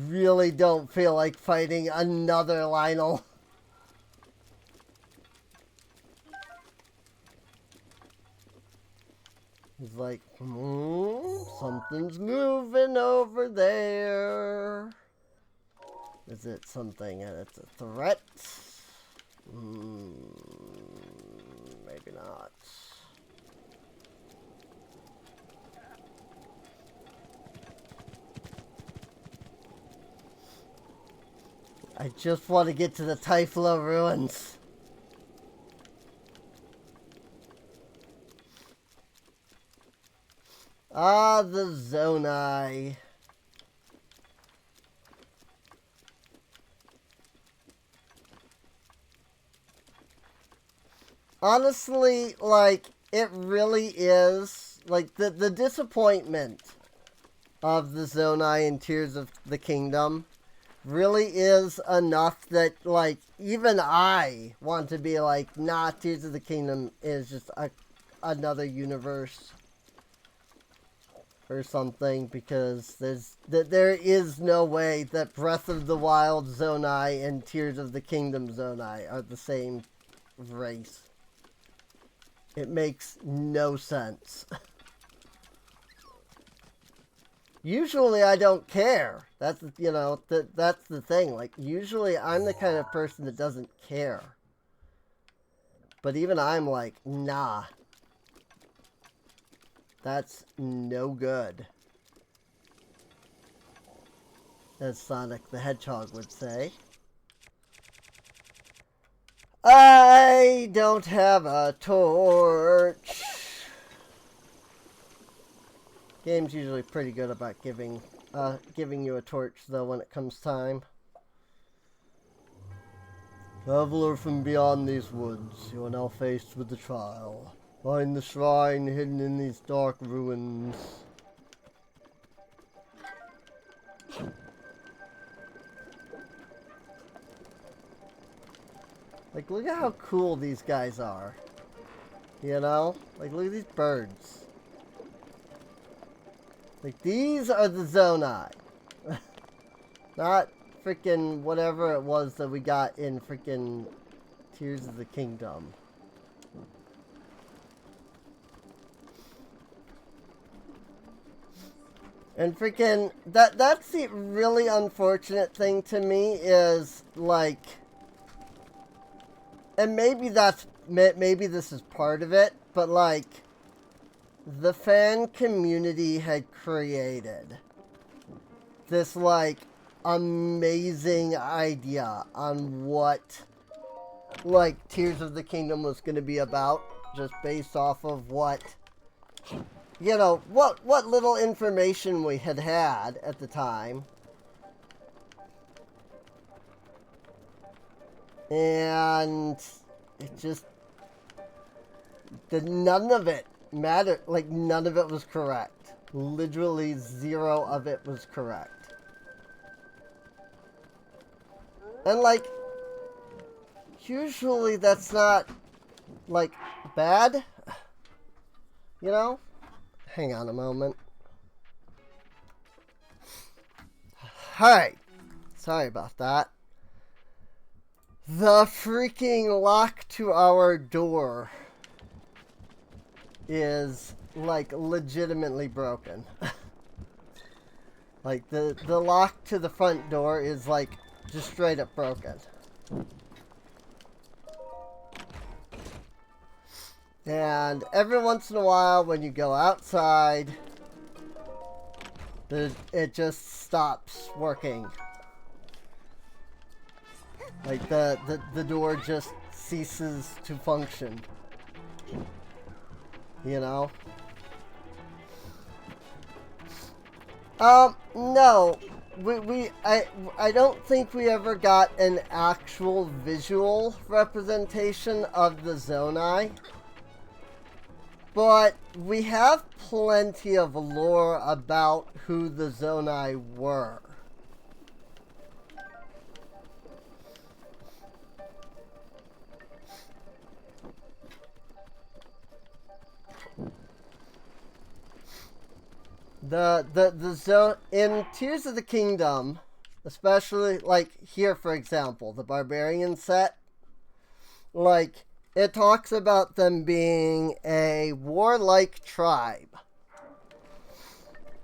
Really don't feel like fighting another Lionel. He's like, something's moving over there. Is it something and it's a threat? Maybe not. I just want to get to the Typhlo ruins. Ah, the Zonai. Honestly, like, it really is, like, the disappointment of the Zonai and Tears of the Kingdom really is enough that, like, even I want to be like, nah, Tears of the Kingdom is just another universe or something, because there is no way that Breath of the Wild Zonai and Tears of the Kingdom Zonai are the same race. It makes no sense. Usually I don't care. That's, you know, that's the thing. Like, usually I'm the kind of person that doesn't care. But even I'm like, nah. That's no good. As Sonic the Hedgehog would say. I don't have a torch. Game's usually pretty good about giving you a torch, though, when it comes time. Traveler from beyond these woods, you are now faced with the trial. Find the shrine hidden in these dark ruins. Like, look at how cool these guys are. You know? Like, look at these birds. Like, these are the Zonai. Not freaking whatever it was that we got in freaking Tears of the Kingdom. And freaking, that's the really unfortunate thing to me is, like, and maybe this is part of it, but, like, the fan community had created this, like, amazing idea on what, like, Tears of the Kingdom was going to be about, just based off of what, you know, what little information we had at the time. And it just, none of it mattered. Like, none of it was correct. Literally zero of it was correct. And, like, usually that's not, like, bad. You know? Hang on a moment. Alright. Sorry about that. The freaking lock to our door is, like, legitimately broken. Like, the lock to the front door is, like, just straight up broken. And every once in a while, when you go outside, it just stops working. Like, the door just ceases to function. You know? No. I don't think we ever got an actual visual representation of the Zonai. But we have plenty of lore about who the Zonai were. The zone in Tears of the Kingdom, especially like here for example, the Barbarian set, like it talks about them being a warlike tribe,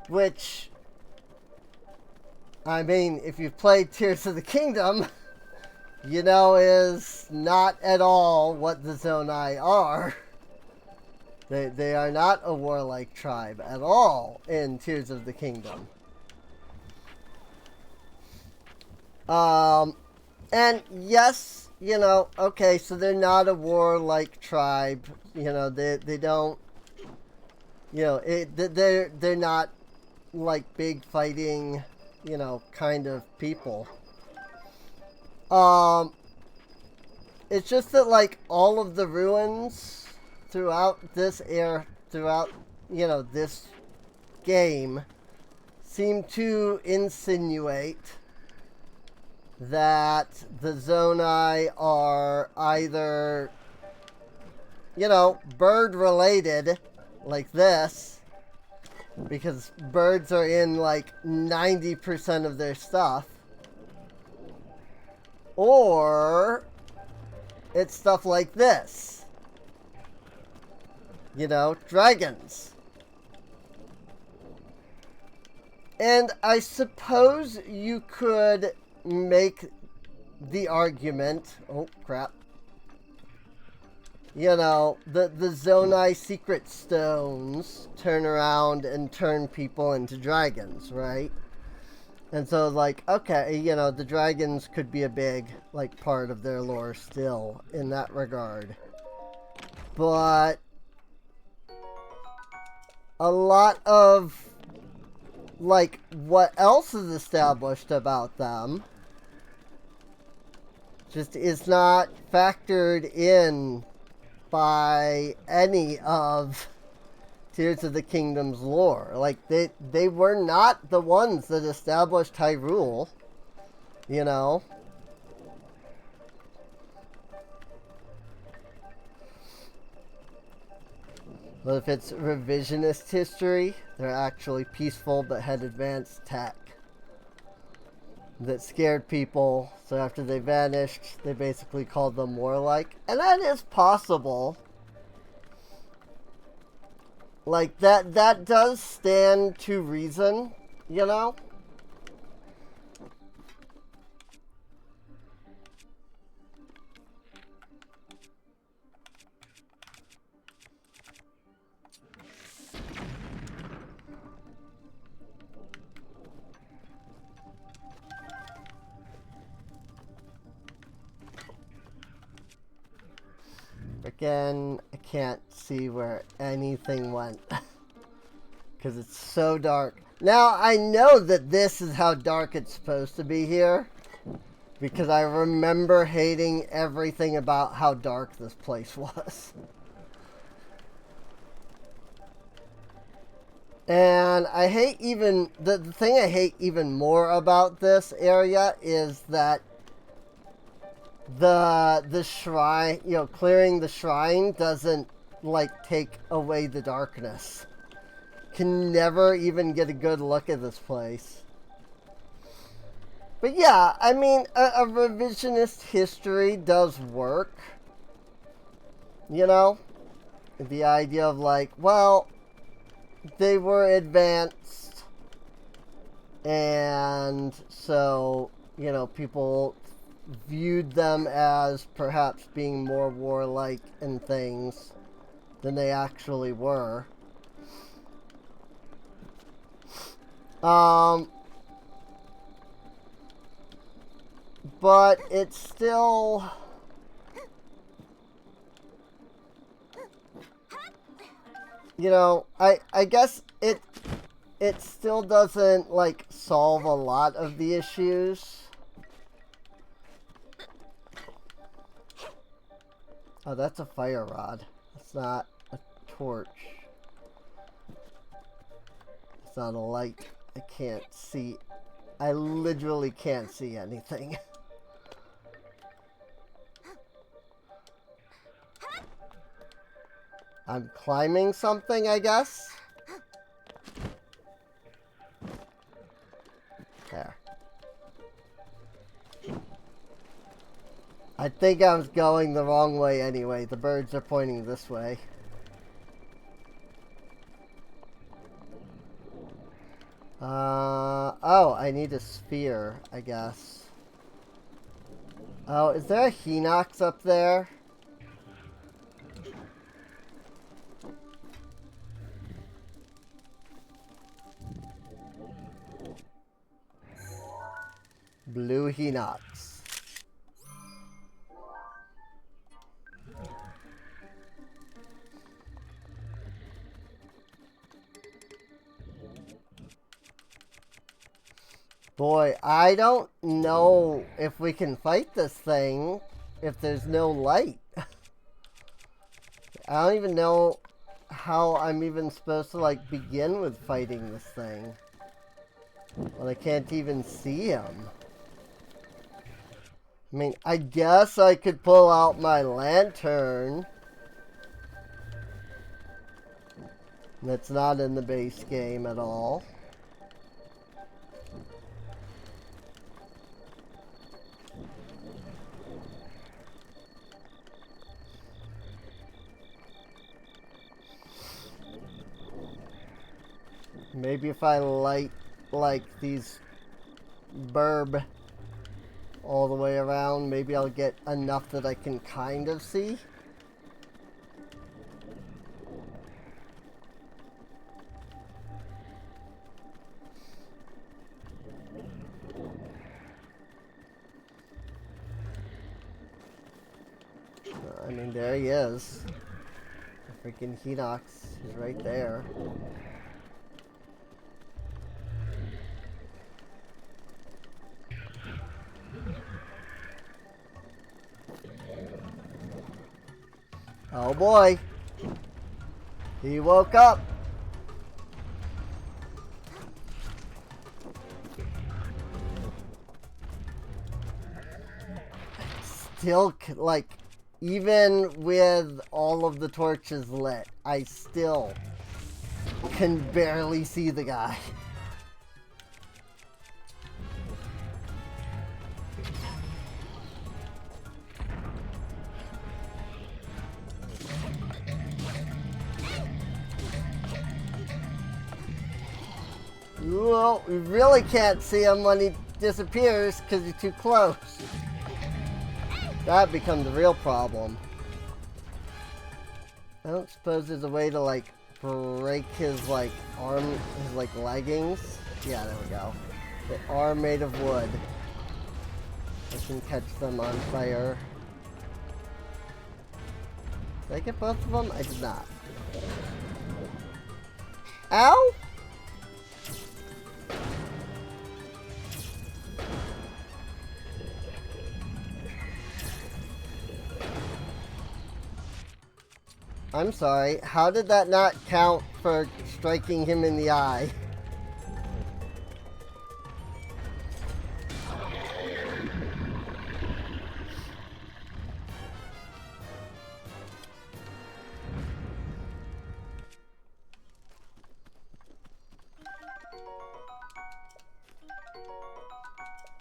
which, I mean, if you've played Tears of the Kingdom, you know is not at all what the Zonai are. They are not a warlike tribe at all in Tears of the Kingdom. And yes, you know, okay, so they're not a warlike tribe. You know, they don't, you know, they're not like big fighting, you know, kind of people. It's just that like all of the ruins throughout this you know, this game seem to insinuate that the Zonai are either, you know, bird related, like this, because birds are in like 90% of their stuff, or it's stuff like this. You know, dragons. And I suppose you could make the argument, oh crap, you know, the Zonai secret stones turn around and turn people into dragons, right? And so like, okay, you know, the dragons could be a big like part of their lore still in that regard. But a lot of like what else is established about them just is not factored in by any of Tears of the Kingdom's lore. Like they were not the ones that established Hyrule, you know. But if it's revisionist history, they're actually peaceful but had advanced tech that scared people. So after they vanished, they basically called them warlike. And that is possible. Like, that does stand to reason, you know? Again, I can't see where anything went. Because it's so dark. Now, I know that this is how dark it's supposed to be here. Because I remember hating everything about how dark this place was. And I hate even... The thing I hate even more about this area is that the shrine, you know, clearing the shrine doesn't like take away the darkness. Can never even get a good look at this place. But yeah, I mean, a revisionist history does work. You know, the idea of like, well, they were advanced, and so, you know, people viewed them as perhaps being more warlike and things than they actually were. But it's still... You know, I guess it it still doesn't, like, solve a lot of the issues. Oh, that's a fire rod. It's not a torch. It's not a light. I can't see. I literally can't see anything. I'm climbing something, I guess. There. I think I was going the wrong way anyway. The birds are pointing this way. Oh, I need a sphere, I guess. Oh, is there a Hinox up there? Blue Hinox. Boy, I don't know if we can fight this thing if there's no light. I don't even know how I'm even supposed to, like, begin with fighting this thing when I can't even see him. I mean, I guess I could pull out my lantern. That's not in the base game at all. Maybe if I light, like, these burb all the way around, maybe I'll get enough that I can kind of see. I mean, there he is. The freaking Hinox is right there. Oh boy. He woke up. Still, like, even with all of the torches lit, I still can barely see the guy. Well, we really can't see him when he disappears because you're too close. That becomes a real problem. I don't suppose there's a way to, like, break his, like, arm, his, like, leggings. Yeah, there we go. They are made of wood. I can catch them on fire. Did I get both of them? I did not. Ow! I'm sorry, how did that not count for striking him in the eye?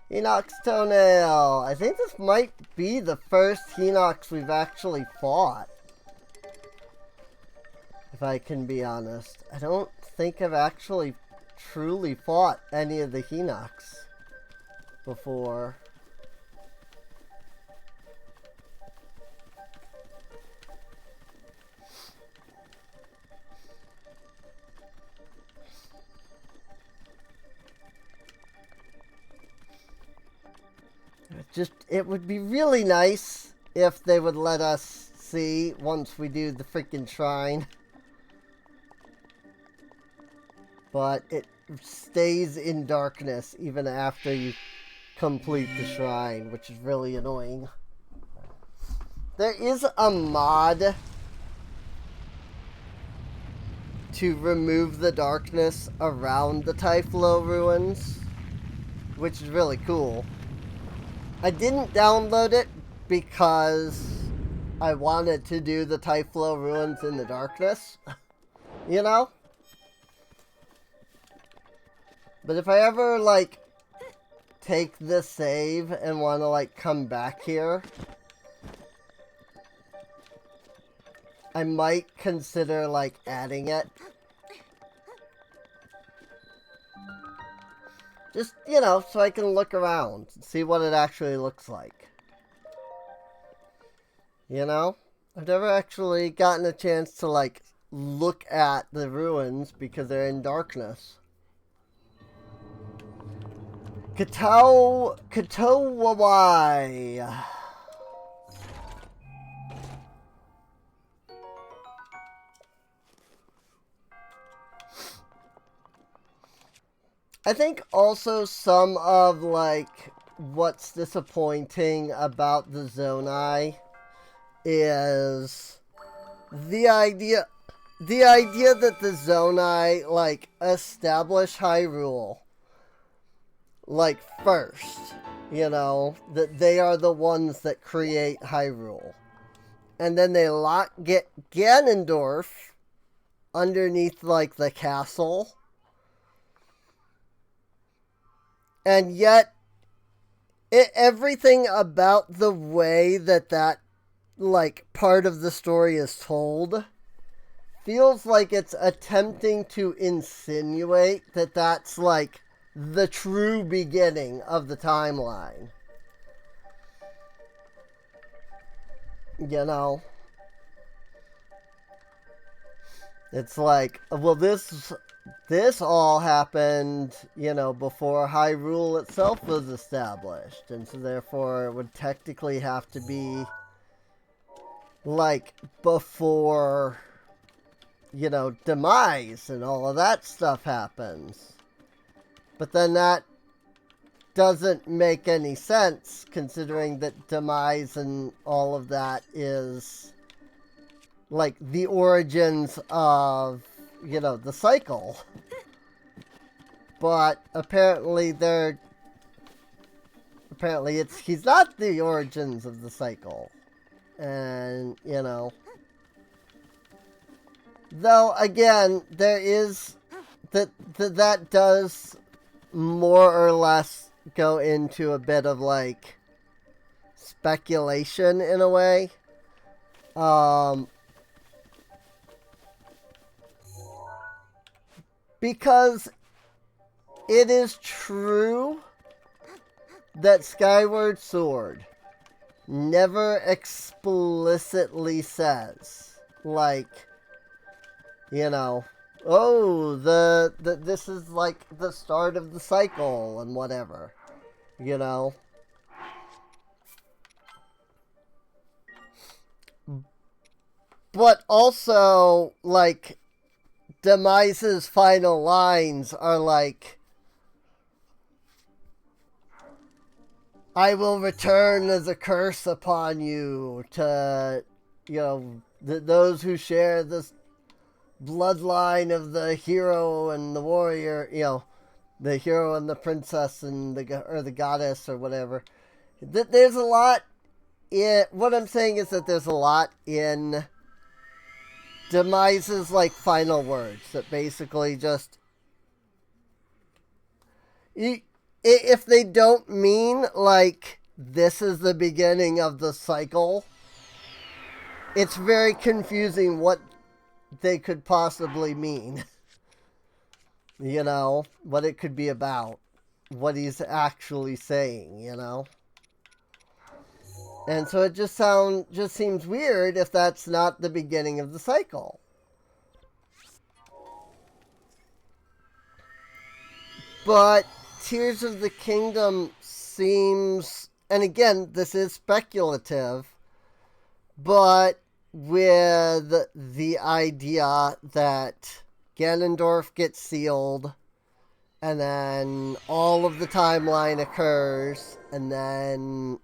Hinox toenail! I think this might be the first Hinox we've actually fought. If I can be honest. I don't think I've actually truly fought any of the Hinox before. It would be really nice if they would let us see once we do the freaking shrine. But stays in darkness even after you complete the shrine, which is really annoying. There is a mod to remove the darkness around the Typhlo ruins, which is really cool. I didn't download it because I wanted to do the Typhlo ruins in the darkness, you know? But if I ever, like, take this save and want to, like, come back here, I might consider, like, adding it. Just, you know, so I can look around and see what it actually looks like. You know? I've never actually gotten a chance to, like, look at the ruins because they're in darkness. Katowawai. I think also some of, like, what's disappointing about the Zonai is the idea that the Zonai, like, establish Hyrule, like, first, you know, that they are the ones that create Hyrule. And then they get Ganondorf underneath, like, the castle. And yet, everything about the way that, like, part of the story is told feels like it's attempting to insinuate that that's, like, the true beginning of the timeline. You know? It's like, well, this all happened, you know, before Hyrule itself was established. And so therefore it would technically have to be, like, before, you know, Demise and all of that stuff happens. But then that doesn't make any sense, considering that Demise and all of that is, like, the origins of, you know, the cycle. But apparently he's not the origins of the cycle. And, you know, though, again, there is that does more or less go into a bit of, like, speculation in a way. Because it is true that Skyward Sword never explicitly says, like, you know, oh, this is, like, the start of the cycle and whatever, you know. But also, like, Demise's final lines are like, I will return as a curse upon you to, you know, those who share this bloodline of the hero and the warrior, you know, the hero and the princess and the goddess or whatever. There's a lot in, what I'm saying is that there's a lot in Demise's, like, final words that basically just, if they don't mean, like, this is the beginning of the cycle, it's very confusing what they could possibly mean. You know, what it could be about, what he's actually saying, you know. And so it just seems weird if that's not the beginning of the cycle. But Tears of the Kingdom seems, and again, this is speculative, but with the idea that Ganondorf gets sealed, and then all of the timeline occurs, and then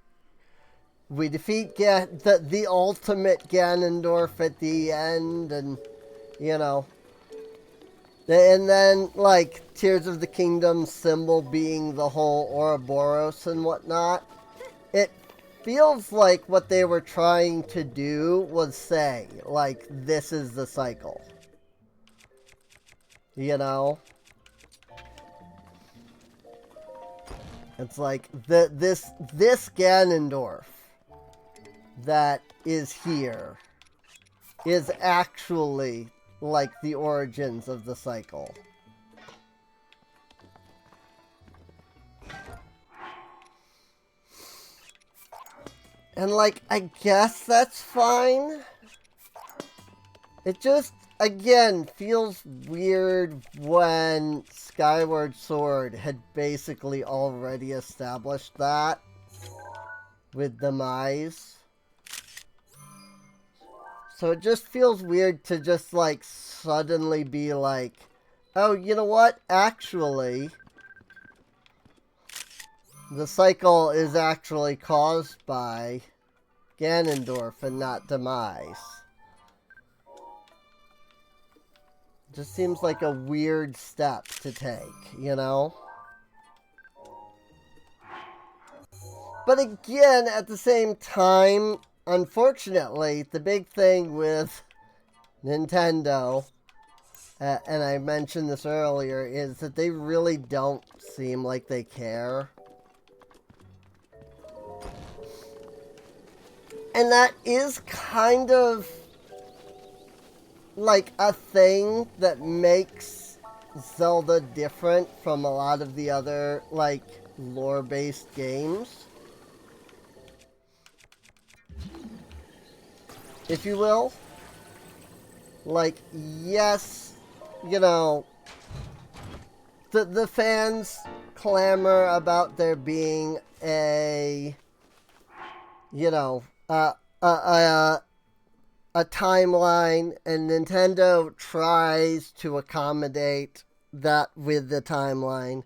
we defeat the ultimate Ganondorf at the end, and, you know. And then, like, Tears of the Kingdom symbol being the whole Ouroboros and whatnot. It feels like what they were trying to do was say, like, this is the cycle. You know? It's like, this Ganondorf that is here is actually like the origins of the cycle. And like, I guess that's fine. It just, again, feels weird when Skyward Sword had basically already established that with Demise. So it just feels weird to just, like, suddenly be like, oh, you know what? Actually, the cycle is actually caused by Ganondorf and not Demise. Just seems like a weird step to take, you know? But again, at the same time, unfortunately, the big thing with Nintendo, and I mentioned this earlier, is that they really don't seem like they care. And that is kind of like a thing that makes Zelda different from a lot of the other, like, lore-based games, if you will. Like, yes, you know, the fans clamor about there being a, you know, a timeline, and Nintendo tries to accommodate that with the timeline.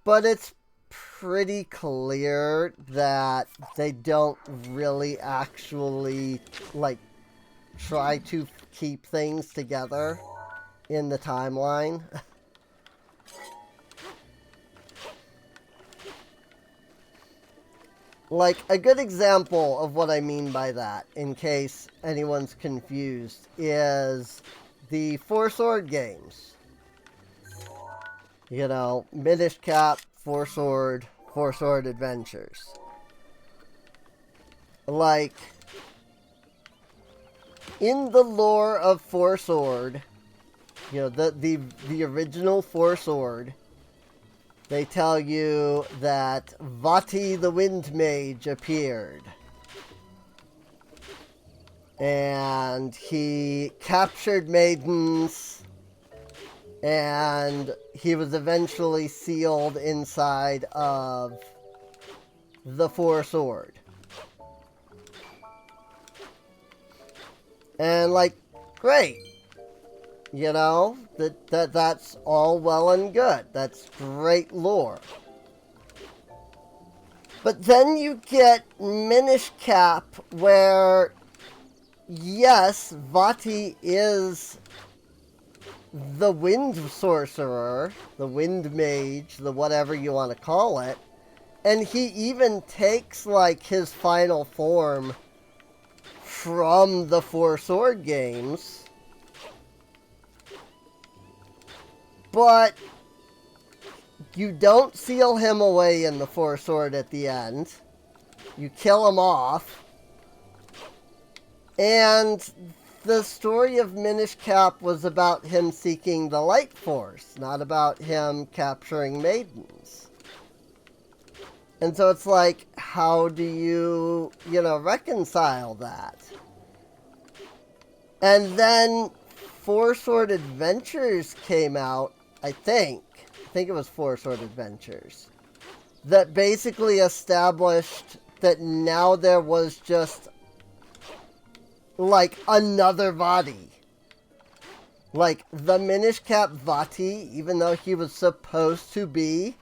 But it's pretty clear that they don't really actually, like, try to keep things together in the timeline. Like, a good example of what I mean by that, in case anyone's confused, is the Four Sword games. You know, Minish Cap, Four Sword Adventures. Like, in the lore of Four Sword, you know, the original Four Sword, they tell you that Vati the Wind Mage appeared. And he captured maidens, and he was eventually sealed inside of the Four Sword. And, like, great. You know, that's all well and good. That's great lore. But then you get Minish Cap, where, yes, Vati is the wind sorcerer, the wind mage, the whatever you want to call it. And he even takes, like, his final form from the Four Sword games. But you don't seal him away in the Four Sword at the end. You kill him off. And the story of Minish Cap was about him seeking the Light Force, not about him capturing maidens. And so it's like, how do you, you know, reconcile that? And then Four Sword Adventures came out, I think it was Four Sword Adventures, that basically established that now there was just, like, another body. Like, the Minish Cap Vati, even though he was supposed to be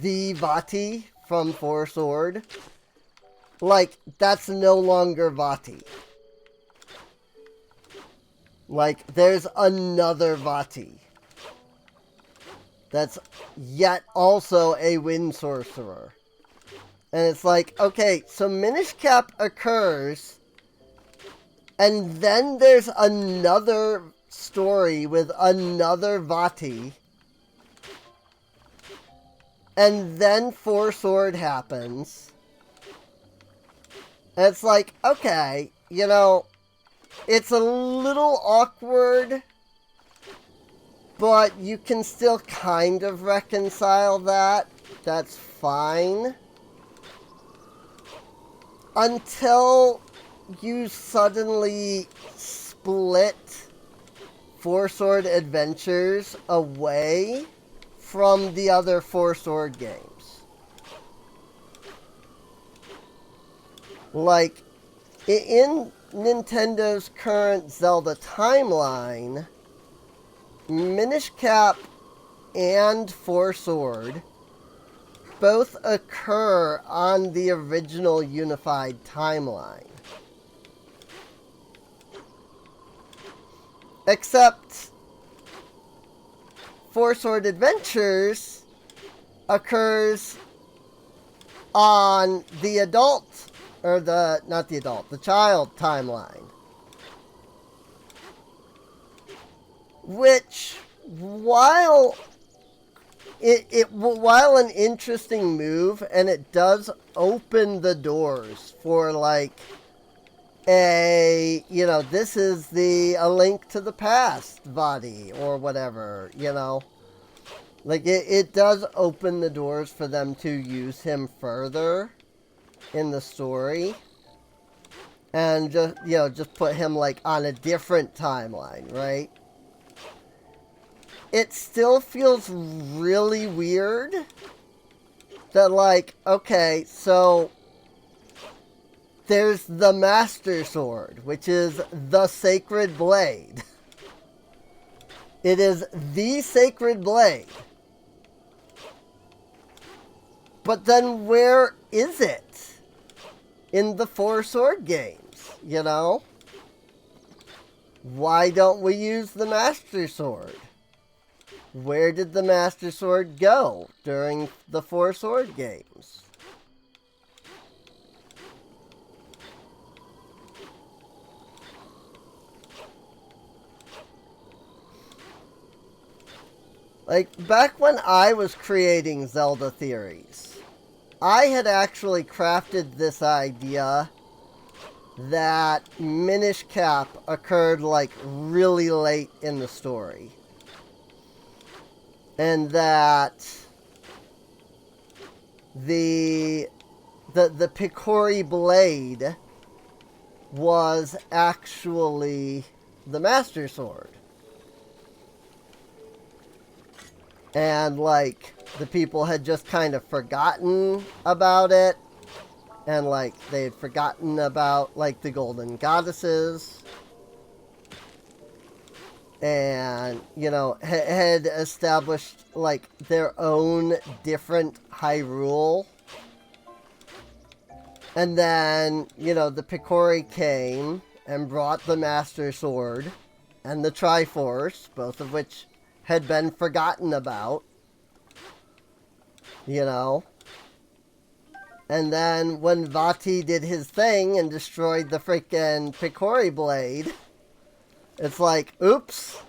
the Vati from Four Sword, like, that's no longer Vati. Like, there's another Vati that's yet also a wind sorcerer. And it's like, okay, so Minish Cap occurs, and then there's another story with another Vati, and then Four Sword happens. And it's like, okay, you know, it's a little awkward, but you can still kind of reconcile that. That's fine. Until you suddenly split Four Sword Adventures away from the other Four Sword games. Like, in Nintendo's current Zelda timeline, Minish Cap and Four Sword both occur on the original unified timeline. Except Four Sword Adventures occurs on the adult, or the child timeline. Which, while while an interesting move, and it does open the doors for, like, this is A Link to the Past Vati, or whatever, you know. Like, it does open the doors for them to use him further in the story. And just put him, like, on a different timeline, right? It still feels really weird that, like, okay, so there's the Master Sword, which is the Sacred Blade. It is the Sacred Blade. But then where is it in the Four Sword games, you know? Why don't we use the Master Sword? Where did the Master Sword go during the Four Sword games? Like, back when I was creating Zelda theories, I had actually crafted this idea that Minish Cap occurred, like, really late in the story. And that the Picori Blade was actually the Master Sword. And, like, the people had just kind of forgotten about it. And, like, they had forgotten about, like, the Golden Goddesses. And, had established, like, their own different Hyrule. And then, the Picori came and brought the Master Sword and the Triforce, both of which had been forgotten about. And then when Vati did his thing and destroyed the freaking Picori Blade, it's like, oops.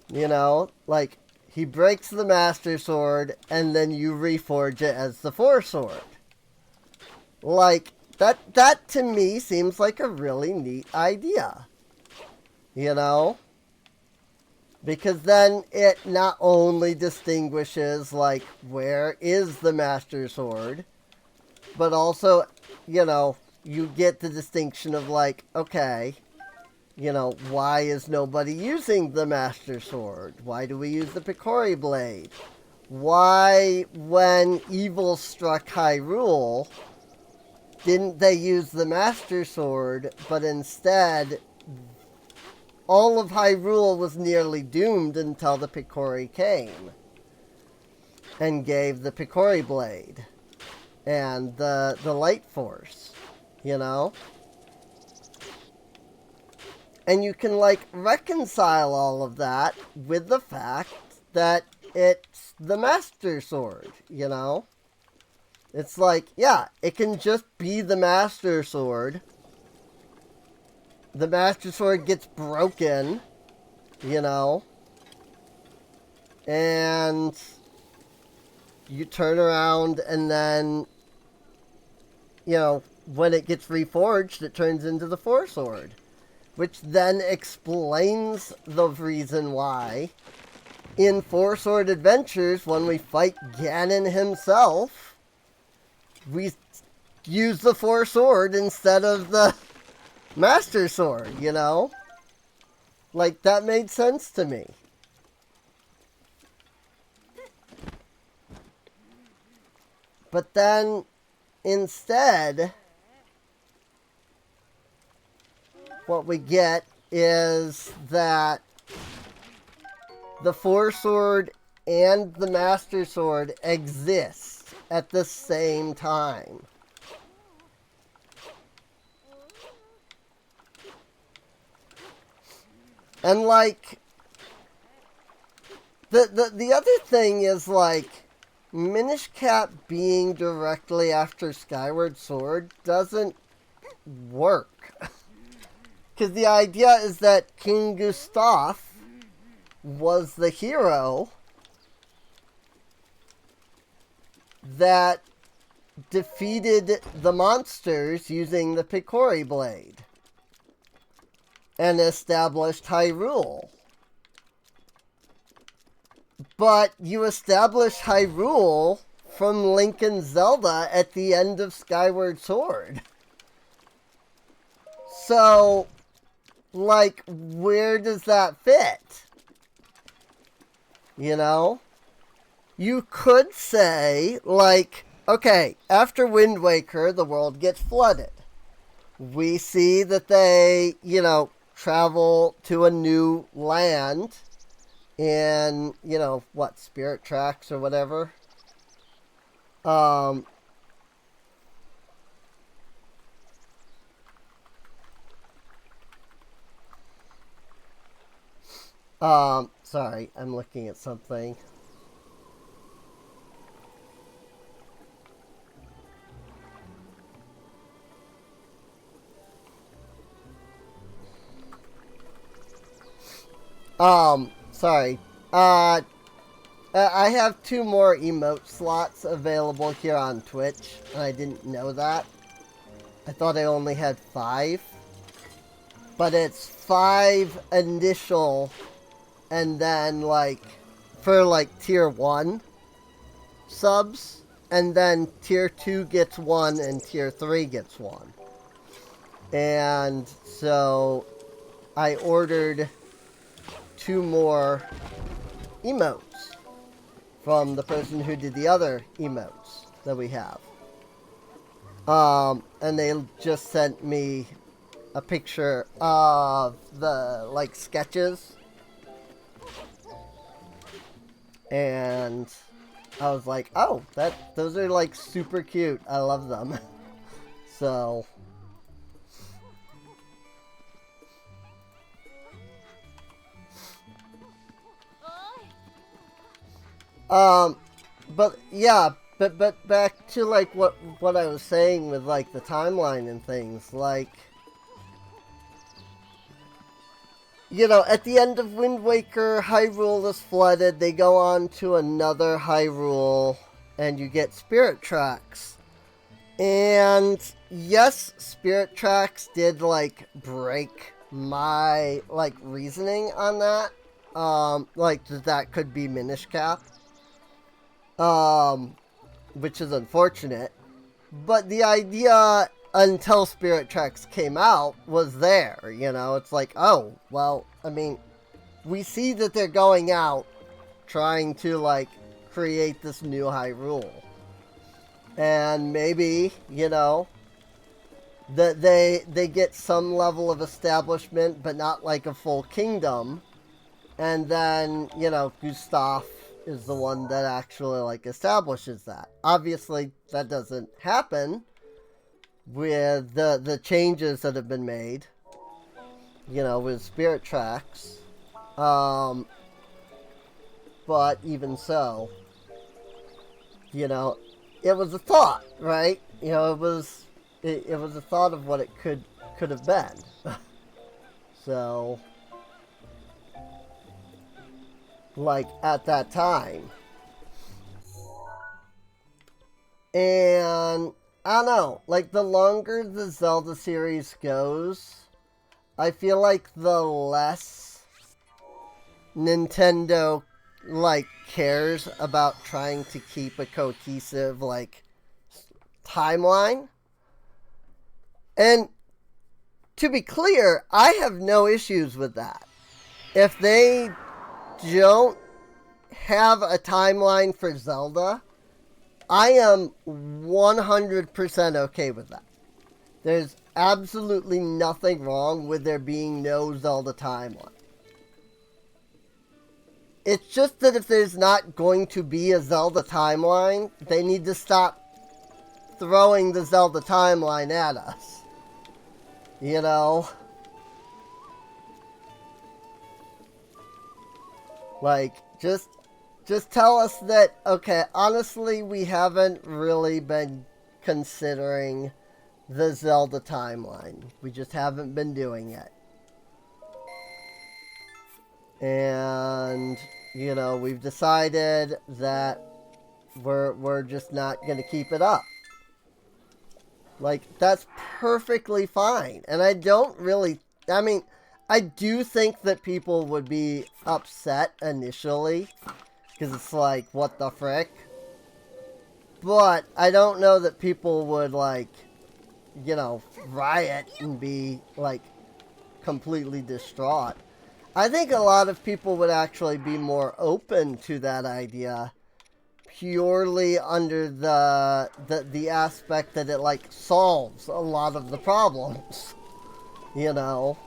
Like, he breaks the Master Sword, and then you reforge it as the Four Sword. Like, that to me seems like a really neat idea. Because then it not only distinguishes, like, where is the Master Sword, but also, you get the distinction of, like, okay, why is nobody using the Master Sword? Why do we use the Picori Blade? Why, when evil struck Hyrule, didn't they use the Master Sword, but instead all of Hyrule was nearly doomed until the Picori came and gave the Picori Blade and the Light Force, you know? And you can, like, reconcile all of that with the fact that it's the Master Sword, you know? It's like, yeah, it can just be the Master Sword. The Master Sword gets broken, you know? And you turn around and then, you know, when it gets reforged, it turns into the Four Sword. Which then explains the reason why in Four Sword Adventures, when we fight Ganon himself, we use the Four Sword instead of the Master Sword, you know? Like, that made sense to me. But then, instead, what we get is that the Four Sword and the Master Sword exist at the same time. And, like, the other thing is, like, Minish Cap being directly after Skyward Sword doesn't work. Because the idea is that King Gustav was the hero that defeated the monsters using the Picori Blade and established Hyrule. But you establish Hyrule from Link and Zelda at the end of Skyward Sword. So, like, where does that fit? You know? You could say, like, okay, after Wind Waker, the world gets flooded. We see that they, you know, travel to a new land in, you know, what, Spirit Tracks or whatever. Sorry, I'm looking at something. Sorry. I have 2 more emote slots available here on Twitch, and I didn't know that. I thought I only had 5. But it's 5 initial, and then, like, for, like, tier 1 subs, and then tier 2 gets 1, and tier 3 gets 1. And so, I ordered 2 more emotes from the person who did the other emotes that we have. And they just sent me a picture of the, like, sketches. And I was like, oh, those are, like, super cute. I love them. So, but yeah, but back to, like, what I was saying with, like, the timeline and things, like, you know, at the end of Wind Waker, Hyrule is flooded, they go on to another Hyrule, and you get Spirit Tracks. And yes, Spirit Tracks did, like, break my, like, reasoning on that. Like, that could be Minish Cap. Which is unfortunate. But the idea, until Spirit Tracks came out, was there, you know? It's like, oh, well, I mean, we see that they're going out trying to, like, create this new Hyrule. And maybe, you know, that they get some level of establishment, but not like a full kingdom. And then, you know, Gustav is the one that actually, like, establishes that. Obviously, that doesn't happen with the changes that have been made, you know, with Spirit Tracks. But even so, you know, it was a thought, right? You know, it was a thought of what it could have been. So, like, at that time. And I don't know, like, the longer the Zelda series goes, I feel like the less Nintendo, like, cares about trying to keep a cohesive, like, timeline. And to be clear, I have no issues with that. If they don't have a timeline for Zelda, I am 100% okay with that. There's absolutely nothing wrong with there being no Zelda timeline. It's just that if there's not going to be a Zelda timeline, they need to stop throwing the Zelda timeline at us. You know? Like, just tell us that, okay, honestly, we haven't really been considering the Zelda timeline. We just haven't been doing it. And, you know, we've decided that we're just not going to keep it up. Like, that's perfectly fine. And I don't really, I mean, I do think that people would be upset initially, because it's like, what the frick? But I don't know that people would, like, you know, riot and be, like, completely distraught. I think a lot of people would actually be more open to that idea, purely under the aspect that it, like, solves a lot of the problems, you know?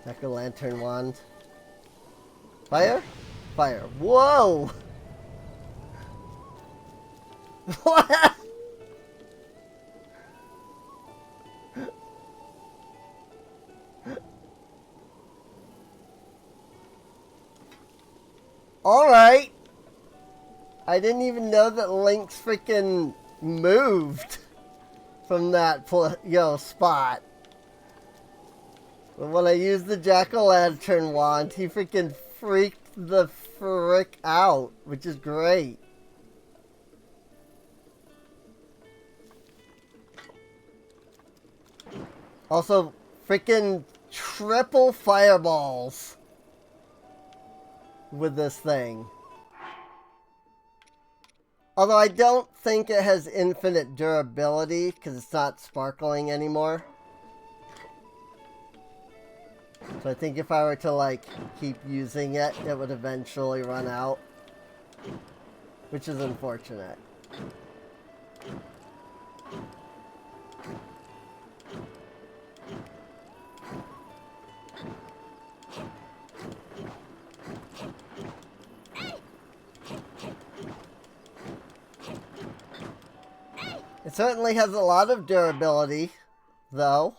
Jack-o'-lantern wand. Fire? Fire. Whoa! What? Alright. I didn't even know that Link's freaking moved from that, spot. But when I used the jack-o'-lantern wand, he freaking freaked the frick out, which is great. Also, freaking triple fireballs with this thing. Although I don't think it has infinite durability because it's not sparkling anymore. So I think if I were to, like, keep using it, it would eventually run out. Which is unfortunate. It certainly has a lot of durability, though.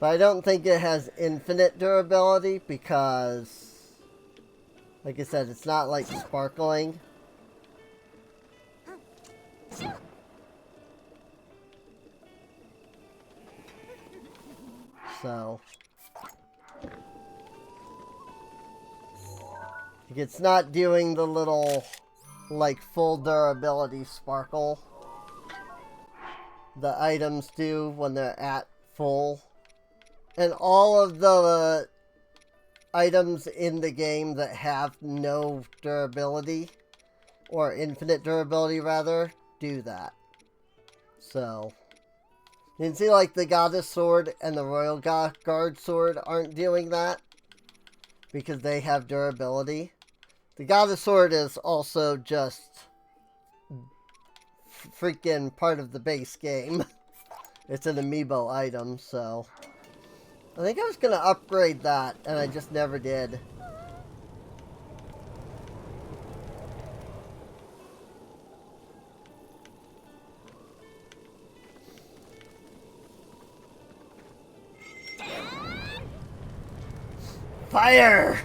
But I don't think it has infinite durability because, like I said, it's not like sparkling. So, it's not doing the little, like, full durability sparkle the items do when they're at full. And all of the items in the game that have no durability, or infinite durability rather, do that. So, you can see like the Goddess Sword and the Royal Guard Sword aren't doing that because they have durability. The Goddess Sword is also just freaking part of the base game. It's an amiibo item, so I think I was going to upgrade that, and I just never did. Fire!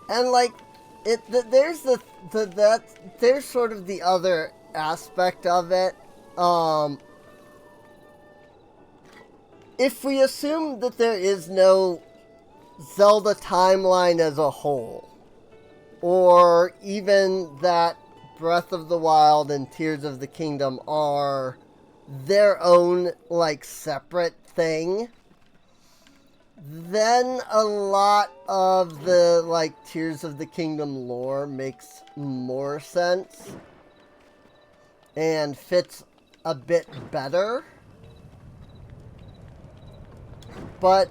And like, there's there's sort of the other aspect of it. If we assume that there is no Zelda timeline as a whole, or even that Breath of the Wild and Tears of the Kingdom are their own, like, separate thing, then a lot of the, like, Tears of the Kingdom lore makes more sense and fits a bit better. But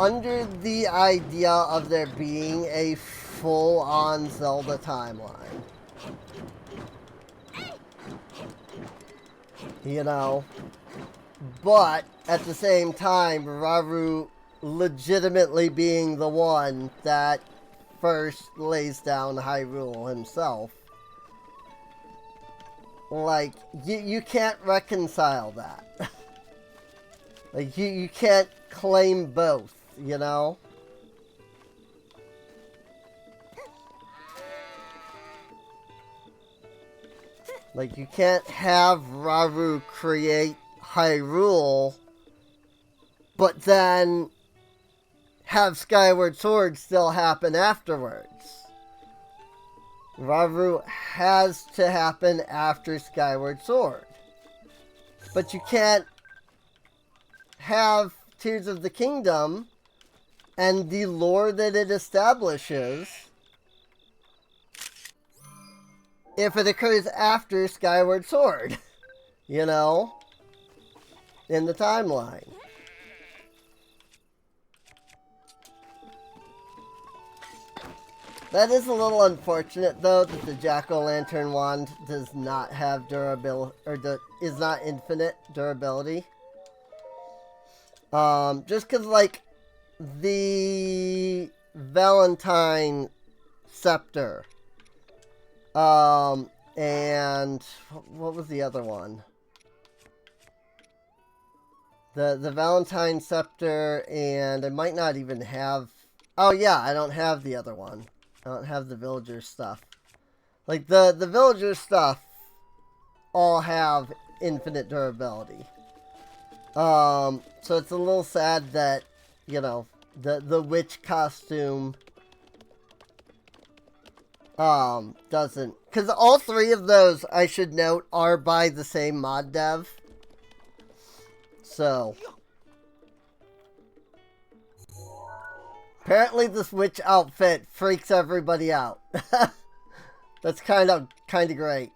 under the idea of there being a full-on Zelda timeline, you know, but at the same time, Rauru legitimately being the one that first lays down Hyrule himself. Like, you can't reconcile that. Like, you can't claim both, you know? Like, you can't have Rauru create Hyrule, but then have Skyward Sword still happen afterwards. Rauru has to happen after Skyward Sword. But you can't have Tears of the Kingdom and the lore that it establishes if it occurs after Skyward Sword, you know, in the timeline. That is a little unfortunate, though, that the Jack-o'-lantern wand does not have durability, or is not infinite durability. Just because, like, the Valentine Scepter, and what was the other one? The Valentine Scepter, and I might not even have, oh yeah, I don't have the other one. I don't have the villager stuff. Like, the villager stuff all have infinite durability. So it's a little sad that, you know, the witch costume doesn't. Because all three of those, I should note, are by the same mod dev. So apparently this witch outfit freaks everybody out. That's kind of great.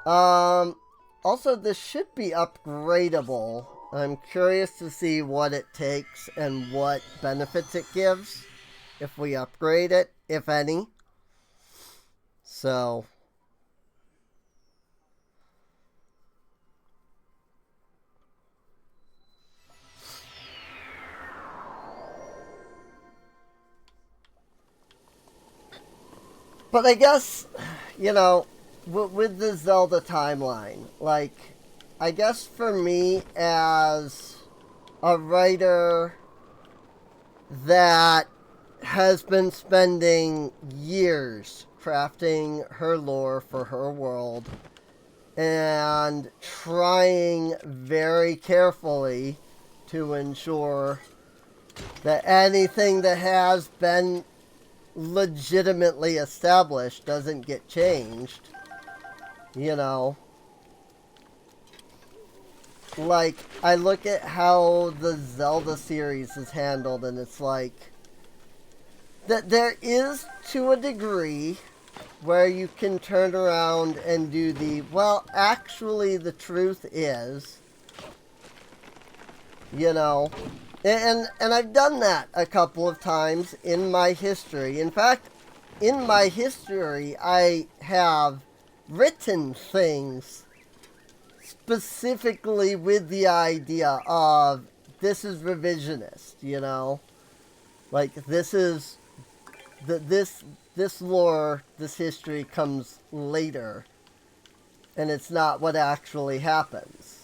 Also, this should be upgradable. I'm curious to see what it takes and what benefits it gives if we upgrade it, if any. So but I guess, you know, with the Zelda timeline, like, I guess for me as a writer that has been spending years crafting her lore for her world and trying very carefully to ensure that anything that has been legitimately established doesn't get changed, you know. like, I look at how the Zelda series is handled, and it's like that there is, to a degree, where you can turn around and do the, well, actually, the truth is, you know, and I've done that a couple of times in my history. In fact, in my history, I have written things specifically with the idea of this is revisionist, you know, like this is this lore, this history comes later, and it's not what actually happens.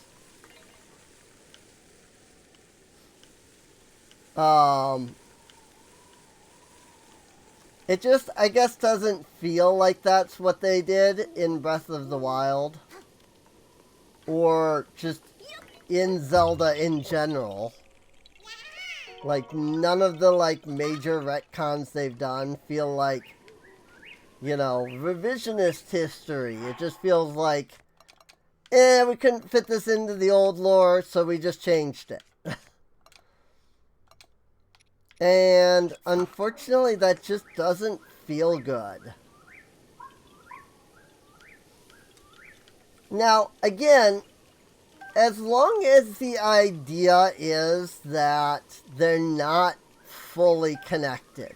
It just, I guess, doesn't feel like that's what they did in Breath of the Wild, or just in Zelda in general. Like, none of the, like, major retcons they've done feel like, you know, revisionist history. It just feels like, we couldn't fit this into the old lore, so we just changed it. And, unfortunately, that just doesn't feel good. Now, again, as long as the idea is that they're not fully connected.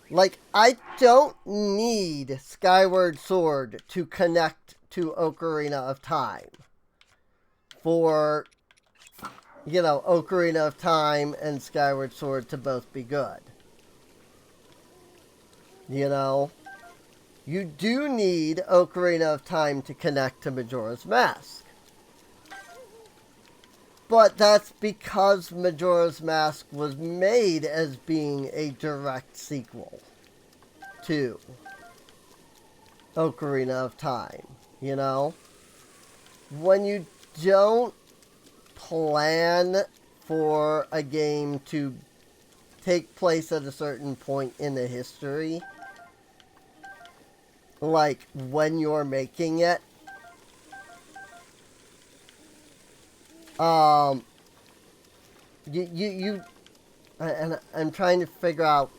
Like, I don't need Skyward Sword to connect to Ocarina of Time for, you know, Ocarina of Time and Skyward Sword to both be good. You know? You do need Ocarina of Time to connect to Majora's Mask. But that's because Majora's Mask was made as being a direct sequel to Ocarina of Time, you know? When you don't plan for a game to take place at a certain point in the history, like when you're making it, and I'm trying to figure out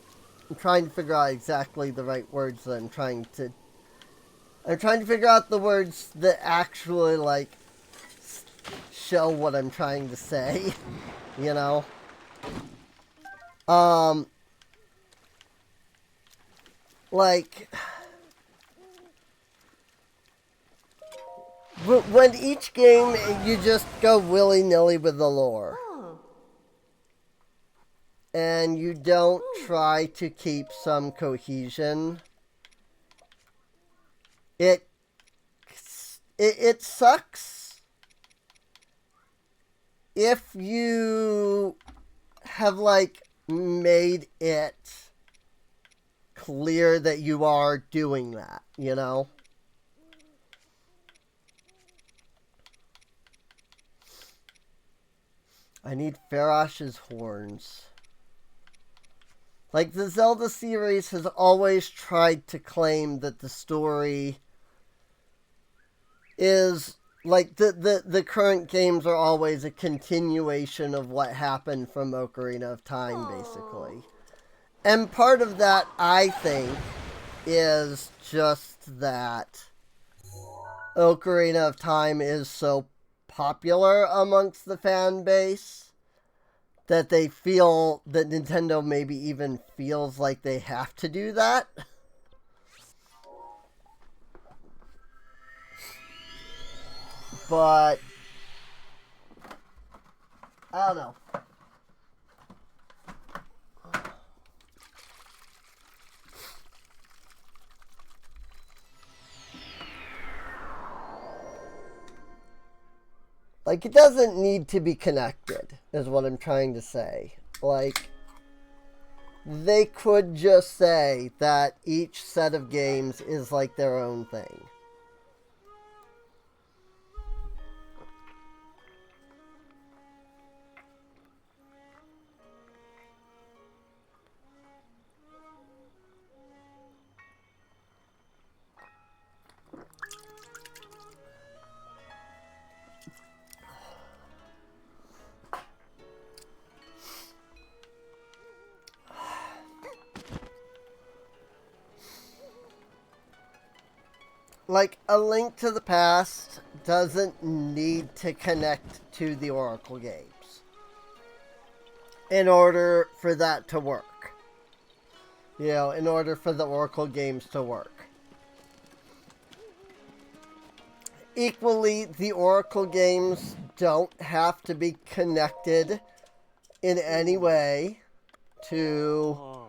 exactly the right words that I'm trying to figure out the words that actually, like, show what I'm trying to say, you know? Like, when each game, you just go willy-nilly with the lore. And you don't try to keep some cohesion. It sucks if you have, like, made it clear that you are doing that, you know? I need Farash's horns. Like, the Zelda series has always tried to claim that the story is, like, the current games are always a continuation of what happened from Ocarina of Time, basically. And part of that, I think, is just that Ocarina of Time is so popular amongst the fan base that they feel that Nintendo maybe even feels like they have to do that. But I don't know. Like, it doesn't need to be connected, is what I'm trying to say. Like, they could just say that each set of games is like their own thing. like, A Link to the Past doesn't need to connect to the Oracle games in order for that to work. You know, in order for the Oracle games to work. Equally, the Oracle games don't have to be connected in any way to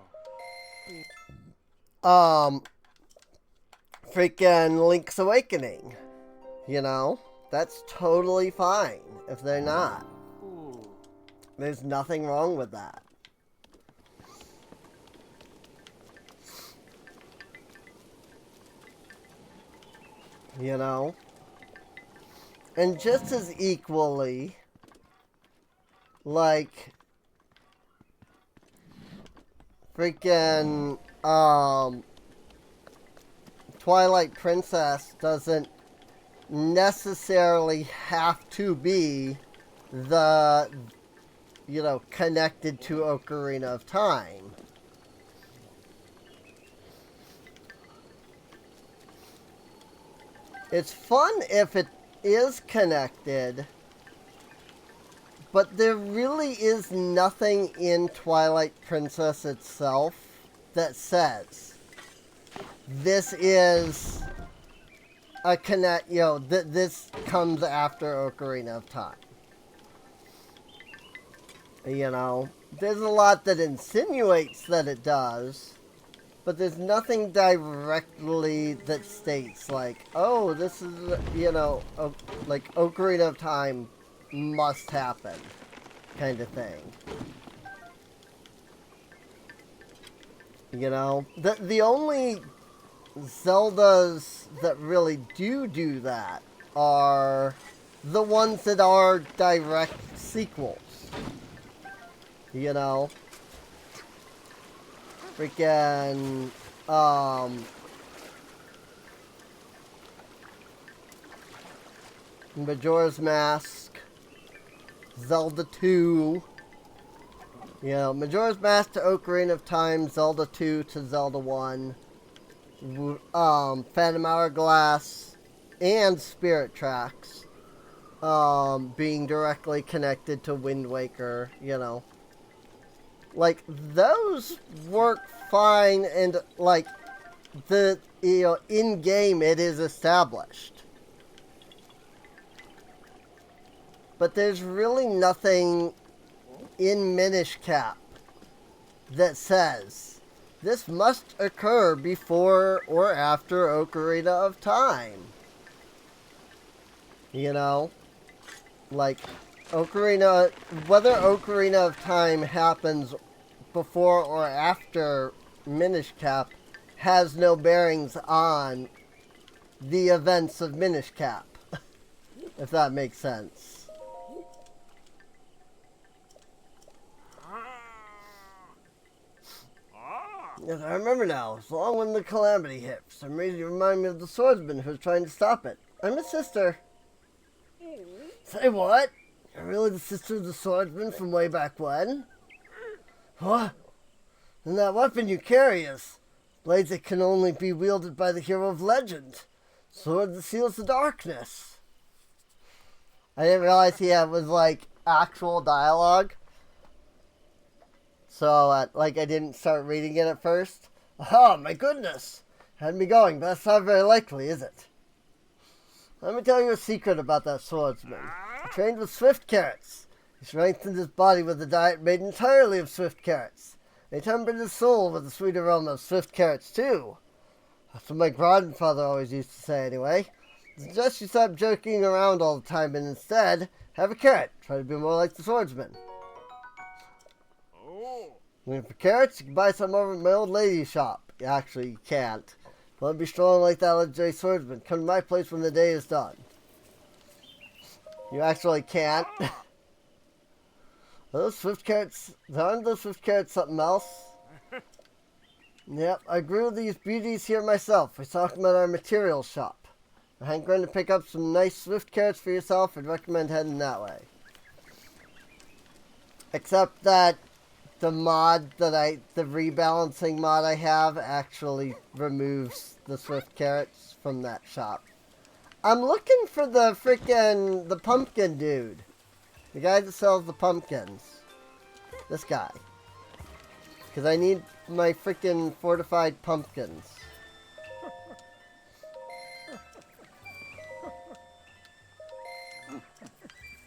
freaking Link's Awakening. You know? That's totally fine if they're not. There's nothing wrong with that. You know? And just as equally, like, freaking, Twilight Princess doesn't necessarily have to be the, you know, connected to Ocarina of Time. It's fun if it is connected, but there really is nothing in Twilight Princess itself that says this is a connect, you know, this comes after Ocarina of Time. You know, there's a lot that insinuates that it does, but there's nothing directly that states, like, oh, this is, you know, like, Ocarina of Time must happen, kind of thing. You know, the only Zeldas that really do that are the ones that are direct sequels. You know? Freaking, Majora's Mask, Zelda 2, you know, Majora's Mask to Ocarina of Time, Zelda 2 to Zelda 1, Phantom Hourglass, and Spirit Tracks, being directly connected to Wind Waker, you know. Like, those work fine, and, like, the, you know, in-game it is established. But there's really nothing in Minish Cap that says this must occur before or after Ocarina of Time. You know? Like, Ocarina, whether Ocarina of Time happens before or after Minish Cap has no bearings on the events of Minish Cap, if that makes sense. Yes, I remember now. It's long when the calamity hit. For some reason you remind me of the swordsman who was trying to stop it. I'm his sister. Say what? You're really the sister of the swordsman from way back when? What? And that weapon you carry is blades that can only be wielded by the hero of legend. Sword that seals the darkness. I didn't realize he was like actual dialogue. So, like, I didn't start reading it at first. Oh, my goodness! Had me going, but that's not very likely, is it? Let me tell you a secret about that swordsman. He trained with swift carrots. He strengthened his body with a diet made entirely of swift carrots. They tempered his soul with the sweet aroma of swift carrots, too. That's what my grandfather always used to say, anyway. I suggest you stop joking around all the time and instead have a carrot. Try to be more like the swordsman. And for carrots, you can buy some over at my old lady's shop. Actually, you can't. If you want to be strong like that legendary swordsman, come to my place when the day is done. You actually can't. Are those swift carrots, aren't those swift carrots something else? Yep, I grew these beauties here myself. We stock them at our materials shop. If I'm going to pick up some nice swift carrots for yourself, I'd recommend heading that way. Except that the mod that the rebalancing mod I have actually removes the Swift carrots from that shop. I'm looking for the the pumpkin dude. The guy that sells the pumpkins. This guy. Because I need my freaking fortified pumpkins.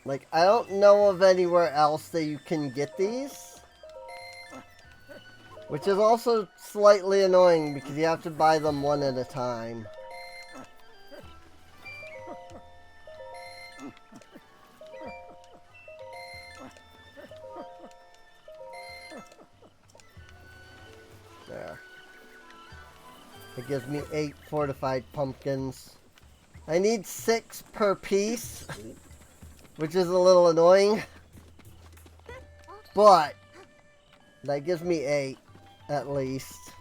Like, I don't know of anywhere else that you can get these. Which is also slightly annoying because you have to buy them one at a time. There. It gives me 8 fortified pumpkins. I need 6 per piece, which is a little annoying. But that gives me 8 at least.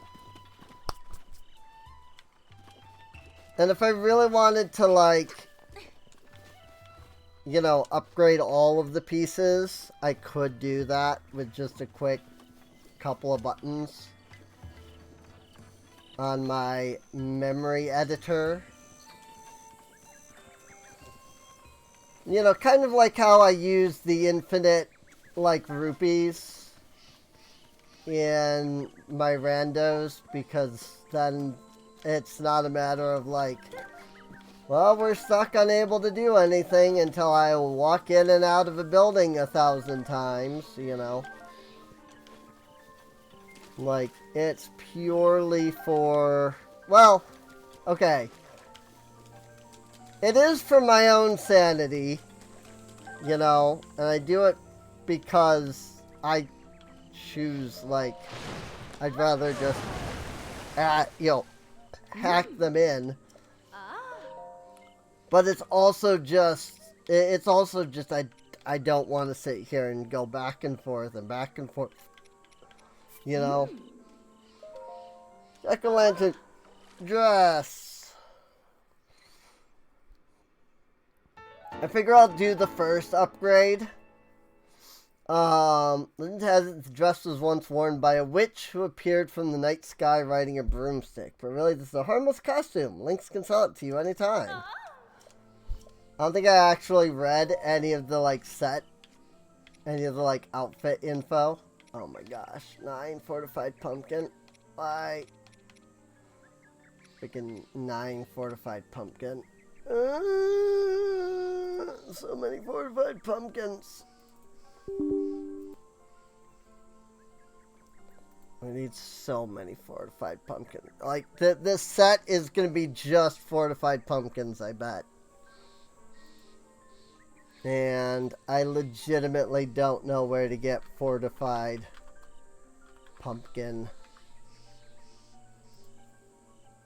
And if I really wanted to, like, you know, upgrade all of the pieces, I could do that with just a quick couple of buttons on my memory editor. You know, kind of like how I use the infinite, like, rupees in my randos, because then it's not a matter of, like, well, we're stuck unable to do anything until I walk in and out of a building 1,000 times, you know. Like, it's purely for, well, okay. It is for my own sanity, you know, and I do it because I choose, like, I'd rather just, you know, hack them in. But it's also just, I don't want to sit here and go back and forth and back and forth. You know? Jack-o'-lantern dress. I figure I'll do the first upgrade. Legend has it the dress was once worn by a witch who appeared from the night sky riding a broomstick. But really, this is a harmless costume. Lynx can sell it to you anytime. I don't think I actually read any of the, like, any of the, like, outfit info. Oh my gosh. 9 fortified pumpkin. Why? Freaking 9 fortified pumpkin. So many fortified pumpkins. I need so many fortified pumpkins. Like, this set is going to be just fortified pumpkins, I bet. And I legitimately don't know where to get fortified pumpkin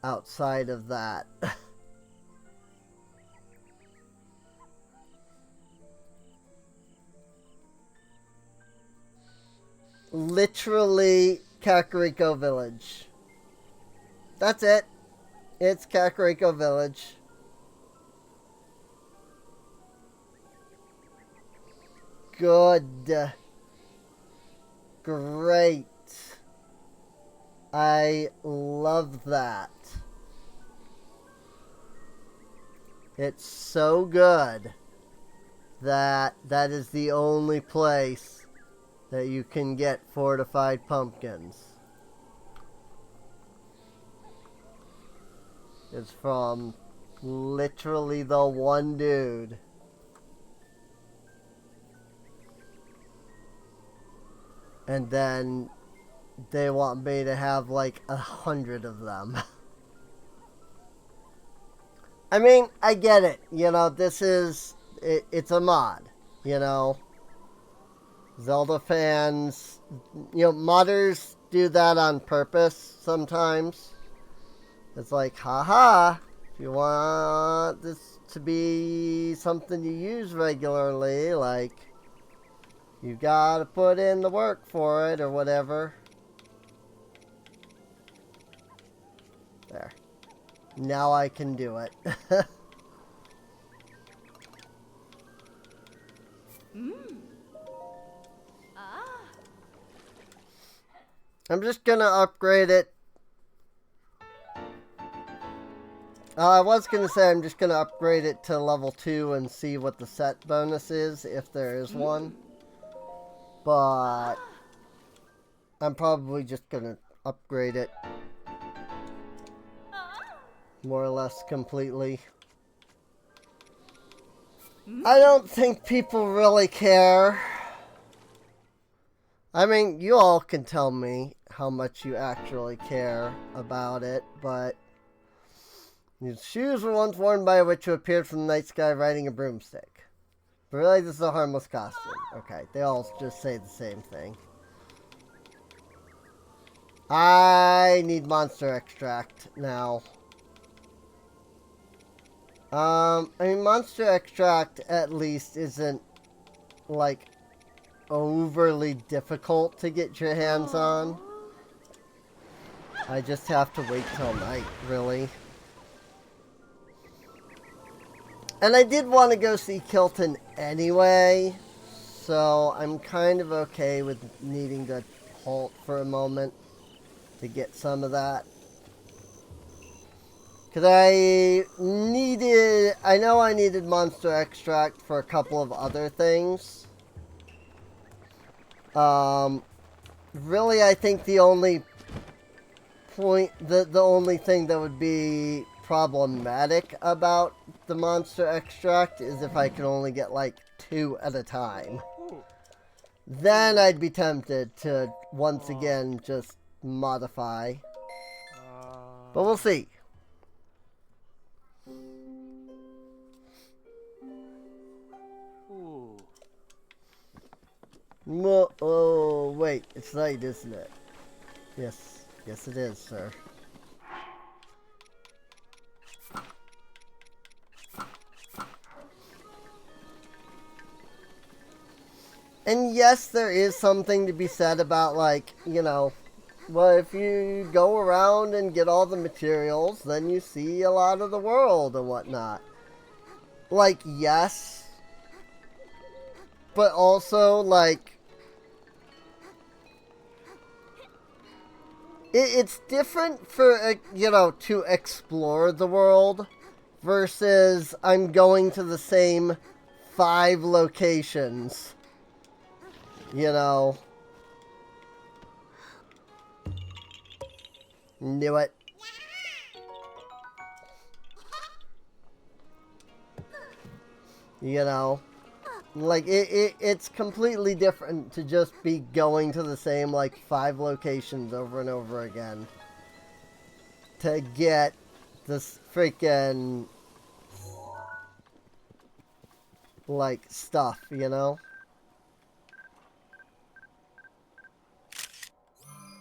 outside of that. Literally Kakariko Village. That's it. It's Kakariko Village. Good. Great. I love that. It's so good that that is the only place that you can get fortified pumpkins. It's from literally the one dude. And then they want me to have like 100 of them. I mean, I get it. You know, this is, it's a mod. You know, Zelda fans, you know, modders do that on purpose sometimes. It's like, haha, if you want this to be something you use regularly, like, you gotta put in the work for it or whatever. There. Now I can do it. I'm just gonna upgrade it. I was gonna say I'm just gonna upgrade it to level 2 and see what the set bonus is, if there is one. But I'm probably just gonna upgrade it more or less completely. I don't think people really care. I mean, you all can tell me how much you actually care about it, but his shoes were once worn by a witch who appeared from the night sky riding a broomstick. But really, this is a harmless costume. Okay, they all just say the same thing. I need monster extract now. I mean, monster extract at least isn't, like, overly difficult to get your hands on. I just have to wait till night, really. And I did want to go see Kilton anyway, so I'm kind of okay with needing to halt for a moment to get some of that. Because I know I needed monster extract for a couple of other things. Really, I think the only the only thing that would be problematic about the monster extract is if I can only get like 2 at a time. Then I'd be tempted to once again just modify. But we'll see. Oh, wait, it's night, isn't it? Yes, yes it is, sir. And yes, there is something to be said about, like, you know, well, if you go around and get all the materials, then you see a lot of the world and whatnot. Like, yes. But also, like, it's different for, you know, to explore the world versus I'm going to the same 5 locations. You know. Knew it. You know. Like, it's completely different to just be going to the same, like, 5 locations over and over again. To get this freaking, like, stuff, you know?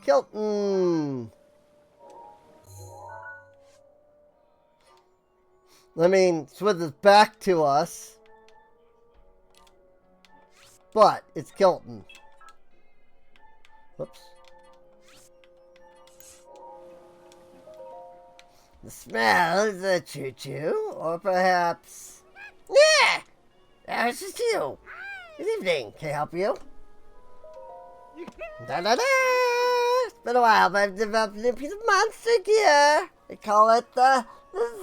Kilton! I mean, it's with his back to us. But it's Kilton. Whoops. The smell is a choo-choo, or perhaps... Yeah! That's just you. Good evening. Can I help you? Da-da-da! It's been a while, but I've developed a new piece of monster gear. They call it the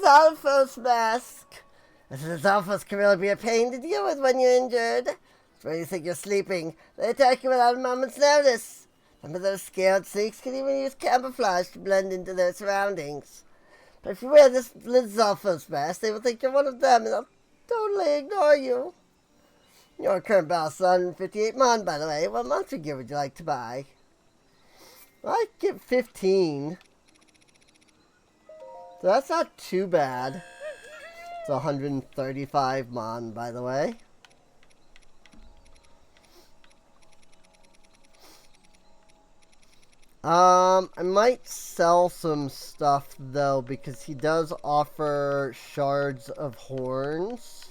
Zalphos mask. The Zalphos can really be a pain to deal with when you're injured. Where you think you're sleeping, they attack you without a moment's notice. Some of those scared sneaks can even use camouflage to blend into their surroundings. But if you wear this Zalphos mask, they will think you're one of them and they'll totally ignore you. You're a current boss on 58 Mon, by the way. What monster gear would you like to buy? Well, I get 15. So that's not too bad. It's 135 Mon, by the way. I might sell some stuff, though, because he does offer shards of horns.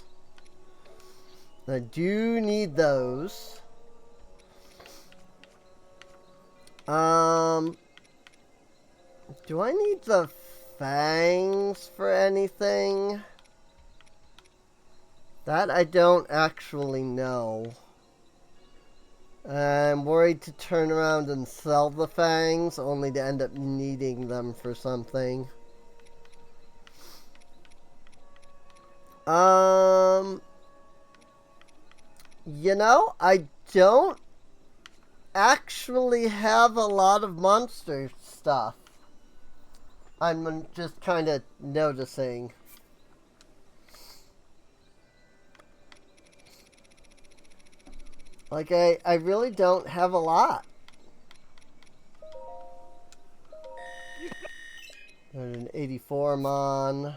I do need those. Do I need the fangs for anything? That I don't actually know. I'm worried to turn around and sell the fangs, only to end up needing them for something. You know, I don't actually have a lot of monster stuff. I'm just kind of noticing. Like, I really don't have a lot. 184 mon.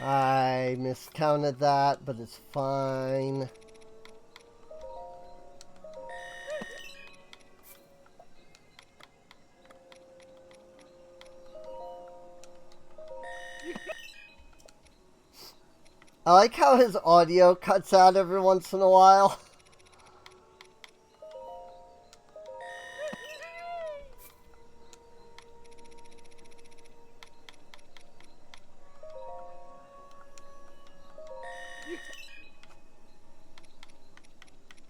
I miscounted that, but it's fine. I like how his audio cuts out every once in a while.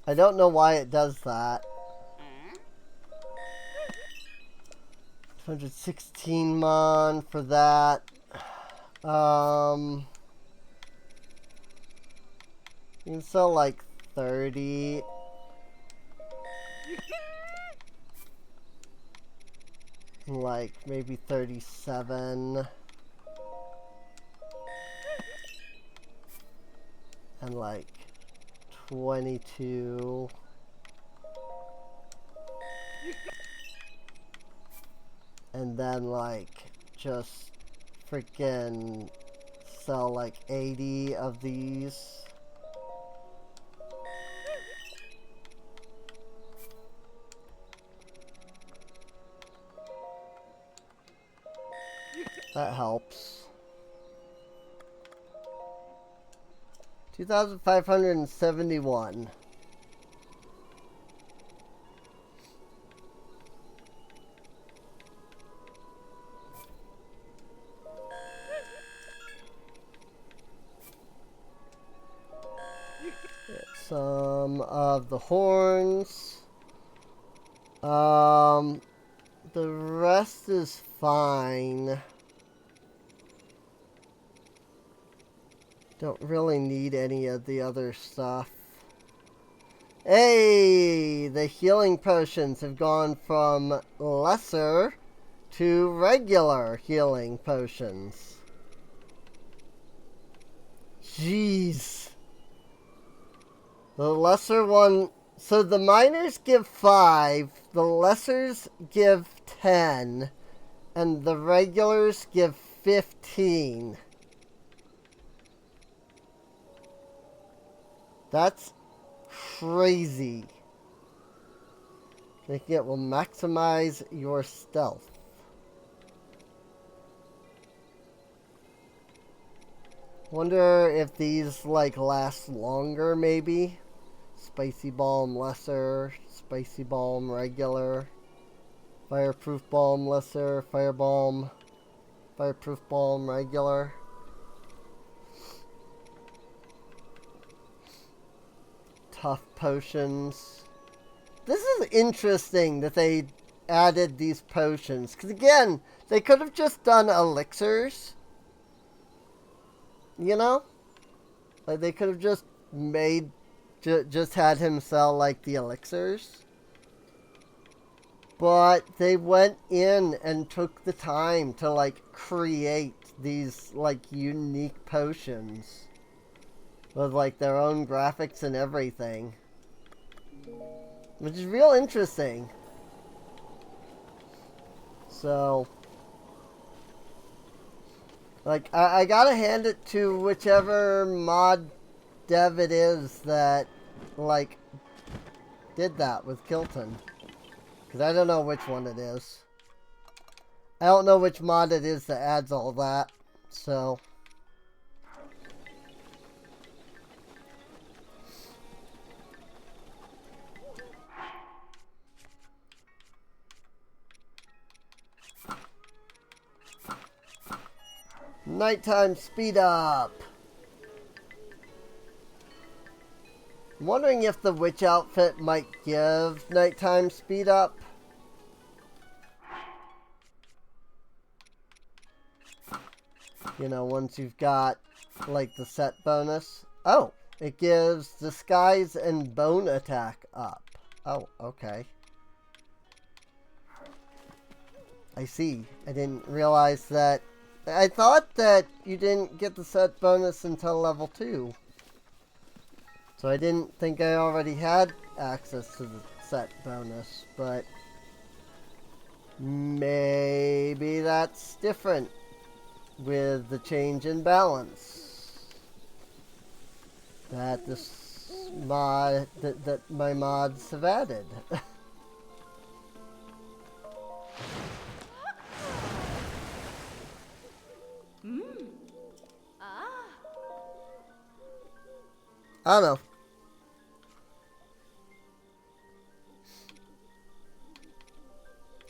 I don't know why it does that. 216 mon for that. You can sell like 30. Like maybe 37. And like 22. And then like just freaking sell like 80 of these. That helps. 2,571. Get some of the horns. The rest is fine. Don't really need any of the other stuff. Hey! The healing potions have gone from lesser to regular healing potions. Jeez. The lesser one... So the minors give 5, the lessers give 10, and the regulars give 15. That's crazy. Thinking it will maximize your stealth. Wonder if these like last longer maybe. Spicy Balm lesser, Spicy Balm regular, Fireproof Balm lesser, Fireproof Balm regular. Tough potions. This is interesting that they added these potions. Because again, they could have just done elixirs. You know? Like they could have just made... just had him sell like the elixirs. But they went in and took the time to like create these like unique potions. With like their own graphics and everything. Which is real interesting. So, like, I gotta hand it to whichever mod dev it is that, like, did that with Kilton. Because I don't know which one it is. I don't know which mod it is that adds all that. So, Nighttime speed up. I'm wondering if the witch outfit might give nighttime speed up. You know, once you've got, like, the set bonus. Oh, it gives disguise and bone attack up. Oh, okay. I see. I didn't realize that. I thought that you didn't get the set bonus until level 2. So I didn't think I already had access to the set bonus, but maybe that's different with the change in balance that this mod that my mods have added. I don't know.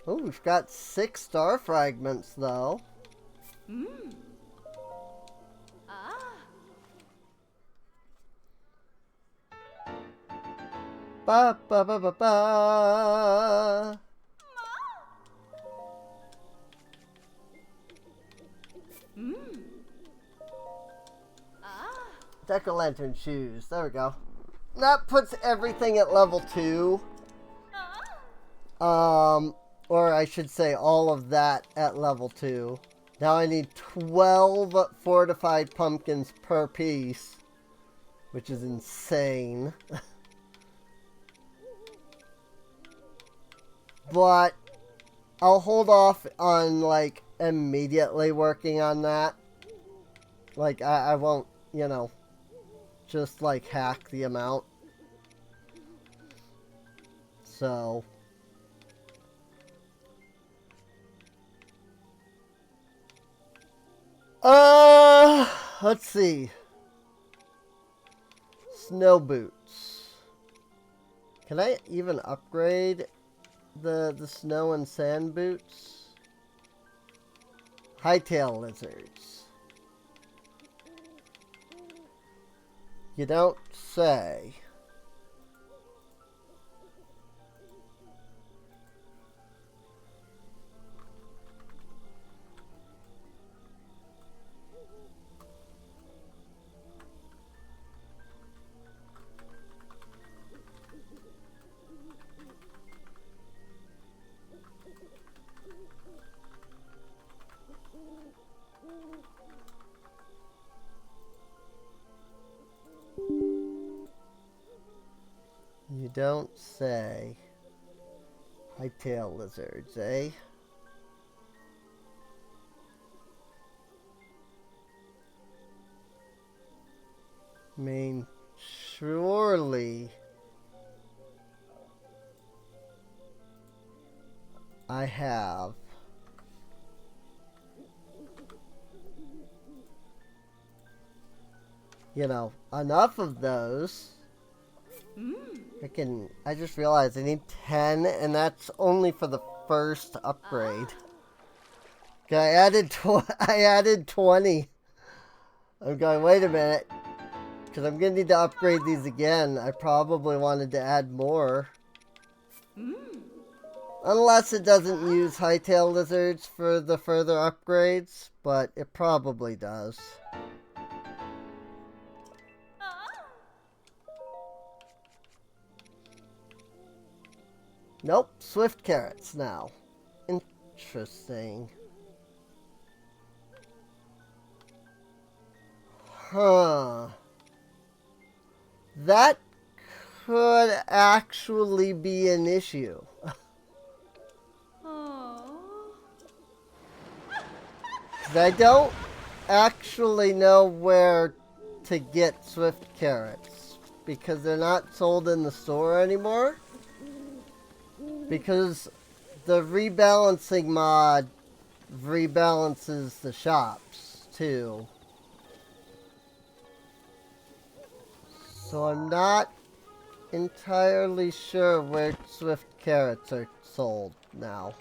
Oh, we've got 6 star fragments though. Ba ba ba ba ba. Jack-o'-lantern shoes. There we go. That puts everything at level 2. Or I should say all of that at level 2. Now I need 12 fortified pumpkins per piece, which is insane. But I'll hold off on, like, immediately working on that. Like, I won't, you know, just, like, hack the amount. So let's see. Snow boots. Can I even upgrade the snow and sand boots? Hightail lizards. You don't say. You don't say. Hightail lizards, eh? I mean, surely I have. You know, enough of those. I just realized I need 10, and that's only for the first upgrade. Okay, I added 20. I'm going, wait a minute. Because I'm going to need to upgrade these again. I probably wanted to add more. Unless it doesn't use hightail lizards for the further upgrades, but it probably does. Nope, swift carrots now. Interesting. Huh. That could actually be an issue. I don't actually know where to get swift carrots because they're not sold in the store anymore. Because the rebalancing mod rebalances the shops too. So I'm not entirely sure where swift carrots are sold now.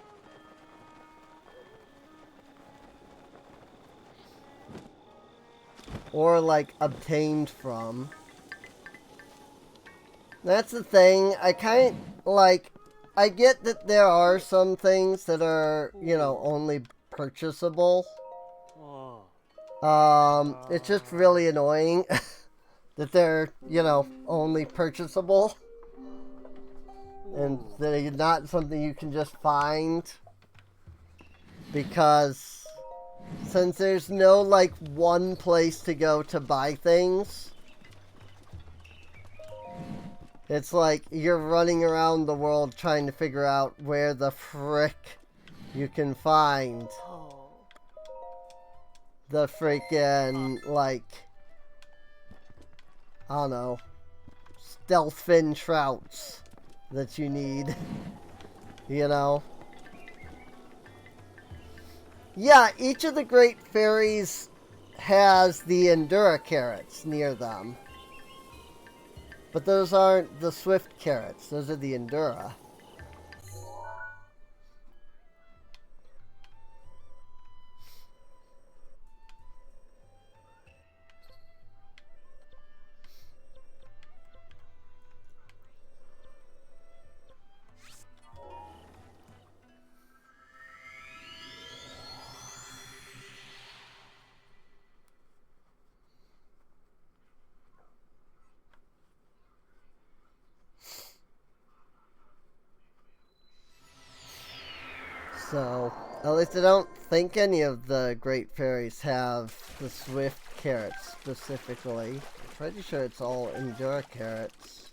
or like obtained from. That's the thing. I kind like, I get that there are some things that are, you know, only purchasable. It's just really annoying that they're, you know, only purchasable. And they're not something you can just find. Because since there's no, like, one place to go to buy things, it's like you're running around the world trying to figure out where the frick you can find the freaking, like, I don't know, stealth fin trouts that you need, you know? Yeah, each of the great fairies has the Endura carrots near them. But those aren't the Swift carrots, those are the Endura. So, at least I don't think any of the great fairies have the Swift carrots specifically. I'm pretty sure it's all Endura carrots.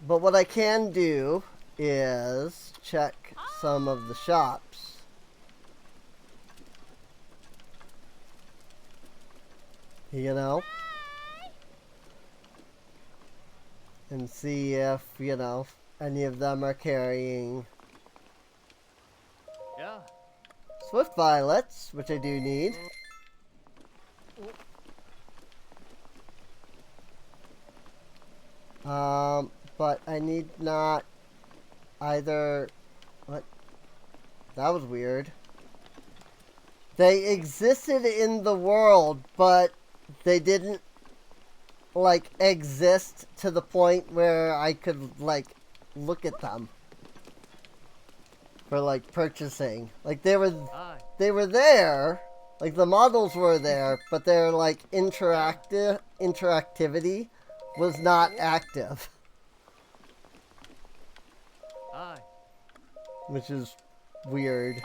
But what I can do is check some of the shops. You know? And see if, you know, any of them are carrying Swift Violets, which I do need. But I need not either... What? That was weird. They existed in the world, but they didn't, like, exist to the point where I could, like, look at them for, like, purchasing. Like, they were there, like, the models were there, but their, like, interactivity was not active. Which is weird.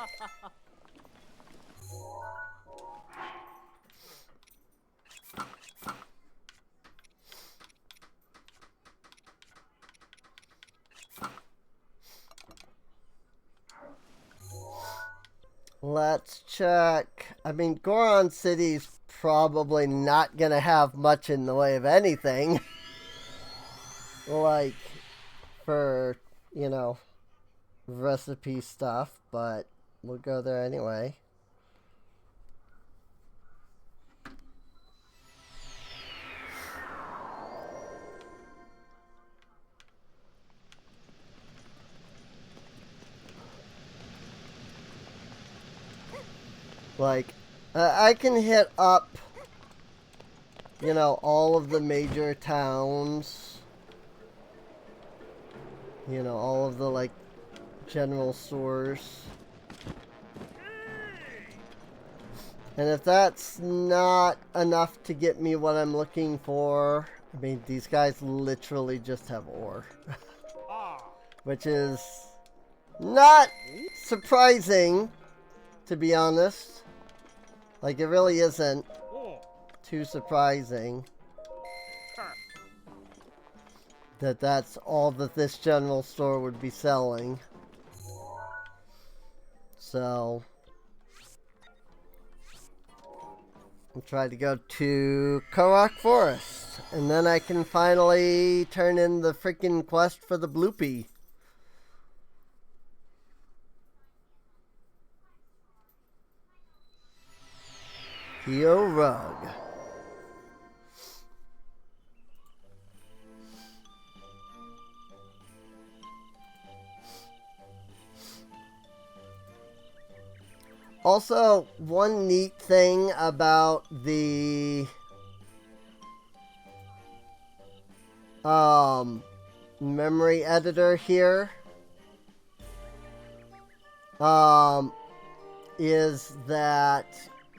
Let's check. I mean, Goron City's probably not gonna have much in the way of anything. Like, for, you know, recipe stuff, but we'll go there anyway. Like, I can hit up, you know, all of the major towns. You know, all of the, like, general stores. And if that's not enough to get me what I'm looking for, I mean, these guys literally just have ore. Which is not surprising, to be honest. Like, it really isn't too surprising that that's all that this general store would be selling. So, I'll try to go to Korok Forest, and then I can finally turn in the freaking quest for the Bloopy. Yo Rug. Also, one neat thing about the memory editor here is that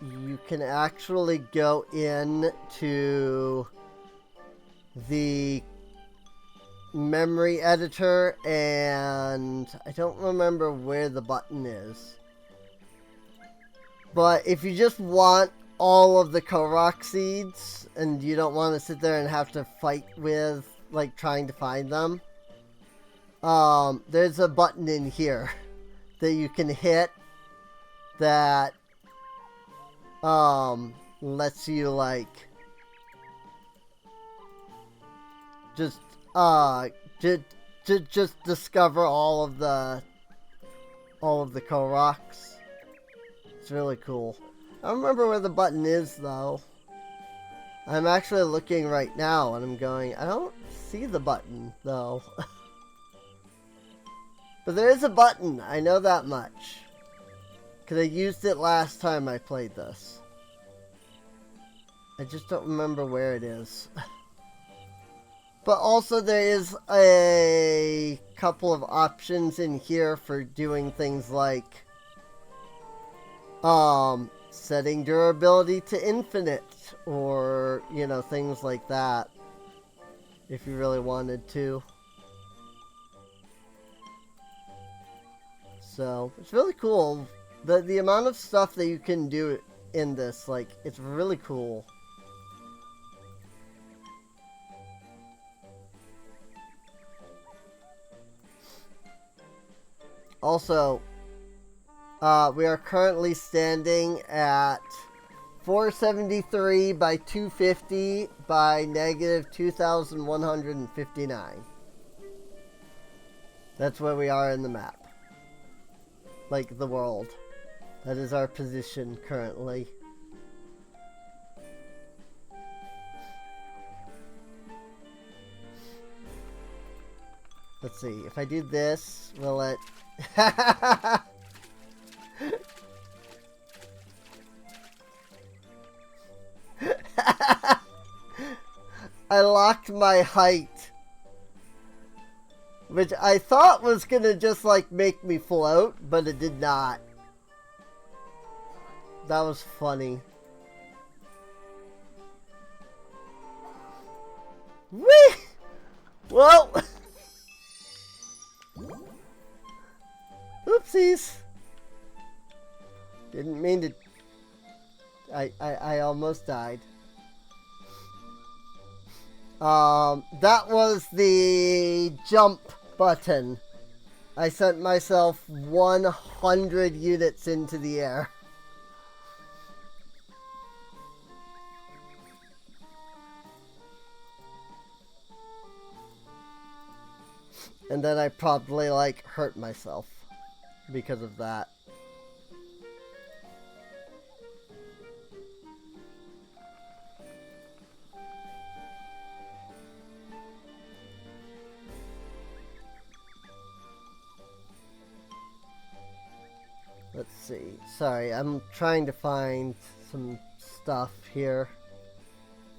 you can actually go in to the memory editor, and I don't remember where the button is. But if you just want all of the Korok seeds and you don't want to sit there and have to fight with, like, trying to find them, there's a button in here that you can hit that lets you, like, just discover all of the Koroks. It's really cool. I don't remember where the button is, though. I'm actually looking right now, and I'm going, I don't see the button, though. But there is a button, I know that much. Because I used it last time I played this. I just don't remember where it is. But also there is a couple of options in here for doing things like setting durability to infinite, or, you know, things like that, if you really wanted to. So, it's really cool. The amount of stuff that you can do in this, like, it's really cool. Also, we are currently standing at 473 by 250 by negative 2,159. That's where we are in the map. Like, the world. That is our position currently. Let's see, if I do this, will it... I locked my height, which I thought was gonna just, like, make me float, but it did not. That was funny. Whee! Well, oopsies. Didn't mean to. I almost died. That was the jump button. I sent myself 100 units into the air. And then I probably, like, hurt myself because of that. Let's see. Sorry, I'm trying to find some stuff here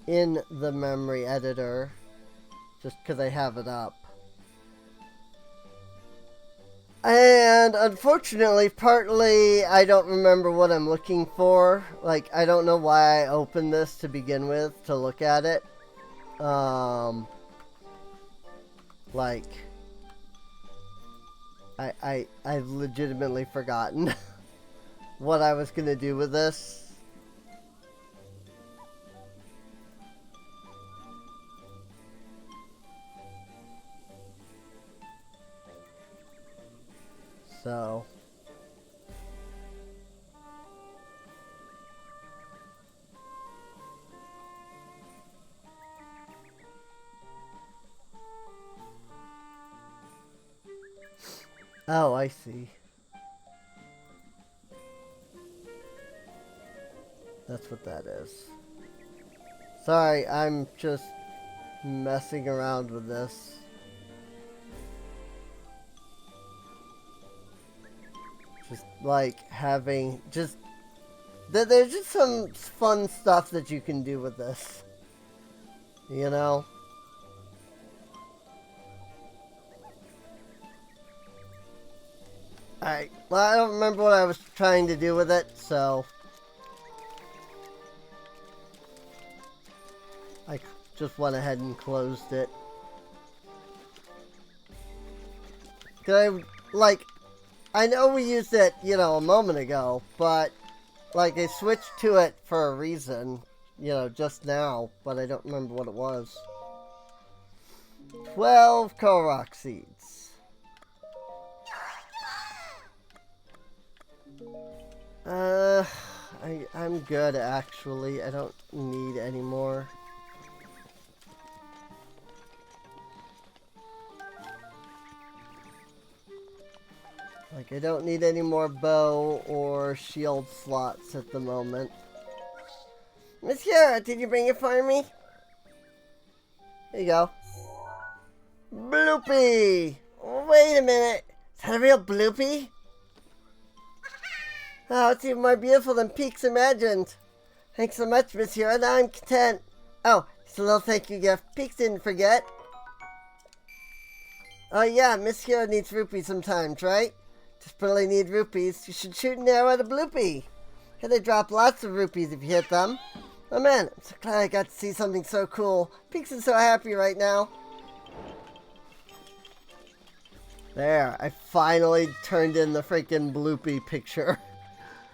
in the memory editor, just because I have it up. And unfortunately, partly I don't remember what I'm looking for. Like, I don't know why I opened this to begin with, to look at it. Like, I've legitimately forgotten what I was gonna do with this. So, oh, I see. That's what that is. Sorry, I'm just messing around with this. Just like having just there's just some fun stuff that you can do with this, you know. Alright, well, I don't remember what I was trying to do with it, so I just went ahead and closed it. I know we used it, you know, a moment ago, but, like, I switched to it for a reason, you know, just now, but I don't remember what it was. 12 Korok seeds. I'm good, actually. I don't need any more. Like, I don't need any more bow or shield slots at the moment. Miss Kiara, did you bring it for me? Here you go. Bloopy! Wait a minute. Is that a real Bloopy? Oh, it's even more beautiful than Peaks imagined. Thanks so much, Miss Kiara. Now I'm content. Oh, just a little thank you gift. Peaks didn't forget. Oh yeah, Miss Kiara needs rupees sometimes, right? Desperately need rupees. You should shoot an arrow at a Bloopy. Here they drop lots of rupees if you hit them. Oh man, I'm so glad I got to see something so cool. Peaks is so happy right now. There, I finally turned in the freaking Bloopy picture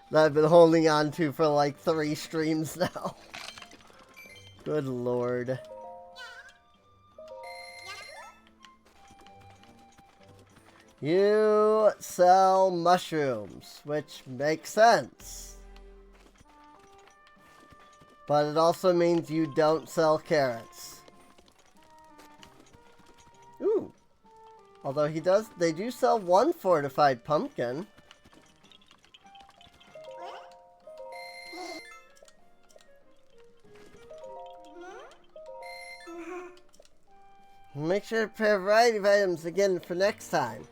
that I've been holding on to for like 3 streams now. Good lord. You sell mushrooms, which makes sense. But it also means you don't sell carrots. Ooh. Although they do sell 1 fortified pumpkin. Make sure to prepare a variety of items again for next time.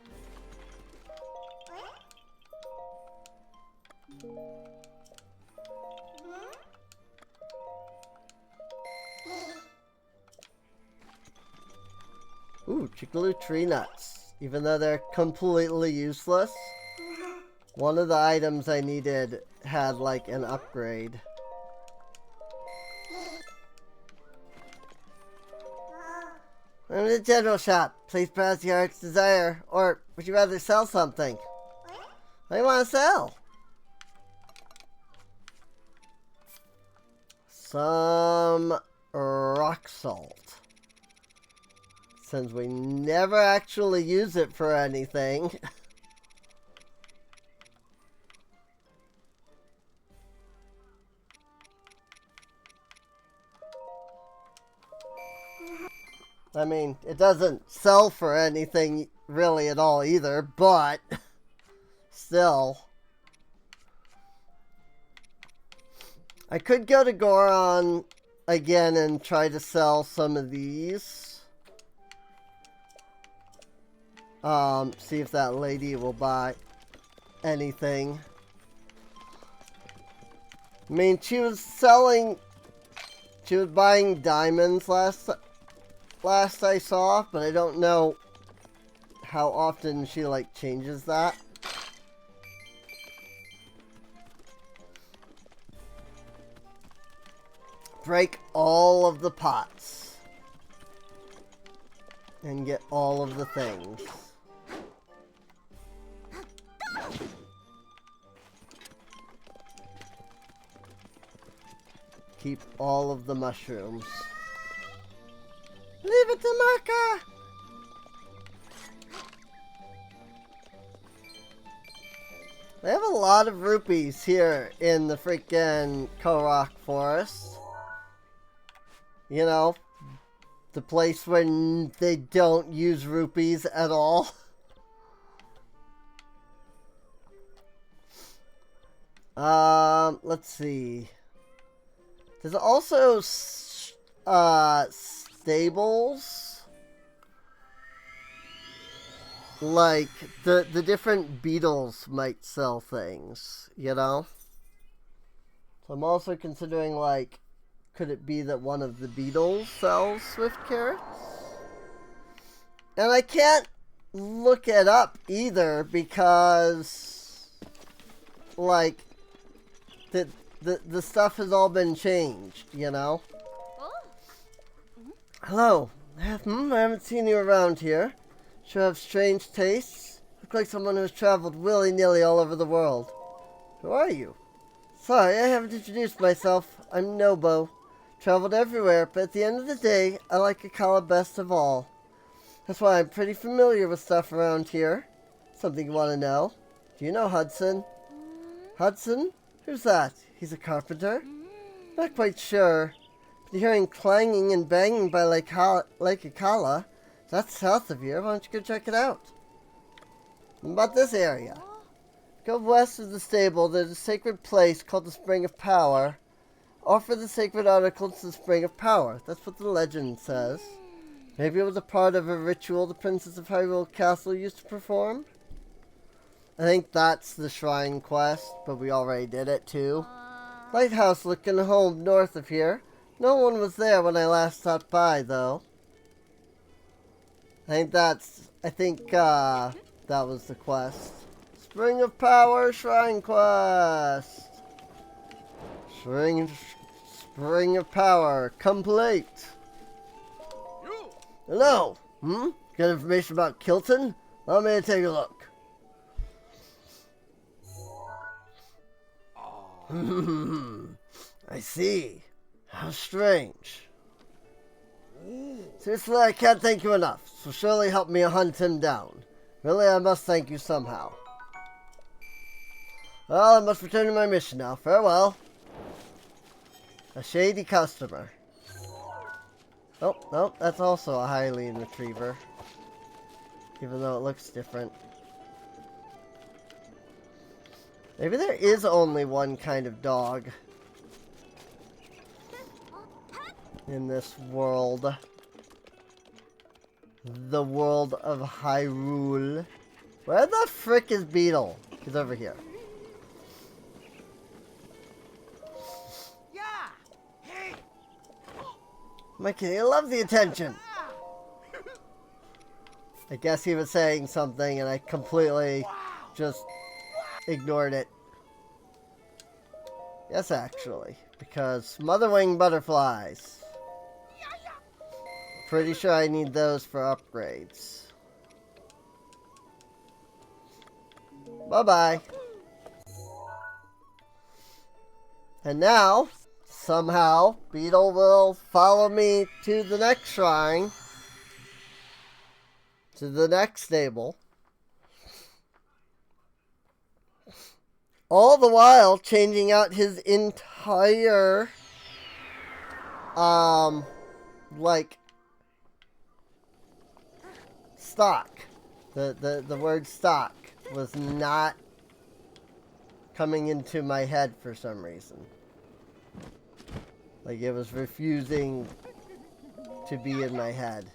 Ooh, Chickaloo tree nuts. Even though they're completely useless, one of the items I needed had like an upgrade. I'm in the general shop. Please browse your heart's desire. Or would you rather sell something? What do you want to sell? Some rock salt. Since we never actually use it for anything. I mean, it doesn't sell for anything really at all either, but still. I could go to Goron again and try to sell some of these. See if that lady will buy anything. I mean, she was buying diamonds last I saw, but I don't know how often she like changes that. Break all of the pots and get all of the things. Keep all of the mushrooms. Leave it to Marka! They have a lot of rupees here in the freaking Korok Forest. You know, the place where they don't use rupees at all. Let's see. There's also stables. like, the different beetles might sell things, you know? So I'm also considering, like, could it be that one of the beetles sells swift carrots? And I can't look it up either because, like, the stuff has all been changed, you know? Hello. I haven't seen you around here. Sure have strange tastes. Look like someone who's traveled willy-nilly all over the world. Who are you? Sorry, I haven't introduced myself. I'm Nobo. Traveled everywhere, but at the end of the day, I like Akala best of all. That's why I'm pretty familiar with stuff around here. Something you want to know? Do you know Hudson? Hudson? Who's that? He's a carpenter? Not quite sure. But hearing clanging and banging by Lake Akala. That's south of here. Why don't you go check it out? What about this area? Go west of the stable. There's a sacred place called the Spring of Power. Offer the sacred article to the Spring of Power. That's what the legend says. Maybe it was a part of a ritual the Princess of Hyrule Castle used to perform? I think that's the shrine quest, but we already did it too. Lighthouse looking home north of here. No one was there when I last stopped by, though. I think that was the quest. Spring of Power Shrine Quest. Spring of Power complete. Hello. Got information about Kilton? Allow me to take a look. I see. How strange. Seriously, I can't thank you enough, so surely help me hunt him down. Really, I must thank you somehow. Well, I must return to my mission now. Farewell. A shady customer. Oh, no, that's also a Hylian retriever. Even though it looks different. Maybe there is only one kind of dog in this world. The world of Hyrule. Where the frick is Beetle? He's over here. My kitty, I love the attention. I guess he was saying something and I completely just ignored it. Yes, actually. Because motherwing butterflies. Pretty sure I need those for upgrades. Bye-bye. And now, somehow, Beetle will follow me to the next shrine. To the next stable. All the while changing out his entire, like, stock. The word stock was not coming into my head for some reason. Like, it was refusing to be in my head.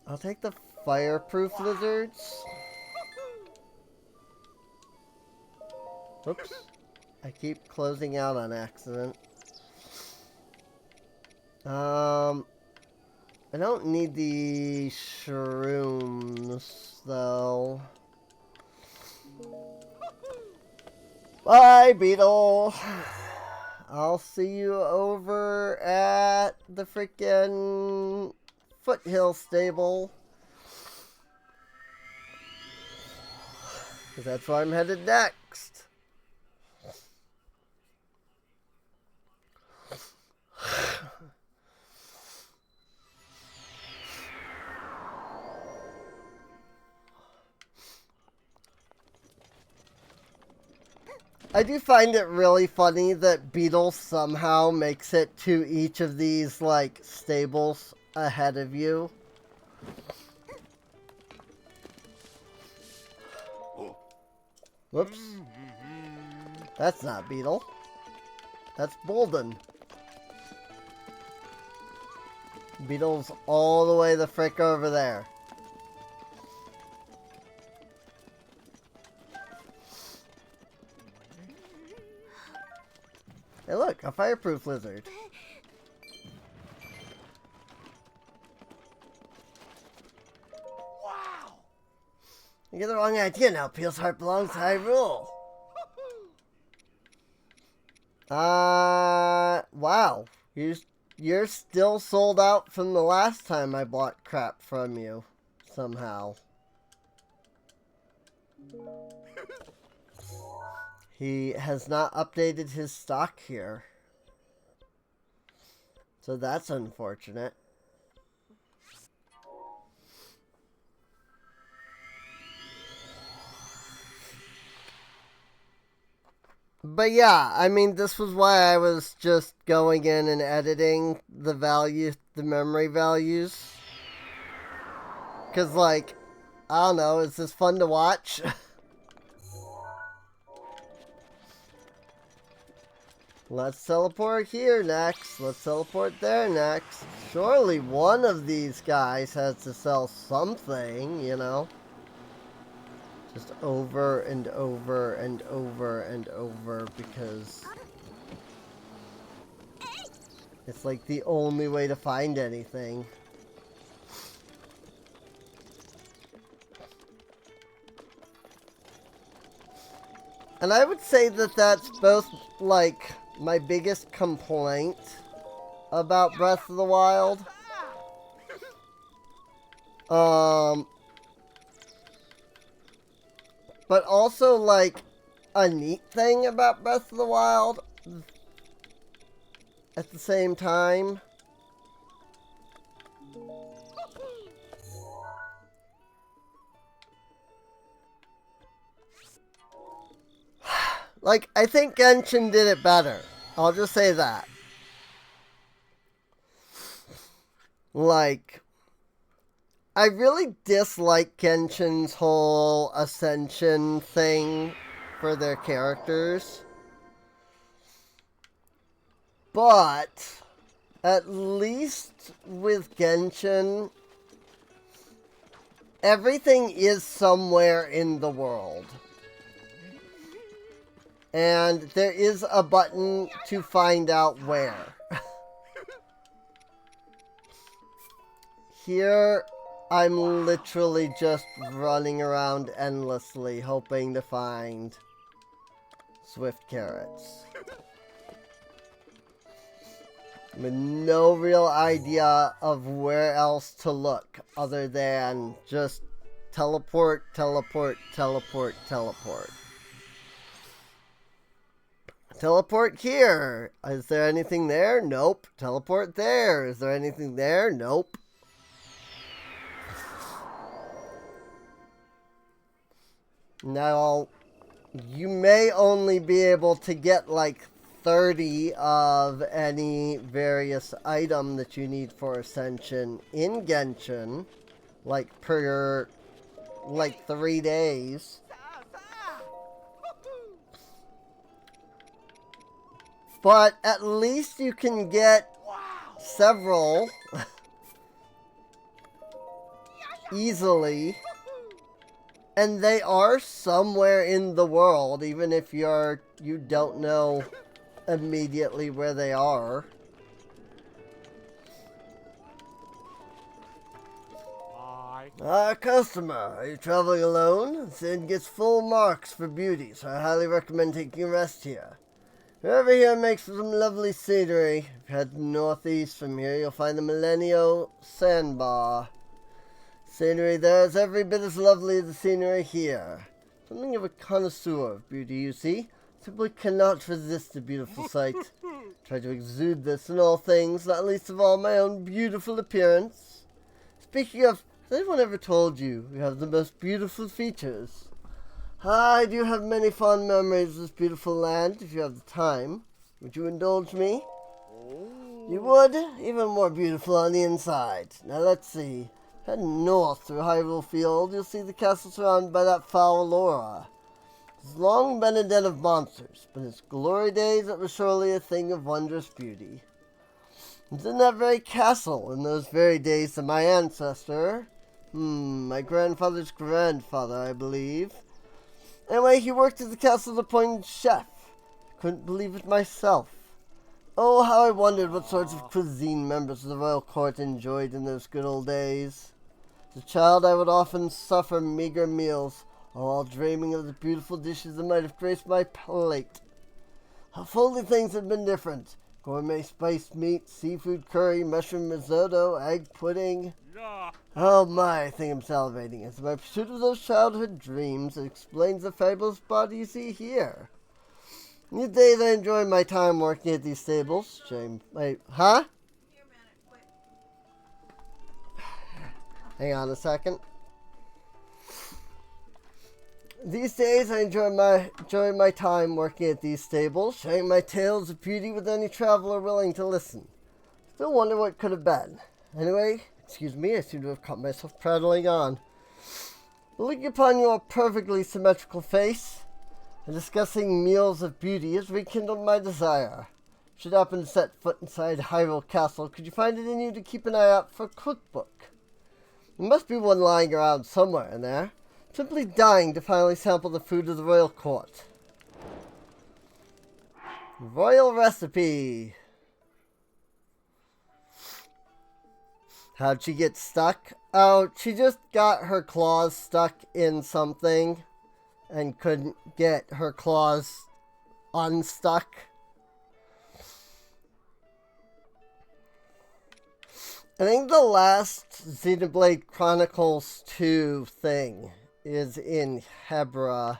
I'll take the fireproof lizards. Oops. I keep closing out on accident. I don't need the shrooms, though. Bye, Beetle. I'll see you over at the frickin' Foothill stable. Because that's where I'm headed next. I do find it really funny that Beetle somehow makes it to each of these, like, stables ahead of you. Whoops. That's not Beetle. That's Bolden. Beetle's all the way the frick over there. Hey look, a fireproof lizard. Wow! You get the wrong idea now. Peel's heart belongs to Hyrule. Wow. You're still sold out from the last time I bought crap from you. Somehow. He has not updated his stock here. So that's unfortunate. But yeah, I mean, this was why I was just going in and editing the memory values. Because, like, I don't know, is this fun to watch? Let's teleport here next. Let's teleport there next. Surely one of these guys has to sell something, you know? Just over and over and over and over because it's like the only way to find anything. And I would say that that's both like my biggest complaint about Breath of the Wild. But also, like, a neat thing about Breath of the Wild at the same time. Like, I think Genshin did it better. I'll just say that. Like, I really dislike Genshin's whole ascension thing for their characters. But at least with Genshin, everything is somewhere in the world. And there is a button to find out where. Here, I'm literally just running around endlessly, hoping to find swift carrots. With no real idea of where else to look, other than just teleport, teleport, teleport, teleport. Teleport here. Is there anything there? Nope. Teleport there. Is there anything there? Nope. Now, you may only be able to get like 30 of any various item that you need for Ascension in Genshin, like per, like 3 days. But at least you can get several easily. And they are somewhere in the world, even if you don't know immediately where they are. Customer, are you traveling alone? The inn gets full marks for beauty, so I highly recommend taking a rest here. Whoever here makes some lovely scenery. If you head northeast from here, you'll find the Millennial Sandbar. Scenery there is every bit as lovely as the scenery here. Something of a connoisseur of beauty, you see. Simply cannot resist a beautiful sight. Try to exude this in all things, not least of all my own beautiful appearance. Speaking of, has anyone ever told you have the most beautiful features? I do have many fond memories of this beautiful land, if you have the time. Would you indulge me? You would? Even more beautiful on the inside. Now let's see. Head north through Hyrule Field, you'll see the castle surrounded by that foul aura. It's long been a den of monsters, but in its glory days it was surely a thing of wondrous beauty. It's in that very castle in those very days of my ancestor. My grandfather's grandfather, I believe. Anyway, he worked at the castle as appointed chef. Couldn't believe it myself. Oh, how I wondered what sorts of cuisine members of the royal court enjoyed in those good old days. As a child, I would often suffer meager meals, all while dreaming of the beautiful dishes that might have graced my plate. How if only things had been different. Gourmet spiced meat, seafood curry, mushroom risotto, egg pudding. Oh my, I think I'm salivating. It's my pursuit of those childhood dreams that explains the fabulous body you see here. These days I enjoy my time working at these stables. Huh? Hang on a second. These days I enjoy my time working at these stables, sharing my tales of beauty with any traveler willing to listen. Still wonder what could have been. Anyway, excuse me, I seem to have caught myself prattling on. Looking upon your perfectly symmetrical face and discussing meals of beauty has rekindled my desire. Should happen to set foot inside Hyrule Castle, could you find it in you to keep an eye out for a cookbook? There must be one lying around somewhere in there. Simply dying to finally sample the food of the royal court. Royal recipe. How'd she get stuck? Oh, she just got her claws stuck in something and couldn't get her claws unstuck. I think the last Xenoblade Chronicles 2 thing is in Hebra.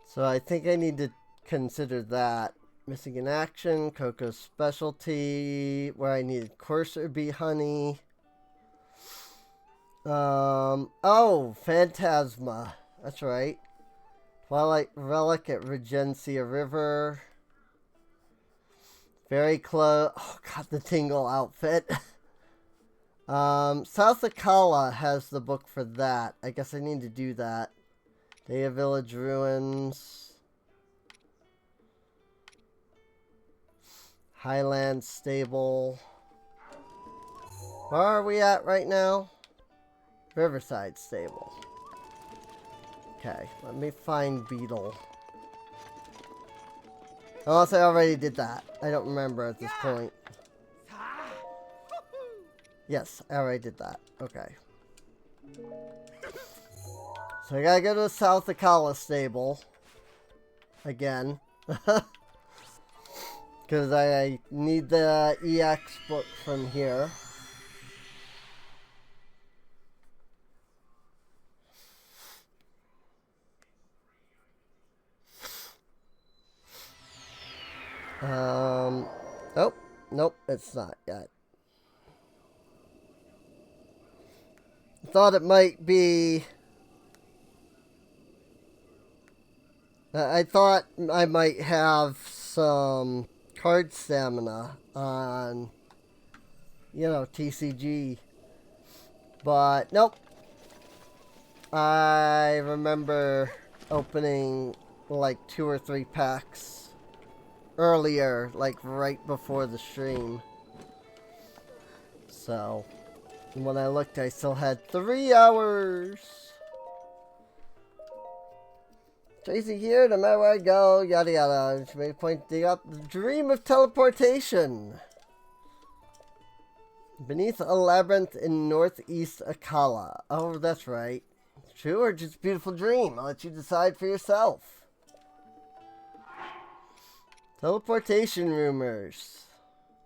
So I think I need to consider that. Missing in action, Coco's specialty, where I needed Courser Bee Honey. Oh, Phantasma. That's right. Twilight Relic at Regencia River. Very close. Oh, God, the Tingle outfit. South Akala has the book for that. I guess I need to do that. Day of Village Ruins. Highland Stable. Where are we at right now? Riverside Stable. Okay, let me find Beetle. Unless I already did that. I don't remember at this point. Yes, I already did that. Okay. So I gotta go to the South Akala stable. Again. Because I need the EX book from here. Oh, nope, it's not yet. Thought it might be. I thought I might have some card stamina on, TCG. But nope. I remember opening like 2 or 3 packs earlier, like right before the stream. So. And when I looked, I still had 3 hours. Tracy here, no matter where I go, yada yada. She made a point to dig up the dream of teleportation. Beneath a labyrinth in northeast Akala. Oh, that's right. True or just a beautiful dream? I'll let you decide for yourself. Teleportation rumors.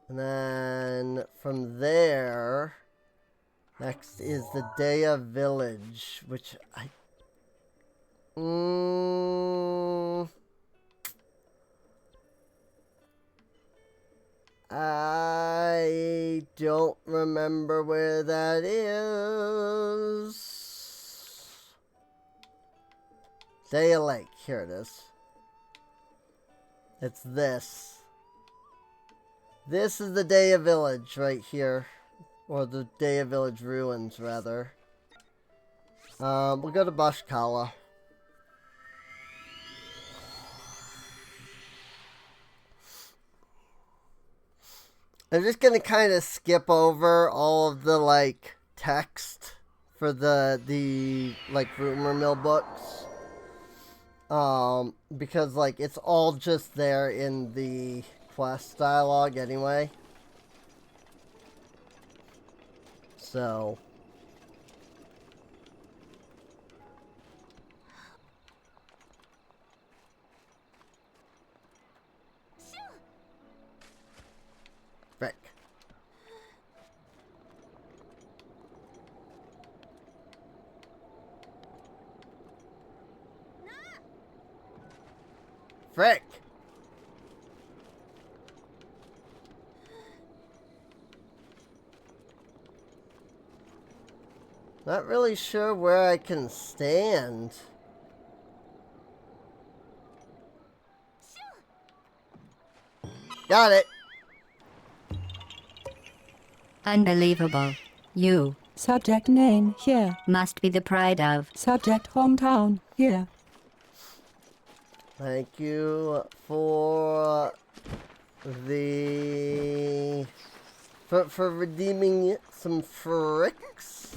And then from there... Next is the Daya Village, which I don't remember where that is. Daya Lake, here it is. It's this. This is the Daya Village right here. Or the Daya Village Ruins, rather. We'll go to Bashkala. I'm just gonna kind of skip over all of the like text for the like rumor mill books, because like it's all just there in the quest dialogue anyway. So frick. Frick. Not really sure where I can stand. Got it. Unbelievable. You Subject name here. must be the pride of. Subject hometown here. Thank you for the for redeeming some fricks.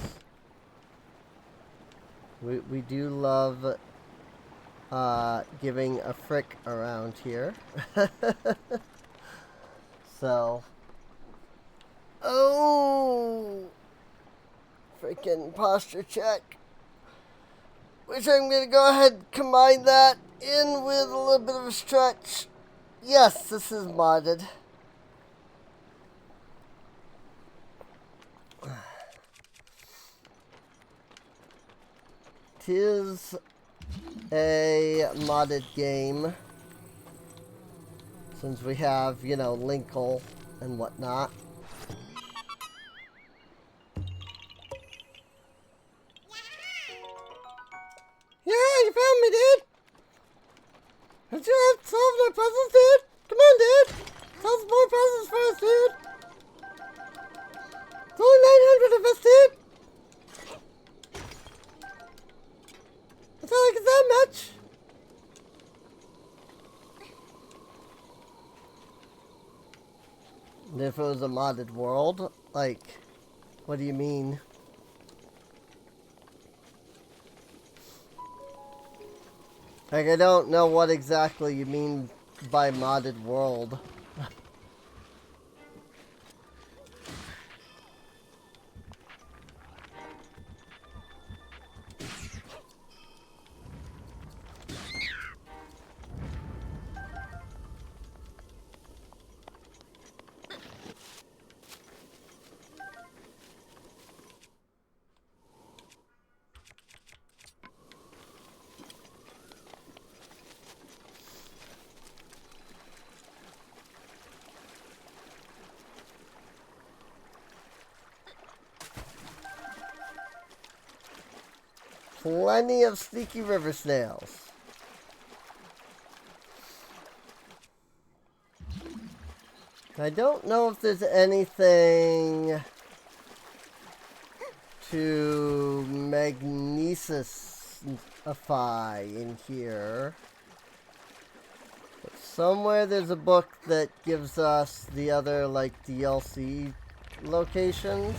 We do love giving a frick around here. So, oh, freaking posture check. Which I'm gonna go ahead and combine that in with a little bit of a stretch. Yes, this is modded. Tis a modded game, since we have, you know, Linkle and whatnot. Yeah, you found me, dude! Don't you have to solve no puzzles, dude? Come on, dude! Solve some more puzzles for us, dude! It's only 900 of us, dude! It's not like it's that much! And if it was a modded world, like, what do you mean? Like, I don't know what exactly you mean by modded world. Plenty of sneaky river snails. I don't know if there's anything to magnesify in here. But somewhere there's a book that gives us the other, like, DLC locations.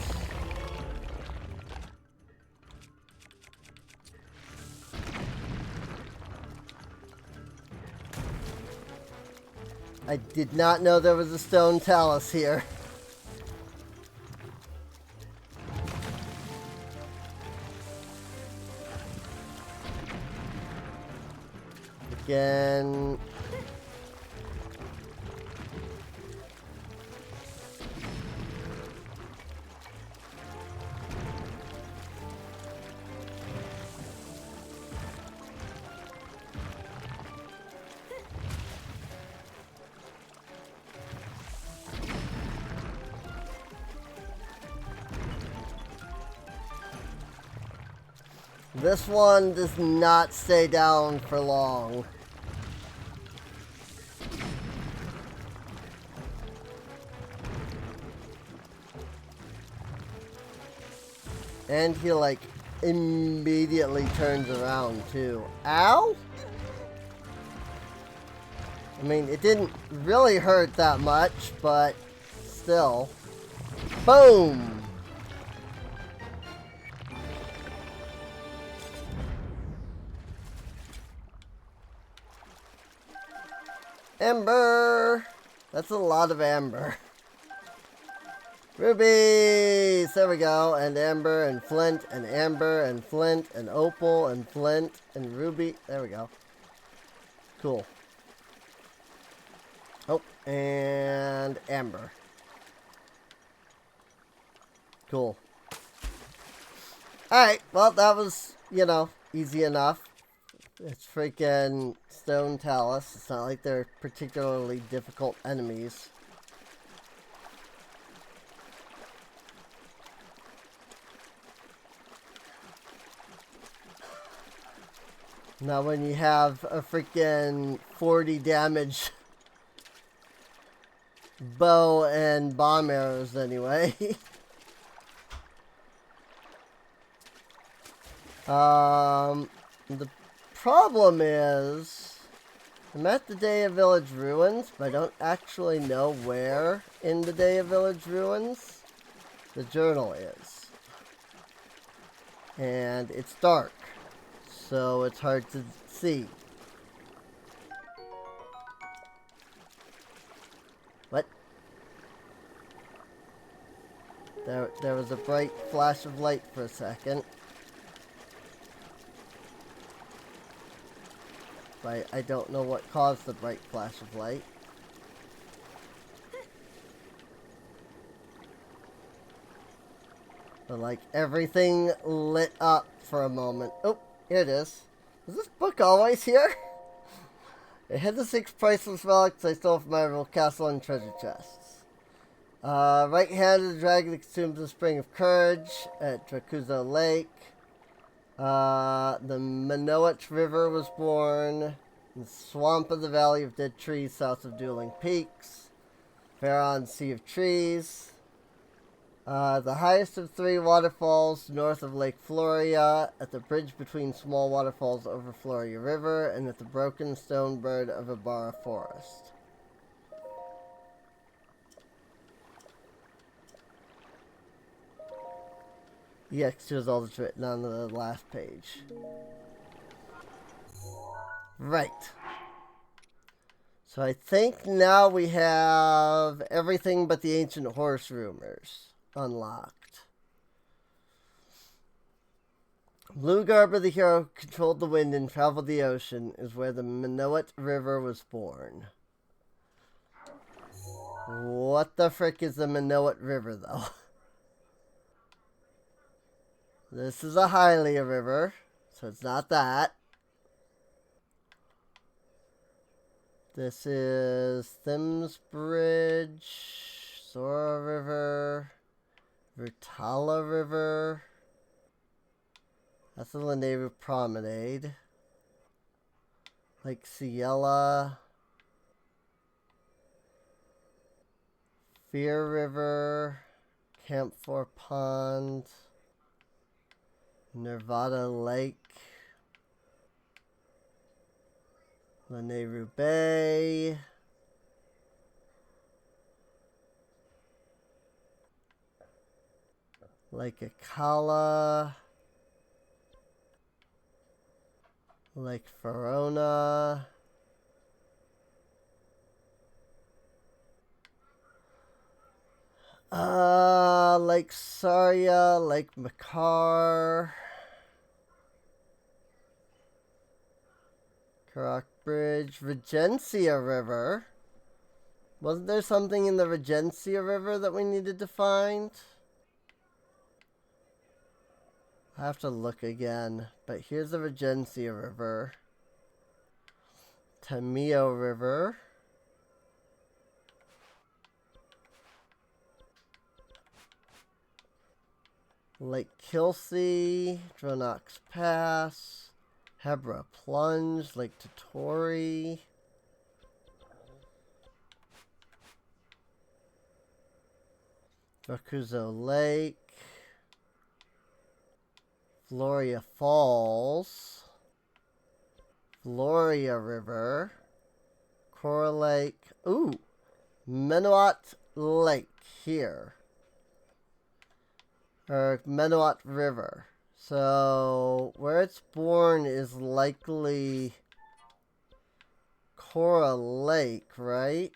I did not know there was a stone talus here. Again. This one does not stay down for long. And he, like, immediately turns around, too. Ow? I mean, it didn't really hurt that much, but still. Boom! Amber! That's a lot of amber. Rubies! There we go. And amber and flint and amber and flint and opal and flint and ruby. There we go. Cool. Oh, and amber. Cool. Alright, well, that was, you know, easy enough. It's freaking stone talus. It's not like they're particularly difficult enemies. Now when you have a freaking 40 damage bow and bomb arrows anyway. The problem is I'm at the Day of Village Ruins, but I don't actually know where in the Day of Village Ruins the journal is. And it's dark, so it's hard to see. What? There was a bright flash of light for a second. But I don't know what caused the bright flash of light. But like everything lit up for a moment. Oh, here it is. Is this book always here? It had the 6 priceless relics I stole from my rival castle and treasure chests. Right hand of the dragon that consumes the spring of courage at Dracuzo Lake. The Minoet River was born in the swamp of the Valley of Dead Trees south of Dueling Peaks. Faron Sea of Trees. The highest of 3 waterfalls north of Lake Floria, at the bridge between small waterfalls over Floria River, and at the broken stone bird of Ibarra Forest. EX2 is all that's written on the last page. Right. So I think now we have everything but the ancient horse rumors unlocked. Blue Garber, the hero who controlled the wind and traveled the ocean, is where the Minoet River was born. What the frick is the Minoet River, though? This is a Hylia River, so it's not that. This is Thames Bridge, Sora River, Rutala River. That's the Laneru Promenade. Lake Ciela. Fear River. Camphor Pond. Nevada Lake. Laneru Bay. Lake Akala. Lake Verona. Lake Saria, Lake Makar. Karak Bridge, Regencia River. Wasn't there something in the Regencia River that we needed to find? I have to look again, but here's the Regencia River. Tamio River. Lake Kilsey, Dronox Pass, Hebra Plunge, Lake Totori. Dracuzo Lake. Floria Falls, Floria River, Cora Lake, ooh, Minoet Lake here. Or Menowat River. So, where it's born is likely Cora Lake, right?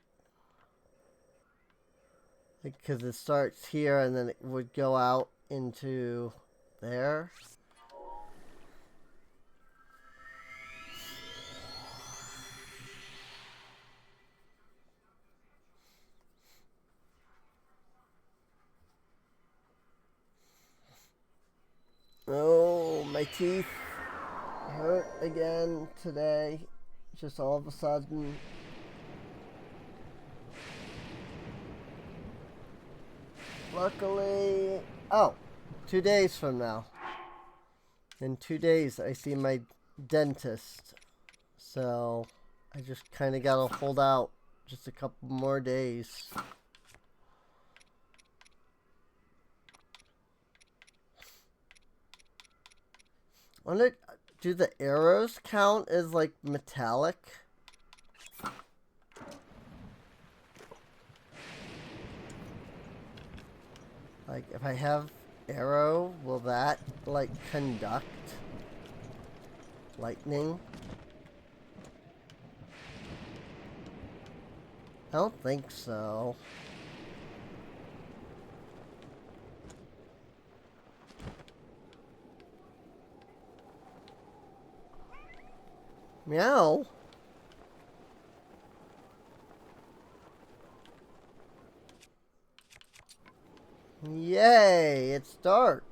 Because it starts here and then it would go out into there. Oh, my teeth hurt again today. Just all of a sudden. Luckily, oh, 2 days from now. In 2 days, I see my dentist. So, I just kind of gotta hold out just a couple more days. Wonder, do the arrows count as like metallic? Like if I have arrow, will that like conduct lightning? I don't think so. Meow. Yay, it's dark.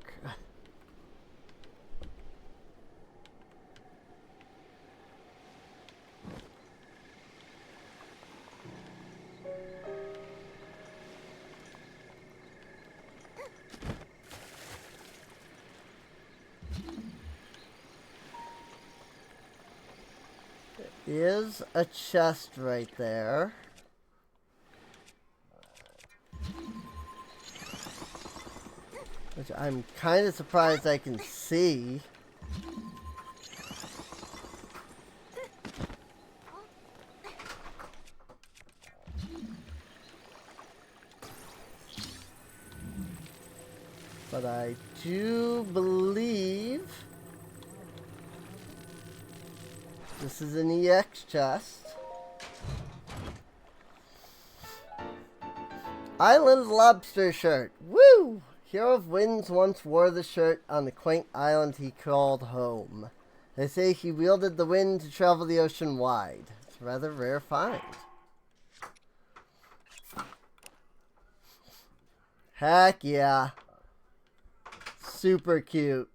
Is a chest right there. Which I'm kind of surprised I can see. But I do believe this is an EX chest. Island lobster shirt. Woo! Hero of Winds once wore the shirt on the quaint island he called home. They say he wielded the wind to travel the ocean wide. It's a rather rare find. Heck yeah. Super cute.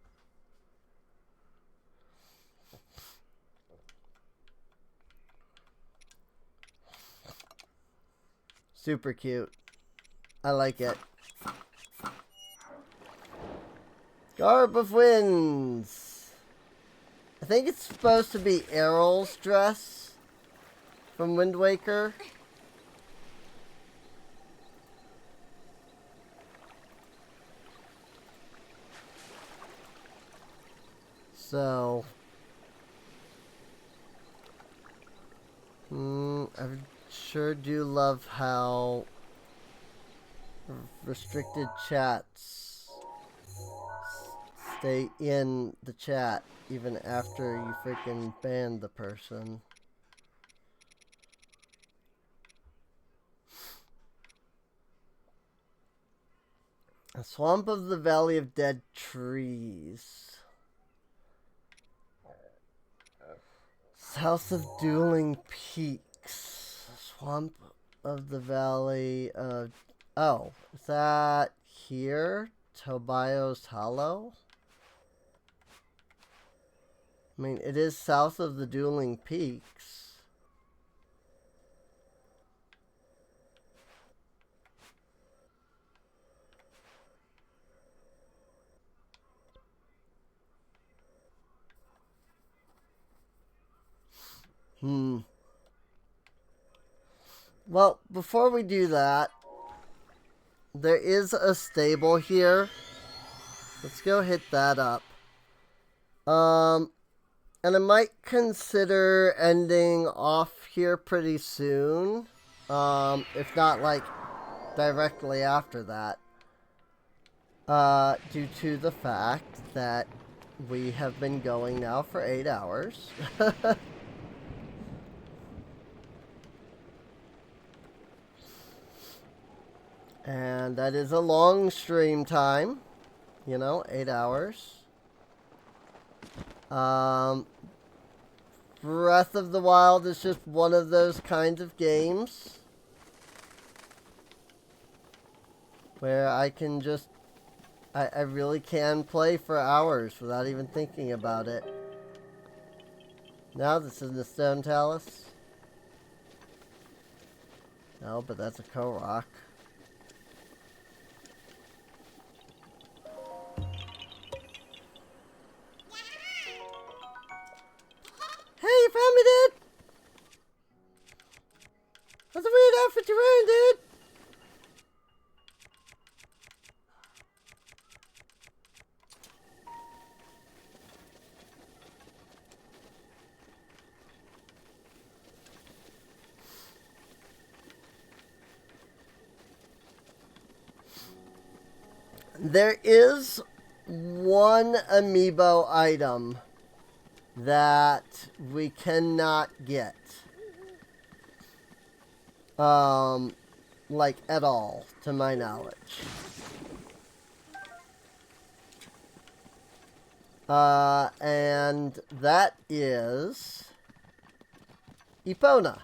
Super cute. I like it. Garb of Winds. I think it's supposed to be Errol's dress from Wind Waker. So, I sure do love how restricted chats stay in the chat even after you freaking ban the person. A swamp of the Valley of Dead Trees. South of Dueling Peaks. Swamp of the Valley of... Oh, is that here? Tobias Hollow? I mean, it is south of the Dueling Peaks. Well, before we do that, there is a stable here. Let's go hit that up. And I might consider ending off here pretty soon. If not like directly after that. Due to the fact that we have been going now for 8 hours. And that is a long stream time. You know, 8 hours. Breath of the Wild is just one of those kinds of games where I can just, I really can play for hours without even thinking about it. Now this is the Stone Talus. No, but that's a Korok. Hey, you found me, dude! That's a weird outfit you're wearing, dude! There is one amiibo item that we cannot get. Like at all, to my knowledge. And that is Epona.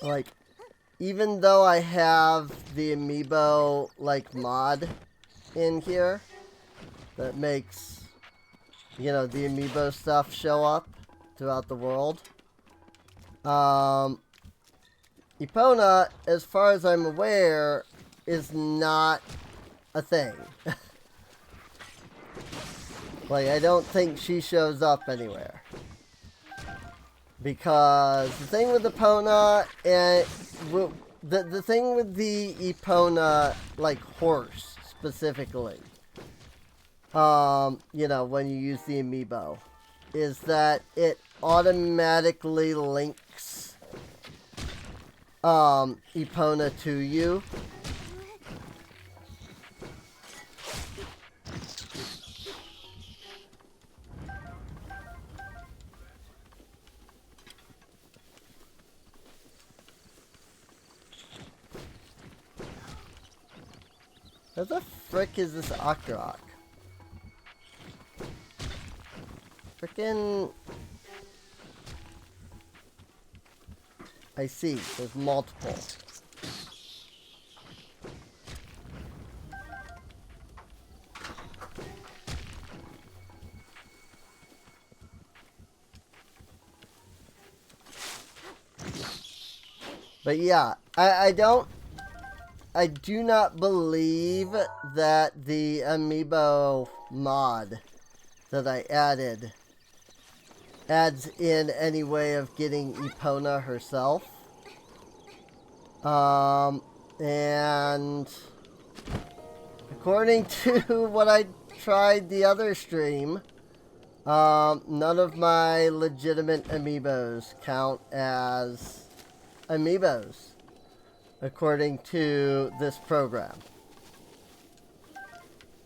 Like, even though I have the amiibo, like, mod in here that makes, you know, the amiibo stuff show up throughout the world, Epona, as far as I'm aware, is not a thing. Like, I don't think she shows up anywhere. Because the thing with Epona, and the thing with the Epona, like, horse, specifically, you know, when you use the amiibo, is that it automatically links, Epona to you. What the frick is this Octorok? Frickin'... I see, there's multiple. But yeah, I do not believe that the amiibo mod that I added adds in any way of getting Epona herself. And according to what I tried the other stream, none of my legitimate amiibos count as amiibos, according to this program.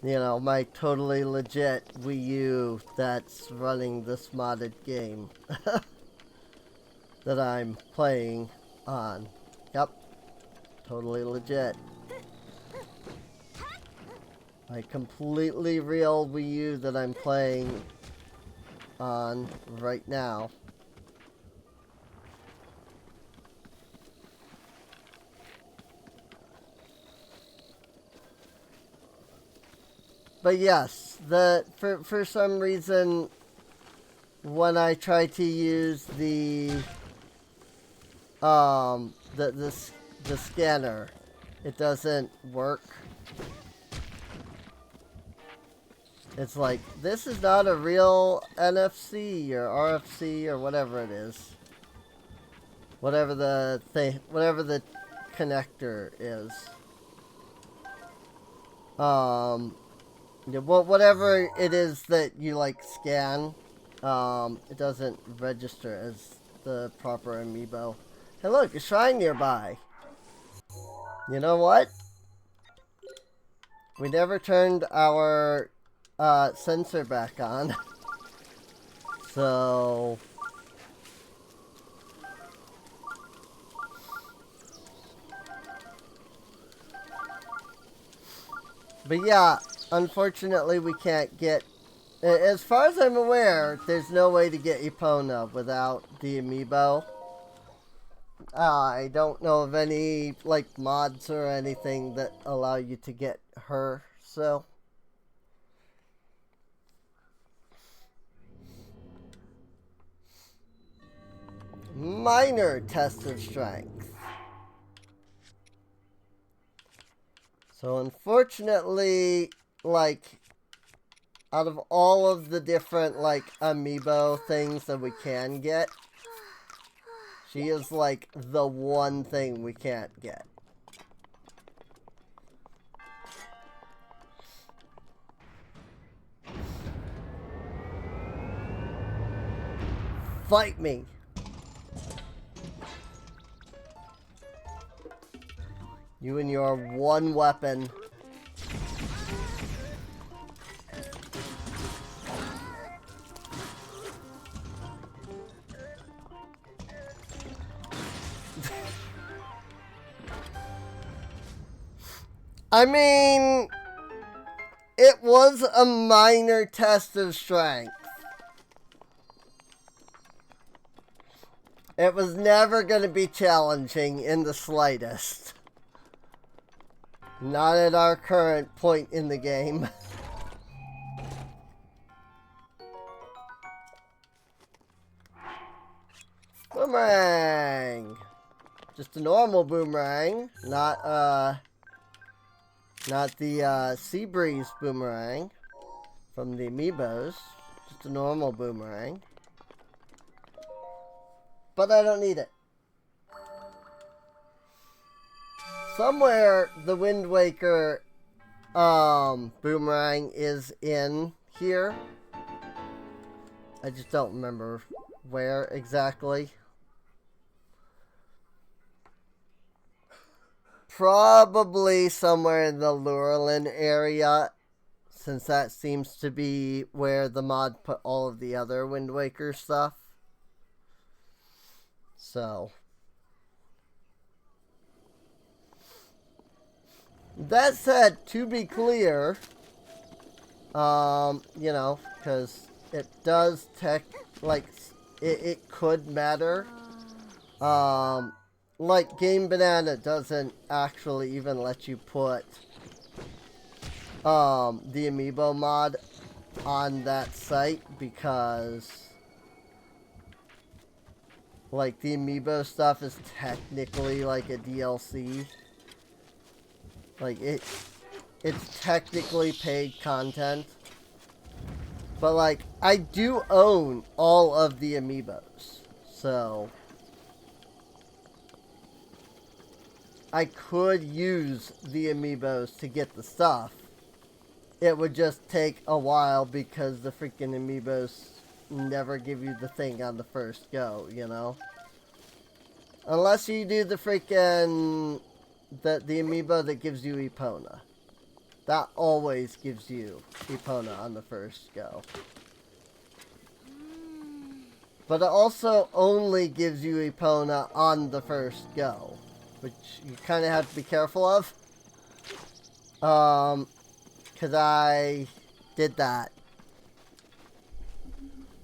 You know, my totally legit Wii U that's running this modded game that I'm playing on. Yep, totally legit. My completely real Wii U that I'm playing on right now. But yes, for some reason, when I try to use the scanner, it doesn't work. It's like, this is not a real NFC or RFC or whatever it is. Whatever the thing, whatever the connector is. Yeah, well, whatever it is that you, like, scan it doesn't register as the proper amiibo. Hey look, a shrine nearby. You know what? We never turned our sensor back on. So... But yeah, unfortunately we can't get... As far as I'm aware, there's no way to get Epona without the amiibo. I don't know of any, like, mods or anything that allow you to get her, so... Minor test of strength. So unfortunately, like, out of all of the different, like, amiibo things that we can get, she is, like, the one thing we can't get. Fight me! You and your one weapon. I mean, it was a minor test of strength. It was never going to be challenging in the slightest. Not at our current point in the game. Boomerang! Just a normal boomerang, not the Sea Breeze boomerang from the amiibos. Just a normal boomerang. But I don't need it. Somewhere the Wind Waker boomerang is in here. I just don't remember where exactly. Probably somewhere in the Lurelin area, since that seems to be where the mod put all of the other Wind Waker stuff. So... that said, to be clear, you know, because it does it could matter. Like Game Banana doesn't actually even let you put the amiibo mod on that site because like the amiibo stuff is technically like a DLC. Like, it's technically paid content. But, like, I do own all of the amiibos. So, I could use the amiibos to get the stuff. It would just take a while because the freaking amiibos never give you the thing on the first go, you know? Unless you do the freaking... the amiibo that gives you Epona. That always gives you Epona on the first go. But it also only gives you Epona on the first go. Which you kind of have to be careful of. Because I did that.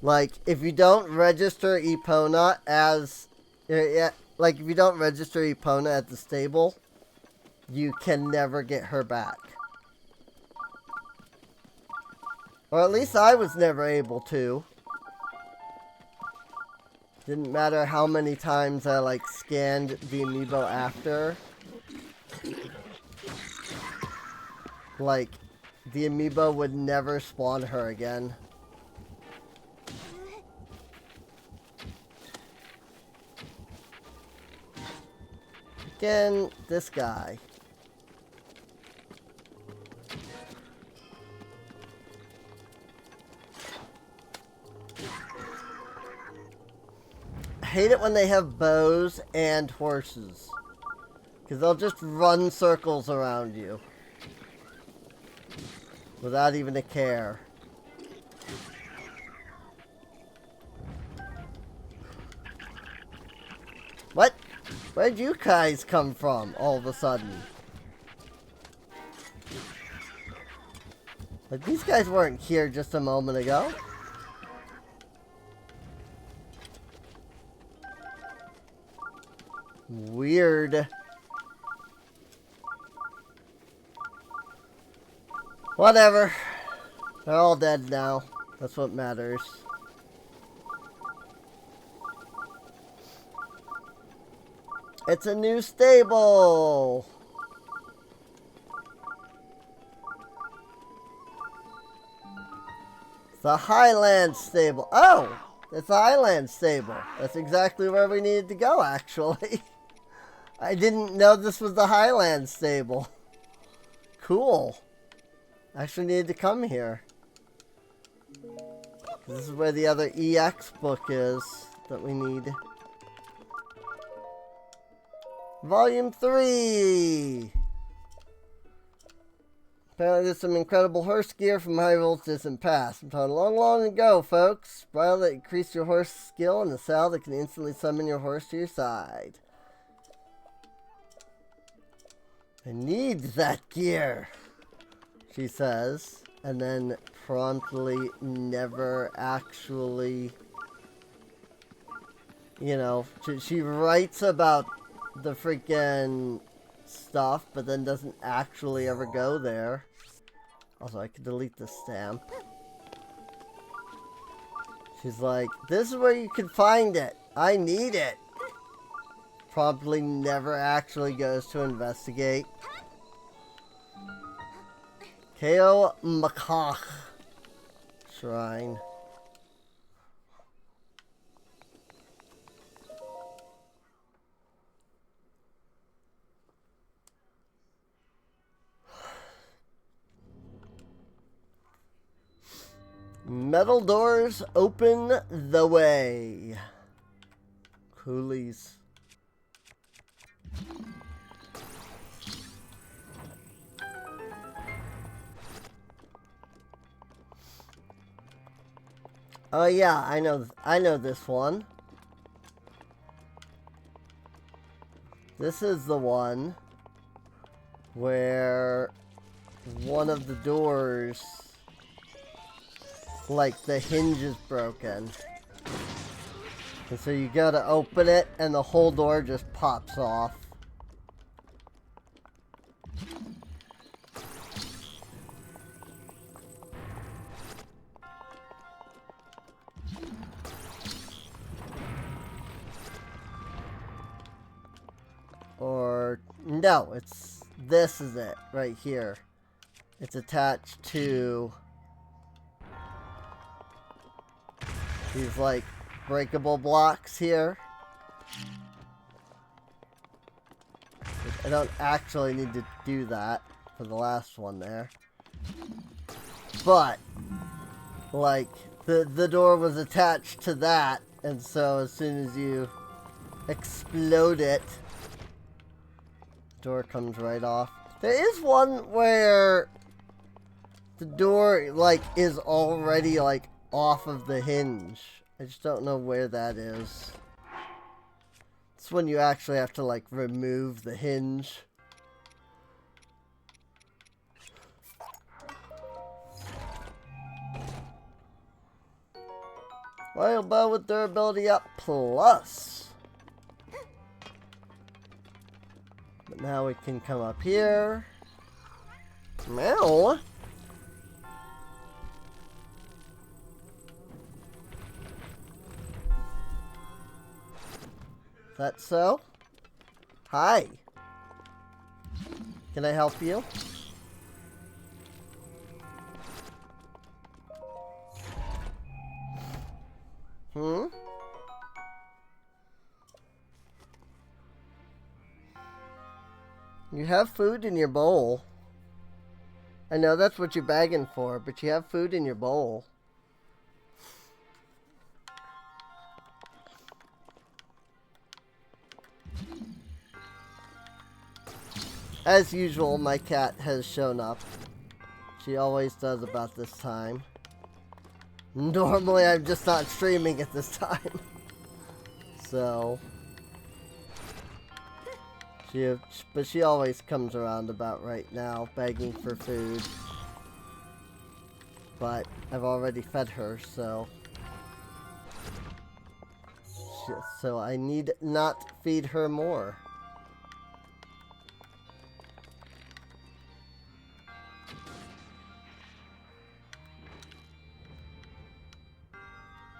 Like, if you don't register Epona as... like, if you don't register Epona at the stable... you can never get her back. Or at least I was never able to. Didn't matter how many times I, like, scanned the amiibo after. Like, the amiibo would never spawn her again. Again, this guy. hate it when they have bows and horses. Because they'll just run circles around you. Without even a care. What? Where'd you guys come from all of a sudden? Like, these guys weren't here just a moment ago. Weird. Whatever. They're all dead now. That's what matters. It's a new stable! The Highland Stable. Oh! It's the Highland Stable. That's exactly where we needed to go, actually. I didn't know this was the Highland Stable. Cool. Actually needed to come here. This is where the other EX book is that we need. Volume 3! Apparently there's some incredible horse gear from Hyrule's distant past. I'm talking long ago, folks. Bridle that increase your horse skill and a saddle that can instantly summon your horse to your side. I need that gear, she says, and then promptly never actually, you know, she writes about the freaking stuff, but then doesn't actually ever go there. Also, I could delete the stamp. She's like, this is where you can find it. I need it. Promptly never actually goes to investigate. Ko Makach Shrine. Metal doors open the way. Coolies. Oh yeah, I know this one. This is the one where one of the doors, like, the hinge is broken. And so you gotta open it and the whole door just pops off. Or, no, this is it, right here. It's attached to these, like, breakable blocks here. I don't actually need to do that for the last one there. But, like, the door was attached to that, and so as soon as you explode it, door comes right off. There is one where the door, like, is already, like, off of the hinge. I just don't know where that is. It's when you actually have to, like, remove the hinge. Royal bow with durability up plus. But now we can come up here. Meow. Is that so? Hi. Can I help you? Hmm? You have food in your bowl. I know that's what you're begging for, but you have food in your bowl. As usual, my cat has shown up. She always does about this time. Normally, I'm just not streaming at this time. So... But she always comes around about right now, begging for food. But I've already fed her, so... So I need not feed her more.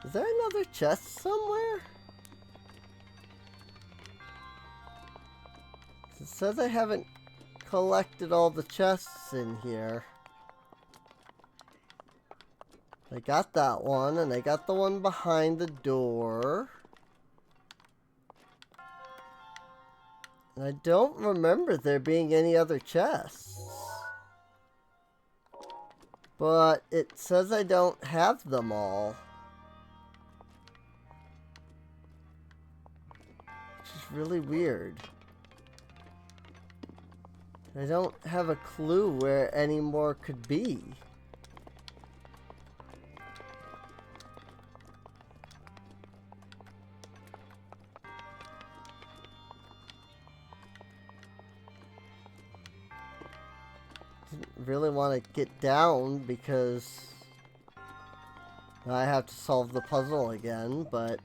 Is there another chest somewhere? It says I haven't collected all the chests in here. I got that one, and I got the one behind the door. And I don't remember there being any other chests. But it says I don't have them all. Which is really weird. I don't have a clue where any more could be. Didn't really want to get down because I have to solve the puzzle again, but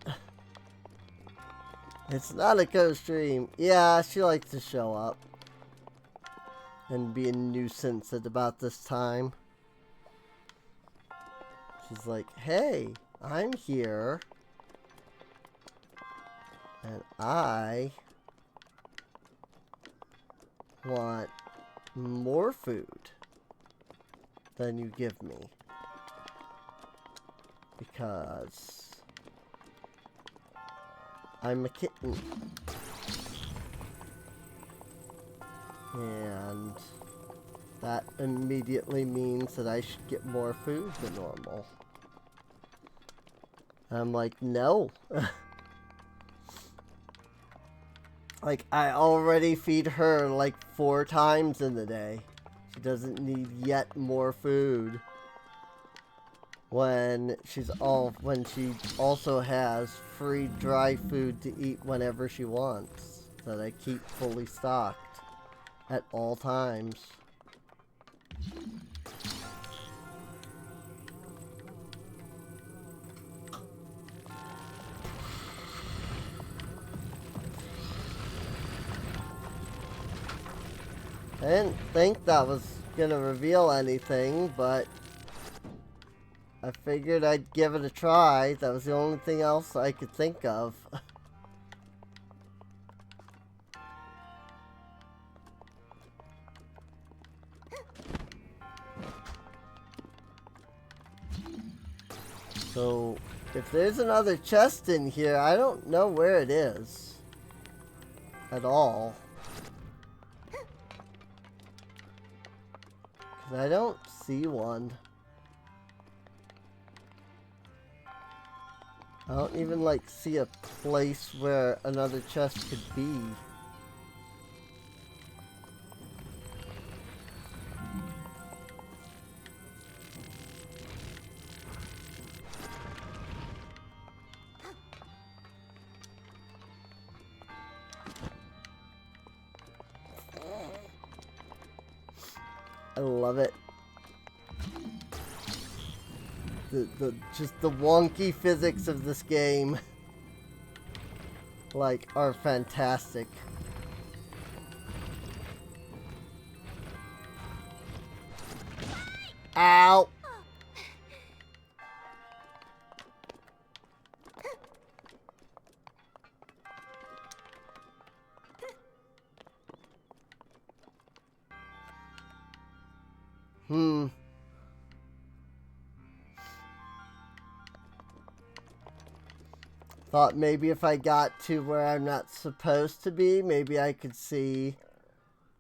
it's not a ghost dream. Yeah, she likes to show up and be a nuisance at about this time. She's like, hey, I'm here, and I want more food than you give me, because I'm a kitten. And that immediately means that I should get more food than normal. I'm like, no. Like, I already feed her like 4 times in the day. She doesn't need yet more food. When she also has free dry food to eat whenever she wants, that I keep fully stocked at all times. I didn't think that was gonna reveal anything, but I figured I'd give it a try. That was the only thing else I could think of. So, if there's another chest in here, I don't know where it is at all. 'Cause I don't see one. I don't even like see a place where another chest could be. I love it. Just the wonky physics of this game, like, are fantastic. Ow! Thought maybe if I got to where I'm not supposed to be, maybe I could see,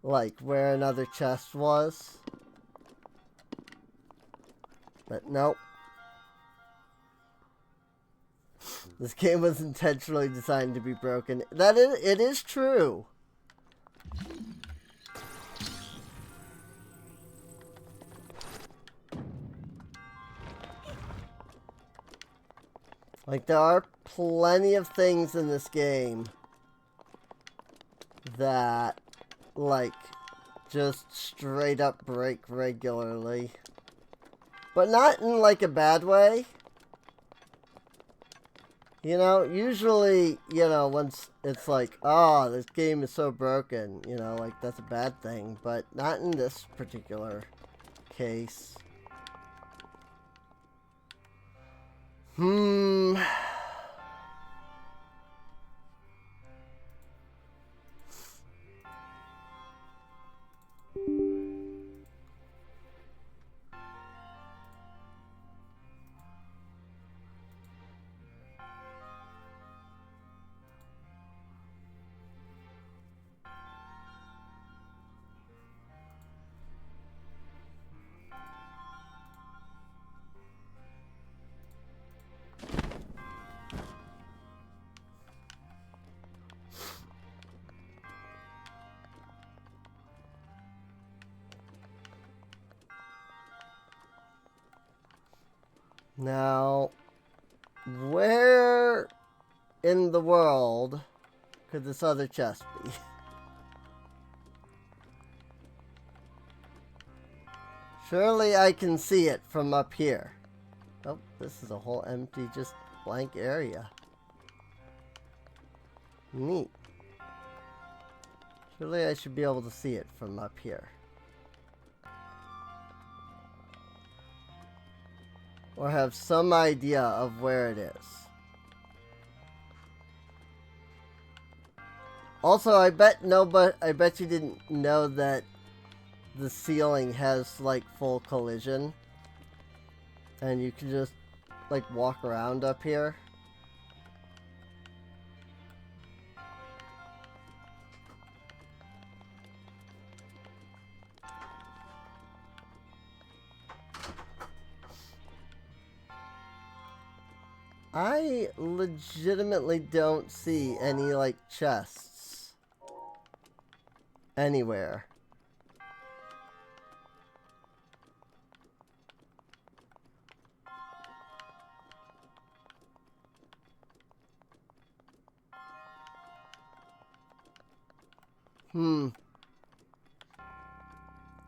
like, where another chest was. But nope. This game was intentionally designed to be broken. It is true. Like, there are plenty of things in this game that, like, just straight up break regularly. But not in, like, a bad way. You know, usually, you know, once it's like, oh, this game is so broken, you know, like, that's a bad thing. But not in this particular case. Now, where in the world could this other chest be? Surely I can see it from up here. Oh, this is a whole empty, just blank area. Neat. Surely I should be able to see it from up here. Or have some idea of where it is. Also, I bet you didn't know that the ceiling has like full collision. And you can just like walk around up here. I legitimately don't see any, like, chests anywhere.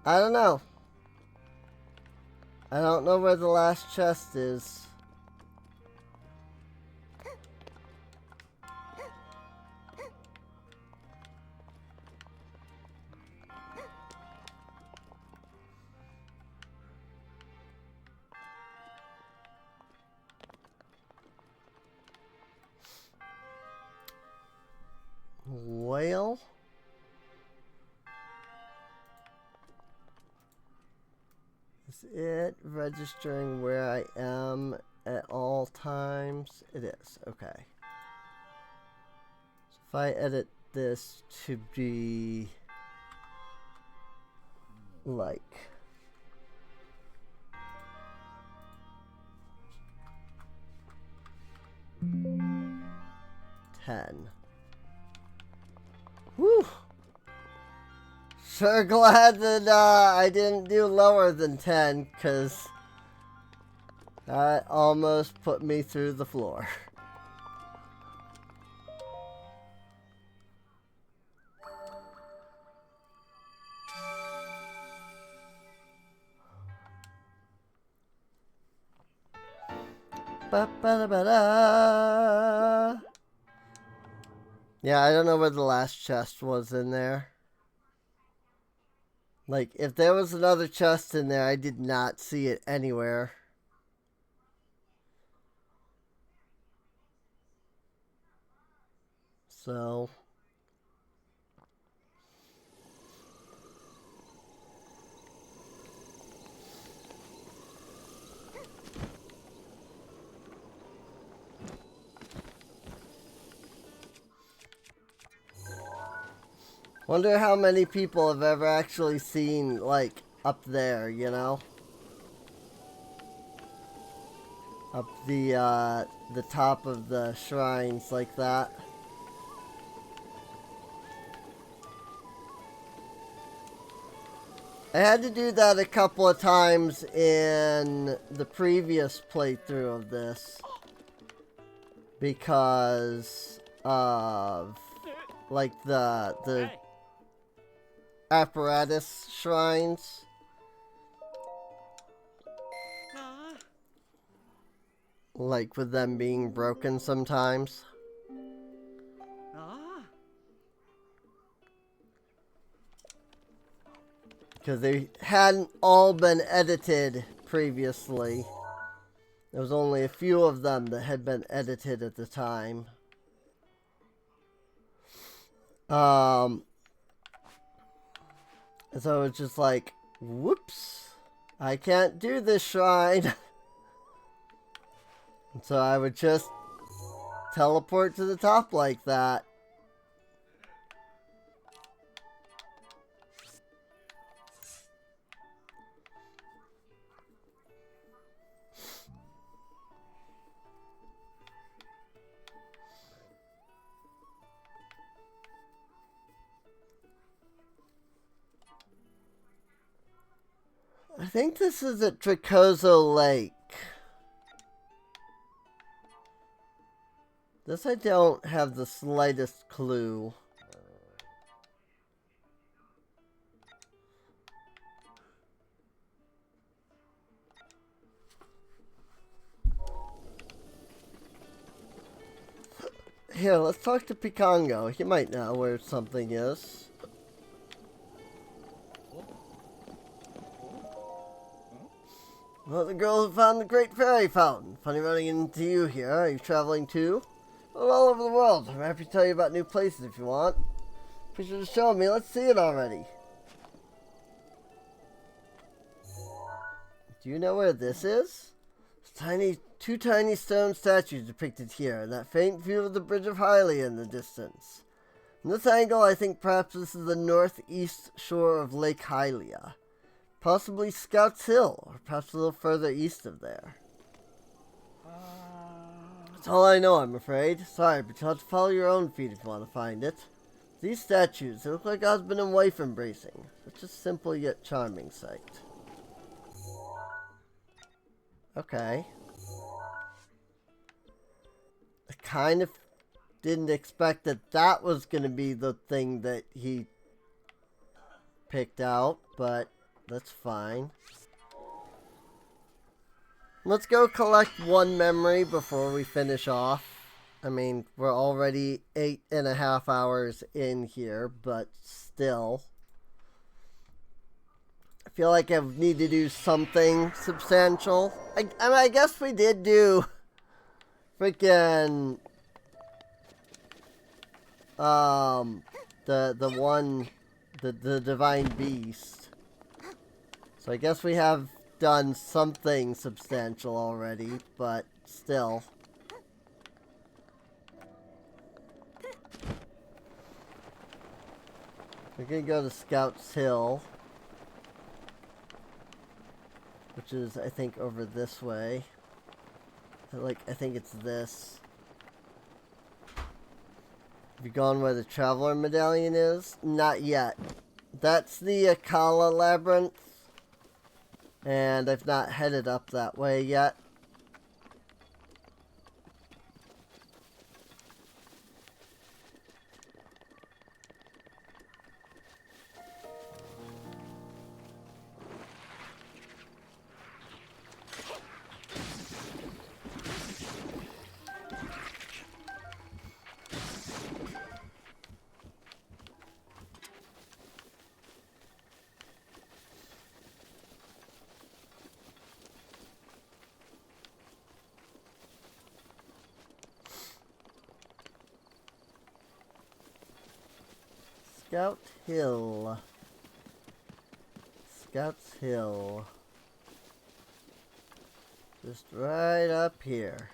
I don't know. I don't know where the last chest is. Well, is it registering where I am at all times? It is, okay. So if I edit this to be like $10. Whew. Sure glad that I didn't do lower than 10, because that almost put me through the floor. Ba-ba-da-ba-da. Yeah, I don't know where the last chest was in there. Like, if there was another chest in there, I did not see it anywhere. So... wonder how many people have ever actually seen, like, up there, you know? Up the top of the shrines like that. I had to do that a couple of times in the previous playthrough of this. because of like the apparatus shrines. Like with them being broken sometimes. Because they hadn't all been edited previously. There was only a few of them that had been edited at the time. And so it's just like, whoops, I can't do this shrine. And so I would just teleport to the top like that. I think this is at Dracozo Lake. This I don't have the slightest clue. Here, let's talk to Picongo. He might know where something is. Well, the girl who found the Great Fairy Fountain. Funny running into you here. Are you traveling too? Well, all over the world. I'm happy to tell you about new places if you want. Picture to show me. Let's see it already. Do you know where this is? Two tiny stone statues depicted here, and that faint view of the Bridge of Hylia in the distance. From this angle, I think perhaps this is the northeast shore of Lake Hylia. Possibly Scouts Hill, or perhaps a little further east of there. That's all I know, I'm afraid. Sorry, but you'll have to follow your own feet if you want to find it. These statues, they look like husband and wife embracing. Such a simple yet charming sight. Okay. I kind of didn't expect that that was going to be the thing that he picked out, but that's fine. Let's go collect one memory before we finish off. I mean, we're already 8.5 hours in here, but still. I feel like I need to do something substantial. I mean, I guess we did do freaking the Divine Beast. So I guess we have done something substantial already, but still. We're gonna go to Scouts Hill, which is, I think, over this way. I think it's this. Have you gone where the Traveler Medallion is? Not yet. That's the Akala Labyrinth. And I've not headed up that way yet. Scout Hill. Scouts Hill. Just right up here.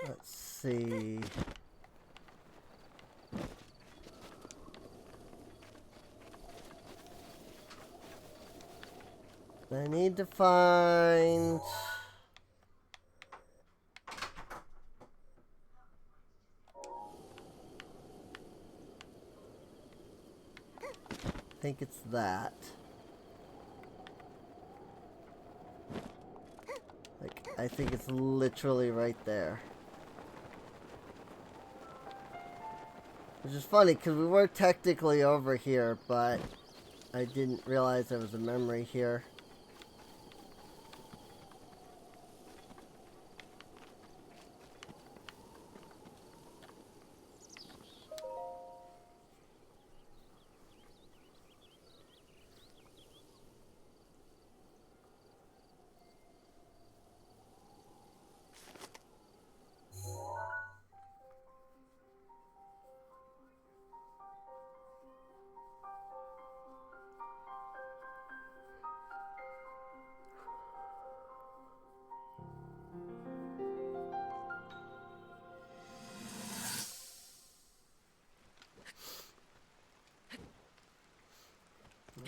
Let's see. I need to find think it's that. Like, I think it's literally right there. Which is funny, because we were technically over here, but I didn't realize there was a memory here.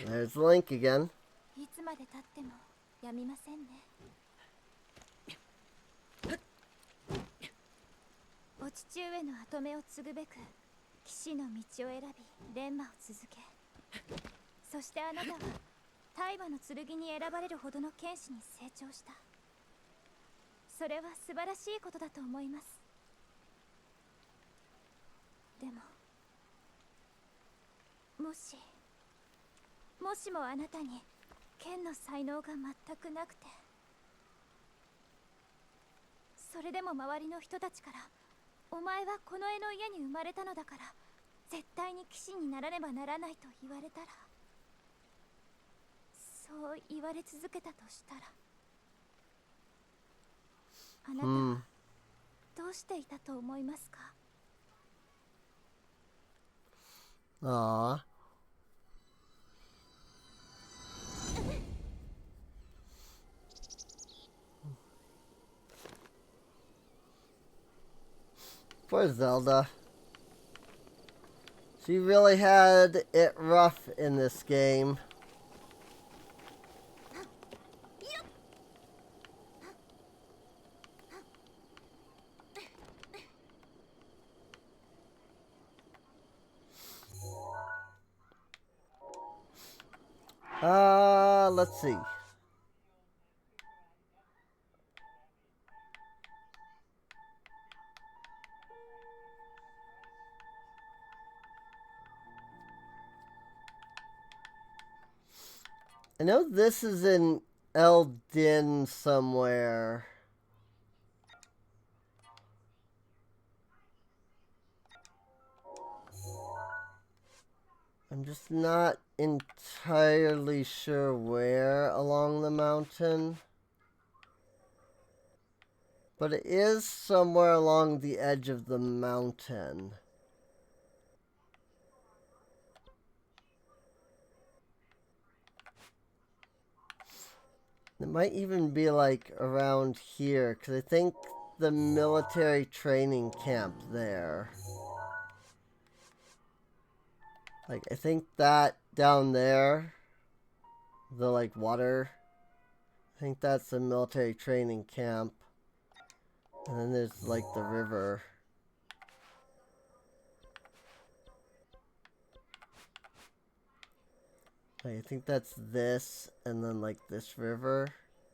There's Link again. いつまで経ってもやみませんね。お父上の跡目を継ぐべく騎士の道を選び錬磨を続け、そしてあなたは大馬の剣に選ばれるほどの剣士に成長した。それは素晴らしいことだと思います。でももしもあなたに剣の才能が全くなくて、それでも周りの人たちからお前はこの絵の家に生まれたのだから絶対に騎士にならねばならないと言われたら、そう言われ続けたとしたら、あなたはどうしていたと思いますか？ Aww. Poor Zelda. She really had it rough in this game. Let's see. I know this is in Eldin somewhere. I'm just not entirely sure where along the mountain. But it is somewhere along the edge of the mountain. It might even be like around here, because I think the military training camp there. Like, I think that down there, the like water, I think that's the military training camp. And then there's like the river. I think that's this, and then like this river,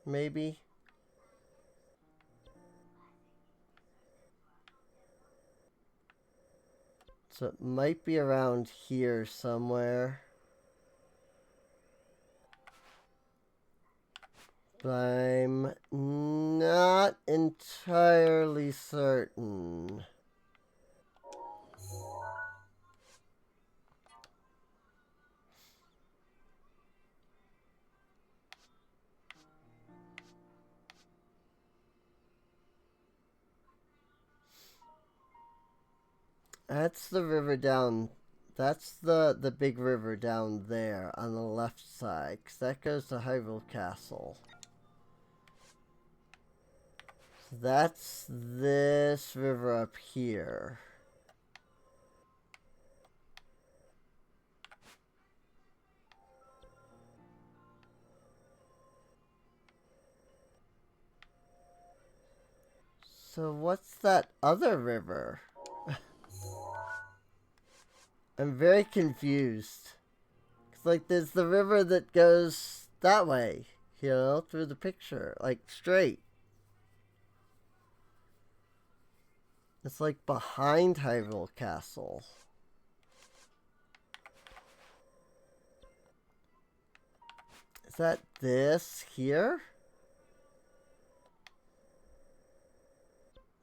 maybe? So it might be around here somewhere. But I'm not entirely certain. That's the river down. That's the big river down there on the left side, 'cause that goes to Hyrule Castle. So that's this river up here. So what's that other river? I'm very confused. 'Cause It's like there's the river that goes that way, you know, through the picture, like straight. It's like behind Hyrule Castle. Is that this here?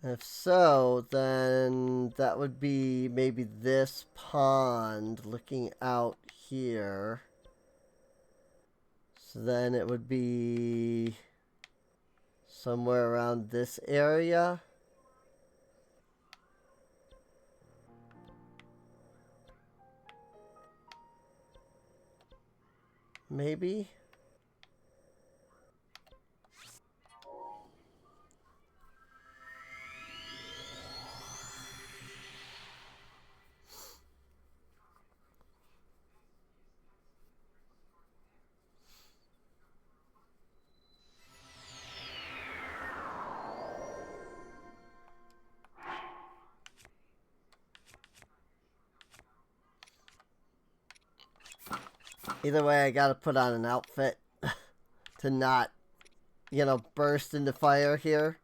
If so, then that would be maybe this pond looking out here. So then it would be somewhere around this area. Maybe? Either way, I gotta put on an outfit to not, you know, burst into fire here.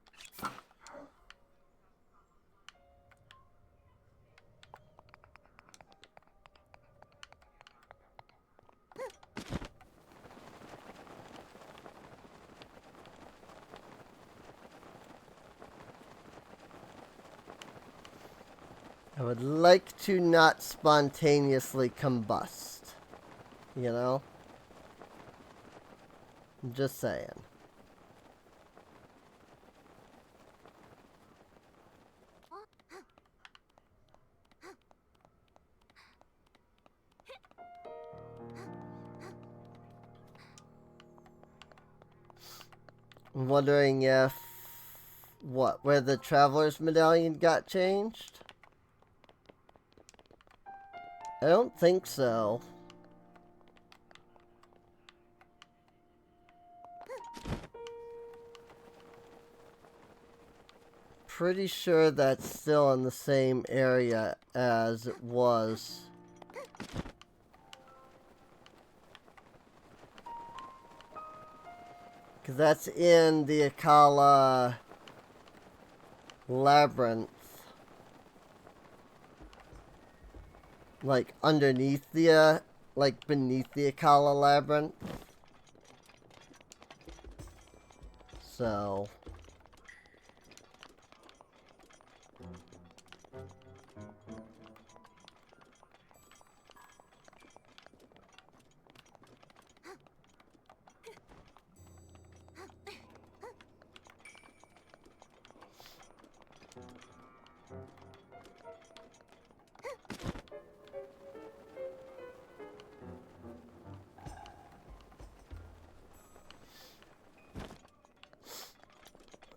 I would like to not spontaneously combust, you know? I'm just saying. I'm wondering if, where the Traveler's Medallion got changed? I don't think so. Pretty sure that's still in the same area as it was. Because that's in the Akala Labyrinth. Like underneath the, like beneath the Akala Labyrinth. So...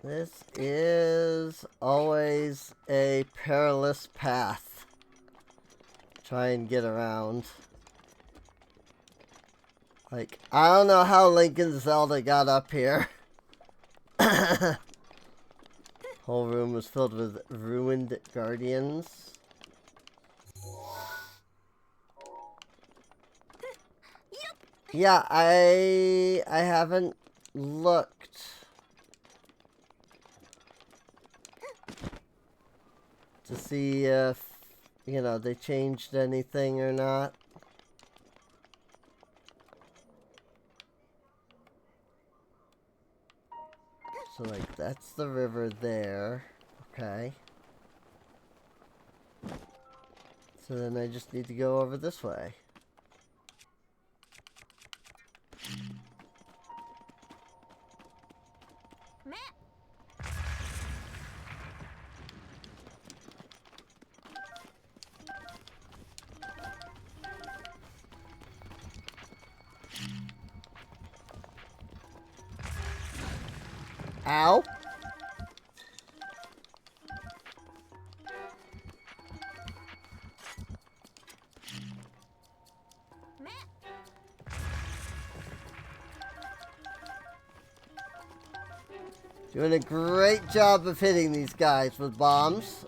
This is always a perilous path. Try and get around. Like, I don't know how Link and Zelda got up here. Whole room was filled with ruined guardians. Yeah, I haven't looked to see if, you know, they changed anything or not. So, like, that's the river there. Okay. So then I just need to go over this way. Ow. Doing a great job of hitting these guys with bombs.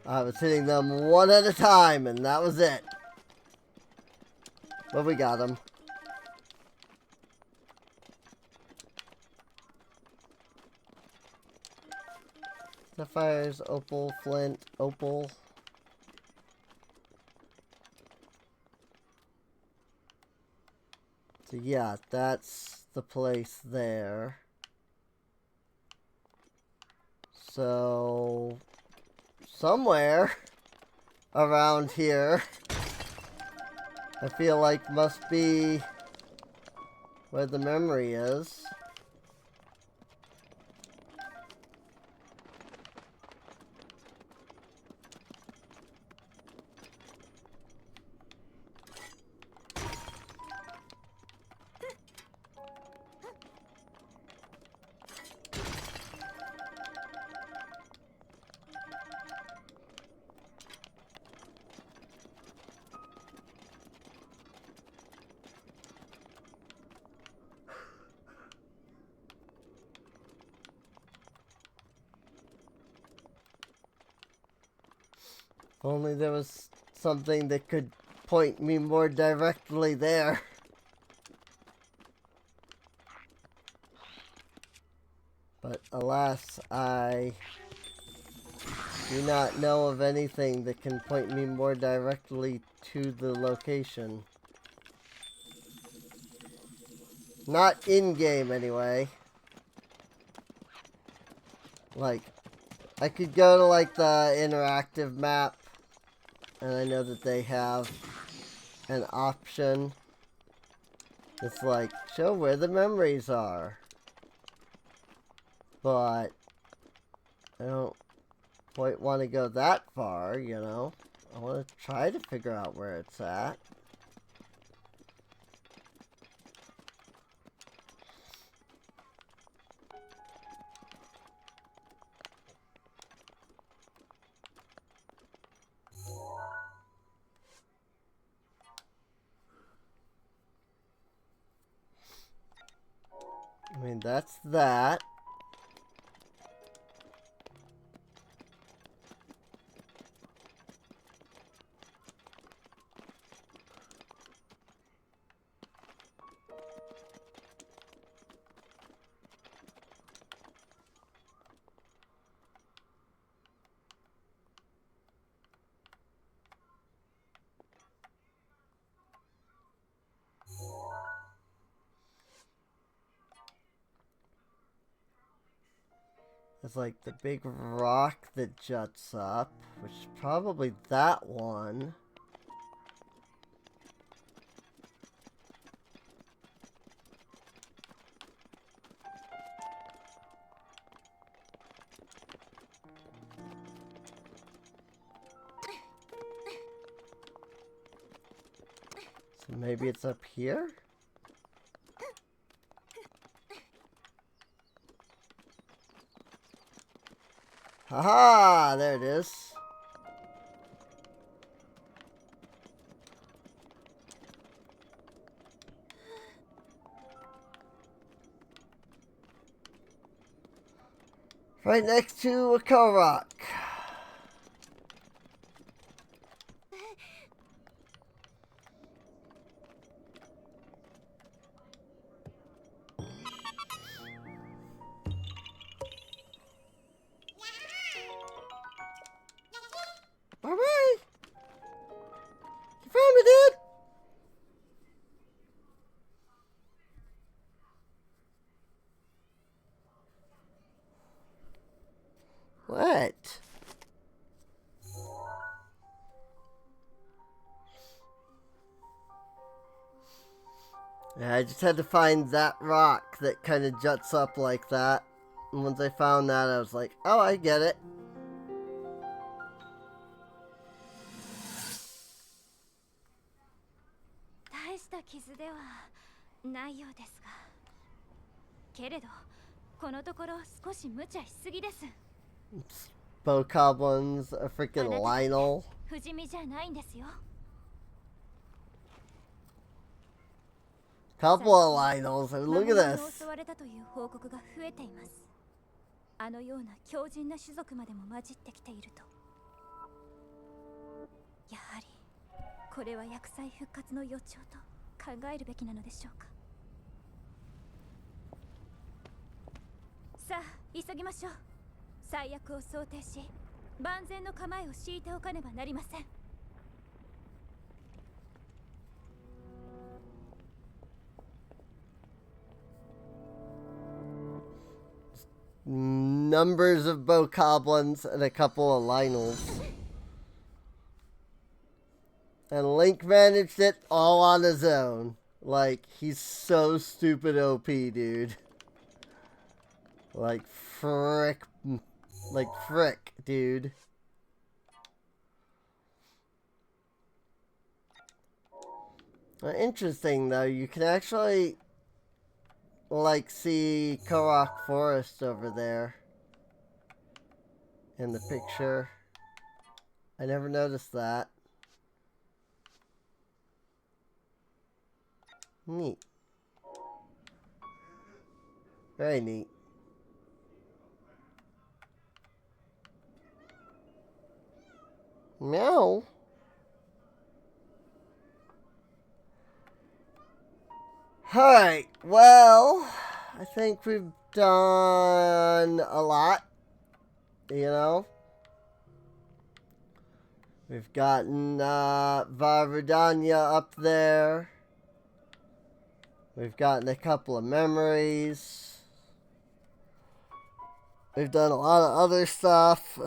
I was hitting them one at a time, and that was it. But we got them. Sapphires, opal, flint, opal. So yeah, that's the place there. So somewhere around here, I feel like must be where the memory is. If only there was something that could point me more directly there. But alas, I do not know of anything that can point me more directly to the location. Not in-game, anyway. Like, I could go to, like, the interactive map, and I know that they have an option that's like, show where the memories are. But I don't quite want to go that far, you know. I want to try to figure out where it's at. I mean, that's that. It's like the big rock that juts up, which is probably that one. So maybe it's up here? Haha, there it is. Right next to a Korok. Alright! You found me, dude! What? Yeah, I just had to find that rock that kind of juts up like that. And once I found that, I was like, oh, I get it. Bokoblins, a freaking Lionel. Couple of Lionels, and look at this. これは薬剤復活の予兆と考えるべきなのでしょうか。さあ急ぎましょう。最悪を想定し万全の構えを敷いておかねばなりません。Numbers of bokoblins and a couple of Linels. And Link managed it all on his own. Like, he's so stupid OP, dude. Like, frick. Like, frick, dude. Interesting, though. You can actually, like, see Korok Forest over there. In the picture. I never noticed that. Neat. Very neat. Meow. Alright, well, I think we've done a lot, you know. We've gotten Rudania up there. We've gotten a couple of memories. We've done a lot of other stuff.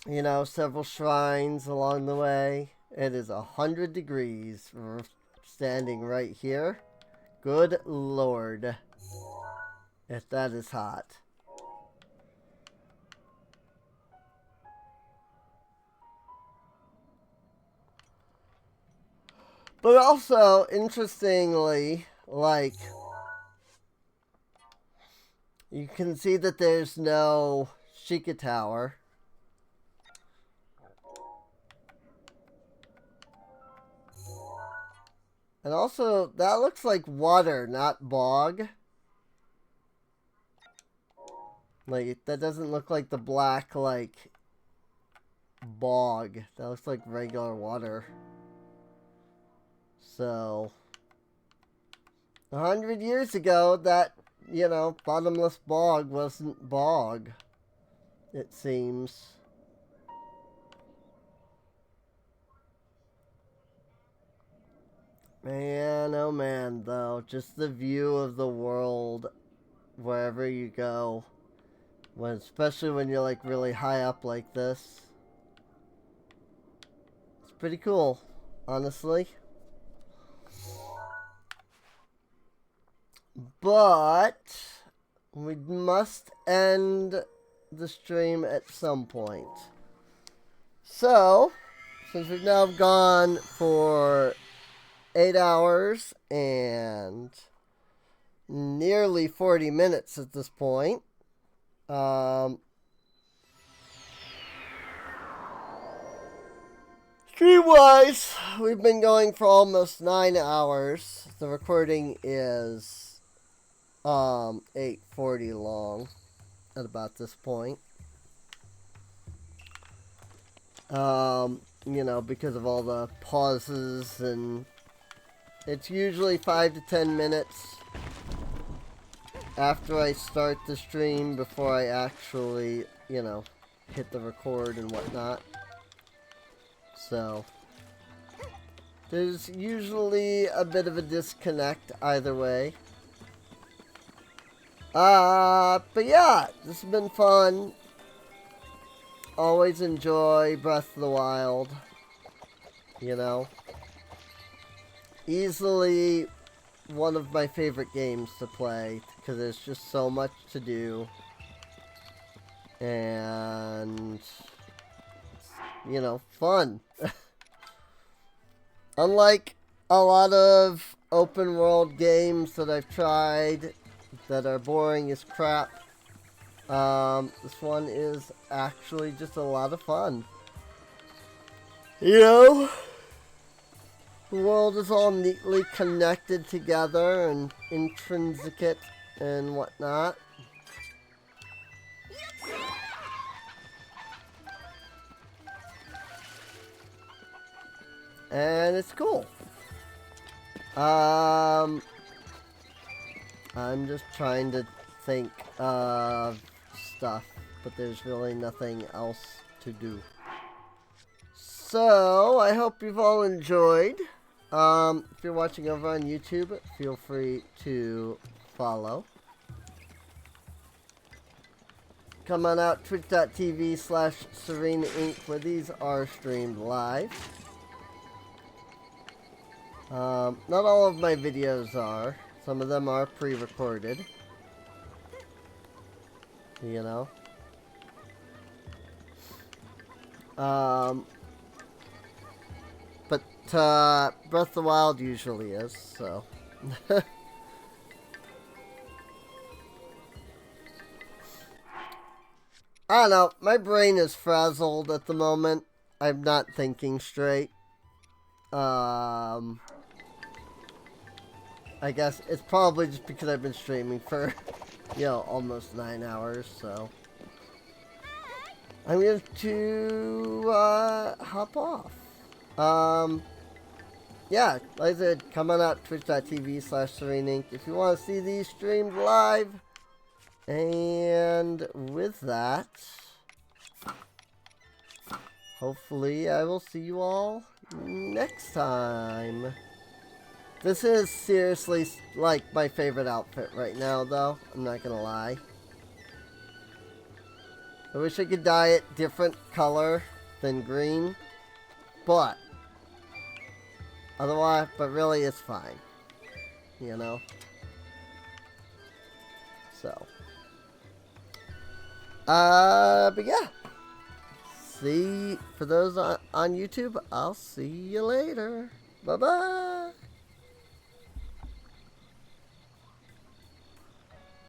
You know, several shrines along the way. It is 100 degrees. We're standing right here. Good lord. If that is hot. But also, interestingly, like, you can see that there's no Sheikah Tower. And also, that looks like water, not bog. Like, that doesn't look like the black, like, bog. That looks like regular water. So, 100 years ago, that, you know, bottomless bog wasn't bog, it seems. Man, oh man, though, just the view of the world wherever you go, especially when you're, like, really high up like this. It's pretty cool, honestly. But we must end the stream at some point. So, since we've now gone for 8 hours and nearly 40 minutes at this point, stream-wise, we've been going for almost 9 hours. The recording is 8:40 long at about this point. You know, because of all the pauses, and it's usually 5 to 10 minutes after I start the stream before I actually, you know, hit the record and whatnot. So, there's usually a bit of a disconnect either way. But yeah, this has been fun. Always enjoy Breath of the Wild. You know. Easily one of my favorite games to play, because there's just so much to do. And, you know, fun. Unlike a lot of open world games that I've tried that are boring as crap, this one is actually just a lot of fun. You know, the world is all neatly connected together and intricate and whatnot. And it's cool. I'm just trying to think of stuff, but there's really nothing else to do. So, I hope you've all enjoyed. If you're watching over on YouTube, feel free to follow. Come on out, twitch.tv/Serena Inc., where these are streamed live. Not all of my videos are. Some of them are pre-recorded. You know? But Breath of the Wild usually is, so. I don't know. My brain is frazzled at the moment. I'm not thinking straight. I guess it's probably just because I've been streaming for, you know, almost 9 hours, so. I'm going to hop off. Yeah, like I said, come on out, twitch.tv/Serena Inc. if you want to see these streamed live. And with that, hopefully I will see you all next time. This is seriously, like, my favorite outfit right now, though. I'm not gonna lie. I wish I could dye it different color than green. But, otherwise, but really it's fine. You know? So. But yeah. See, for those on YouTube, I'll see you later. Bye-bye.